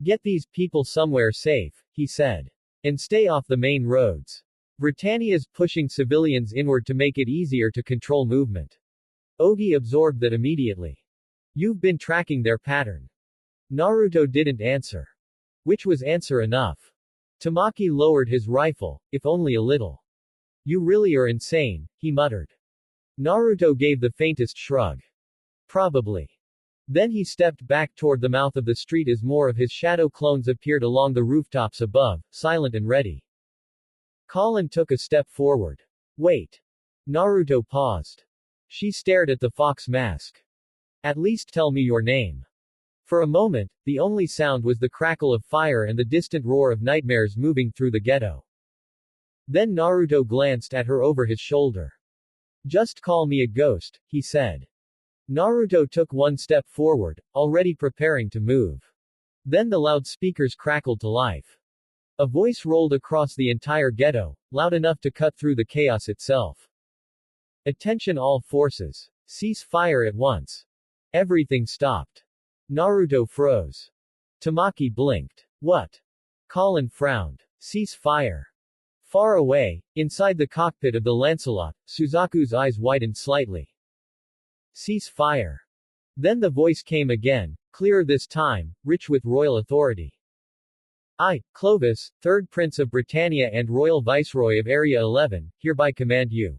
Get these people somewhere safe, he said. And stay off the main roads. Britannia's pushing civilians inward to make it easier to control movement. Ogi absorbed that immediately. You've been tracking their pattern. Naruto didn't answer. Which was answer enough. Tamaki lowered his rifle, if only a little. You really are insane, he muttered. Naruto gave the faintest shrug. Probably. Then he stepped back toward the mouth of the street as more of his shadow clones appeared along the rooftops above, silent and ready. Colin took a step forward. Wait. Naruto paused. She stared at the fox mask. At least tell me your name. For a moment, the only sound was the crackle of fire and the distant roar of nightmares moving through the ghetto. Then Naruto glanced at her over his shoulder. Just call me a ghost, he said. Naruto took one step forward, already preparing to move. Then the loudspeakers crackled to life. A voice rolled across the entire ghetto, loud enough to cut through the chaos itself. Attention all forces. Cease fire at once. Everything stopped. Naruto froze. Tamaki blinked. What? Colin frowned. Cease fire. Far away, inside the cockpit of the Lancelot, Suzaku's eyes widened slightly. Cease fire. Then the voice came again, clearer this time, rich with royal authority. I, Clovis, 3rd Prince of Britannia and Royal Viceroy of Area 11, hereby command you.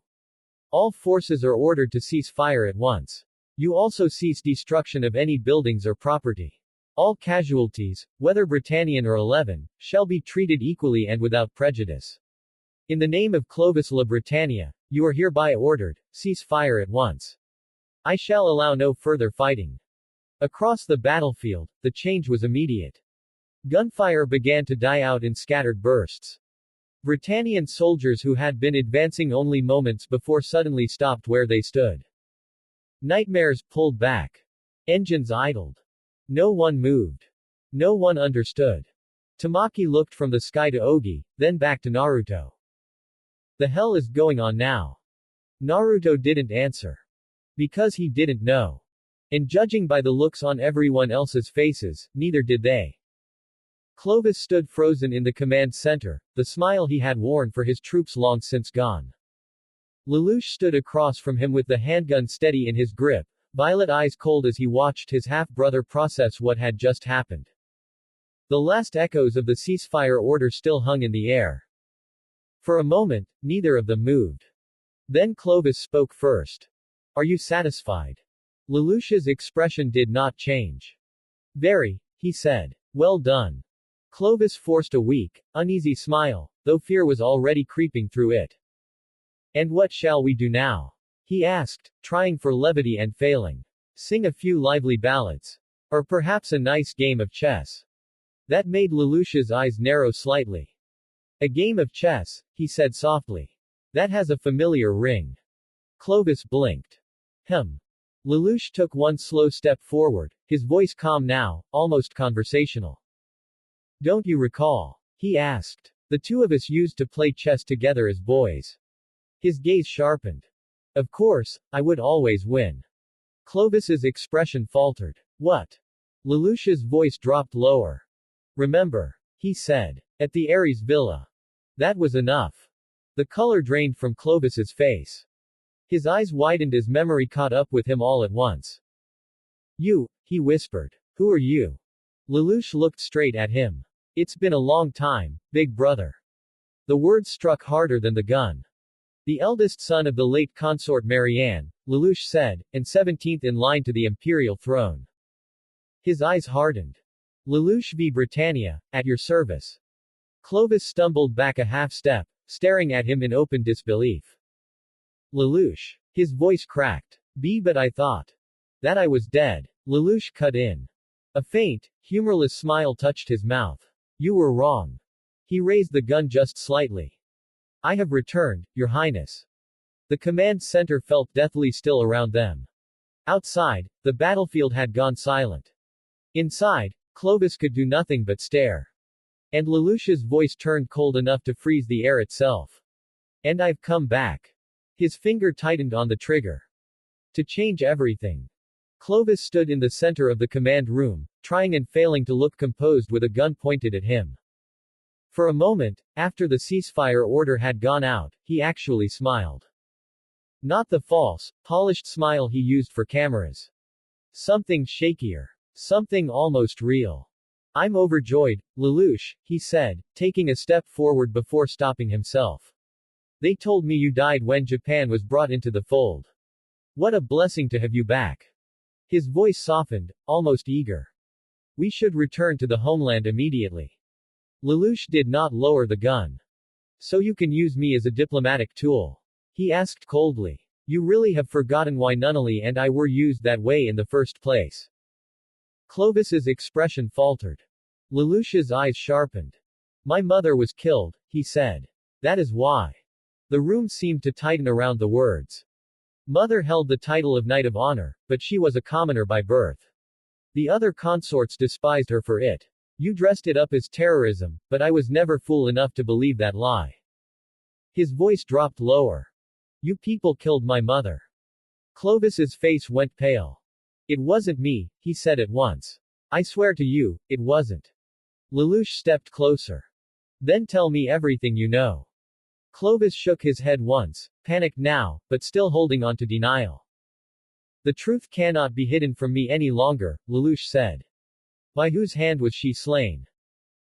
All forces are ordered to cease fire at once. You also cease destruction of any buildings or property. All casualties, whether Britannian or 11, shall be treated equally and without prejudice. In the name of Clovis La Britannia, you are hereby ordered, cease fire at once. I shall allow no further fighting. Across the battlefield, the change was immediate. Gunfire began to die out in scattered bursts. Britannian soldiers who had been advancing only moments before suddenly stopped where they stood. Nightmares pulled back. Engines idled. No one moved. No one understood. Tamaki looked from the sky to Ogi, then back to Naruto. The hell is going on now? Naruto didn't answer. Because he didn't know. And judging by the looks on everyone else's faces, neither did they. Clovis stood frozen in the command center, the smile he had worn for his troops long since gone. Lelouch stood across from him with the handgun steady in his grip, violet eyes cold as he watched his half-brother process what had just happened. The last echoes of the ceasefire order still hung in the air. For a moment, neither of them moved. Then Clovis spoke first. Are you satisfied? Lelouch's expression did not change. Very, he said. Well done. Clovis forced a weak, uneasy smile, though fear was already creeping through it. And what shall we do now? He asked, trying for levity and failing. Sing a few lively ballads. Or perhaps a nice game of chess. That made Lelouch's eyes narrow slightly. A game of chess, he said softly. That has a familiar ring. Clovis blinked. Lelouch took one slow step forward, his voice calm now, almost conversational. Don't you recall? He asked. The two of us used to play chess together as boys. His gaze sharpened. Of course, I would always win. Clovis's expression faltered. What? Lelouch's voice dropped lower. Remember? He said. At the Ares villa. That was enough. The color drained from Clovis's face. His eyes widened as memory caught up with him all at once. You, he whispered. Who are you? Lelouch looked straight at him. It's been a long time, big brother. The words struck harder than the gun. The eldest son of the late consort Marianne, Lelouch said, and 17th in line to the imperial throne. His eyes hardened. Lelouch v. Britannia, at your service. Clovis stumbled back a half step, staring at him in open disbelief. Lelouch. His voice cracked. But I thought that I was dead. Lelouch cut in. A faint, humorless smile touched his mouth. You were wrong. He raised the gun just slightly. I have returned, Your Highness. The command center felt deathly still around them. Outside, the battlefield had gone silent. Inside, Clovis could do nothing but stare. And Lelouch's voice turned cold enough to freeze the air itself. And I've come back. His finger tightened on the trigger. To change everything. Clovis stood in the center of the command room, trying and failing to look composed with a gun pointed at him. For a moment, after the ceasefire order had gone out, he actually smiled. Not the false, polished smile he used for cameras. Something shakier. Something almost real. I'm overjoyed, Lelouch, he said, taking a step forward before stopping himself. They told me you died when Japan was brought into the fold. What a blessing to have you back. His voice softened, almost eager. We should return to the homeland immediately. Lelouch did not lower the gun. So you can use me as a diplomatic tool? He asked coldly. You really have forgotten why Nunnally and I were used that way in the first place. Clovis's expression faltered. Lelouch's eyes sharpened. My mother was killed, he said. That is why. The room seemed to tighten around the words. Mother held the title of Knight of Honor, but she was a commoner by birth. The other consorts despised her for it. You dressed it up as terrorism, but I was never fool enough to believe that lie. His voice dropped lower. You people killed my mother. Clovis's face went pale. It wasn't me, he said at once. I swear to you, it wasn't. Lelouch stepped closer. Then tell me everything you know. Clovis shook his head once, panicked now, but still holding on to denial. The truth cannot be hidden from me any longer, Lelouch said. By whose hand was she slain?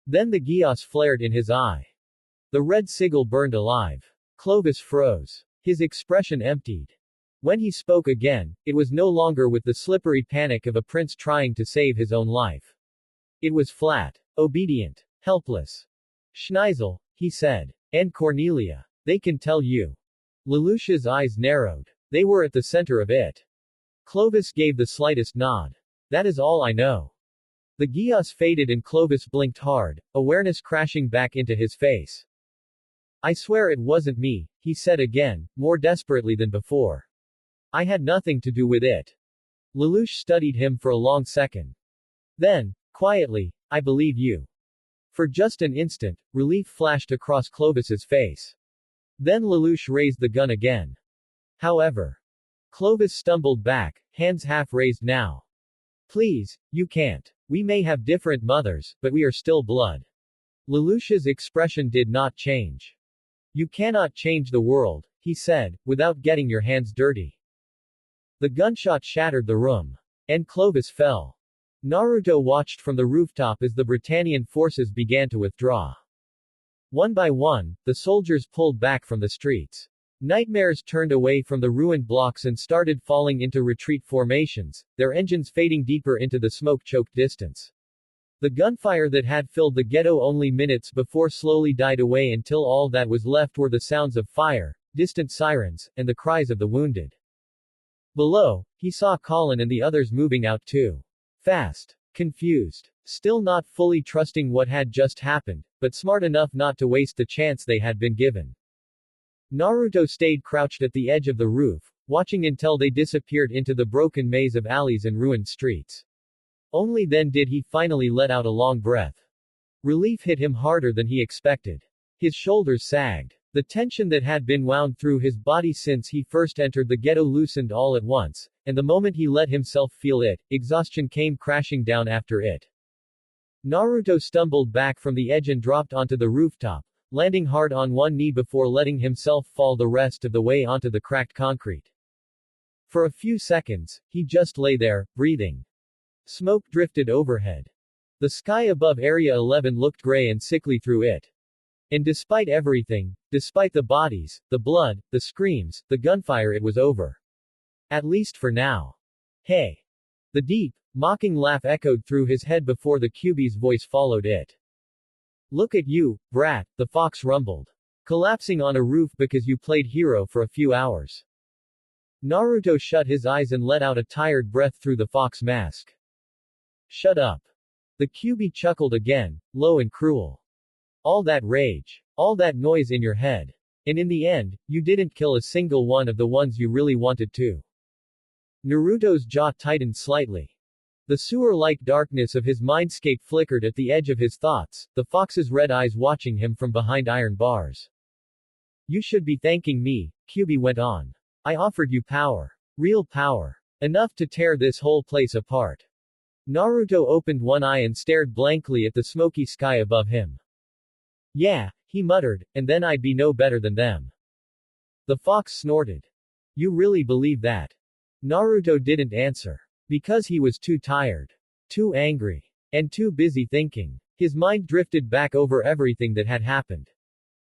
Then the Geass flared in his eye. The red sigil burned alive. Clovis froze. His expression emptied. When he spoke again, it was no longer with the slippery panic of a prince trying to save his own life. It was flat, obedient, helpless. Schneisel, he said. And Cornelia. They can tell you. Lelouch's eyes narrowed. They were at the center of it. Clovis gave the slightest nod. That is all I know. The Geass faded and Clovis blinked hard, awareness crashing back into his face. I swear it wasn't me, he said again, more desperately than before. I had nothing to do with it. Lelouch studied him for a long second. Then, quietly, I believe you. For just an instant, relief flashed across Clovis's face. Then Lelouch raised the gun again. However, Clovis stumbled back, hands half raised now. Please, you can't. We may have different mothers, but we are still blood. Lelouch's expression did not change. You cannot change the world, he said, without getting your hands dirty. The gunshot shattered the room. And Clovis fell. Naruto watched from the rooftop as the Britannian forces began to withdraw. One by one, the soldiers pulled back from the streets. Nightmares turned away from the ruined blocks and started falling into retreat formations, their engines fading deeper into the smoke-choked distance. The gunfire that had filled the ghetto only minutes before slowly died away until all that was left were the sounds of fire, distant sirens, and the cries of the wounded. Below, he saw Colin and the others moving out too. Fast. Confused. Still not fully trusting what had just happened, but smart enough not to waste the chance they had been given. Naruto stayed crouched at the edge of the roof, watching until they disappeared into the broken maze of alleys and ruined streets. Only then did he finally let out a long breath. Relief hit him harder than he expected. His shoulders sagged. The tension that had been wound through his body since he first entered the ghetto loosened all at once, and the moment he let himself feel it, exhaustion came crashing down after it. Naruto stumbled back from the edge and dropped onto the rooftop, landing hard on one knee before letting himself fall the rest of the way onto the cracked concrete. For a few seconds, he just lay there, breathing. Smoke drifted overhead. The sky above Area 11 looked gray and sickly through it. And despite everything, despite the bodies, the blood, the screams, the gunfire, it was over. At least for now. Hey! The deep, mocking laugh echoed through his head before the QB's voice followed it. Look at you, brat, the fox rumbled. Collapsing on a roof because you played hero for a few hours. Naruto shut his eyes and let out a tired breath through the fox mask. Shut up. The QB chuckled again, low and cruel. All that rage. All that noise in your head. And in the end, you didn't kill a single one of the ones you really wanted to. Naruto's jaw tightened slightly. The sewer-like darkness of his mindscape flickered at the edge of his thoughts, the fox's red eyes watching him from behind iron bars. You should be thanking me, QB went on. I offered you power. Real power. Enough to tear this whole place apart. Naruto opened one eye and stared blankly at the smoky sky above him. Yeah, he muttered, and then I'd be no better than them. The fox snorted. You really believe that? Naruto didn't answer. Because he was too tired. Too angry. And too busy thinking. His mind drifted back over everything that had happened.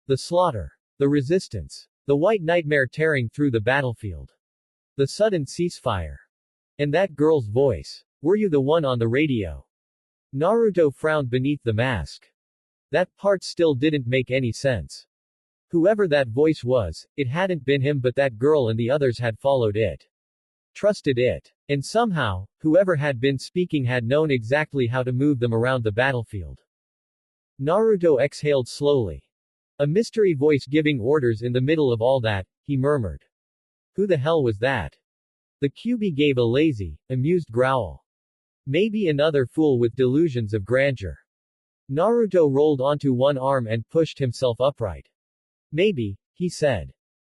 The slaughter. The resistance. The white nightmare tearing through the battlefield. The sudden ceasefire. And that girl's voice. Were you the one on the radio? Naruto frowned beneath the mask. That part still didn't make any sense. Whoever that voice was, it hadn't been him, but that girl and the others had followed it. Trusted it. And somehow, whoever had been speaking had known exactly how to move them around the battlefield. Naruto exhaled slowly. A mystery voice giving orders in the middle of all that, he murmured. Who the hell was that? The QB gave a lazy, amused growl. Maybe another fool with delusions of grandeur. Naruto rolled onto one arm and pushed himself upright. Maybe, he said.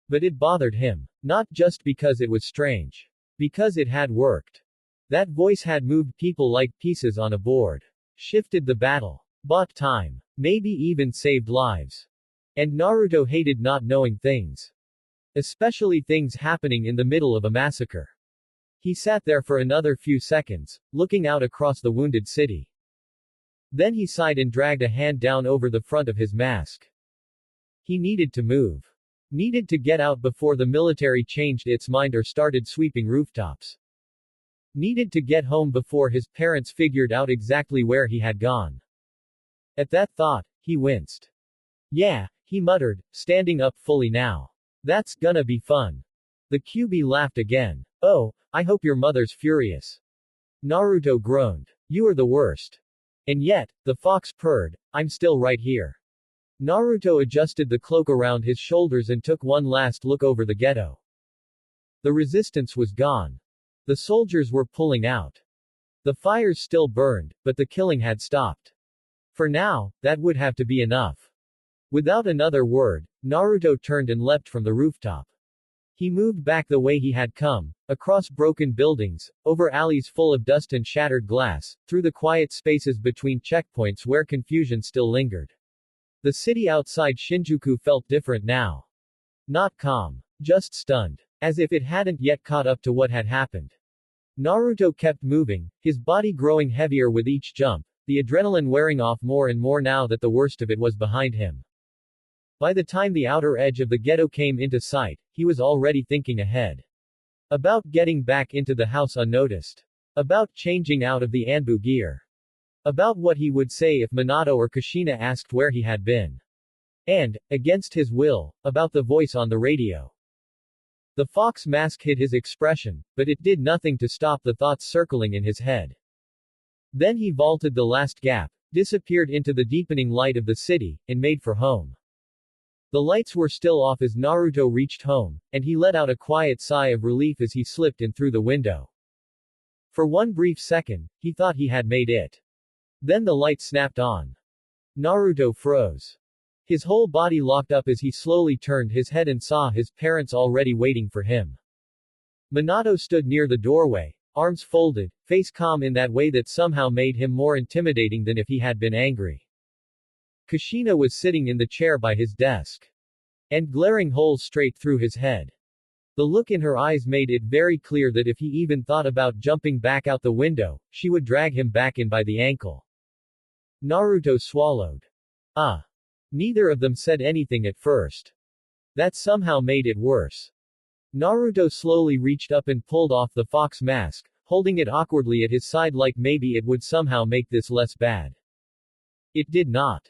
But it bothered him. Not just because it was strange. Because it had worked. That voice had moved people like pieces on a board. Shifted the battle. Bought time. Maybe even saved lives. And Naruto hated not knowing things. Especially things happening in the middle of a massacre. He sat there for another few seconds, looking out across the wounded city. Then he sighed and dragged a hand down over the front of his mask. He needed to move. Needed to get out before the military changed its mind or started sweeping rooftops. Needed to get home before his parents figured out exactly where he had gone. At that thought, he winced. Yeah, he muttered, standing up fully now. That's gonna be fun. The QB laughed again. Oh, I hope your mother's furious. Naruto groaned. You are the worst. And yet, the fox purred, I'm still right here. Naruto adjusted the cloak around his shoulders and took one last look over the ghetto. The resistance was gone. The soldiers were pulling out. The fires still burned, but the killing had stopped. For now, that would have to be enough. Without another word, Naruto turned and leapt from the rooftop. He moved back the way he had come, across broken buildings, over alleys full of dust and shattered glass, through the quiet spaces between checkpoints where confusion still lingered. The city outside Shinjuku felt different now. Not calm. Just stunned. As if it hadn't yet caught up to what had happened. Naruto kept moving, his body growing heavier with each jump, the adrenaline wearing off more and more now that the worst of it was behind him. By the time the outer edge of the ghetto came into sight, he was already thinking ahead. About getting back into the house unnoticed. About changing out of the Anbu gear. About what he would say if Minato or Kushina asked where he had been. And, against his will, about the voice on the radio. The fox mask hid his expression, but it did nothing to stop the thoughts circling in his head. Then he vaulted the last gap, disappeared into the deepening light of the city, and made for home. The lights were still off as Naruto reached home, and he let out a quiet sigh of relief as he slipped in through the window. For one brief second, he thought he had made it. Then the light snapped on. Naruto froze. His whole body locked up as he slowly turned his head and saw his parents already waiting for him. Minato stood near the doorway, arms folded, face calm in that way that somehow made him more intimidating than if he had been angry. Kushina was sitting in the chair by his desk. And glaring holes straight through his head. The look in her eyes made it very clear that if he even thought about jumping back out the window, she would drag him back in by the ankle. Naruto swallowed. Neither of them said anything at first. That somehow made it worse. Naruto slowly reached up and pulled off the fox mask, holding it awkwardly at his side like maybe it would somehow make this less bad. It did not.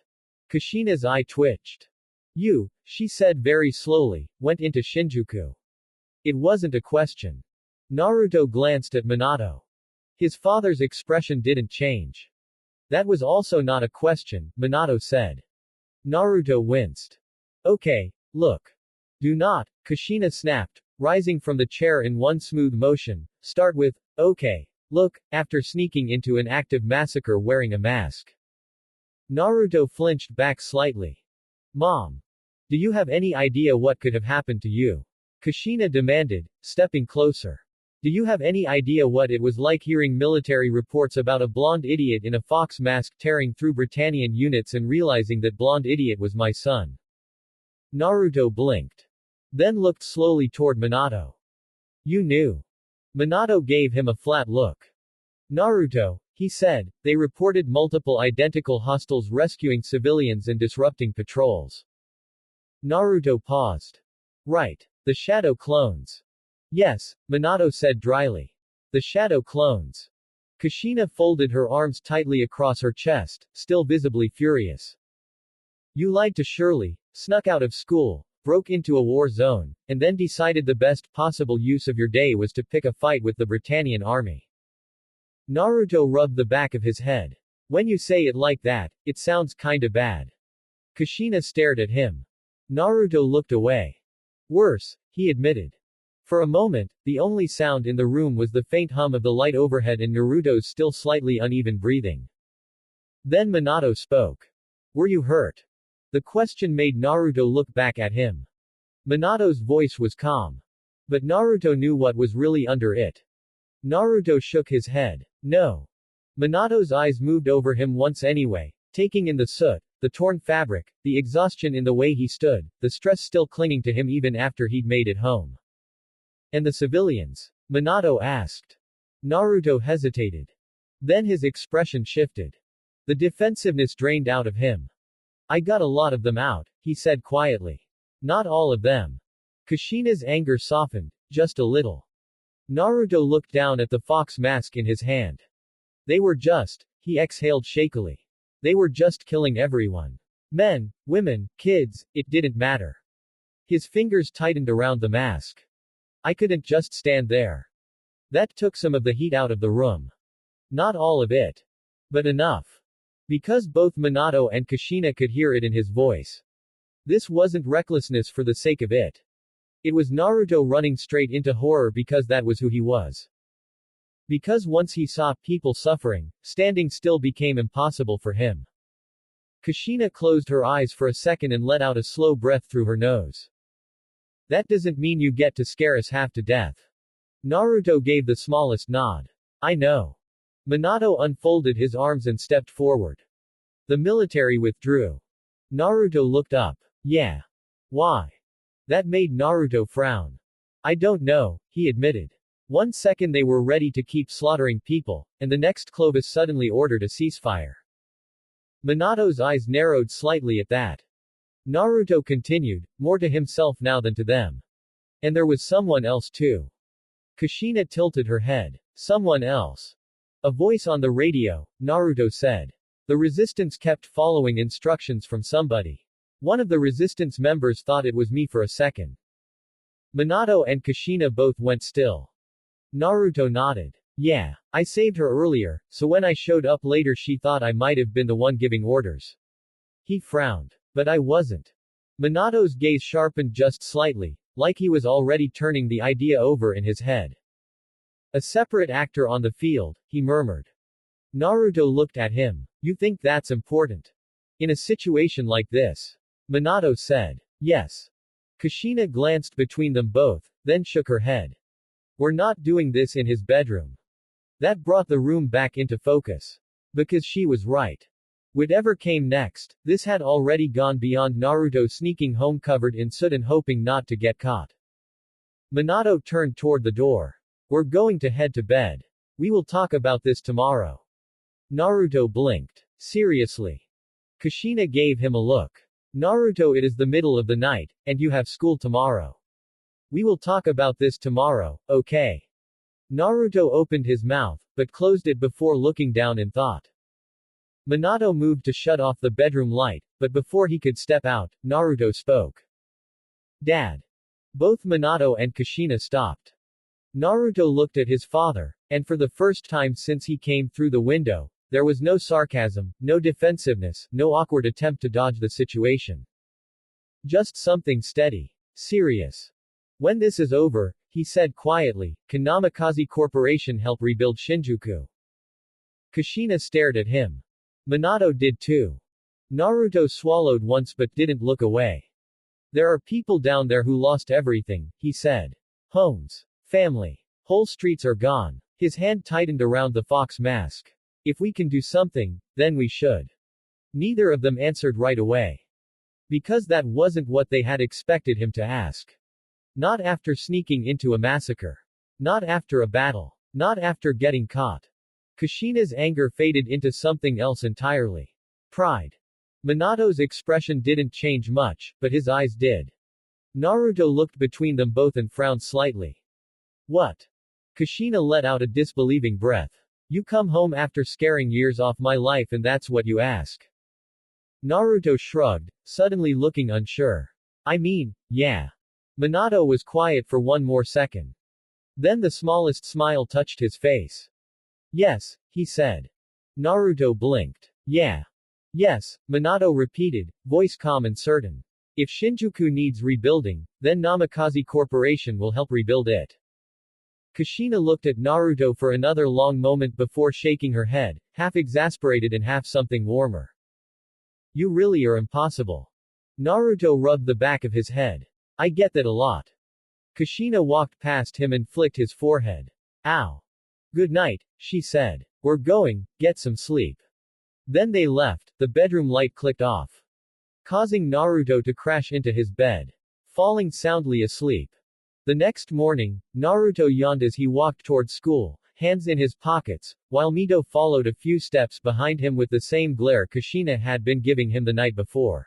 Kushina's eye twitched. You, she said very slowly, went into Shinjuku. It wasn't a question. Naruto glanced at Minato. His father's expression didn't change. That was also not a question, Minato said. Naruto winced. Okay, look. Do not, Kushina snapped, rising from the chair in one smooth motion, start with, okay, look, after sneaking into an active massacre wearing a mask. Naruto flinched back slightly. Mom. Do you have any idea what could have happened to you? Kushina demanded, stepping closer. Do you have any idea what it was like hearing military reports about a blonde idiot in a fox mask tearing through Britannian units and realizing that blonde idiot was my son? Naruto blinked. Then looked slowly toward Minato. You knew. Minato gave him a flat look. Naruto, he said, they reported multiple identical hostiles rescuing civilians and disrupting patrols. Naruto paused. Right. The shadow clones. Yes, Minato said dryly. The shadow clones. Kushina folded her arms tightly across her chest, still visibly furious. You lied to Shirley, snuck out of school, broke into a war zone, and then decided the best possible use of your day was to pick a fight with the Britannian army. Naruto rubbed the back of his head. When you say it like that, it sounds kinda bad. Kushina stared at him. Naruto looked away. Worse, he admitted. For a moment, the only sound in the room was the faint hum of the light overhead and Naruto's still slightly uneven breathing. Then Minato spoke. Were you hurt? The question made Naruto look back at him. Minato's voice was calm. But Naruto knew what was really under it. Naruto shook his head. No. Minato's eyes moved over him once anyway, taking in the soot, the torn fabric, the exhaustion in the way he stood, the stress still clinging to him even after he'd made it home. And the civilians? Minato asked. Naruto hesitated. Then his expression shifted. The defensiveness drained out of him. I got a lot of them out, he said quietly. Not all of them. Kushina's anger softened, just a little. Naruto looked down at the fox mask in his hand. They were just, he exhaled shakily. They were just killing everyone. Men, women, kids, it didn't matter. His fingers tightened around the mask. I couldn't just stand there. That took some of the heat out of the room. Not all of it. But enough. Because both Minato and Kushina could hear it in his voice. This wasn't recklessness for the sake of it. It was Naruto running straight into horror because that was who he was. Because once he saw people suffering, standing still became impossible for him. Kushina closed her eyes for a second and let out a slow breath through her nose. That doesn't mean you get to scare us half to death. Naruto gave the smallest nod. I know. Minato unfolded his arms and stepped forward. The military withdrew. Naruto looked up. Yeah. Why? That made Naruto frown. I don't know, he admitted. 1 second they were ready to keep slaughtering people, and the next Clovis suddenly ordered a ceasefire. Minato's eyes narrowed slightly at that. Naruto continued, more to himself now than to them. And there was someone else too. Kushina tilted her head. Someone else. A voice on the radio, Naruto said. The resistance kept following instructions from somebody. One of the resistance members thought it was me for a second. Minato and Kushina both went still. Naruto nodded. Yeah, I saved her earlier, so when I showed up later she thought I might have been the one giving orders. He frowned. But I wasn't. Minato's gaze sharpened just slightly, like he was already turning the idea over in his head. A separate actor on the field, he murmured. Naruto looked at him. You think that's important? In a situation like this? Minato said. Yes. Kushina glanced between them both, then shook her head. We're not doing this in his bedroom. That brought the room back into focus. Because she was right. Whatever came next, this had already gone beyond Naruto sneaking home covered in soot and hoping not to get caught. Minato turned toward the door. We're going to head to bed. We will talk about this tomorrow. Naruto blinked. Seriously? Kushina gave him a look. Naruto, it is the middle of the night, and you have school tomorrow. We will talk about this tomorrow, okay? Naruto opened his mouth, but closed it before looking down in thought. Minato moved to shut off the bedroom light, but before he could step out, Naruto spoke. Dad. Both Minato and Kushina stopped. Naruto looked at his father, and for the first time since he came through the window, there was no sarcasm, no defensiveness, no awkward attempt to dodge the situation. Just something steady. Serious. When this is over, he said quietly, can Namikaze Corporation help rebuild Shinjuku? Kushina stared at him. Minato did too. Naruto swallowed once but didn't look away. There are people down there who lost everything, he said. Homes. Family. Whole streets are gone. His hand tightened around the fox mask. If we can do something, then we should. Neither of them answered right away. Because that wasn't what they had expected him to ask. Not after sneaking into a massacre. Not after a battle. Not after getting caught. Kushina's anger faded into something else entirely. Pride. Minato's expression didn't change much, but his eyes did. Naruto looked between them both and frowned slightly. What? Kushina let out a disbelieving breath. You come home after scaring years off my life and that's what you ask? Naruto shrugged, suddenly looking unsure. I mean, yeah. Minato was quiet for one more second. Then the smallest smile touched his face. Yes, he said. Naruto blinked. Yeah. Yes, Minato repeated, voice calm and certain. If Shinjuku needs rebuilding, then Namikaze Corporation will help rebuild it. Kushina looked at Naruto for another long moment before shaking her head, half exasperated and half something warmer. You really are impossible. Naruto rubbed the back of his head. I get that a lot. Kushina walked past him and flicked his forehead. Ow. Good night, she said. We're going, get some sleep. Then they left, the bedroom light clicked off, causing Naruto to crash into his bed, falling soundly asleep. The next morning, Naruto yawned as he walked toward school, hands in his pockets, while Mito followed a few steps behind him with the same glare Kushina had been giving him the night before.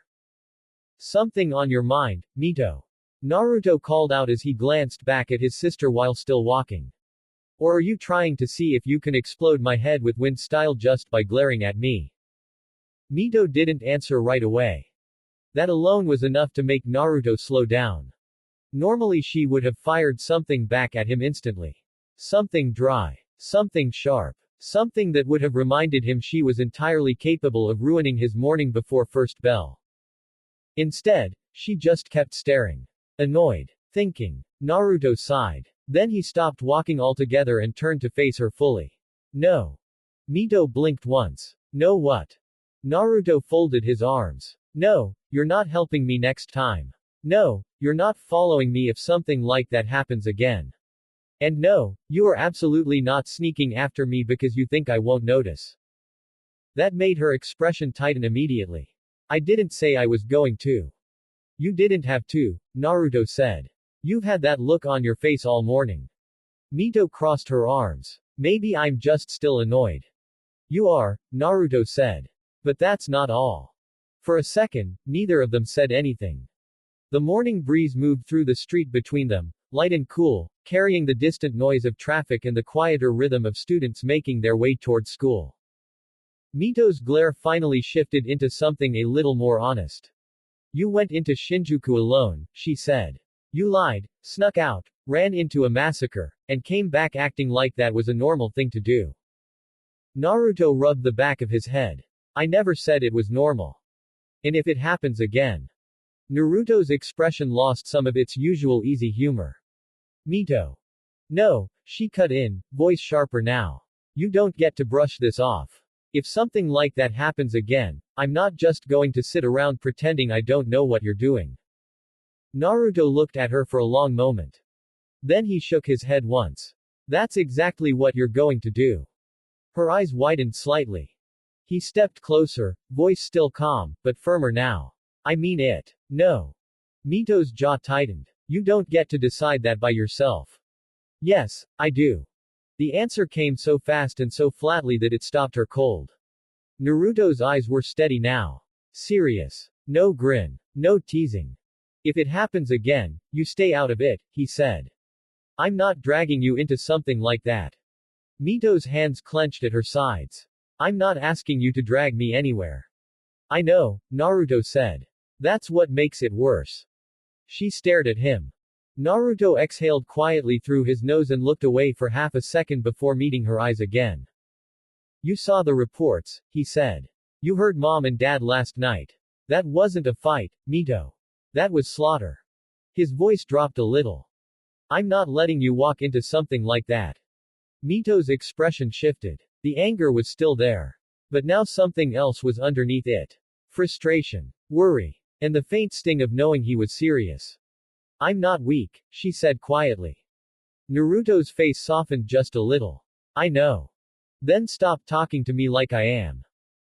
Something on your mind, Mito? Naruto called out as he glanced back at his sister while still walking. Or are you trying to see if you can explode my head with wind style just by glaring at me? Mito didn't answer right away. That alone was enough to make Naruto slow down. Normally she would have fired something back at him instantly. Something dry. Something sharp. Something that would have reminded him she was entirely capable of ruining his morning before first bell. Instead, she just kept staring. Annoyed. Thinking. Naruto sighed. Then he stopped walking altogether and turned to face her fully. No. Mito blinked once. No what? Naruto folded his arms. No, you're not helping me next time. No, you're not following me if something like that happens again. And no, you are absolutely not sneaking after me because you think I won't notice. That made her expression tighten immediately. I didn't say I was going to. You didn't have to, Naruto said. You've had that look on your face all morning. Mito crossed her arms. Maybe I'm just still annoyed. You are, Naruto said. But that's not all. For a second, neither of them said anything. The morning breeze moved through the street between them, light and cool, carrying the distant noise of traffic and the quieter rhythm of students making their way toward school. Mito's glare finally shifted into something a little more honest. You went into Shinjuku alone, she said. You lied, snuck out, ran into a massacre, and came back acting like that was a normal thing to do. Naruto rubbed the back of his head. I never said it was normal. And if it happens again. Naruto's expression lost some of its usual easy humor. Mito. No, she cut in, voice sharper now. You don't get to brush this off. If something like that happens again, I'm not just going to sit around pretending I don't know what you're doing. Naruto looked at her for a long moment. Then he shook his head once. That's exactly what you're going to do. Her eyes widened slightly. He stepped closer, voice still calm, but firmer now. I mean it. No. Mito's jaw tightened. You don't get to decide that by yourself. Yes, I do. The answer came so fast and so flatly that it stopped her cold. Naruto's eyes were steady now. Serious. No grin. No teasing. If it happens again, you stay out of it, he said. I'm not dragging you into something like that. Mito's hands clenched at her sides. I'm not asking you to drag me anywhere. I know, Naruto said. That's what makes it worse. She stared at him. Naruto exhaled quietly through his nose and looked away for half a second before meeting her eyes again. You saw the reports, he said. You heard Mom and Dad last night. That wasn't a fight, Mito. That was slaughter. His voice dropped a little. I'm not letting you walk into something like that. Mito's expression shifted. The anger was still there. But now something else was underneath it. Frustration. Worry. And the faint sting of knowing he was serious. I'm not weak, she said quietly. Naruto's face softened just a little. I know. Then stop talking to me like I am.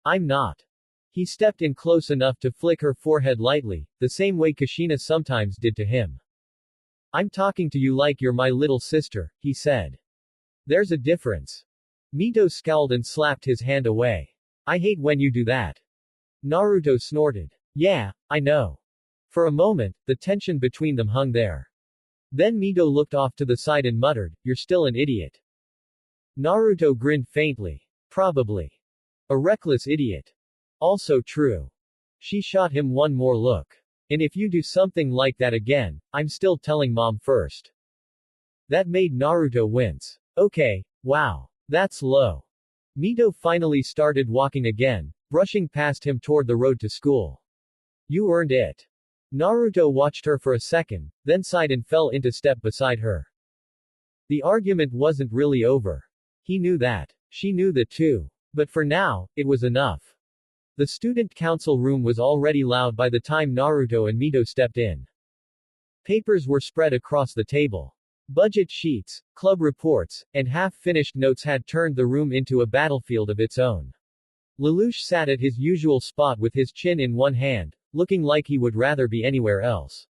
I'm not. He stepped in close enough to flick her forehead lightly, the same way Kushina sometimes did to him. I'm talking to you like you're my little sister, he said. There's a difference. Mito scowled and slapped his hand away. I hate when you do that. Naruto snorted. Yeah, I know. For a moment, the tension between them hung there. Then Mito looked off to the side and muttered, "You're still an idiot." Naruto grinned faintly. Probably. A reckless idiot. Also true. She shot him one more look. And if you do something like that again, I'm still telling mom first. That made Naruto wince. Okay, wow. That's low. Mito finally started walking again, brushing past him toward the road to school. You earned it. Naruto watched her for a second, then sighed and fell into step beside her. The argument wasn't really over. He knew that. She knew that too. But for now, it was enough. The student council room was already loud by the time Naruto and Mito stepped in. Papers were spread across the table. Budget sheets, club reports, and half-finished notes had turned the room into a battlefield of its own. Lelouch sat at his usual spot with his chin in one hand, looking like he would rather be anywhere else.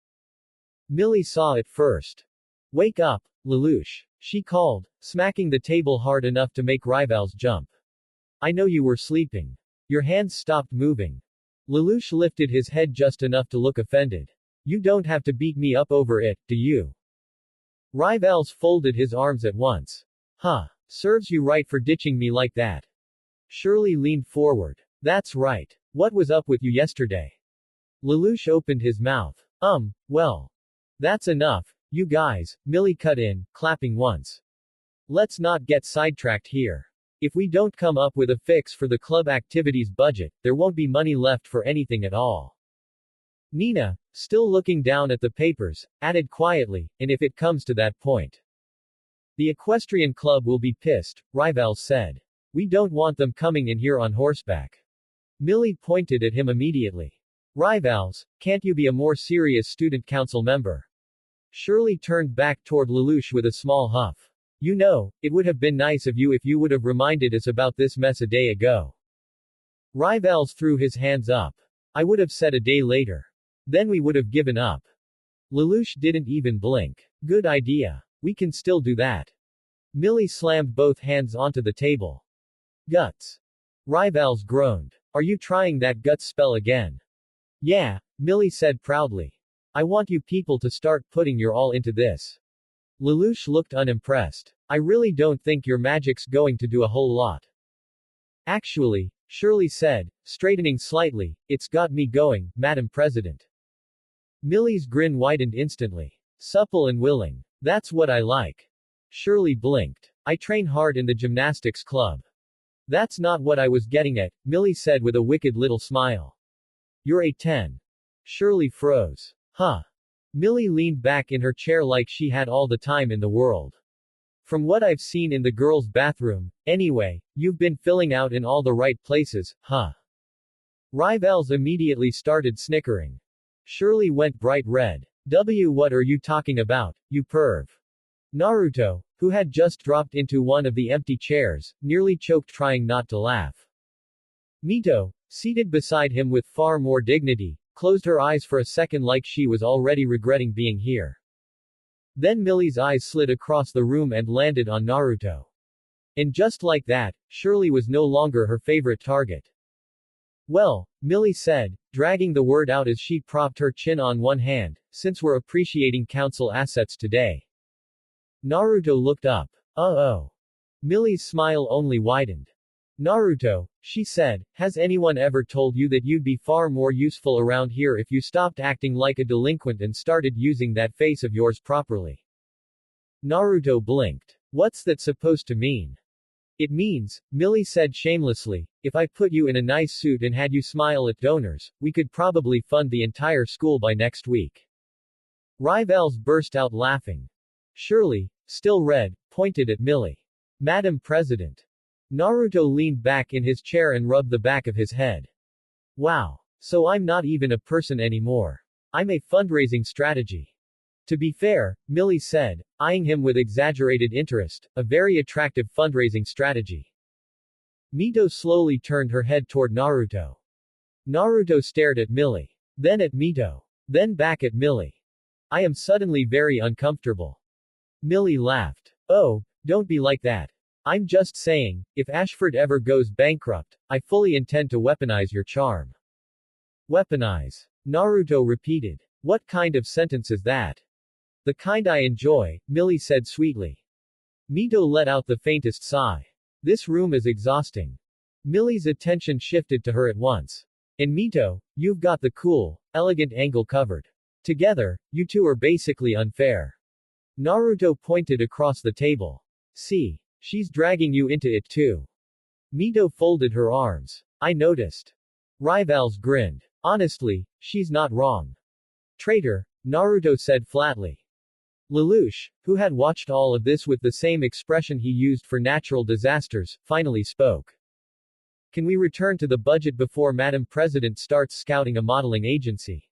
Millie saw it first. Wake up, Lelouch, she called, smacking the table hard enough to make rivals jump. I know you were sleeping. Your hands stopped moving. Lelouch lifted his head just enough to look offended. You don't have to beat me up over it, do you? Rivals folded his arms at once. Huh. Serves you right for ditching me like that. Shirley leaned forward. That's right. What was up with you yesterday? Lelouch opened his mouth. Well. That's enough, you guys, Millie cut in, clapping once. Let's not get sidetracked here. If we don't come up with a fix for the club activities budget, there won't be money left for anything at all. Nina, still looking down at the papers, added quietly, and if it comes to that point. The equestrian club will be pissed, Rivals said. We don't want them coming in here on horseback. Millie pointed at him immediately. Rivals, can't you be a more serious student council member? Shirley turned back toward Lelouch with a small huff. You know, it would have been nice of you if you would have reminded us about this mess a day ago. Rivals threw his hands up. I would have said a day later. Then we would have given up. Lelouch didn't even blink. Good idea. We can still do that. Millie slammed both hands onto the table. Guts. Rivals groaned. Are you trying that guts spell again? Yeah, Millie said proudly. I want you people to start putting your all into this. Lelouch looked unimpressed. I really don't think your magic's going to do a whole lot. Actually, Shirley said, straightening slightly, it's got me going, Madam President. Millie's grin widened instantly. Supple and willing. That's what I like. Shirley blinked. I train hard in the gymnastics club. That's not what I was getting at, Millie said with a wicked little smile. You're a 10. Shirley froze. Huh. Millie leaned back in her chair like she had all the time in the world. From what I've seen in the girls' bathroom, anyway, you've been filling out in all the right places, huh? Rivals immediately started snickering. Shirley went bright red. What are you talking about, you perv? Naruto, who had just dropped into one of the empty chairs, nearly choked trying not to laugh. Mito, seated beside him with far more dignity, closed her eyes for a second like she was already regretting being here. Then Millie's eyes slid across the room and landed on Naruto. And just like that, Shirley was no longer her favorite target. Well, Millie said, dragging the word out as she propped her chin on one hand, since we're appreciating council assets today. Naruto looked up. Oh. Millie's smile only widened. Naruto, she said, has anyone ever told you that you'd be far more useful around here if you stopped acting like a delinquent and started using that face of yours properly? Naruto blinked. What's that supposed to mean? It means, Millie said shamelessly, if I put you in a nice suit and had you smile at donors, we could probably fund the entire school by next week. Rivals burst out laughing. Shirley, still red, pointed at Millie. Madam President. Naruto leaned back in his chair and rubbed the back of his head. Wow. So I'm not even a person anymore. I'm a fundraising strategy. To be fair, Millie said, eyeing him with exaggerated interest, a very attractive fundraising strategy. Mito slowly turned her head toward Naruto. Naruto stared at Millie. Then at Mito. Then back at Millie. I am suddenly very uncomfortable. Millie laughed. Oh, don't be like that. I'm just saying, if Ashford ever goes bankrupt, I fully intend to weaponize your charm. Weaponize. Naruto repeated. What kind of sentence is that? The kind I enjoy, Millie said sweetly. Mito let out the faintest sigh. This room is exhausting. Millie's attention shifted to her at once. And Mito, you've got the cool, elegant angle covered. Together, you two are basically unfair. Naruto pointed across the table. See. She's dragging you into it too. Mito folded her arms. I noticed. Rivals grinned. Honestly, she's not wrong. Traitor, Naruto said flatly. Lelouch, who had watched all of this with the same expression he used for natural disasters, finally spoke. Can we return to the budget before Madam President starts scouting a modeling agency?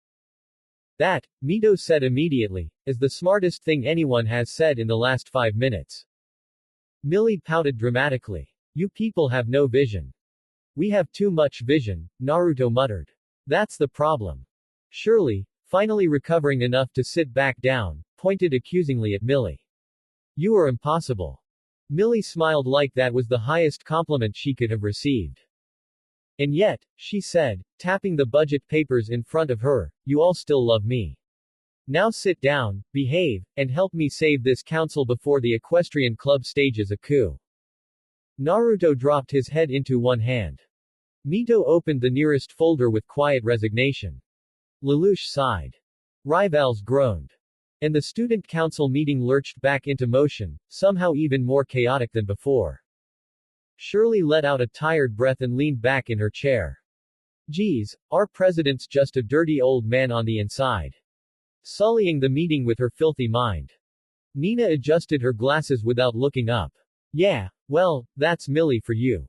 That, Mito said immediately, is the smartest thing anyone has said in the last 5 minutes. Millie pouted dramatically. You people have no vision. We have too much vision, Naruto muttered. That's the problem. Shirley, finally recovering enough to sit back down, pointed accusingly at Millie. You are impossible. Millie smiled like that was the highest compliment she could have received. And yet, she said, tapping the budget papers in front of her, you all still love me. Now sit down, behave, and help me save this council before the equestrian club stages a coup. Naruto dropped his head into one hand. Mito opened the nearest folder with quiet resignation. Lelouch sighed. Rivals groaned. And the student council meeting lurched back into motion, somehow even more chaotic than before. Shirley let out a tired breath and leaned back in her chair. Geez, our president's just a dirty old man on the inside. Sullying the meeting with her filthy mind. Nina adjusted her glasses without looking up. Yeah, well, that's Millie for you.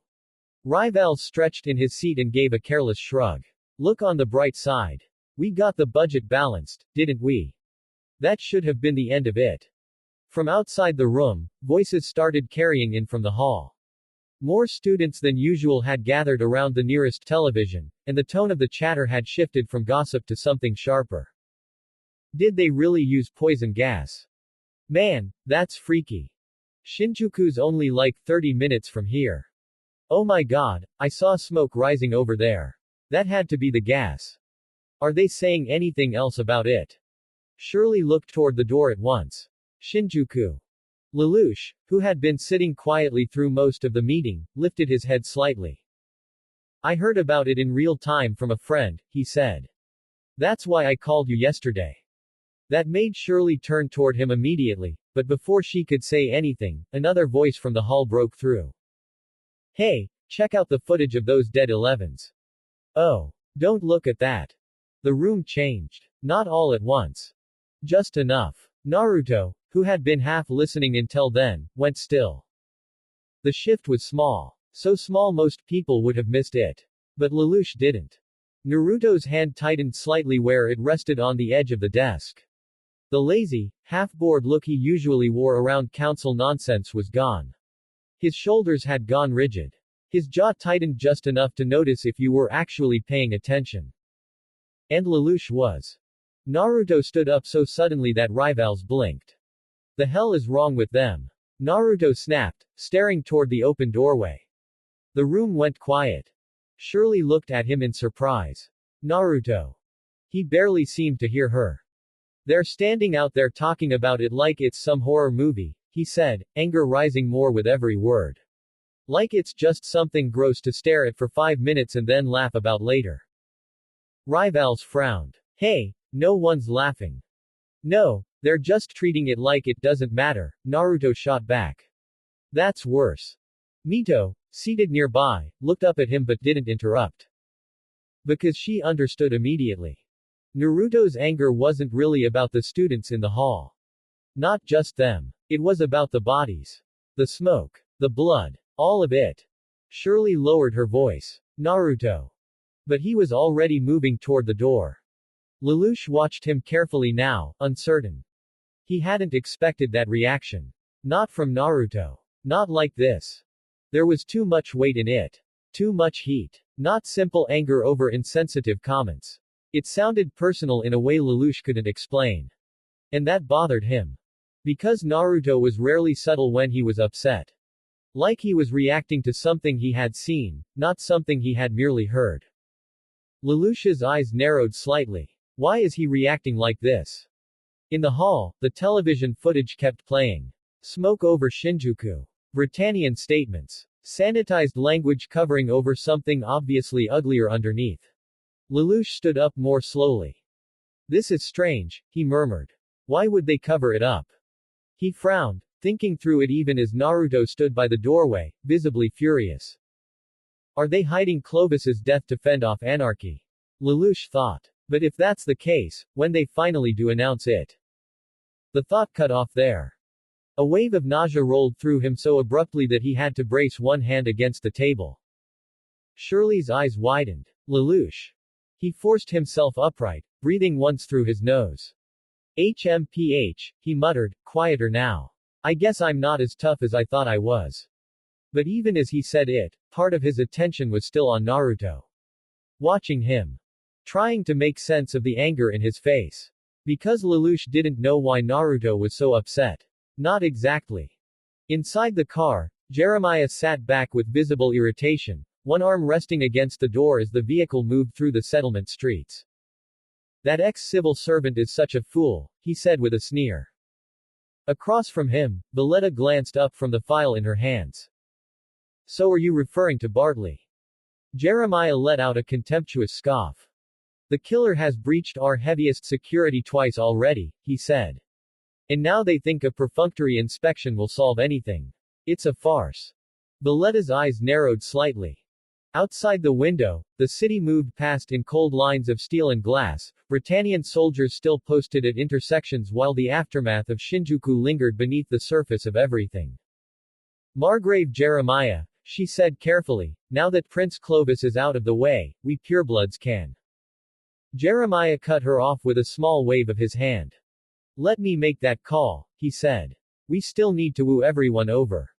Rivals stretched in his seat and gave a careless shrug. Look on the bright side. We got the budget balanced, didn't we? That should have been the end of it. From outside the room, voices started carrying in from the hall. More students than usual had gathered around the nearest television, and the tone of the chatter had shifted from gossip to something sharper. Did they really use poison gas? Man, that's freaky. Shinjuku's only like 30 minutes from here. Oh my god, I saw smoke rising over there. That had to be the gas. Are they saying anything else about it? Shirley looked toward the door at once. Shinjuku. Lelouch, who had been sitting quietly through most of the meeting, lifted his head slightly. I heard about it in real time from a friend, he said. That's why I called you yesterday. That made Shirley turn toward him immediately, but before she could say anything, another voice from the hall broke through. Hey, check out the footage of those dead 11s. Oh, don't look at that. The room changed. Not all at once. Just enough. Naruto, who had been half listening until then, went still. The shift was small. So small most people would have missed it. But Lelouch didn't. Naruto's hand tightened slightly where it rested on the edge of the desk. The lazy, half-bored look he usually wore around council nonsense was gone. His shoulders had gone rigid. His jaw tightened just enough to notice if you were actually paying attention. And Lelouch was. Naruto stood up so suddenly that Rivals blinked. The hell is wrong with them? Naruto snapped, staring toward the open doorway. The room went quiet. Shirley looked at him in surprise. Naruto. He barely seemed to hear her. They're standing out there talking about it like it's some horror movie, he said, anger rising more with every word. Like it's just something gross to stare at for 5 minutes and then laugh about later. Rivals frowned. Hey, no one's laughing. No, they're just treating it like it doesn't matter, Naruto shot back. That's worse. Mito, seated nearby, looked up at him but didn't interrupt. Because she understood immediately. Naruto's anger wasn't really about the students in the hall. Not just them. It was about the bodies. The smoke. The blood. All of it. Shirley lowered her voice. Naruto. But he was already moving toward the door. Lelouch watched him carefully now, uncertain. He hadn't expected that reaction. Not from Naruto. Not like this. There was too much weight in it. Too much heat. Not simple anger over insensitive comments. It sounded personal in a way Lelouch couldn't explain. And that bothered him. Because Naruto was rarely subtle when he was upset. Like he was reacting to something he had seen, not something he had merely heard. Lelouch's eyes narrowed slightly. Why is he reacting like this? In the hall, the television footage kept playing. Smoke over Shinjuku. Britannian statements. Sanitized language covering over something obviously uglier underneath. Lelouch stood up more slowly. This is strange, he murmured. Why would they cover it up? He frowned, thinking through it even as Naruto stood by the doorway, visibly furious. Are they hiding Clovis's death to fend off anarchy? Lelouch thought. But if that's the case, when they finally do announce it? The thought cut off there. A wave of nausea rolled through him so abruptly that he had to brace one hand against the table. Shirley's eyes widened. Lelouch. He forced himself upright, breathing once through his nose. HMPH, he muttered, quieter now. I guess I'm not as tough as I thought I was. But even as he said it, part of his attention was still on Naruto. Watching him. Trying to make sense of the anger in his face. Because Lelouch didn't know why Naruto was so upset. Not exactly. Inside the car, Jeremiah sat back with visible irritation, one arm resting against the door as the vehicle moved through the settlement streets. That ex-civil servant is such a fool, he said with a sneer. Across from him, Valletta glanced up from the file in her hands. So are you referring to Bartley? Jeremiah let out a contemptuous scoff. The killer has breached our heaviest security twice already, he said. And now they think a perfunctory inspection will solve anything. It's a farce. Valletta's eyes narrowed slightly. Outside the window, the city moved past in cold lines of steel and glass, Britannian soldiers still posted at intersections while the aftermath of Shinjuku lingered beneath the surface of everything. Margrave Jeremiah, she said carefully, now that Prince Clovis is out of the way, we purebloods can. Jeremiah cut her off with a small wave of his hand. Let me make that call, he said. We still need to woo everyone over.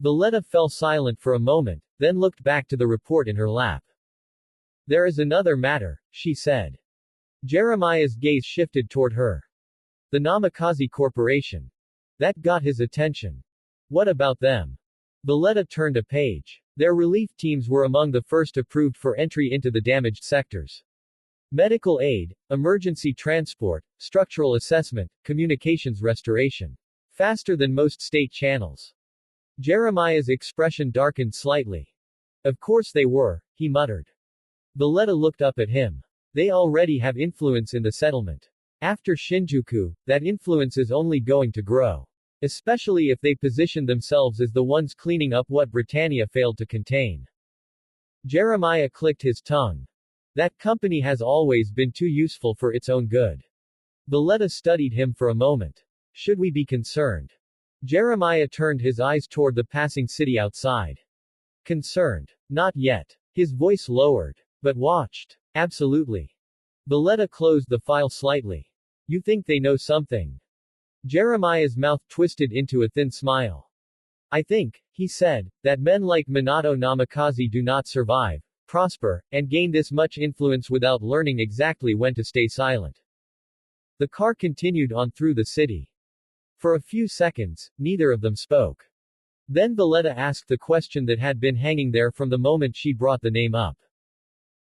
Valletta fell silent for a moment, then looked back to the report in her lap. There is another matter, she said. Jeremiah's gaze shifted toward her. The Namikaze Corporation. That got his attention. What about them? Valletta turned a page. Their relief teams were among the first approved for entry into the damaged sectors. Medical aid, emergency transport, structural assessment, communications restoration. Faster than most state channels. Jeremiah's expression darkened slightly. Of course they were, he muttered. Valletta looked up at him. They already have influence in the settlement. After Shinjuku, that influence is only going to grow. Especially if they position themselves as the ones cleaning up what Britannia failed to contain. Jeremiah clicked his tongue. That company has always been too useful for its own good. Valletta studied him for a moment. Should we be concerned? Jeremiah turned his eyes toward the passing city outside. Concerned? Not yet. His voice lowered. But watched. Absolutely. Valletta closed the file slightly. You think they know something? Jeremiah's mouth twisted into a thin smile. I think, he said, that men like Minato Namikaze do not survive, prosper, and gain this much influence without learning exactly when to stay silent. The car continued on through the city. For a few seconds, neither of them spoke. Then Valletta asked the question that had been hanging there from the moment she brought the name up.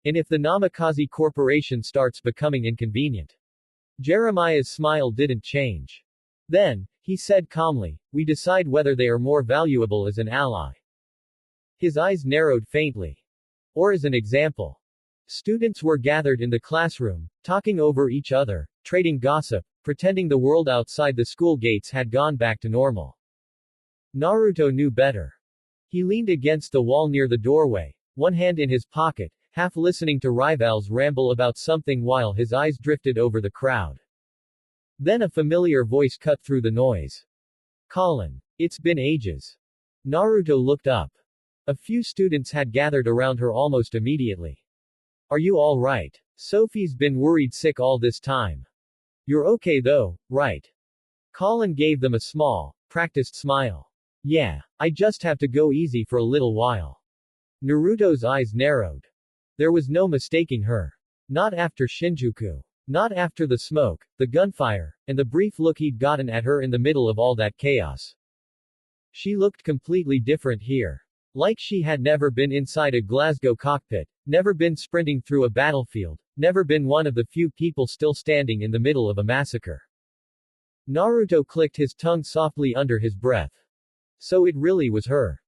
And if the Namikaze Corporation starts becoming inconvenient? Jeremiah's smile didn't change. Then, he said calmly, we decide whether they are more valuable as an ally. His eyes narrowed faintly. Or as an example. Students were gathered in the classroom, talking over each other, trading gossip, pretending the world outside the school gates had gone back to normal. Naruto knew better. He leaned against the wall near the doorway, one hand in his pocket, half listening to rivals ramble about something while his eyes drifted over the crowd. Then a familiar voice cut through the noise. Colin. It's been ages. Naruto looked up. A few students had gathered around her almost immediately. Are you all right? Sophie's been worried sick all this time. You're okay though, right? Colin gave them a small, practiced smile. Yeah, I just have to go easy for a little while. Naruto's eyes narrowed. There was no mistaking her. Not after Shinjuku. Not after the smoke, the gunfire, and the brief look he'd gotten at her in the middle of all that chaos. She looked completely different here. Like she had never been inside a Glasgow cockpit, never been sprinting through a battlefield, never been one of the few people still standing in the middle of a massacre. Naruto clicked his tongue softly under his breath. So it really was her.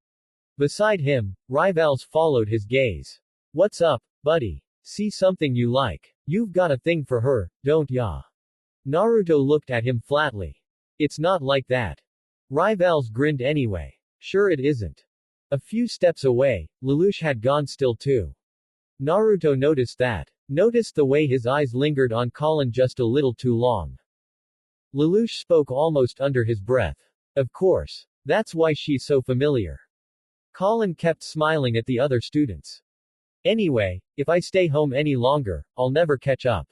Beside him, rivals followed his gaze. What's up, buddy? See something you like? You've got a thing for her, don't ya? Naruto looked at him flatly. It's not like that. Rivals grinned anyway. Sure it isn't. A few steps away, Lelouch had gone still too. Naruto noticed that. Noticed the way his eyes lingered on Colin just a little too long. Lelouch spoke almost under his breath. Of course. That's why she's so familiar. Colin kept smiling at the other students. Anyway, if I stay home any longer, I'll never catch up.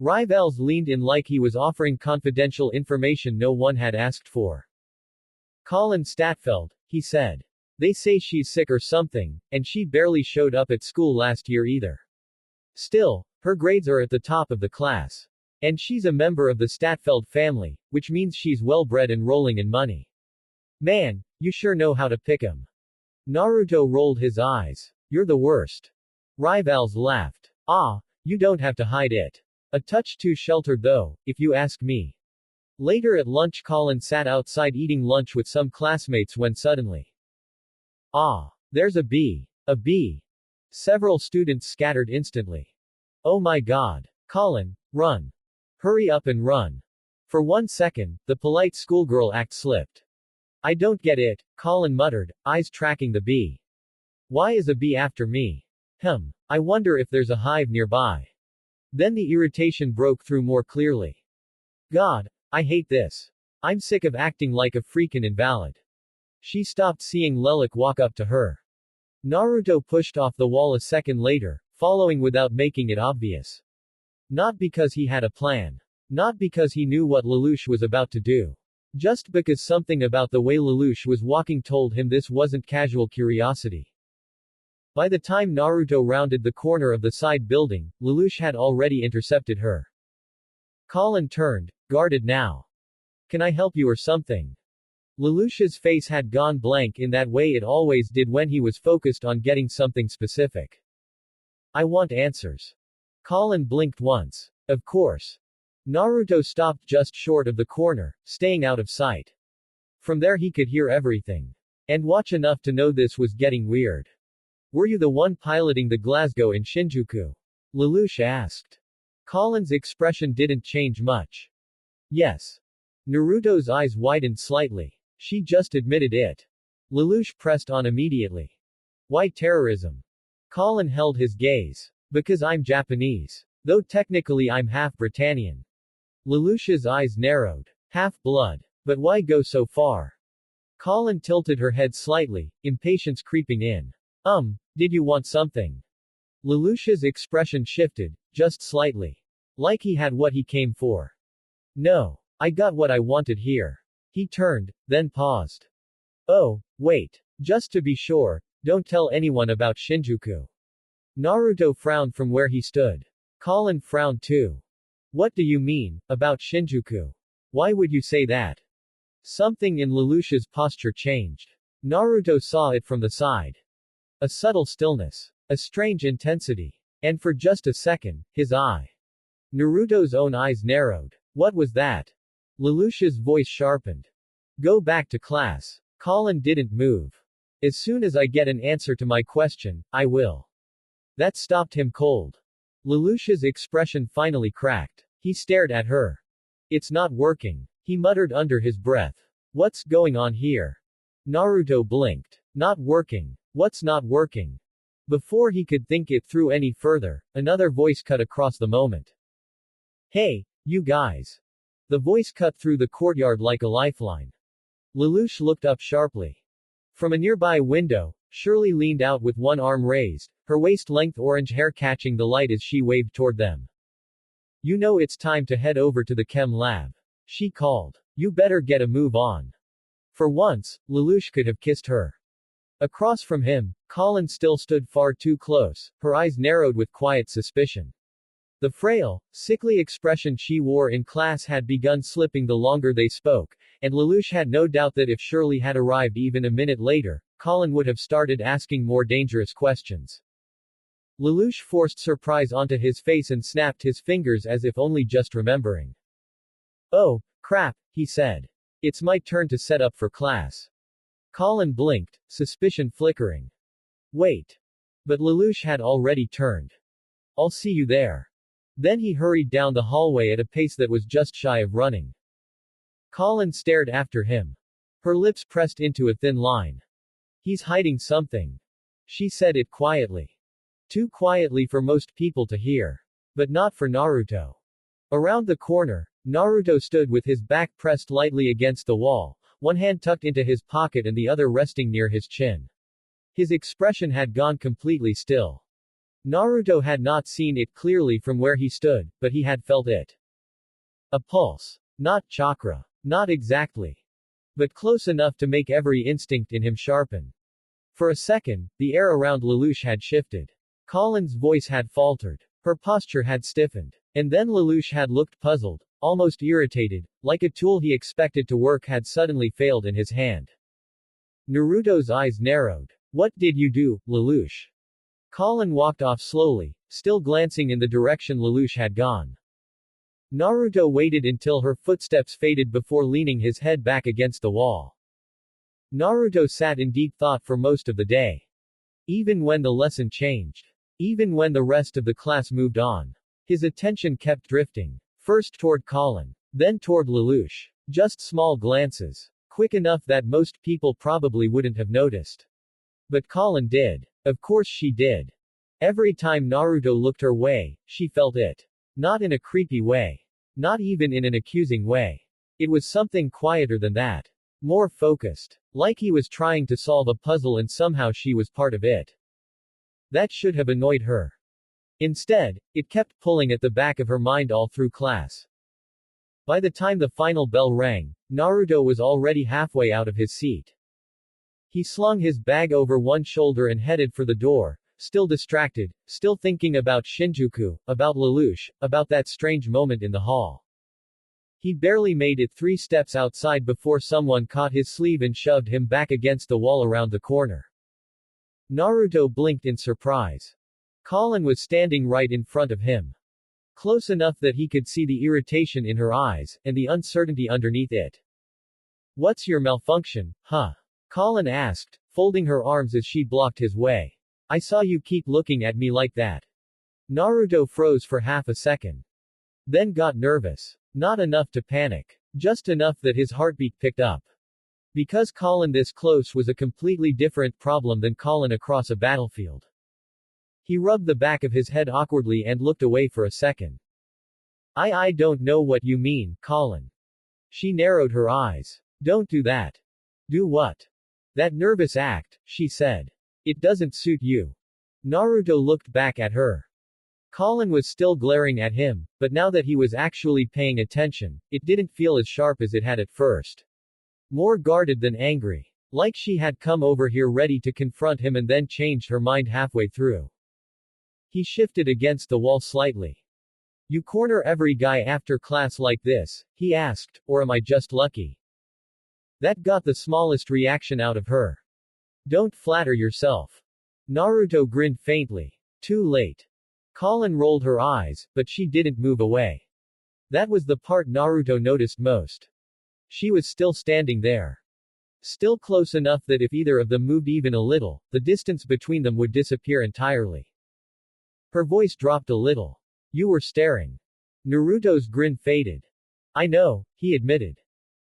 Rivals leaned in like he was offering confidential information no one had asked for. Colin Statfeld, he said. They say she's sick or something, and she barely showed up at school last year either. Still, her grades are at the top of the class. And she's a member of the Statfeld family, which means she's well-bred and rolling in money. Man, you sure know how to pick 'em. Naruto rolled his eyes. You're the worst. Rivals laughed. Ah, you don't have to hide it. A touch too sheltered though, if you ask me. Later at lunch Colin sat outside eating lunch with some classmates when suddenly. Ah, there's a bee. A bee. Several students scattered instantly. Oh my god. Colin, run. Hurry up and run. For 1 second, the polite schoolgirl act slipped. I don't get it, Colin muttered, eyes tracking the bee. Why is a bee after me? I wonder if there's a hive nearby. Then the irritation broke through more clearly. God, I hate this. I'm sick of acting like a freaking invalid. She stopped seeing Lelouch walk up to her. Naruto pushed off the wall a second later, following without making it obvious. Not because he had a plan. Not because he knew what Lelouch was about to do. Just because something about the way Lelouch was walking told him this wasn't casual curiosity. By the time Naruto rounded the corner of the side building, Lelouch had already intercepted her. Colin turned, guarded now. Can I help you or something? Lelouch's face had gone blank in that way it always did when he was focused on getting something specific. I want answers. Colin blinked once. Of course. Naruto stopped just short of the corner, staying out of sight. From there he could hear everything. And watch enough to know this was getting weird. Were you the one piloting the Glasgow in Shinjuku? Lelouch asked. Colin's expression didn't change much. Yes. Naruto's eyes widened slightly. She just admitted it. Lelouch pressed on immediately. Why terrorism? Colin held his gaze. Because I'm Japanese. Though technically I'm half Britannian. Lelouch's eyes narrowed. Half-blood. But why go so far? Colin tilted her head slightly, impatience creeping in. Did you want something? Lelouch's expression shifted, just slightly. Like he had what he came for. No. I got what I wanted here. He turned, then paused. Oh, wait. Just to be sure, don't tell anyone about Shinjuku. Naruto frowned from where he stood. Colin frowned too. What do you mean, about Shinjuku? Why would you say that? Something in Lelouch's posture changed. Naruto saw it from the side. A subtle stillness. A strange intensity. And for just a second, his eye. Naruto's own eyes narrowed. What was that? Lelouch's voice sharpened. Go back to class. Colin didn't move. As soon as I get an answer to my question, I will. That stopped him cold. Lelouch's expression finally cracked. He stared at her. It's not working. He muttered under his breath. What's going on here? Naruto blinked. Not working. What's not working? Before he could think it through any further, another voice cut across the moment. Hey, you guys. The voice cut through the courtyard like a lifeline. Lelouch looked up sharply. From a nearby window, Shirley leaned out with one arm raised, her waist-length orange hair catching the light as she waved toward them. You know it's time to head over to the chem lab. She called. You better get a move on. For once, Lelouch could have kissed her. Across from him, Colin still stood far too close, her eyes narrowed with quiet suspicion. The frail, sickly expression she wore in class had begun slipping the longer they spoke, and Lelouch had no doubt that if Shirley had arrived even a minute later, Colin would have started asking more dangerous questions. Lelouch forced surprise onto his face and snapped his fingers as if only just remembering. Oh, Crap, he said. It's my turn to set up for class. Colin blinked, suspicion flickering. Wait. But Lelouch had already turned. I'll see you there. Then he hurried down the hallway at a pace that was just shy of running. Colin stared after him. Her lips pressed into a thin line. He's hiding something. She said it quietly. Too quietly for most people to hear. But not for Naruto. Around the corner, Naruto stood with his back pressed lightly against the wall, one hand tucked into his pocket and the other resting near his chin. His expression had gone completely still. Naruto had not seen it clearly from where he stood, but he had felt it. A pulse. Not chakra. Not exactly. But close enough to make every instinct in him sharpen. For a second, the air around Lelouch had shifted. Colin's voice had faltered. Her posture had stiffened. And then Lelouch had looked puzzled, almost irritated, like a tool he expected to work had suddenly failed in his hand. Naruto's eyes narrowed. What did you do, Lelouch? Colin walked off slowly, still glancing in the direction Lelouch had gone. Naruto waited until her footsteps faded before leaning his head back against the wall. Naruto sat in deep thought for most of the day. Even when the lesson changed. Even when the rest of the class moved on. His attention kept drifting. First toward Colin. Then toward Lelouch. Just small glances. Quick enough that most people probably wouldn't have noticed. But Colin did. Of course she did. Every time Naruto looked her way, she felt it. Not in a creepy way. Not even in an accusing way. It was something quieter than that. More focused. Like he was trying to solve a puzzle and somehow she was part of it. That should have annoyed her. Instead, it kept pulling at the back of her mind all through class. By the time the final bell rang, Naruto was already halfway out of his seat. He slung his bag over one shoulder and headed for the door, still distracted, still thinking about Shinjuku, about Lelouch, about that strange moment in the hall. He barely made it 3 steps outside before someone caught his sleeve and shoved him back against the wall around the corner. Naruto blinked in surprise. Colin was standing right in front of him. Close enough that he could see the irritation in her eyes, and the uncertainty underneath it. What's your malfunction, huh? Colin asked, folding her arms as she blocked his way. I saw you keep looking at me like that. Naruto froze for half a second. Then got nervous. Not enough to panic. Just enough that his heartbeat picked up. Because Colin this close was a completely different problem than Colin across a battlefield. He rubbed the back of his head awkwardly and looked away for a second. I don't know what you mean, Colin. She narrowed her eyes. Don't do that. Do what? That nervous act, she said. It doesn't suit you. Naruto looked back at her. Colin was still glaring at him, but now that he was actually paying attention, it didn't feel as sharp as it had at first. More guarded than angry. Like she had come over here ready to confront him and then changed her mind halfway through. He shifted against the wall slightly. You corner every guy after class like this, he asked, or am I just lucky? That got the smallest reaction out of her. Don't flatter yourself. Naruto grinned faintly. Too late. Colin rolled her eyes, but she didn't move away. That was the part Naruto noticed most. She was still standing there. Still close enough that if either of them moved even a little, the distance between them would disappear entirely. Her voice dropped a little. You were staring. Naruto's grin faded. I know, he admitted.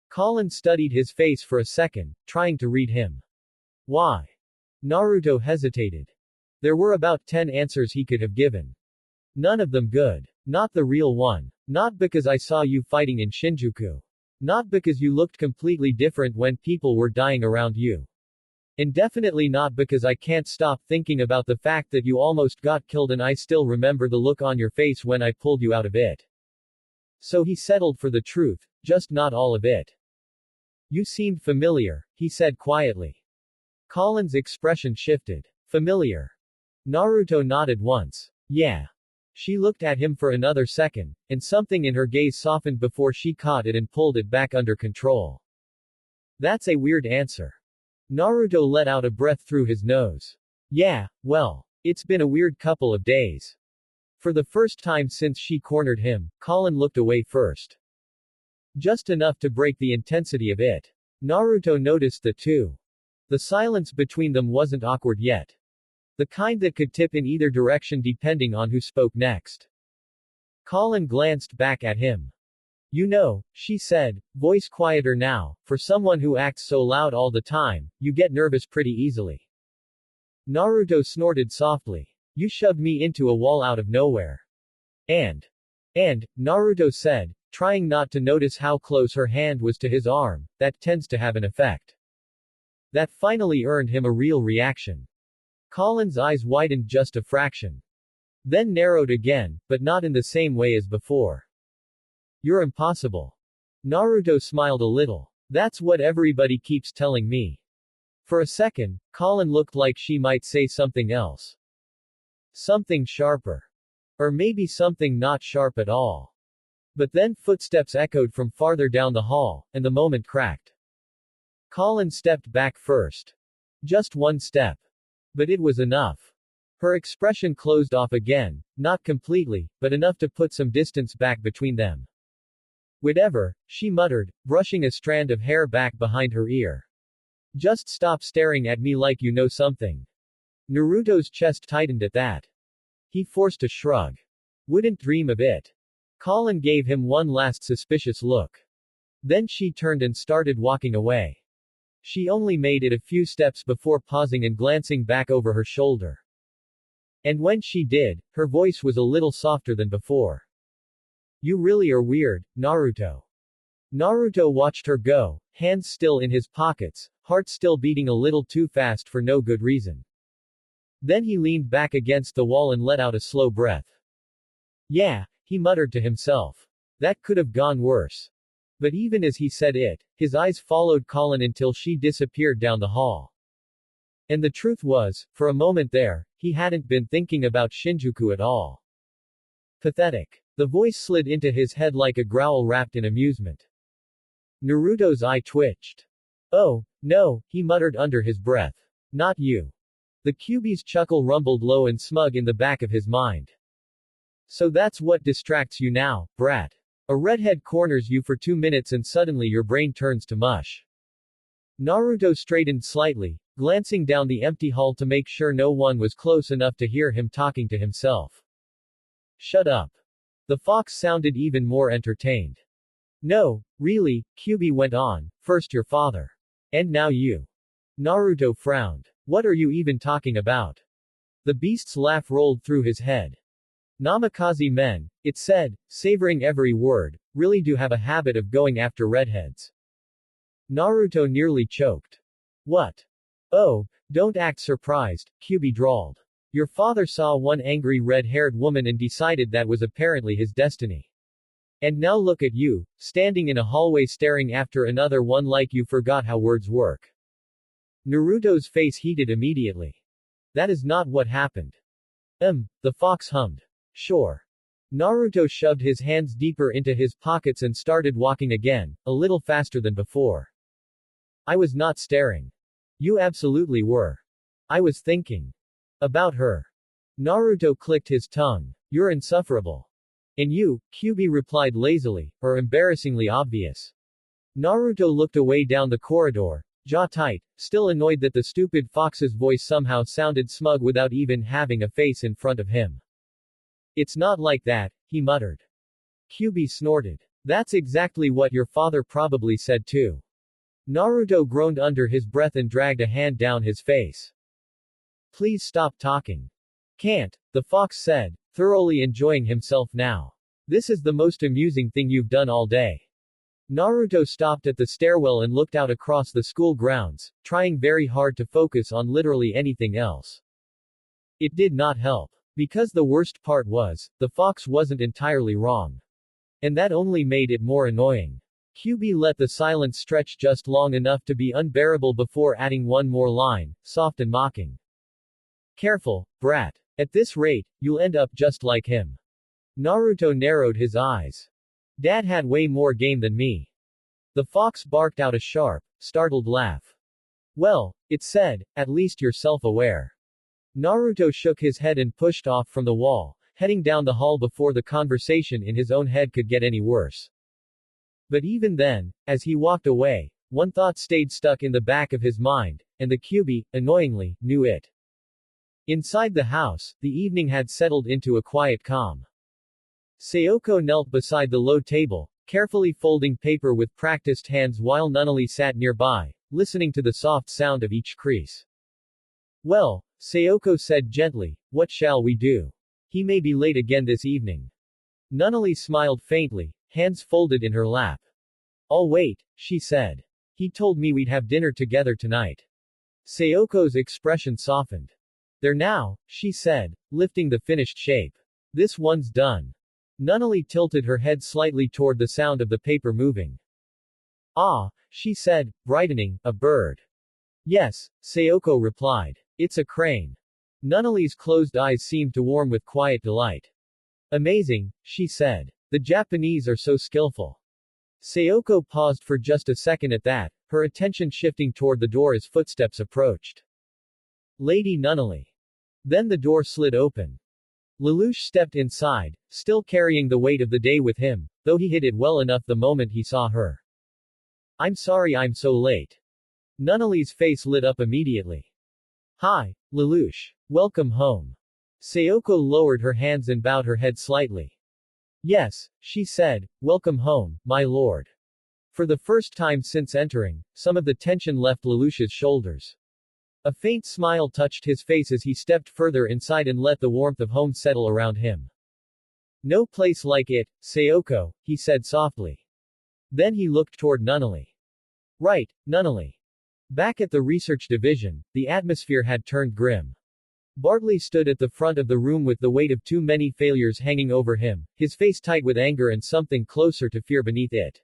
Colin studied his face for a second, trying to read him. Why? Naruto hesitated. There were about 10 answers he could have given. None of them good. Not the real one. Not because I saw you fighting in Shinjuku. Not because you looked completely different when people were dying around you. And definitely not because I can't stop thinking about the fact that you almost got killed and I still remember the look on your face when I pulled you out of it. So he settled for the truth, just not all of it. You seemed familiar, he said quietly. Colin's expression shifted. Familiar. Naruto nodded once. Yeah. She looked at him for another second, and something in her gaze softened before she caught it and pulled it back under control. That's a weird answer. Naruto let out a breath through his nose. Yeah, well, it's been a weird couple of days. For the first time since she cornered him, Colin looked away first. Just enough to break the intensity of it. Naruto noticed the two. The silence between them wasn't awkward yet. The kind that could tip in either direction depending on who spoke next. Colin glanced back at him. You know, she said, voice quieter now, for someone who acts so loud all the time, you get nervous pretty easily. Naruto snorted softly. You shoved me into a wall out of nowhere. And, Naruto said, trying not to notice how close her hand was to his arm, that tends to have an effect. That finally earned him a real reaction. Colin's eyes widened just a fraction. Then narrowed again, but not in the same way as before. You're impossible. Naruto smiled a little. That's what everybody keeps telling me. For a second, Colin looked like she might say something else. Something sharper. Or maybe something not sharp at all. But then footsteps echoed from farther down the hall, and the moment cracked. Colin stepped back first. Just one step. But it was enough. Her expression closed off again, not completely, but enough to put some distance back between them. Whatever, she muttered, brushing a strand of hair back behind her ear. Just stop staring at me like you know something. Naruto's chest tightened at that. He forced a shrug. Wouldn't dream of it. Colin gave him one last suspicious look. Then she turned and started walking away. She only made it a few steps before pausing and glancing back over her shoulder. And when she did, her voice was a little softer than before. You really are weird, Naruto. Naruto watched her go, hands still in his pockets, heart still beating a little too fast for no good reason. Then he leaned back against the wall and let out a slow breath. Yeah, he muttered to himself. That could have gone worse. But even as he said it, his eyes followed Colin until she disappeared down the hall. And the truth was, for a moment there, he hadn't been thinking about Shinjuku at all. Pathetic. The voice slid into his head like a growl wrapped in amusement. Naruto's eye twitched. Oh, no, he muttered under his breath. Not you. The Kyuubi's chuckle rumbled low and smug in the back of his mind. So that's what distracts you now, brat. A redhead corners you for 2 minutes and suddenly your brain turns to mush. Naruto straightened slightly, glancing down the empty hall to make sure no one was close enough to hear him talking to himself. Shut up. The fox sounded even more entertained. No, really, Kyuubi went on, first your father. And now you. Naruto frowned. What are you even talking about? The beast's laugh rolled through his head. Namikaze men, it said, savoring every word, really do have a habit of going after redheads. Naruto nearly choked. What? Oh, don't act surprised, Kyuubi drawled. Your father saw one angry red-haired woman and decided that was apparently his destiny. And now look at you, standing in a hallway staring after another one like you forgot how words work. Naruto's face heated immediately. That is not what happened. The fox hummed. Sure. Naruto shoved his hands deeper into his pockets and started walking again, a little faster than before. I was not staring. You absolutely were. I was thinking. About her. Naruto clicked his tongue. You're insufferable. And you, Kyuubi replied lazily, or embarrassingly obvious. Naruto looked away down the corridor, jaw tight, still annoyed that the stupid fox's voice somehow sounded smug without even having a face in front of him. It's not like that, he muttered. Kyuubi snorted. That's exactly what your father probably said too. Naruto groaned under his breath and dragged a hand down his face. Please stop talking. Can't, the fox said, thoroughly enjoying himself now. This is the most amusing thing you've done all day. Naruto stopped at the stairwell and looked out across the school grounds, trying very hard to focus on literally anything else. It did not help. Because the worst part was, the fox wasn't entirely wrong. And that only made it more annoying. Kyuubi let the silence stretch just long enough to be unbearable before adding one more line, soft and mocking. Careful, brat. At this rate, you'll end up just like him. Naruto narrowed his eyes. Dad had way more game than me. The fox barked out a sharp, startled laugh. Well, it said, at least you're self-aware. Naruto shook his head and pushed off from the wall, heading down the hall before the conversation in his own head could get any worse. But even then, as he walked away, one thought stayed stuck in the back of his mind, and the QB, annoyingly, knew it. Inside the house, the evening had settled into a quiet calm. Sayoko knelt beside the low table, carefully folding paper with practiced hands while Nunnally sat nearby, listening to the soft sound of each crease. Well, Sayoko said gently, what shall we do? He may be late again this evening. Nunnally smiled faintly, hands folded in her lap. I'll wait, she said. He told me we'd have dinner together tonight. Sayoko's expression softened. There now, she said, lifting the finished shape. This one's done. Nunnally tilted her head slightly toward the sound of the paper moving. Ah, she said, brightening, a bird. Yes, Sayoko replied. It's a crane. Nunnally's closed eyes seemed to warm with quiet delight. Amazing, she said. The Japanese are so skillful. Sayoko paused for just a second at that, her attention shifting toward the door as footsteps approached. Lady Nunnally. Then the door slid open. Lelouch stepped inside, still carrying the weight of the day with him, though he hid it well enough the moment he saw her. I'm sorry I'm so late. Nunnally's face lit up immediately. Hi, Lelouch. Welcome home. Sayoko lowered her hands and bowed her head slightly. Yes, she said, welcome home, my lord. For the first time since entering, some of the tension left Lelouch's shoulders. A faint smile touched his face as he stepped further inside and let the warmth of home settle around him. No place like it, Sayoko, he said softly. Then he looked toward Nunnally. Right, Nunnally. Back at the research division, the atmosphere had turned grim. Bartley stood at the front of the room with the weight of too many failures hanging over him, his face tight with anger and something closer to fear beneath it.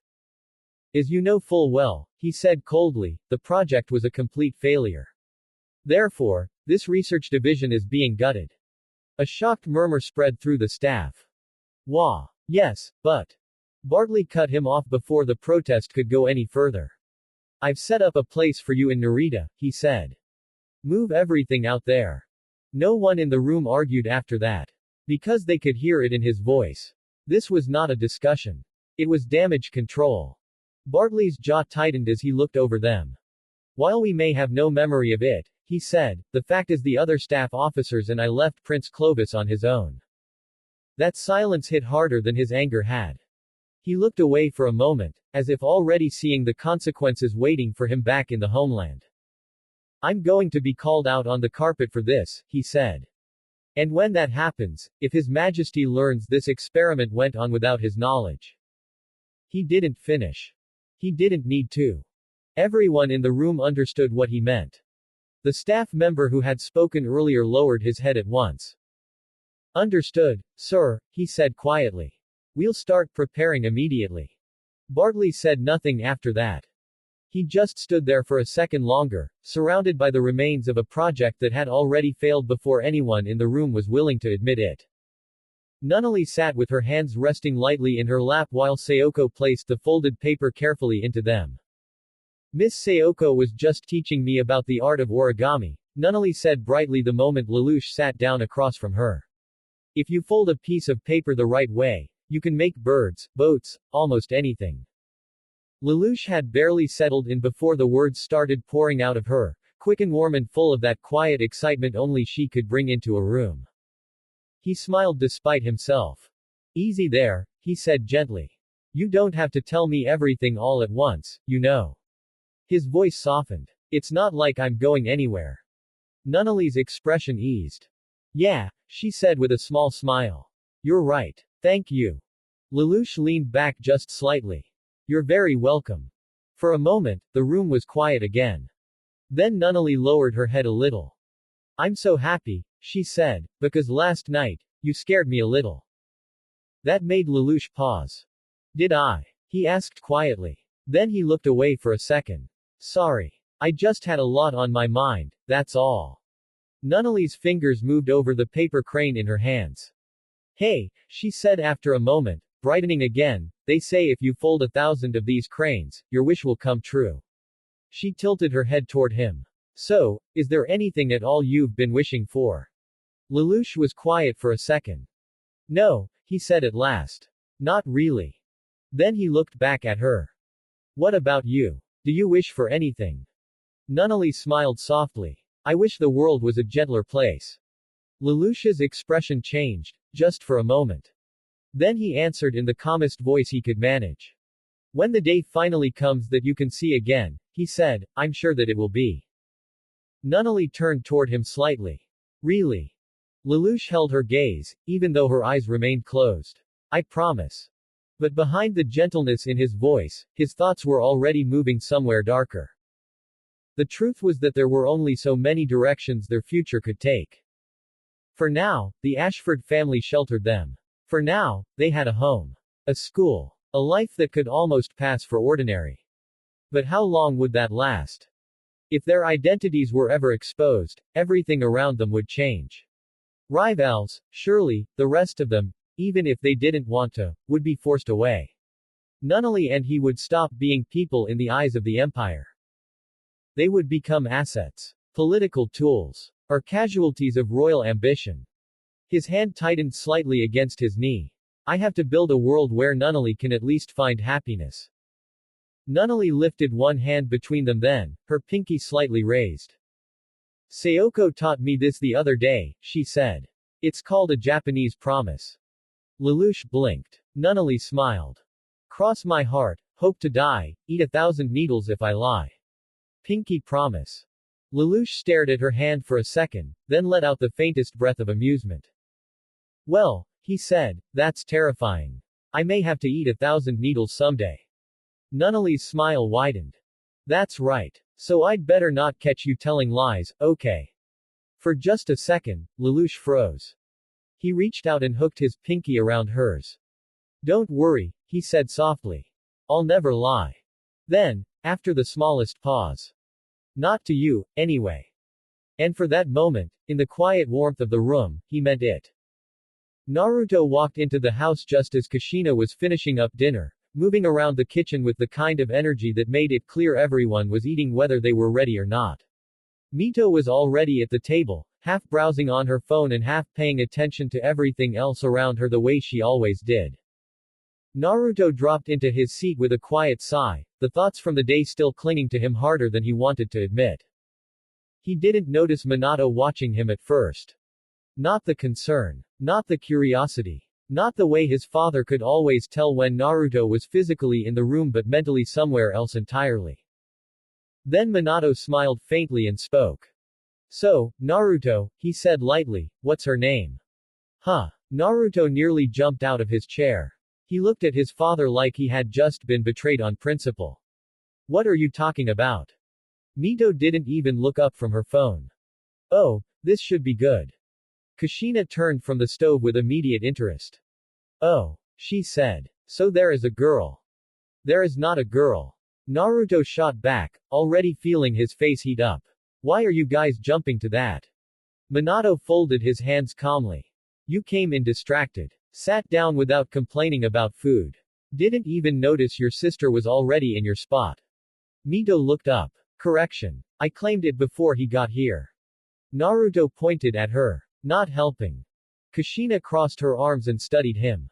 As you know full well, he said coldly, the project was a complete failure. Therefore, this research division is being gutted. A shocked murmur spread through the staff. Wah. Yes, but. Bartley cut him off before the protest could go any further. I've set up a place for you in Narita, he said. Move everything out there. No one in the room argued after that. Because they could hear it in his voice. This was not a discussion. It was damage control. Bartley's jaw tightened as he looked over them. While we may have no memory of it, he said, the fact is the other staff officers and I left Prince Clovis on his own. That silence hit harder than his anger had. He looked away for a moment, as if already seeing the consequences waiting for him back in the homeland. I'm going to be called out on the carpet for this, he said. And when that happens, if His Majesty learns this experiment went on without his knowledge. He didn't finish. He didn't need to. Everyone in the room understood what he meant. The staff member who had spoken earlier lowered his head at once. Understood, sir, he said quietly. We'll start preparing immediately. Bartley said nothing after that. He just stood there for a second longer, surrounded by the remains of a project that had already failed before anyone in the room was willing to admit it. Nunnally sat with her hands resting lightly in her lap while Sayoko placed the folded paper carefully into them. Miss Sayoko was just teaching me about the art of origami, Nunnally said brightly the moment Lelouch sat down across from her. If you fold a piece of paper the right way, you can make birds, boats, almost anything. Lelouch had barely settled in before the words started pouring out of her, quick and warm and full of that quiet excitement only she could bring into a room. He smiled despite himself. Easy there, he said gently. You don't have to tell me everything all at once, you know. His voice softened. It's not like I'm going anywhere. Nunnally's expression eased. Yeah, she said with a small smile. You're right. Thank you. Lelouch leaned back just slightly. You're very welcome. For a moment, the room was quiet again. Then Nunnally lowered her head a little. I'm so happy, she said, because last night, you scared me a little. That made Lelouch pause. Did I? He asked quietly. Then he looked away for a second. Sorry. I just had a lot on my mind, that's all. Nunnally's fingers moved over the paper crane in her hands. Hey, she said after a moment, brightening again, they say if you fold 1,000 of these cranes, your wish will come true. She tilted her head toward him. So, is there anything at all you've been wishing for? Lelouch was quiet for a second. No, he said at last. Not really. Then he looked back at her. What about you? Do you wish for anything? Nunnally smiled softly. I wish the world was a gentler place. Lelouch's expression changed, just for a moment. Then he answered in the calmest voice he could manage. When the day finally comes that you can see again, he said, I'm sure that it will be. Nunnally turned toward him slightly. Really? Lelouch held her gaze, even though her eyes remained closed. I promise. But behind the gentleness in his voice, his thoughts were already moving somewhere darker. The truth was that there were only so many directions their future could take. For now, the Ashford family sheltered them. For now, they had a home. A school. A life that could almost pass for ordinary. But how long would that last? If their identities were ever exposed, everything around them would change. Rivals, surely, the rest of them, even if they didn't want to, would be forced away. Nunnally and he would stop being people in the eyes of the empire. They would become assets, political tools, or casualties of royal ambition. His hand tightened slightly against his knee. I have to build a world where Nunnally can at least find happiness. Nunnally lifted one hand between them then, her pinky slightly raised. Sayoko taught me this the other day, she said. It's called a Japanese promise. Lelouch blinked. Nunnally smiled. Cross my heart, hope to die, eat 1,000 needles if I lie. Pinky promise. Lelouch stared at her hand for a second, then let out the faintest breath of amusement. Well, he said, that's terrifying. I may have to eat 1,000 needles someday. Nunnally's smile widened. That's right. So I'd better not catch you telling lies, okay? For just a second, Lelouch froze. He reached out and hooked his pinky around hers. Don't worry, he said softly. I'll never lie. Then, after the smallest pause. Not to you, anyway. And for that moment, in the quiet warmth of the room, he meant it. Naruto walked into the house just as Kushina was finishing up dinner, moving around the kitchen with the kind of energy that made it clear everyone was eating whether they were ready or not. Mito was already at the table, half browsing on her phone and half paying attention to everything else around her the way she always did. Naruto dropped into his seat with a quiet sigh, the thoughts from the day still clinging to him harder than he wanted to admit. He didn't notice Minato watching him at first. Not the concern. Not the curiosity. Not the way his father could always tell when Naruto was physically in the room but mentally somewhere else entirely. Then Minato smiled faintly and spoke. So, Naruto, he said lightly, what's her name? Huh. Naruto nearly jumped out of his chair. He looked at his father like he had just been betrayed on principle. What are you talking about? Mito didn't even look up from her phone. Oh, this should be good. Kushina turned from the stove with immediate interest. Oh, she said. So there is a girl. There is not a girl. Naruto shot back, already feeling his face heat up. Why are you guys jumping to that? Minato folded his hands calmly. You came in distracted. Sat down without complaining about food. Didn't even notice your sister was already in your spot. Mito looked up. Correction. I claimed it before he got here. Naruto pointed at her. Not helping. Kushina crossed her arms and studied him.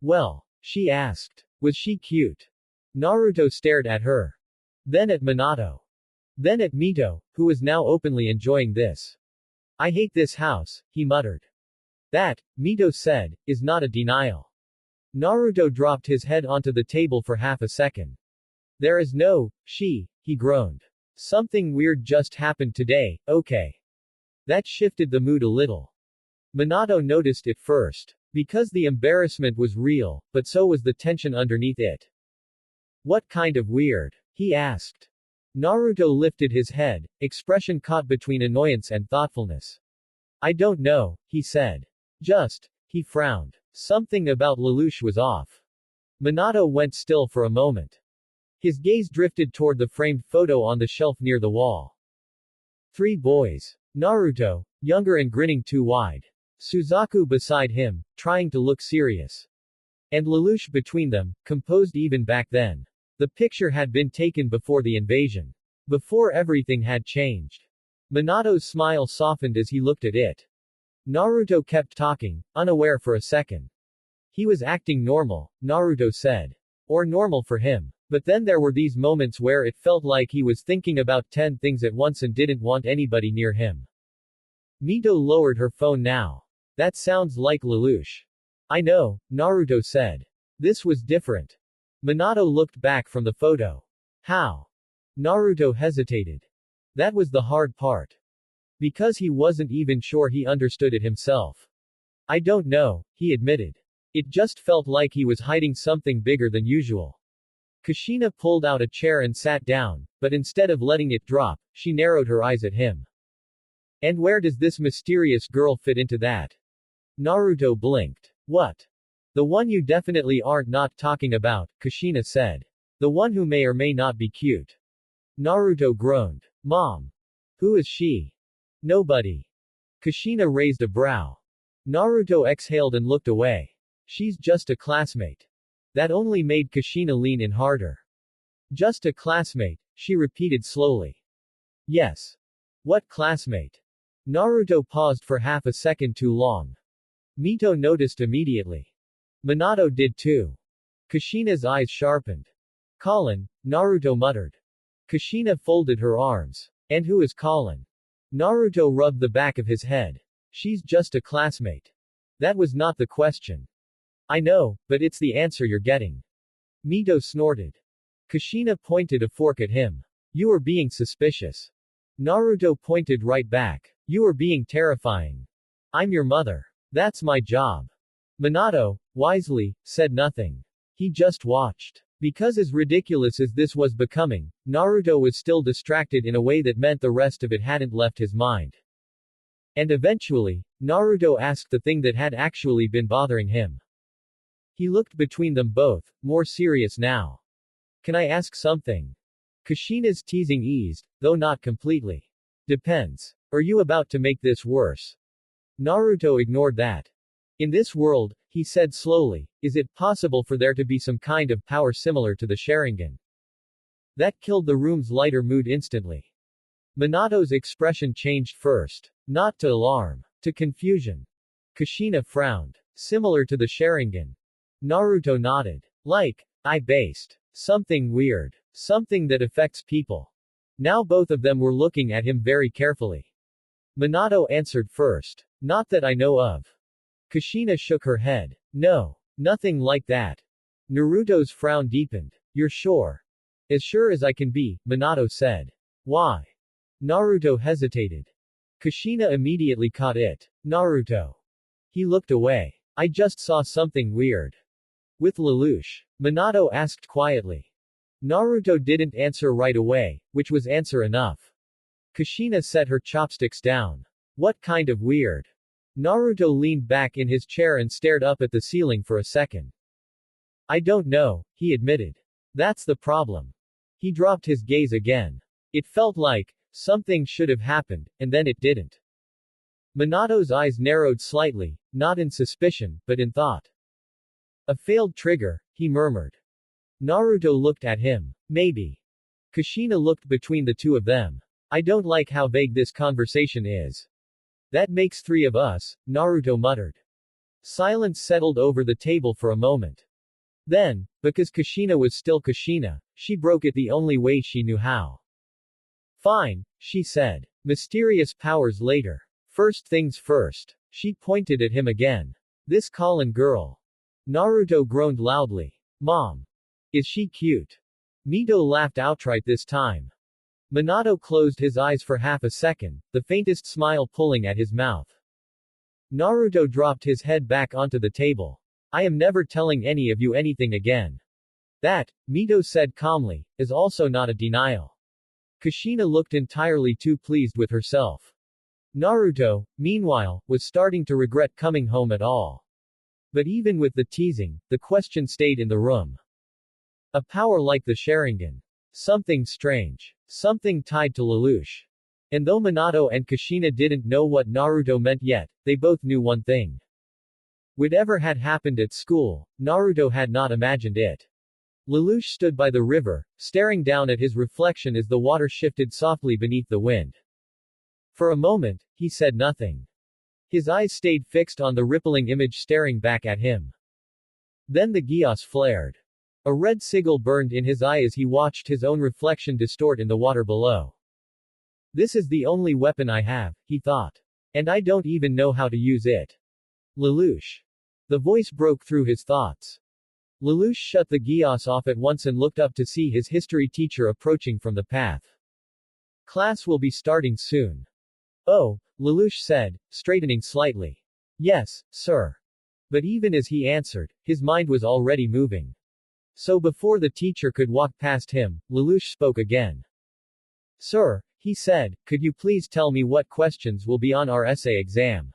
Well, she asked. Was she cute? Naruto stared at her. Then at Minato. Then at Mito, who was now openly enjoying this. I hate this house, he muttered. That, Mito said, is not a denial. Naruto dropped his head onto the table for half a second. There is no, he groaned. Something weird just happened today, okay. That shifted the mood a little. Minato noticed it first. Because the embarrassment was real, but so was the tension underneath it. What kind of weird? He asked. Naruto lifted his head, expression caught between annoyance and thoughtfulness. I don't know, he said. He frowned. Something about Lelouch was off. Minato went still for a moment. His gaze drifted toward the framed photo on the shelf near the wall. 3 boys. Naruto, younger and grinning too wide. Suzaku beside him, trying to look serious. And Lelouch between them, composed even back then. The picture had been taken before the invasion. Before everything had changed. Minato's smile softened as he looked at it. Naruto kept talking, unaware for a second. He was acting normal, Naruto said. Or normal for him. But then there were these moments where it felt like he was thinking about 10 things at once and didn't want anybody near him. Mito lowered her phone now. That sounds like Lelouch. I know, Naruto said. This was different. Minato looked back from the photo. How? Naruto hesitated. That was the hard part. Because he wasn't even sure he understood it himself. I don't know, he admitted. It just felt like he was hiding something bigger than usual. Kushina pulled out a chair and sat down, but instead of letting it drop, she narrowed her eyes at him. And where does this mysterious girl fit into that? Naruto blinked. What? The one you definitely aren't not talking about, Kushina said. The one who may or may not be cute. Naruto groaned. Mom. Who is she? Nobody. Kushina raised a brow. Naruto exhaled and looked away. She's just a classmate. That only made Kushina lean in harder. Just a classmate, she repeated slowly. Yes. What classmate? Naruto paused for half a second too long. Mito noticed immediately. Minato did too. Kushina's eyes sharpened. Colin, Naruto muttered. Kushina folded her arms. And who is Colin? Naruto rubbed the back of his head. She's just a classmate. That was not the question. I know, but it's the answer you're getting. Mito snorted. Kushina pointed a fork at him. You are being suspicious. Naruto pointed right back. You are being terrifying. I'm your mother. That's my job. Minato, wisely, said nothing. He just watched. Because as ridiculous as this was becoming, Naruto was still distracted in a way that meant the rest of it hadn't left his mind. And eventually, Naruto asked the thing that had actually been bothering him. He looked between them both, more serious now. Can I ask something? Kushina's teasing eased, though not completely. Depends. Are you about to make this worse? Naruto ignored that. In this world, he said slowly, is it possible for there to be some kind of power similar to the Sharingan? That killed the room's lighter mood instantly. Minato's expression changed first. Not to alarm. To confusion. Kushina frowned. Similar to the Sharingan. Naruto nodded. Like, based. Something weird. Something that affects people. Now both of them were looking at him very carefully. Minato answered first. Not that I know of. Kushina shook her head. No. Nothing like that. Naruto's frown deepened. You're sure? As sure as I can be, Minato said. Why? Naruto hesitated. Kushina immediately caught it. Naruto. He looked away. I just saw something weird. With Lelouch? Minato asked quietly. Naruto didn't answer right away, which was answer enough. Kushina set her chopsticks down. What kind of weird? Naruto leaned back in his chair and stared up at the ceiling for a second. I don't know, he admitted. That's the problem. He dropped his gaze again. It felt like something should have happened, and then it didn't. Minato's eyes narrowed slightly, not in suspicion, but in thought. A failed trigger, he murmured. Naruto looked at him. Maybe. Kushina looked between the two of them. I don't like how vague this conversation is. That makes 3 of us, Naruto muttered. Silence settled over the table for a moment. Then, because Kushina was still Kushina, she broke it the only way she knew how. Fine, she said. Mysterious powers later. First things first. She pointed at him again. This Colin girl. Naruto groaned loudly. Mom. Is she cute? Mito laughed outright this time. Minato closed his eyes for half a second, the faintest smile pulling at his mouth. Naruto dropped his head back onto the table. I am never telling any of you anything again. That, Mito said calmly, is also not a denial. Kushina looked entirely too pleased with herself. Naruto, meanwhile, was starting to regret coming home at all. But even with the teasing, the question stayed in the room. A power like the Sharingan. Something strange. Something tied to Lelouch. And though Minato and Kushina didn't know what Naruto meant yet, they both knew one thing. Whatever had happened at school, Naruto had not imagined it. Lelouch stood by the river, staring down at his reflection as the water shifted softly beneath the wind. For a moment, he said nothing. His eyes stayed fixed on the rippling image staring back at him. Then the Geass flared. A red sigil burned in his eye as he watched his own reflection distort in the water below. This is the only weapon I have, he thought. And I don't even know how to use it. Lelouch. The voice broke through his thoughts. Lelouch shut the Geass off at once and looked up to see his history teacher approaching from the path. Class will be starting soon. Oh, Lelouch said, straightening slightly. Yes, sir. But even as he answered, his mind was already moving. So before the teacher could walk past him, Lelouch spoke again. Sir, he said, could you please tell me what questions will be on our essay exam?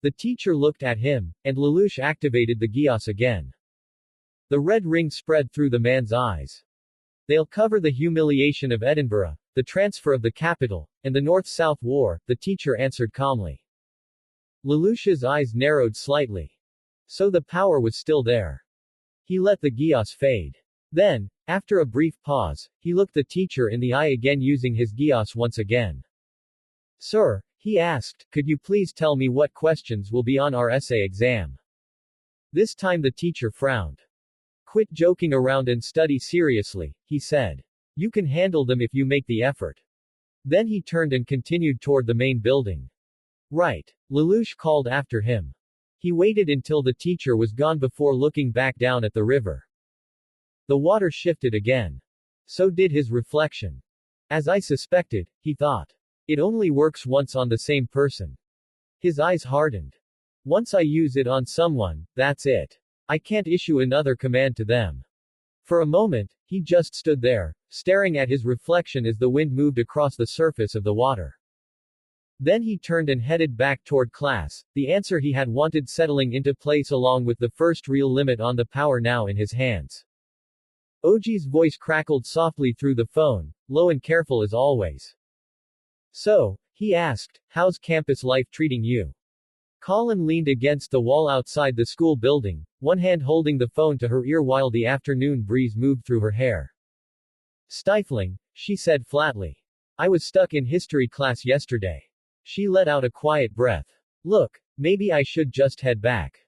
The teacher looked at him, and Lelouch activated the Geass again. The red ring spread through the man's eyes. They'll cover the humiliation of Edinburgh, the transfer of the capital, and the North-South War, the teacher answered calmly. Lelouch's eyes narrowed slightly. So the power was still there. He let the Geass fade. Then, after a brief pause, he looked the teacher in the eye again using his Geass once again. Sir, he asked, could you please tell me what questions will be on our essay exam? This time the teacher frowned. Quit joking around and study seriously, he said. You can handle them if you make the effort. Then he turned and continued toward the main building. Right. Lelouch called after him. He waited until the teacher was gone before looking back down at the river. The water shifted again. So did his reflection. As I suspected, he thought. It only works once on the same person. His eyes hardened. Once I use it on someone, that's it. I can't issue another command to them. For a moment, he just stood there, staring at his reflection as the wind moved across the surface of the water. Then he turned and headed back toward class, the answer he had wanted settling into place along with the first real limit on the power now in his hands. Oji's voice crackled softly through the phone, low and careful as always. So, he asked, how's campus life treating you? Colin leaned against the wall outside the school building, one hand holding the phone to her ear while the afternoon breeze moved through her hair. Stifling, she said flatly. I was stuck in history class yesterday. She let out a quiet breath. Look, maybe I should just head back.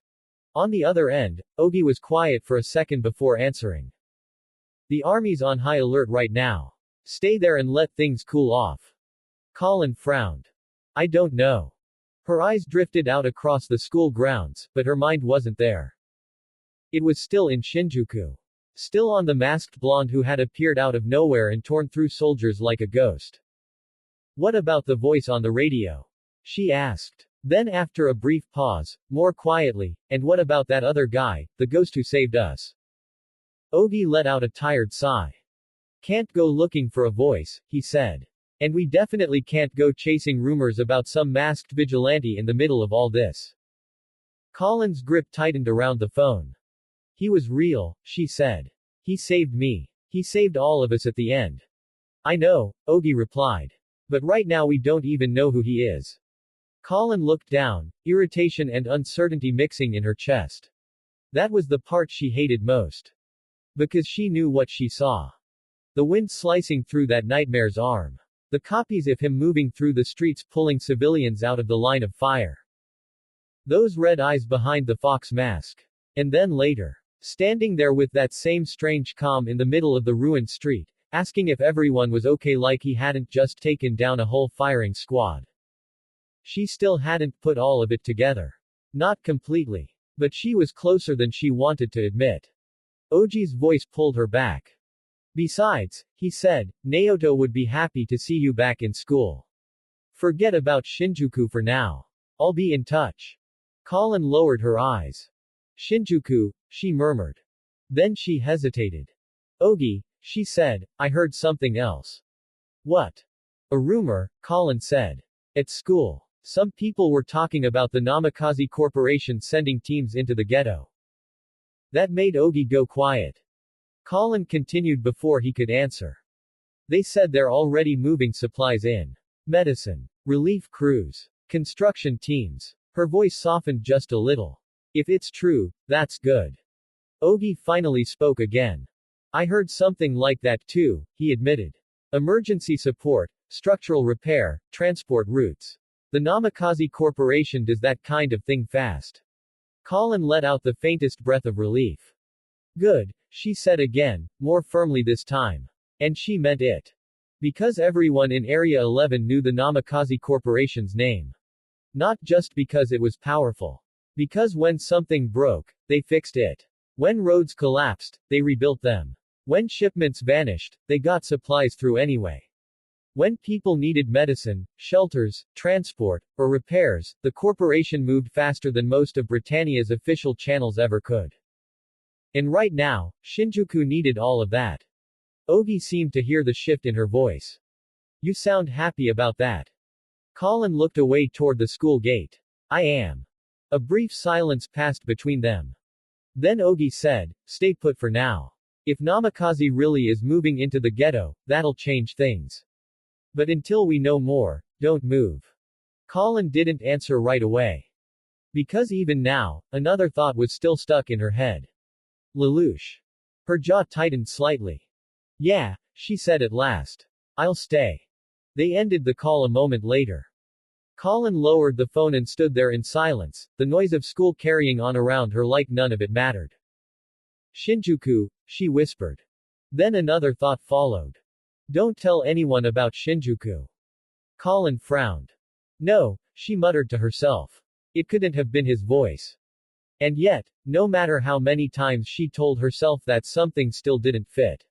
On the other end, Ogi was quiet for a second before answering. The army's on high alert right now. Stay there and let things cool off. Colin frowned. I don't know. Her eyes drifted out across the school grounds, but her mind wasn't there. It was still in Shinjuku. Still on the masked blonde who had appeared out of nowhere and torn through soldiers like a ghost. What about the voice on the radio? She asked. Then after a brief pause, more quietly, and what about that other guy, the ghost who saved us? Ogi let out a tired sigh. Can't go looking for a voice, he said. And we definitely can't go chasing rumors about some masked vigilante in the middle of all this. Colin's grip tightened around the phone. He was real, she said. He saved me. He saved all of us at the end. I know, Ogi replied. But right now we don't even know who he is. Colin looked down, irritation and uncertainty mixing in her chest. That was the part she hated most. Because she knew what she saw. The wind slicing through that nightmare's arm. The copies of him moving through the streets pulling civilians out of the line of fire. Those red eyes behind the fox mask. And then later. Standing there with that same strange calm in the middle of the ruined street, asking if everyone was okay like he hadn't just taken down a whole firing squad. She still hadn't put all of it together. Not completely. But she was closer than she wanted to admit. Oji's voice pulled her back. Besides, he said, Naoto would be happy to see you back in school. Forget about Shinjuku for now. I'll be in touch. Colin lowered her eyes. Shinjuku, she murmured. Then she hesitated. Ogi, she said, I heard something else. What? A rumor, Colin said. At school. Some people were talking about the Namikaze Corporation sending teams into the ghetto. That made Ogi go quiet. Colin continued before he could answer. They said they're already moving supplies in. Medicine. Relief crews. Construction teams. Her voice softened just a little. If it's true, that's good. Ogi finally spoke again. I heard something like that too, he admitted. Emergency support, structural repair, transport routes. The Namikaze Corporation does that kind of thing fast. Colin let out the faintest breath of relief. Good, she said again, more firmly this time. And she meant it. Because everyone in Area 11 knew the Namikaze Corporation's name. Not just because it was powerful. Because when something broke, they fixed it. When roads collapsed, they rebuilt them. When shipments vanished, they got supplies through anyway. When people needed medicine, shelters, transport, or repairs, the corporation moved faster than most of Britannia's official channels ever could. And right now, Shinjuku needed all of that. Ogi seemed to hear the shift in her voice. You sound happy about that. Colin looked away toward the school gate. I am. A brief silence passed between them. Then Ogi said, stay put for now. If Namikaze really is moving into the ghetto, that'll change things. But until we know more, don't move. Colin didn't answer right away. Because even now, another thought was still stuck in her head. Lelouch. Her jaw tightened slightly. Yeah, she said at last. I'll stay. They ended the call a moment later. Colin lowered the phone and stood there in silence, the noise of school carrying on around her like none of it mattered. Shinjuku, she whispered. Then another thought followed. Don't tell anyone about Shinjuku. Colin frowned. No, she muttered to herself. It couldn't have been his voice. And yet, no matter how many times she told herself that, something still didn't fit.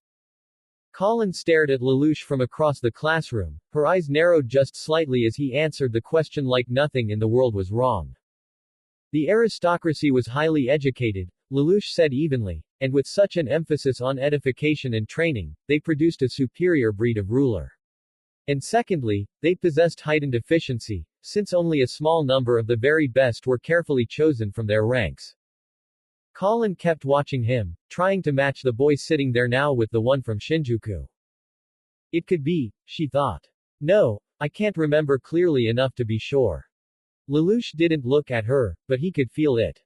Colin stared at Lelouch from across the classroom, her eyes narrowed just slightly as he answered the question like nothing in the world was wrong. The aristocracy was highly educated, Lelouch said evenly, and with such an emphasis on edification and training, they produced a superior breed of ruler. And secondly, they possessed heightened efficiency, since only a small number of the very best were carefully chosen from their ranks. Colin kept watching him, trying to match the boy sitting there now with the one from Shinjuku. It could be, she thought. No, I can't remember clearly enough to be sure. Lelouch didn't look at her, but he could feel it.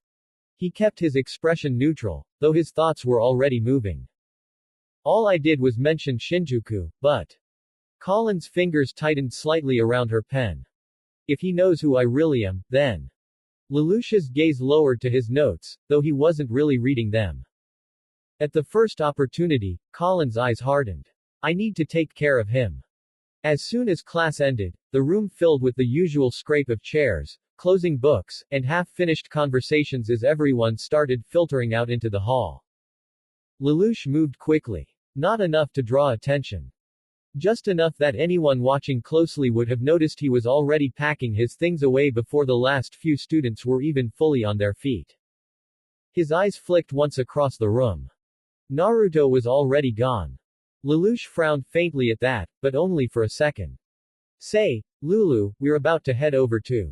He kept his expression neutral, though his thoughts were already moving. All I did was mention Shinjuku, but... Colin's fingers tightened slightly around her pen. If he knows who I really am, then... Lelouch's gaze lowered to his notes, though he wasn't really reading them. At the first opportunity, Colin's eyes hardened. I need to take care of him. As soon as class ended, the room filled with the usual scrape of chairs, closing books, and half-finished conversations as everyone started filtering out into the hall. Lelouch moved quickly. Not enough to draw attention. Just enough that anyone watching closely would have noticed he was already packing his things away before the last few students were even fully on their feet. His eyes flicked once across the room. Naruto was already gone. Lelouch frowned faintly at that, but only for a second. Say, Lulu, we're about to head over to.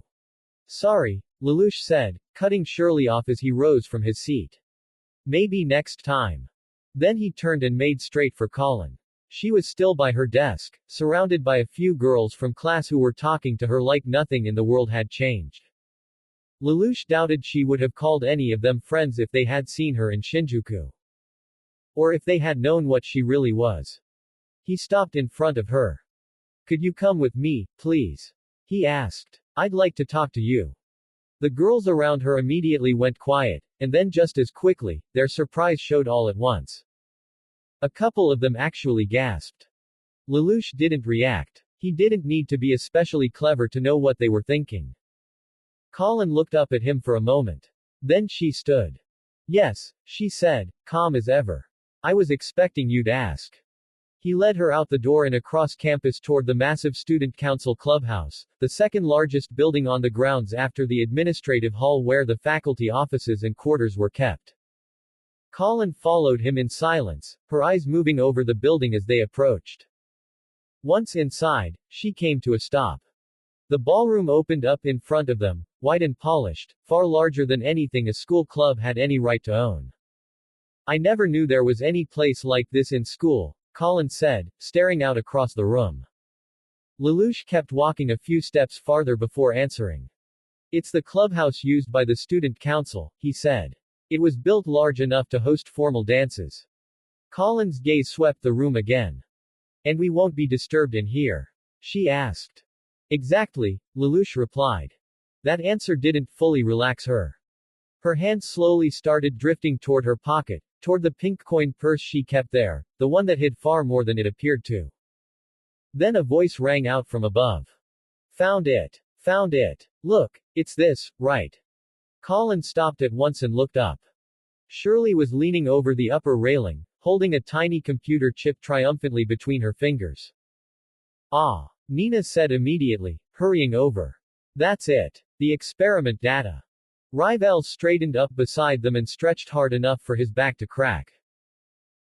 Sorry, Lelouch said, cutting Shirley off as he rose from his seat. Maybe next time. Then he turned and made straight for Colin. She was still by her desk, surrounded by a few girls from class who were talking to her like nothing in the world had changed. Lelouch doubted she would have called any of them friends if they had seen her in Shinjuku. Or if they had known what she really was. He stopped in front of her. Could you come with me, please? He asked. I'd like to talk to you. The girls around her immediately went quiet, and then just as quickly, their surprise showed all at once. A couple of them actually gasped. Lelouch didn't react. He didn't need to be especially clever to know what they were thinking. Colin looked up at him for a moment. Then she stood. Yes, she said, calm as ever. I was expecting you'd ask. He led her out the door and across campus toward the massive student council clubhouse, the second largest building on the grounds after the administrative hall where the faculty offices and quarters were kept. Colin followed him in silence, her eyes moving over the building as they approached. Once inside, she came to a stop. The ballroom opened up in front of them, white and polished, far larger than anything a school club had any right to own. I never knew there was any place like this in school, Colin said, staring out across the room. Lelouch kept walking a few steps farther before answering. It's the clubhouse used by the student council, he said. It was built large enough to host formal dances. Colin's gaze swept the room again. And we won't be disturbed in here? She asked. Exactly, Lelouch replied. That answer didn't fully relax her. Her hand slowly started drifting toward her pocket, toward the pink coin purse she kept there, the one that hid far more than it appeared to. Then a voice rang out from above. Found it. Found it. Look, it's this, right? Colin stopped at once and looked up. Shirley was leaning over the upper railing, holding a tiny computer chip triumphantly between her fingers. Ah, Nina said immediately, hurrying over. That's it. The experiment data. Rivel straightened up beside them and stretched hard enough for his back to crack.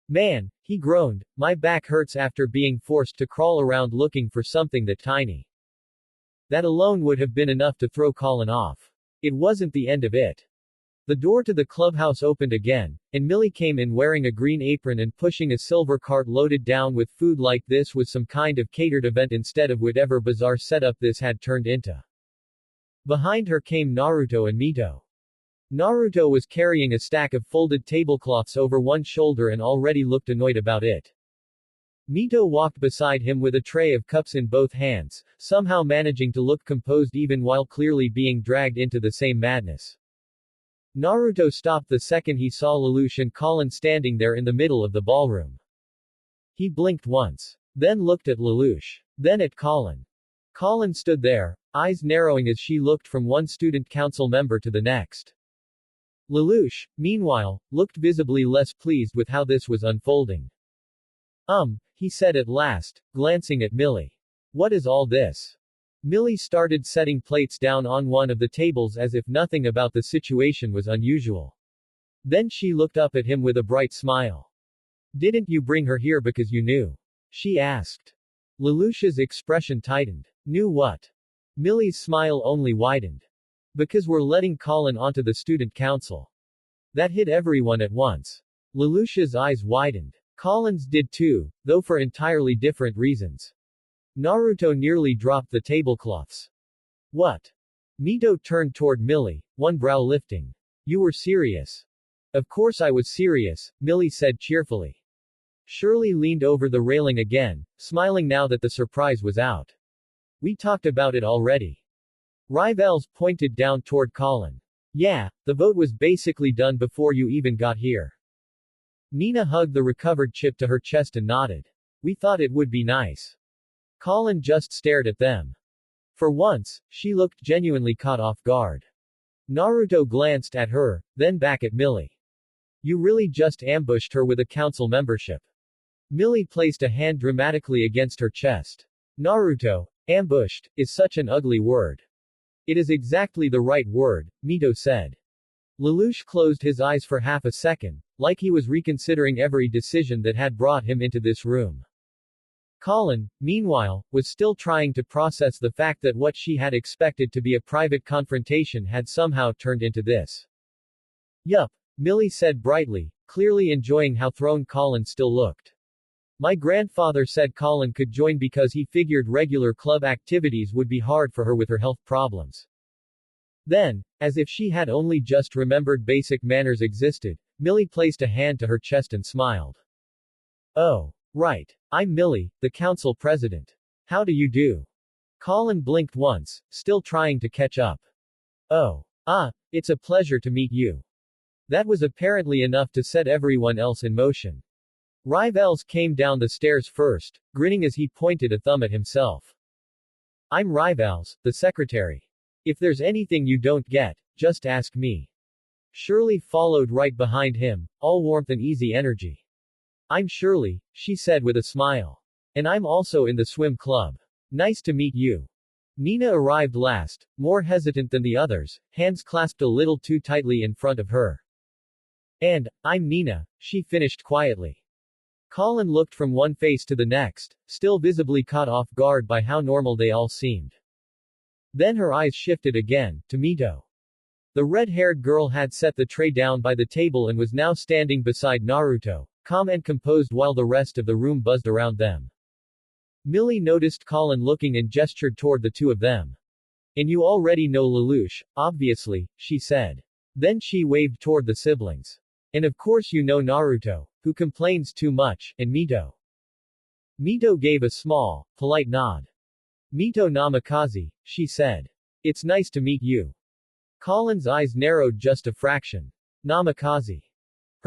Man, he groaned, my back hurts after being forced to crawl around looking for something that tiny. That alone would have been enough to throw Colin off. It wasn't the end of it. The door to the clubhouse opened again, and Millie came in wearing a green apron and pushing a silver cart loaded down with food like this was some kind of catered event instead of whatever bizarre setup this had turned into. Behind her came Naruto and Mito. Naruto was carrying a stack of folded tablecloths over one shoulder and already looked annoyed about it. Mito walked beside him with a tray of cups in both hands, somehow managing to look composed even while clearly being dragged into the same madness. Naruto stopped the second he saw Lelouch and Colin standing there in the middle of the ballroom. He blinked once. Then looked at Lelouch. Then at Colin. Colin stood there, eyes narrowing as she looked from one student council member to the next. Lelouch, meanwhile, looked visibly less pleased with how this was unfolding. He said at last, glancing at Millie. What is all this? Millie started setting plates down on one of the tables as if nothing about the situation was unusual. Then she looked up at him with a bright smile. Didn't you bring her here because you knew? She asked. Lelouch's expression tightened. Knew what? Millie's smile only widened. Because we're letting Colin onto the student council. That hit everyone at once. Lelouch's eyes widened. Colin's did too, though for entirely different reasons. Naruto nearly dropped the tablecloths. What? Mito turned toward Millie, one brow lifting. You were serious. Of course I was serious, Millie said cheerfully. Shirley leaned over the railing again, smiling now that the surprise was out. We talked about it already. Rivals pointed down toward Colin. Yeah, the vote was basically done before you even got here. Nina hugged the recovered chip to her chest and nodded. We thought it would be nice. Colin just stared at them. For once, she looked genuinely caught off guard. Naruto glanced at her, then back at Millie. You really just ambushed her with a council membership. Millie placed a hand dramatically against her chest. Naruto, ambushed, is such an ugly word. It is exactly the right word, Mito said. Lelouch closed his eyes for half a second, like he was reconsidering every decision that had brought him into this room. Colin, meanwhile, was still trying to process the fact that what she had expected to be a private confrontation had somehow turned into this. Yup, Millie said brightly, clearly enjoying how thrown Colin still looked. My grandfather said Colin could join because he figured regular club activities would be hard for her with her health problems. Then, as if she had only just remembered basic manners existed, Millie placed a hand to her chest and smiled. Oh. Right. I'm Millie, the council president. How do you do? Colin blinked once, still trying to catch up. Oh. It's a pleasure to meet you. That was apparently enough to set everyone else in motion. Rivals came down the stairs first, grinning as he pointed a thumb at himself. I'm Rivals, the secretary. If there's anything you don't get, just ask me. Shirley followed right behind him, all warmth and easy energy. I'm Shirley, she said with a smile. And I'm also in the swim club. Nice to meet you. Nina arrived last, more hesitant than the others, hands clasped a little too tightly in front of her. And, I'm Nina, she finished quietly. Colin looked from one face to the next, still visibly caught off guard by how normal they all seemed. Then her eyes shifted again, to Mito. The red-haired girl had set the tray down by the table and was now standing beside Naruto, calm and composed while the rest of the room buzzed around them. Millie noticed Colin looking and gestured toward the two of them. And you already know Lelouch, obviously, she said. Then she waved toward the siblings. And of course you know Naruto, who complains too much, and Mito. Mito gave a small, polite nod. Mito Namikaze, she said. It's nice to meet you. Colin's eyes narrowed just a fraction. Namikaze.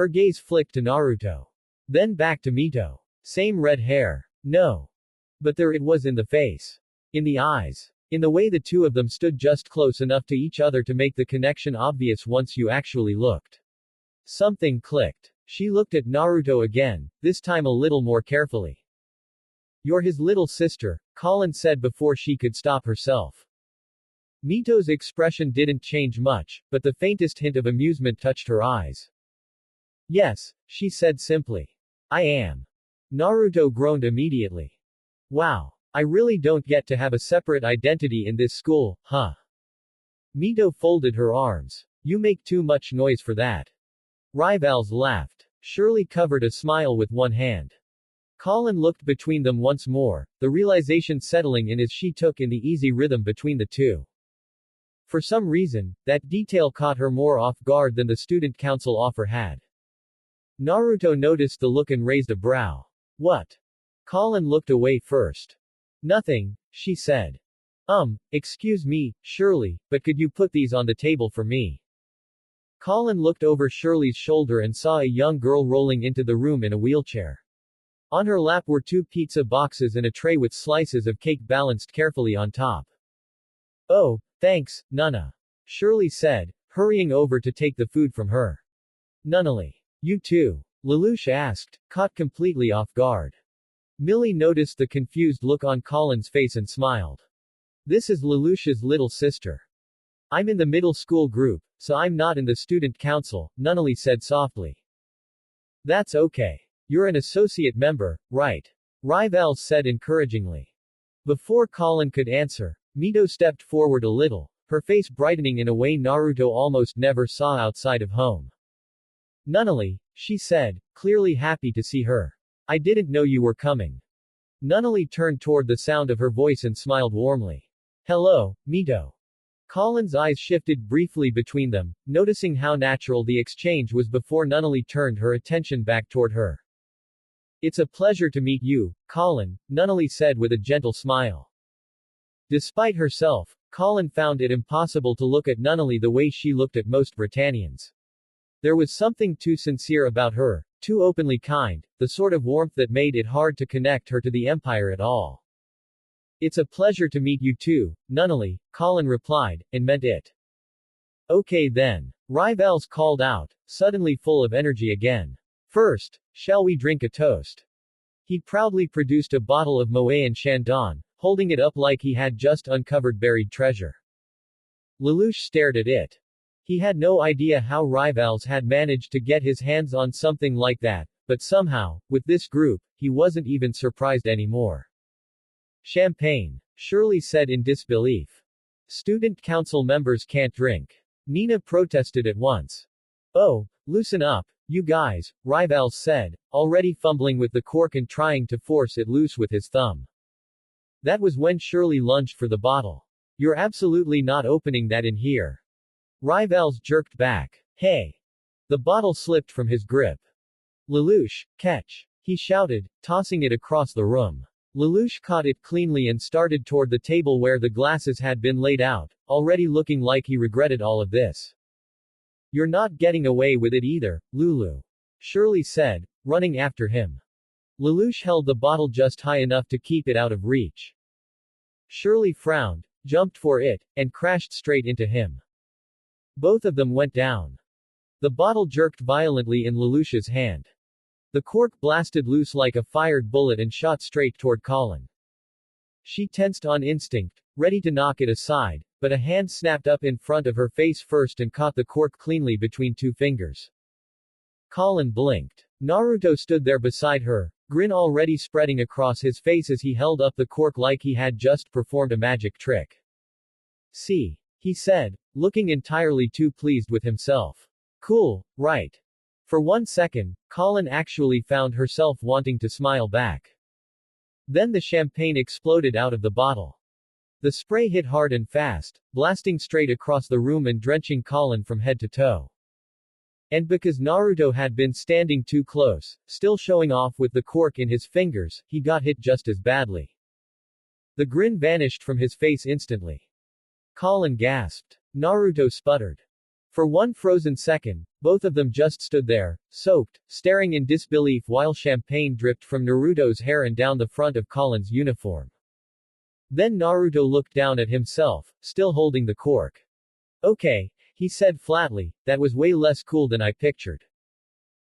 Her gaze flicked to Naruto. Then back to Mito. Same red hair. No. But there it was in the face. In the eyes. In the way the two of them stood just close enough to each other to make the connection obvious once you actually looked. Something clicked. She looked at Naruto again, this time a little more carefully. You're his little sister, Colin said before she could stop herself. Mito's expression didn't change much, but the faintest hint of amusement touched her eyes. Yes, she said simply. I am. Naruto groaned immediately. Wow. I really don't get to have a separate identity in this school, huh? Mito folded her arms. You make too much noise for that. Rivals laughed. Shirley covered a smile with one hand. Colin looked between them once more, the realization settling in as she took in the easy rhythm between the two. For some reason, that detail caught her more off guard than the student council offer had. Naruto noticed the look and raised a brow. What? Colin looked away first. Nothing, she said. Excuse me, Shirley, but could you put these on the table for me? Colin looked over Shirley's shoulder and saw a young girl rolling into the room in a wheelchair. On her lap were 2 pizza boxes and a tray with slices of cake balanced carefully on top. Oh, thanks, Nana. Shirley said, hurrying over to take the food from her. Nunnally. You too? Lelouch asked, caught completely off guard. Millie noticed the confused look on Colin's face and smiled. This is Lelouch's little sister. I'm in the middle school group, so I'm not in the student council, Nunnally said softly. That's okay. You're an associate member, right? Rivals said encouragingly. Before Colin could answer, Mito stepped forward a little, her face brightening in a way Naruto almost never saw outside of home. Nunnally, she said, clearly happy to see her. I didn't know you were coming. Nunnally turned toward the sound of her voice and smiled warmly. Hello, Mito. Colin's eyes shifted briefly between them, noticing how natural the exchange was before Nunnally turned her attention back toward her. It's a pleasure to meet you, Colin, Nunnally said with a gentle smile. Despite herself, Colin found it impossible to look at Nunnally the way she looked at most Britannians. There was something too sincere about her, too openly kind, the sort of warmth that made it hard to connect her to the Empire at all. It's a pleasure to meet you too, Nunnally, Colin replied, and meant it. Okay then. Rivals called out, suddenly full of energy again. First, shall we drink a toast? He proudly produced a bottle of Moet and Chandon, holding it up like he had just uncovered buried treasure. Lelouch stared at it. He had no idea how Rivals had managed to get his hands on something like that, but somehow, with this group, he wasn't even surprised anymore. Champagne, Shirley said in disbelief. Student council members can't drink. Nina protested at once. Oh, loosen up, you guys, Rivals said, already fumbling with the cork and trying to force it loose with his thumb. That was when Shirley lunged for the bottle. You're absolutely not opening that in here. Rivals jerked back. Hey! The bottle slipped from his grip. Lelouch, catch! He shouted, tossing it across the room. Lelouch caught it cleanly and started toward the table where the glasses had been laid out, already looking like he regretted all of this. You're not getting away with it either, Lulu. Shirley said, running after him. Lelouch held the bottle just high enough to keep it out of reach. Shirley frowned, jumped for it, and crashed straight into him. Both of them went down. The bottle jerked violently in Lelouch's hand. The cork blasted loose like a fired bullet and shot straight toward Colin. She tensed on instinct, ready to knock it aside, but a hand snapped up in front of her face first and caught the cork cleanly between 2 fingers. Colin blinked. Naruto stood there beside her, grin already spreading across his face as he held up the cork like he had just performed a magic trick. See, he said, looking entirely too pleased with himself. Cool, right? For 1 second, Colin actually found herself wanting to smile back. Then the champagne exploded out of the bottle. The spray hit hard and fast, blasting straight across the room and drenching Colin from head to toe. And because Naruto had been standing too close, still showing off with the cork in his fingers, he got hit just as badly. The grin vanished from his face instantly. Colin gasped. Naruto sputtered. For one frozen second, both of them just stood there, soaked, staring in disbelief while champagne dripped from Naruto's hair and down the front of Colin's uniform. Then Naruto looked down at himself, still holding the cork. Okay, he said flatly, that was way less cool than I pictured.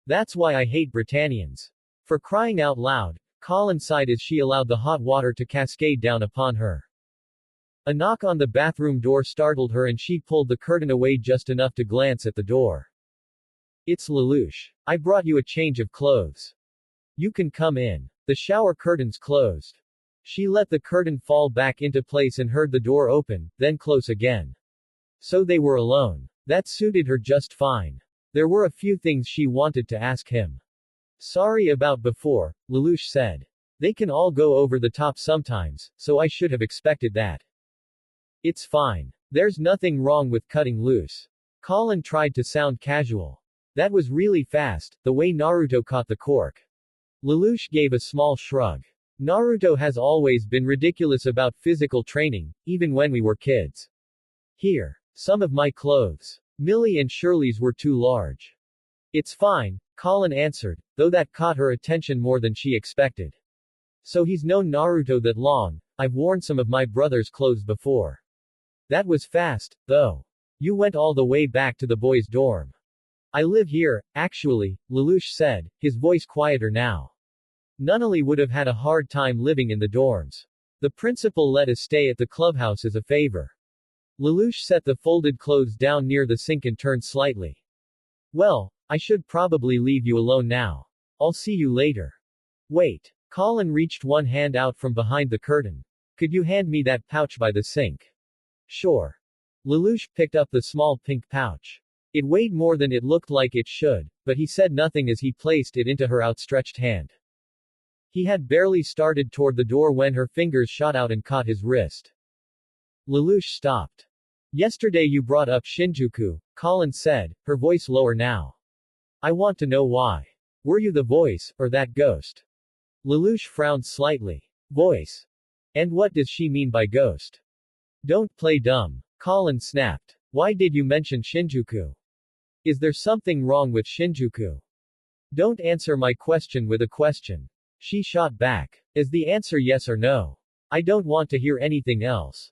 That's why I hate Britannians. For crying out loud, Colin sighed as she allowed the hot water to cascade down upon her. A knock on the bathroom door startled her and she pulled the curtain away just enough to glance at the door. It's Lelouch. I brought you a change of clothes. You can come in. The shower curtains closed. She let the curtain fall back into place and heard the door open, then close again. So they were alone. That suited her just fine. There were a few things she wanted to ask him. Sorry about before, Lelouch said. They can all go over the top sometimes, so I should have expected that. It's fine. There's nothing wrong with cutting loose. Colin tried to sound casual. That was really fast, the way Naruto caught the cork. Lelouch gave a small shrug. Naruto has always been ridiculous about physical training, even when we were kids. Here. Some of my clothes. Millie and Shirley's were too large. It's fine, Colin answered, though that caught her attention more than she expected. So he's known Naruto that long. I've worn some of my brother's clothes before. That was fast, though. You went all the way back to the boys' dorm. I live here, actually, Lelouch said, his voice quieter now. Nunnally would have had a hard time living in the dorms. The principal let us stay at the clubhouse as a favor. Lelouch set the folded clothes down near the sink and turned slightly. Well, I should probably leave you alone now. I'll see you later. Wait. Colin reached one hand out from behind the curtain. Could you hand me that pouch by the sink? Sure. Lelouch picked up the small pink pouch. It weighed more than it looked like it should, but he said nothing as he placed it into her outstretched hand. He had barely started toward the door when her fingers shot out and caught his wrist. Lelouch stopped. Yesterday you brought up Shinjuku, Colin said, her voice lower now. I want to know why. Were you the voice, or that ghost? Lelouch frowned slightly. Voice. And what does she mean by ghost? Don't play dumb. Colin snapped. Why did you mention Shinjuku? Is there something wrong with Shinjuku? Don't answer my question with a question. She shot back. Is the answer yes or no? I don't want to hear anything else.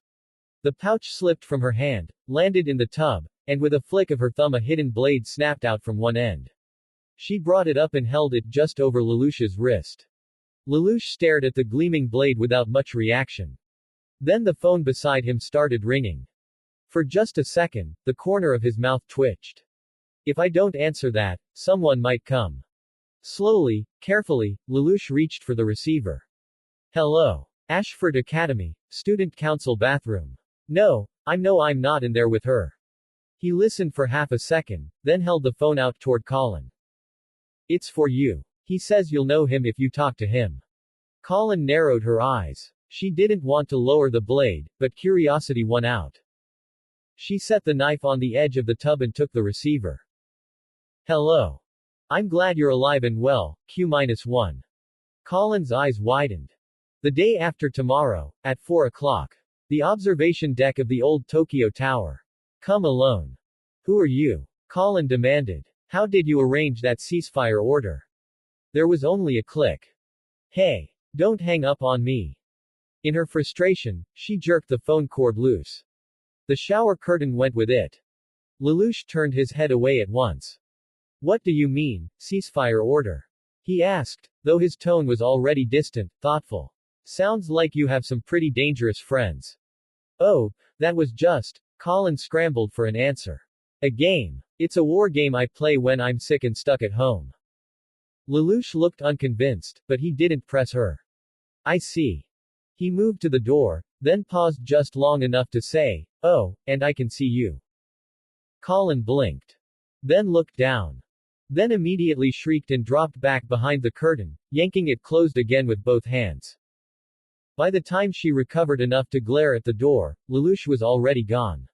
The pouch slipped from her hand, landed in the tub, and with a flick of her thumb a hidden blade snapped out from one end. She brought it up and held it just over Lelouch's wrist. Lelouch stared at the gleaming blade without much reaction. Then the phone beside him started ringing. For just a second, the corner of his mouth twitched. If I don't answer that, someone might come. Slowly, carefully, Lelouch reached for the receiver. Hello. Ashford Academy, Student Council bathroom. No, I'm not in there with her. He listened for half a second, then held the phone out toward Colin. It's for you. He says you'll know him if you talk to him. Colin narrowed her eyes. She didn't want to lower the blade, but curiosity won out. She set the knife on the edge of the tub and took the receiver. Hello. I'm glad you're alive and well, Q-1. Colin's eyes widened. The day after tomorrow, at 4 o'clock. The observation deck of the old Tokyo Tower. Come alone. Who are you? Colin demanded. How did you arrange that ceasefire order? There was only a click. Hey. Don't hang up on me. In her frustration, she jerked the phone cord loose. The shower curtain went with it. Lelouch turned his head away at once. What do you mean, ceasefire order? He asked, though his tone was already distant, thoughtful. Sounds like you have some pretty dangerous friends. Oh, that was just. Colin scrambled for an answer. A game. It's a war game I play when I'm sick and stuck at home. Lelouch looked unconvinced, but he didn't press her. I see. He moved to the door, then paused just long enough to say, oh, and I can see you. Colin blinked. Then looked down. Then immediately shrieked and dropped back behind the curtain, yanking it closed again with both hands. By the time she recovered enough to glare at the door, Lelouch was already gone.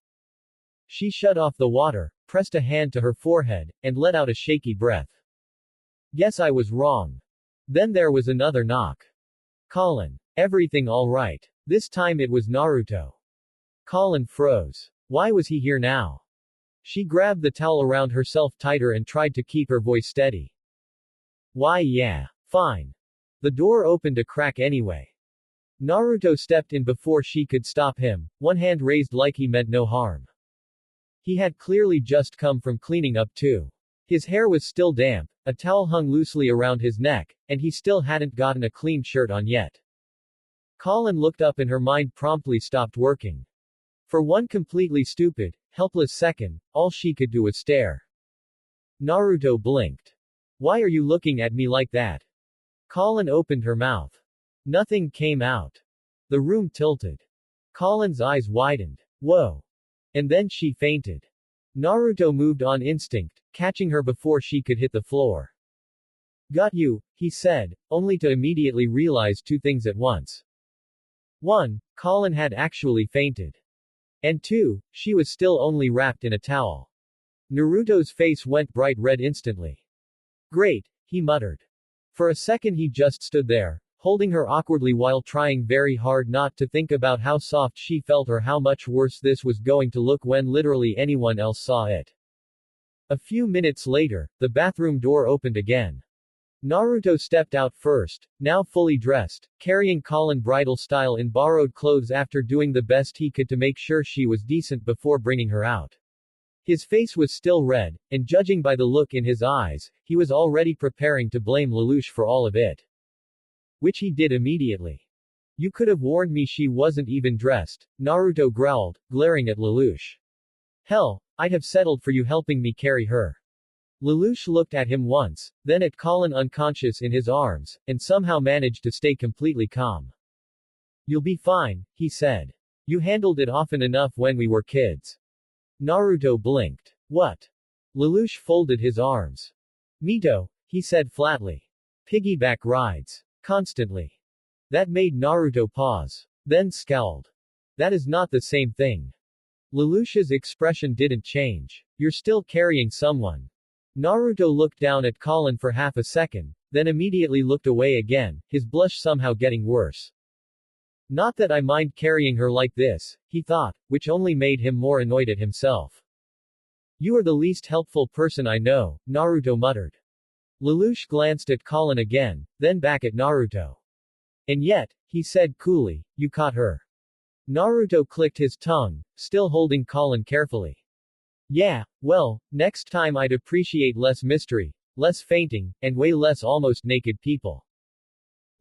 She shut off the water, pressed a hand to her forehead, and let out a shaky breath. Guess I was wrong. Then there was another knock. Colin. Everything all right? This time it was Naruto. Colin froze. Why was he here now? She grabbed the towel around herself tighter and tried to keep her voice steady. Why yeah. Fine. The door opened a crack anyway. Naruto stepped in before she could stop him, one hand raised like he meant no harm. He had clearly just come from cleaning up too. His hair was still damp, a towel hung loosely around his neck, and he still hadn't gotten a clean shirt on yet. Colin looked up and her mind promptly stopped working. For one completely stupid, helpless second, all she could do was stare. Naruto blinked. Why are you looking at me like that? Colin opened her mouth. Nothing came out. The room tilted. Colin's eyes widened. Whoa. And then she fainted. Naruto moved on instinct, catching her before she could hit the floor. Got you, he said, only to immediately realize two things at once. 1. Colin had actually fainted. And 2. She was still only wrapped in a towel. Naruto's face went bright red instantly. Great, he muttered. For a second he just stood there, holding her awkwardly while trying very hard not to think about how soft she felt or how much worse this was going to look when literally anyone else saw it. A few minutes later, the bathroom door opened again. Naruto stepped out first, now fully dressed, carrying Colin bridal style in borrowed clothes after doing the best he could to make sure she was decent before bringing her out. His face was still red, and judging by the look in his eyes, he was already preparing to blame Lelouch for all of it. Which he did immediately. You could have warned me she wasn't even dressed, Naruto growled, glaring at Lelouch. Hell, I'd have settled for you helping me carry her. Lelouch looked at him once, then at Colin unconscious in his arms, and somehow managed to stay completely calm. You'll be fine, he said. You handled it often enough when we were kids. Naruto blinked. What? Lelouch folded his arms. Mito, he said flatly. Piggyback rides. Constantly. That made Naruto pause. Then scowled. That is not the same thing. Lelouch's expression didn't change. You're still carrying someone. Naruto looked down at Colin for half a second, then immediately looked away again, his blush somehow getting worse. Not that I mind carrying her like this, he thought, which only made him more annoyed at himself. You are the least helpful person I know, Naruto muttered. Lelouch glanced at Colin again, then back at Naruto. And yet, he said coolly, you caught her. Naruto clicked his tongue, still holding Colin carefully. Yeah, well, next time I'd appreciate less mystery, less fainting, and way less almost naked people.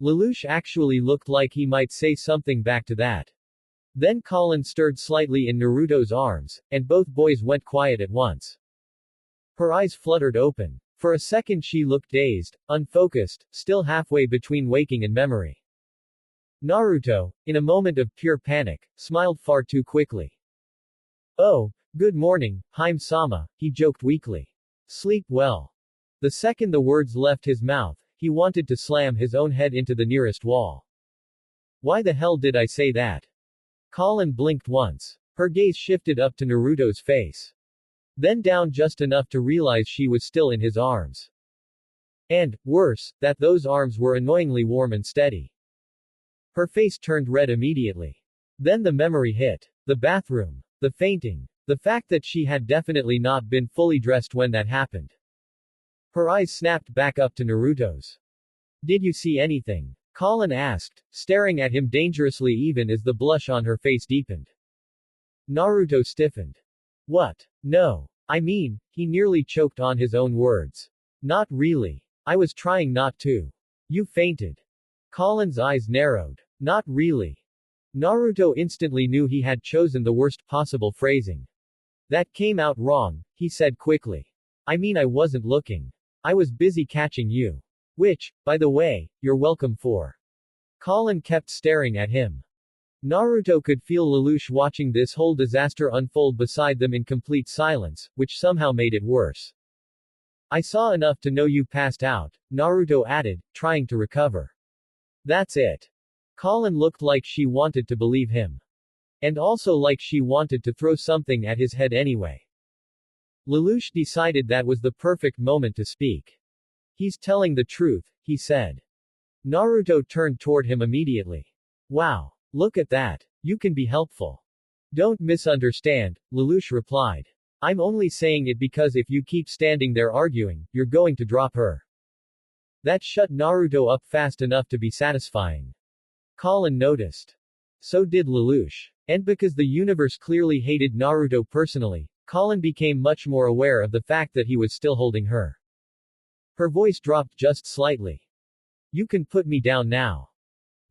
Lelouch actually looked like he might say something back to that. Then Colin stirred slightly in Naruto's arms, and both boys went quiet at once. Her eyes fluttered open. For a second she looked dazed, unfocused, still halfway between waking and memory. Naruto, in a moment of pure panic, smiled far too quickly. Oh, good morning, Hime-sama, he joked weakly. Sleep well. The second the words left his mouth, he wanted to slam his own head into the nearest wall. Why the hell did I say that? Colin blinked once. Her gaze shifted up to Naruto's face. Then down just enough to realize she was still in his arms. And, worse, that those arms were annoyingly warm and steady. Her face turned red immediately. Then the memory hit. The bathroom. The fainting. The fact that she had definitely not been fully dressed when that happened. Her eyes snapped back up to Naruto's. Did you see anything? Colin asked, staring at him dangerously even as the blush on her face deepened. Naruto stiffened. What? No. I mean, he nearly choked on his own words. Not really. I was trying not to. You fainted. Colin's eyes narrowed. Not really. Naruto instantly knew he had chosen the worst possible phrasing. That came out wrong, he said quickly. I mean I wasn't looking. I was busy catching you. Which, by the way, you're welcome for. Colin kept staring at him. Naruto could feel Lelouch watching this whole disaster unfold beside them in complete silence, which somehow made it worse. I saw enough to know you passed out, Naruto added, trying to recover. That's it. Colin looked like she wanted to believe him. And also like she wanted to throw something at his head anyway. Lelouch decided that was the perfect moment to speak. He's telling the truth, he said. Naruto turned toward him immediately. Wow. Look at that. You can be helpful. Don't misunderstand, Lelouch replied. I'm only saying it because if you keep standing there arguing, you're going to drop her. That shut Naruto up fast enough to be satisfying. Colin noticed. So did Lelouch. And because the universe clearly hated Naruto personally, Colin became much more aware of the fact that he was still holding her. Her voice dropped just slightly. You can put me down now.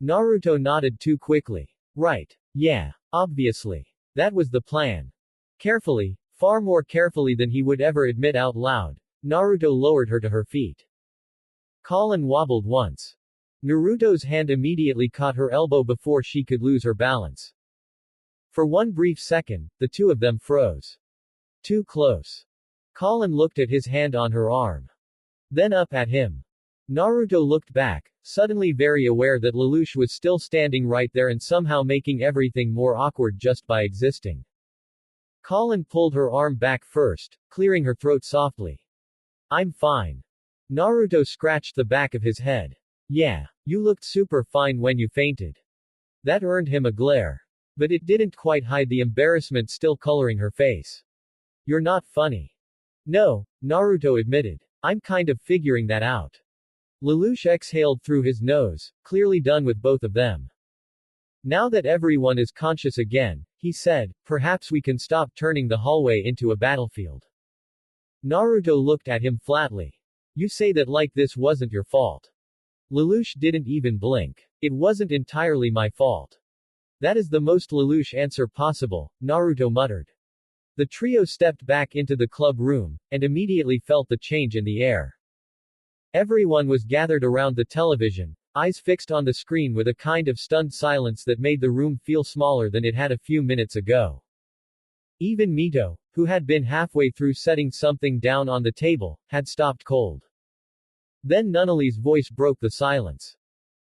Naruto nodded too quickly. Right. Yeah. Obviously. That was the plan. Carefully, far more carefully than he would ever admit out loud, Naruto lowered her to her feet. Colin wobbled once. Naruto's hand immediately caught her elbow before she could lose her balance. For one brief second, the two of them froze. Too close. Colin looked at his hand on her arm. Then up at him. Naruto looked back, suddenly very aware that Lelouch was still standing right there and somehow making everything more awkward just by existing. Colin pulled her arm back first, clearing her throat softly. I'm fine. Naruto scratched the back of his head. Yeah, you looked super fine when you fainted. That earned him a glare. But it didn't quite hide the embarrassment still coloring her face. You're not funny. No, Naruto admitted. I'm kind of figuring that out. Lelouch exhaled through his nose, clearly done with both of them. Now that everyone is conscious again, he said, perhaps we can stop turning the hallway into a battlefield. Naruto looked at him flatly. You say that like this wasn't your fault. Lelouch didn't even blink. It wasn't entirely my fault. That is the most Lelouch answer possible, Naruto muttered. The trio stepped back into the club room, and immediately felt the change in the air. Everyone was gathered around the television, eyes fixed on the screen with a kind of stunned silence that made the room feel smaller than it had a few minutes ago. Even Mito, who had been halfway through setting something down on the table, had stopped cold. Then Nunnally's voice broke the silence.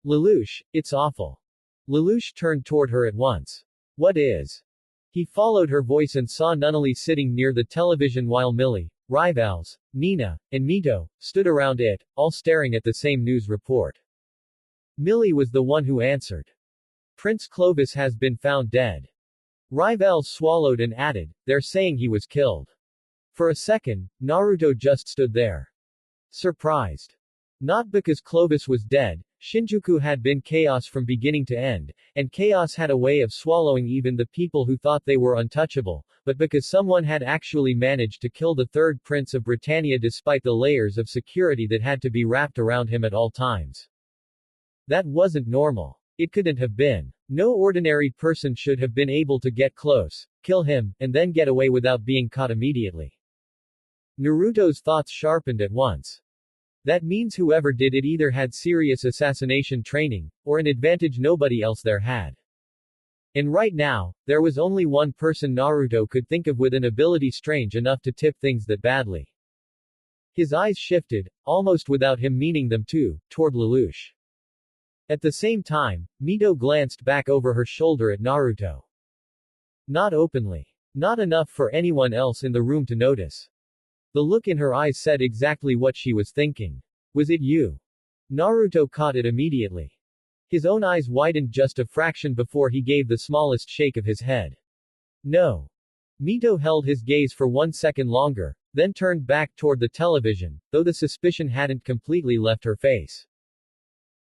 Lelouch, it's awful. Lelouch turned toward her at once. What is? He followed her voice and saw Nunnally sitting near the television while Millie, Rivals, Nina, and Mito stood around it, all staring at the same news report. Millie was the one who answered. Prince Clovis has been found dead. Rivals swallowed and added, they're saying he was killed. For a second, Naruto just stood there. Surprised. Not because Clovis was dead, Shinjuku had been chaos from beginning to end, and chaos had a way of swallowing even the people who thought they were untouchable, but because someone had actually managed to kill the third prince of Britannia despite the layers of security that had to be wrapped around him at all times. That wasn't normal. It couldn't have been. No ordinary person should have been able to get close, kill him, and then get away without being caught immediately. Naruto's thoughts sharpened at once. That means whoever did it either had serious assassination training, or an advantage nobody else there had. And right now, there was only one person Naruto could think of with an ability strange enough to tip things that badly. His eyes shifted, almost without him meaning them to, toward Lelouch. At the same time, Mito glanced back over her shoulder at Naruto. Not openly. Not enough for anyone else in the room to notice. The look in her eyes said exactly what she was thinking. Was it you? Naruto caught it immediately. His own eyes widened just a fraction before he gave the smallest shake of his head. No. Mito held his gaze for 1 second longer, then turned back toward the television, though the suspicion hadn't completely left her face.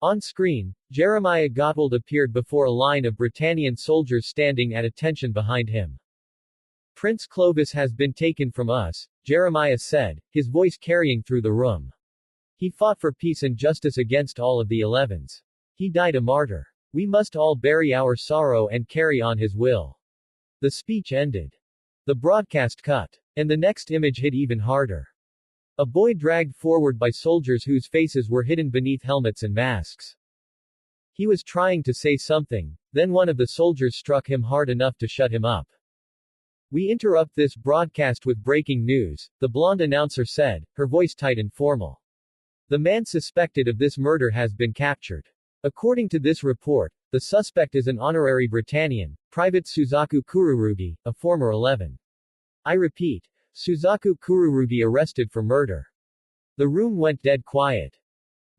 On screen, Jeremiah Gottwald appeared before a line of Britannian soldiers standing at attention behind him. Prince Clovis has been taken from us, Jeremiah said, his voice carrying through the room. He fought for peace and justice against all of the 11s. He died a martyr. We must all bury our sorrow and carry on his will. The speech ended. The broadcast cut. And the next image hit even harder. A boy dragged forward by soldiers whose faces were hidden beneath helmets and masks. He was trying to say something, then one of the soldiers struck him hard enough to shut him up. We interrupt this broadcast with breaking news, the blonde announcer said, her voice tight and formal. The man suspected of this murder has been captured. According to this report, the suspect is an honorary Britannian, Private Suzaku Kururugi, a former 11. I repeat, Suzaku Kururugi arrested for murder. The room went dead quiet.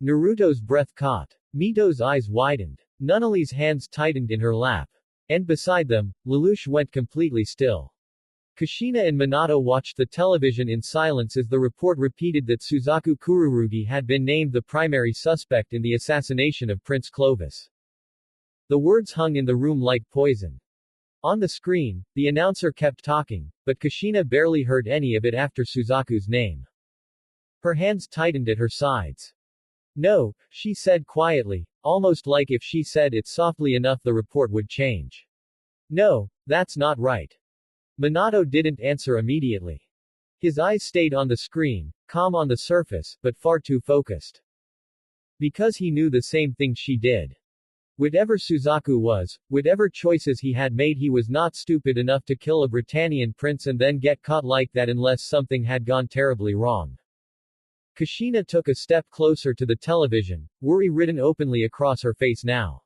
Naruto's breath caught. Mito's eyes widened. Nunnally's hands tightened in her lap. And beside them, Lelouch went completely still. Kushina and Minato watched the television in silence as the report repeated that Suzaku Kururugi had been named the primary suspect in the assassination of Prince Clovis. The words hung in the room like poison. On the screen, the announcer kept talking, but Kushina barely heard any of it after Suzaku's name. Her hands tightened at her sides. No, she said quietly, almost like if she said it softly enough the report would change. No, that's not right. Minato didn't answer immediately. His eyes stayed on the screen, calm on the surface, but far too focused. Because he knew the same thing she did. Whatever Suzaku was, whatever choices he had made, he was not stupid enough to kill a Britannian prince and then get caught like that unless something had gone terribly wrong. Kushina took a step closer to the television, worry written openly across her face now.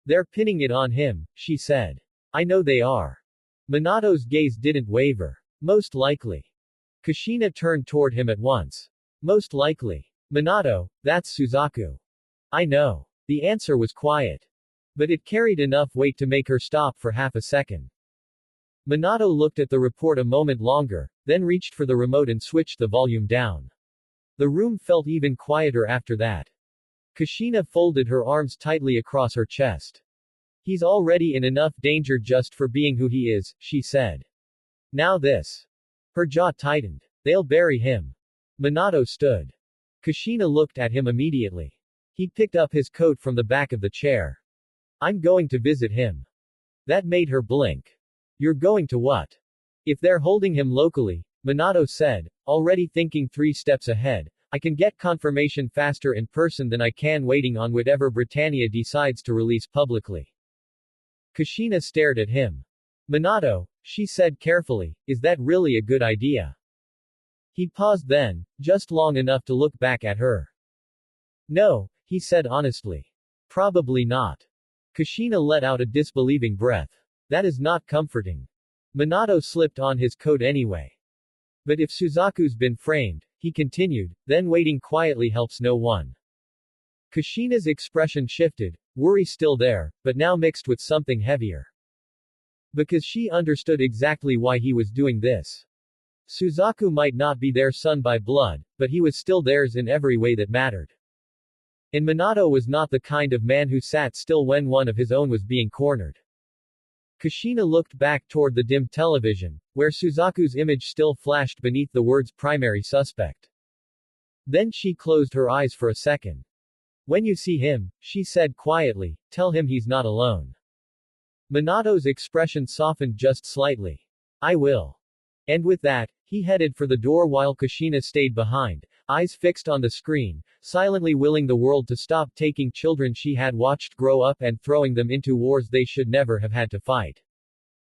They're pinning it on him, she said. I know they are. Minato's gaze didn't waver. Most likely. Kushina turned toward him at once. Most likely. Minato, that's Suzaku. I know. The answer was quiet. But it carried enough weight to make her stop for half a second. Minato looked at the report a moment longer, then reached for the remote and switched the volume down. The room felt even quieter after that. Kushina folded her arms tightly across her chest. He's already in enough danger just for being who he is, she said. Now this. Her jaw tightened. They'll bury him. Minato stood. Kushina looked at him immediately. He picked up his coat from the back of the chair. I'm going to visit him. That made her blink. You're going to what? If they're holding him locally, Minato said, already thinking 3 steps ahead, I can get confirmation faster in person than I can waiting on whatever Britannia decides to release publicly. Kushina stared at him. Minato, she said carefully, is that really a good idea? He paused then, just long enough to look back at her. No, he said honestly. Probably not. Kushina let out a disbelieving breath. That is not comforting. Minato slipped on his coat anyway. But if Suzaku's been framed, he continued, then waiting quietly helps no one. Kushina's expression shifted, worry still there, but now mixed with something heavier. Because she understood exactly why he was doing this. Suzaku might not be their son by blood, but he was still theirs in every way that mattered. And Minato was not the kind of man who sat still when one of his own was being cornered. Kushina looked back toward the dim television, where Suzaku's image still flashed beneath the words primary suspect. Then she closed her eyes for a second. When you see him, she said quietly, tell him he's not alone. Minato's expression softened just slightly. I will. And with that, he headed for the door while Kushina stayed behind, eyes fixed on the screen, silently willing the world to stop taking children she had watched grow up and throwing them into wars they should never have had to fight.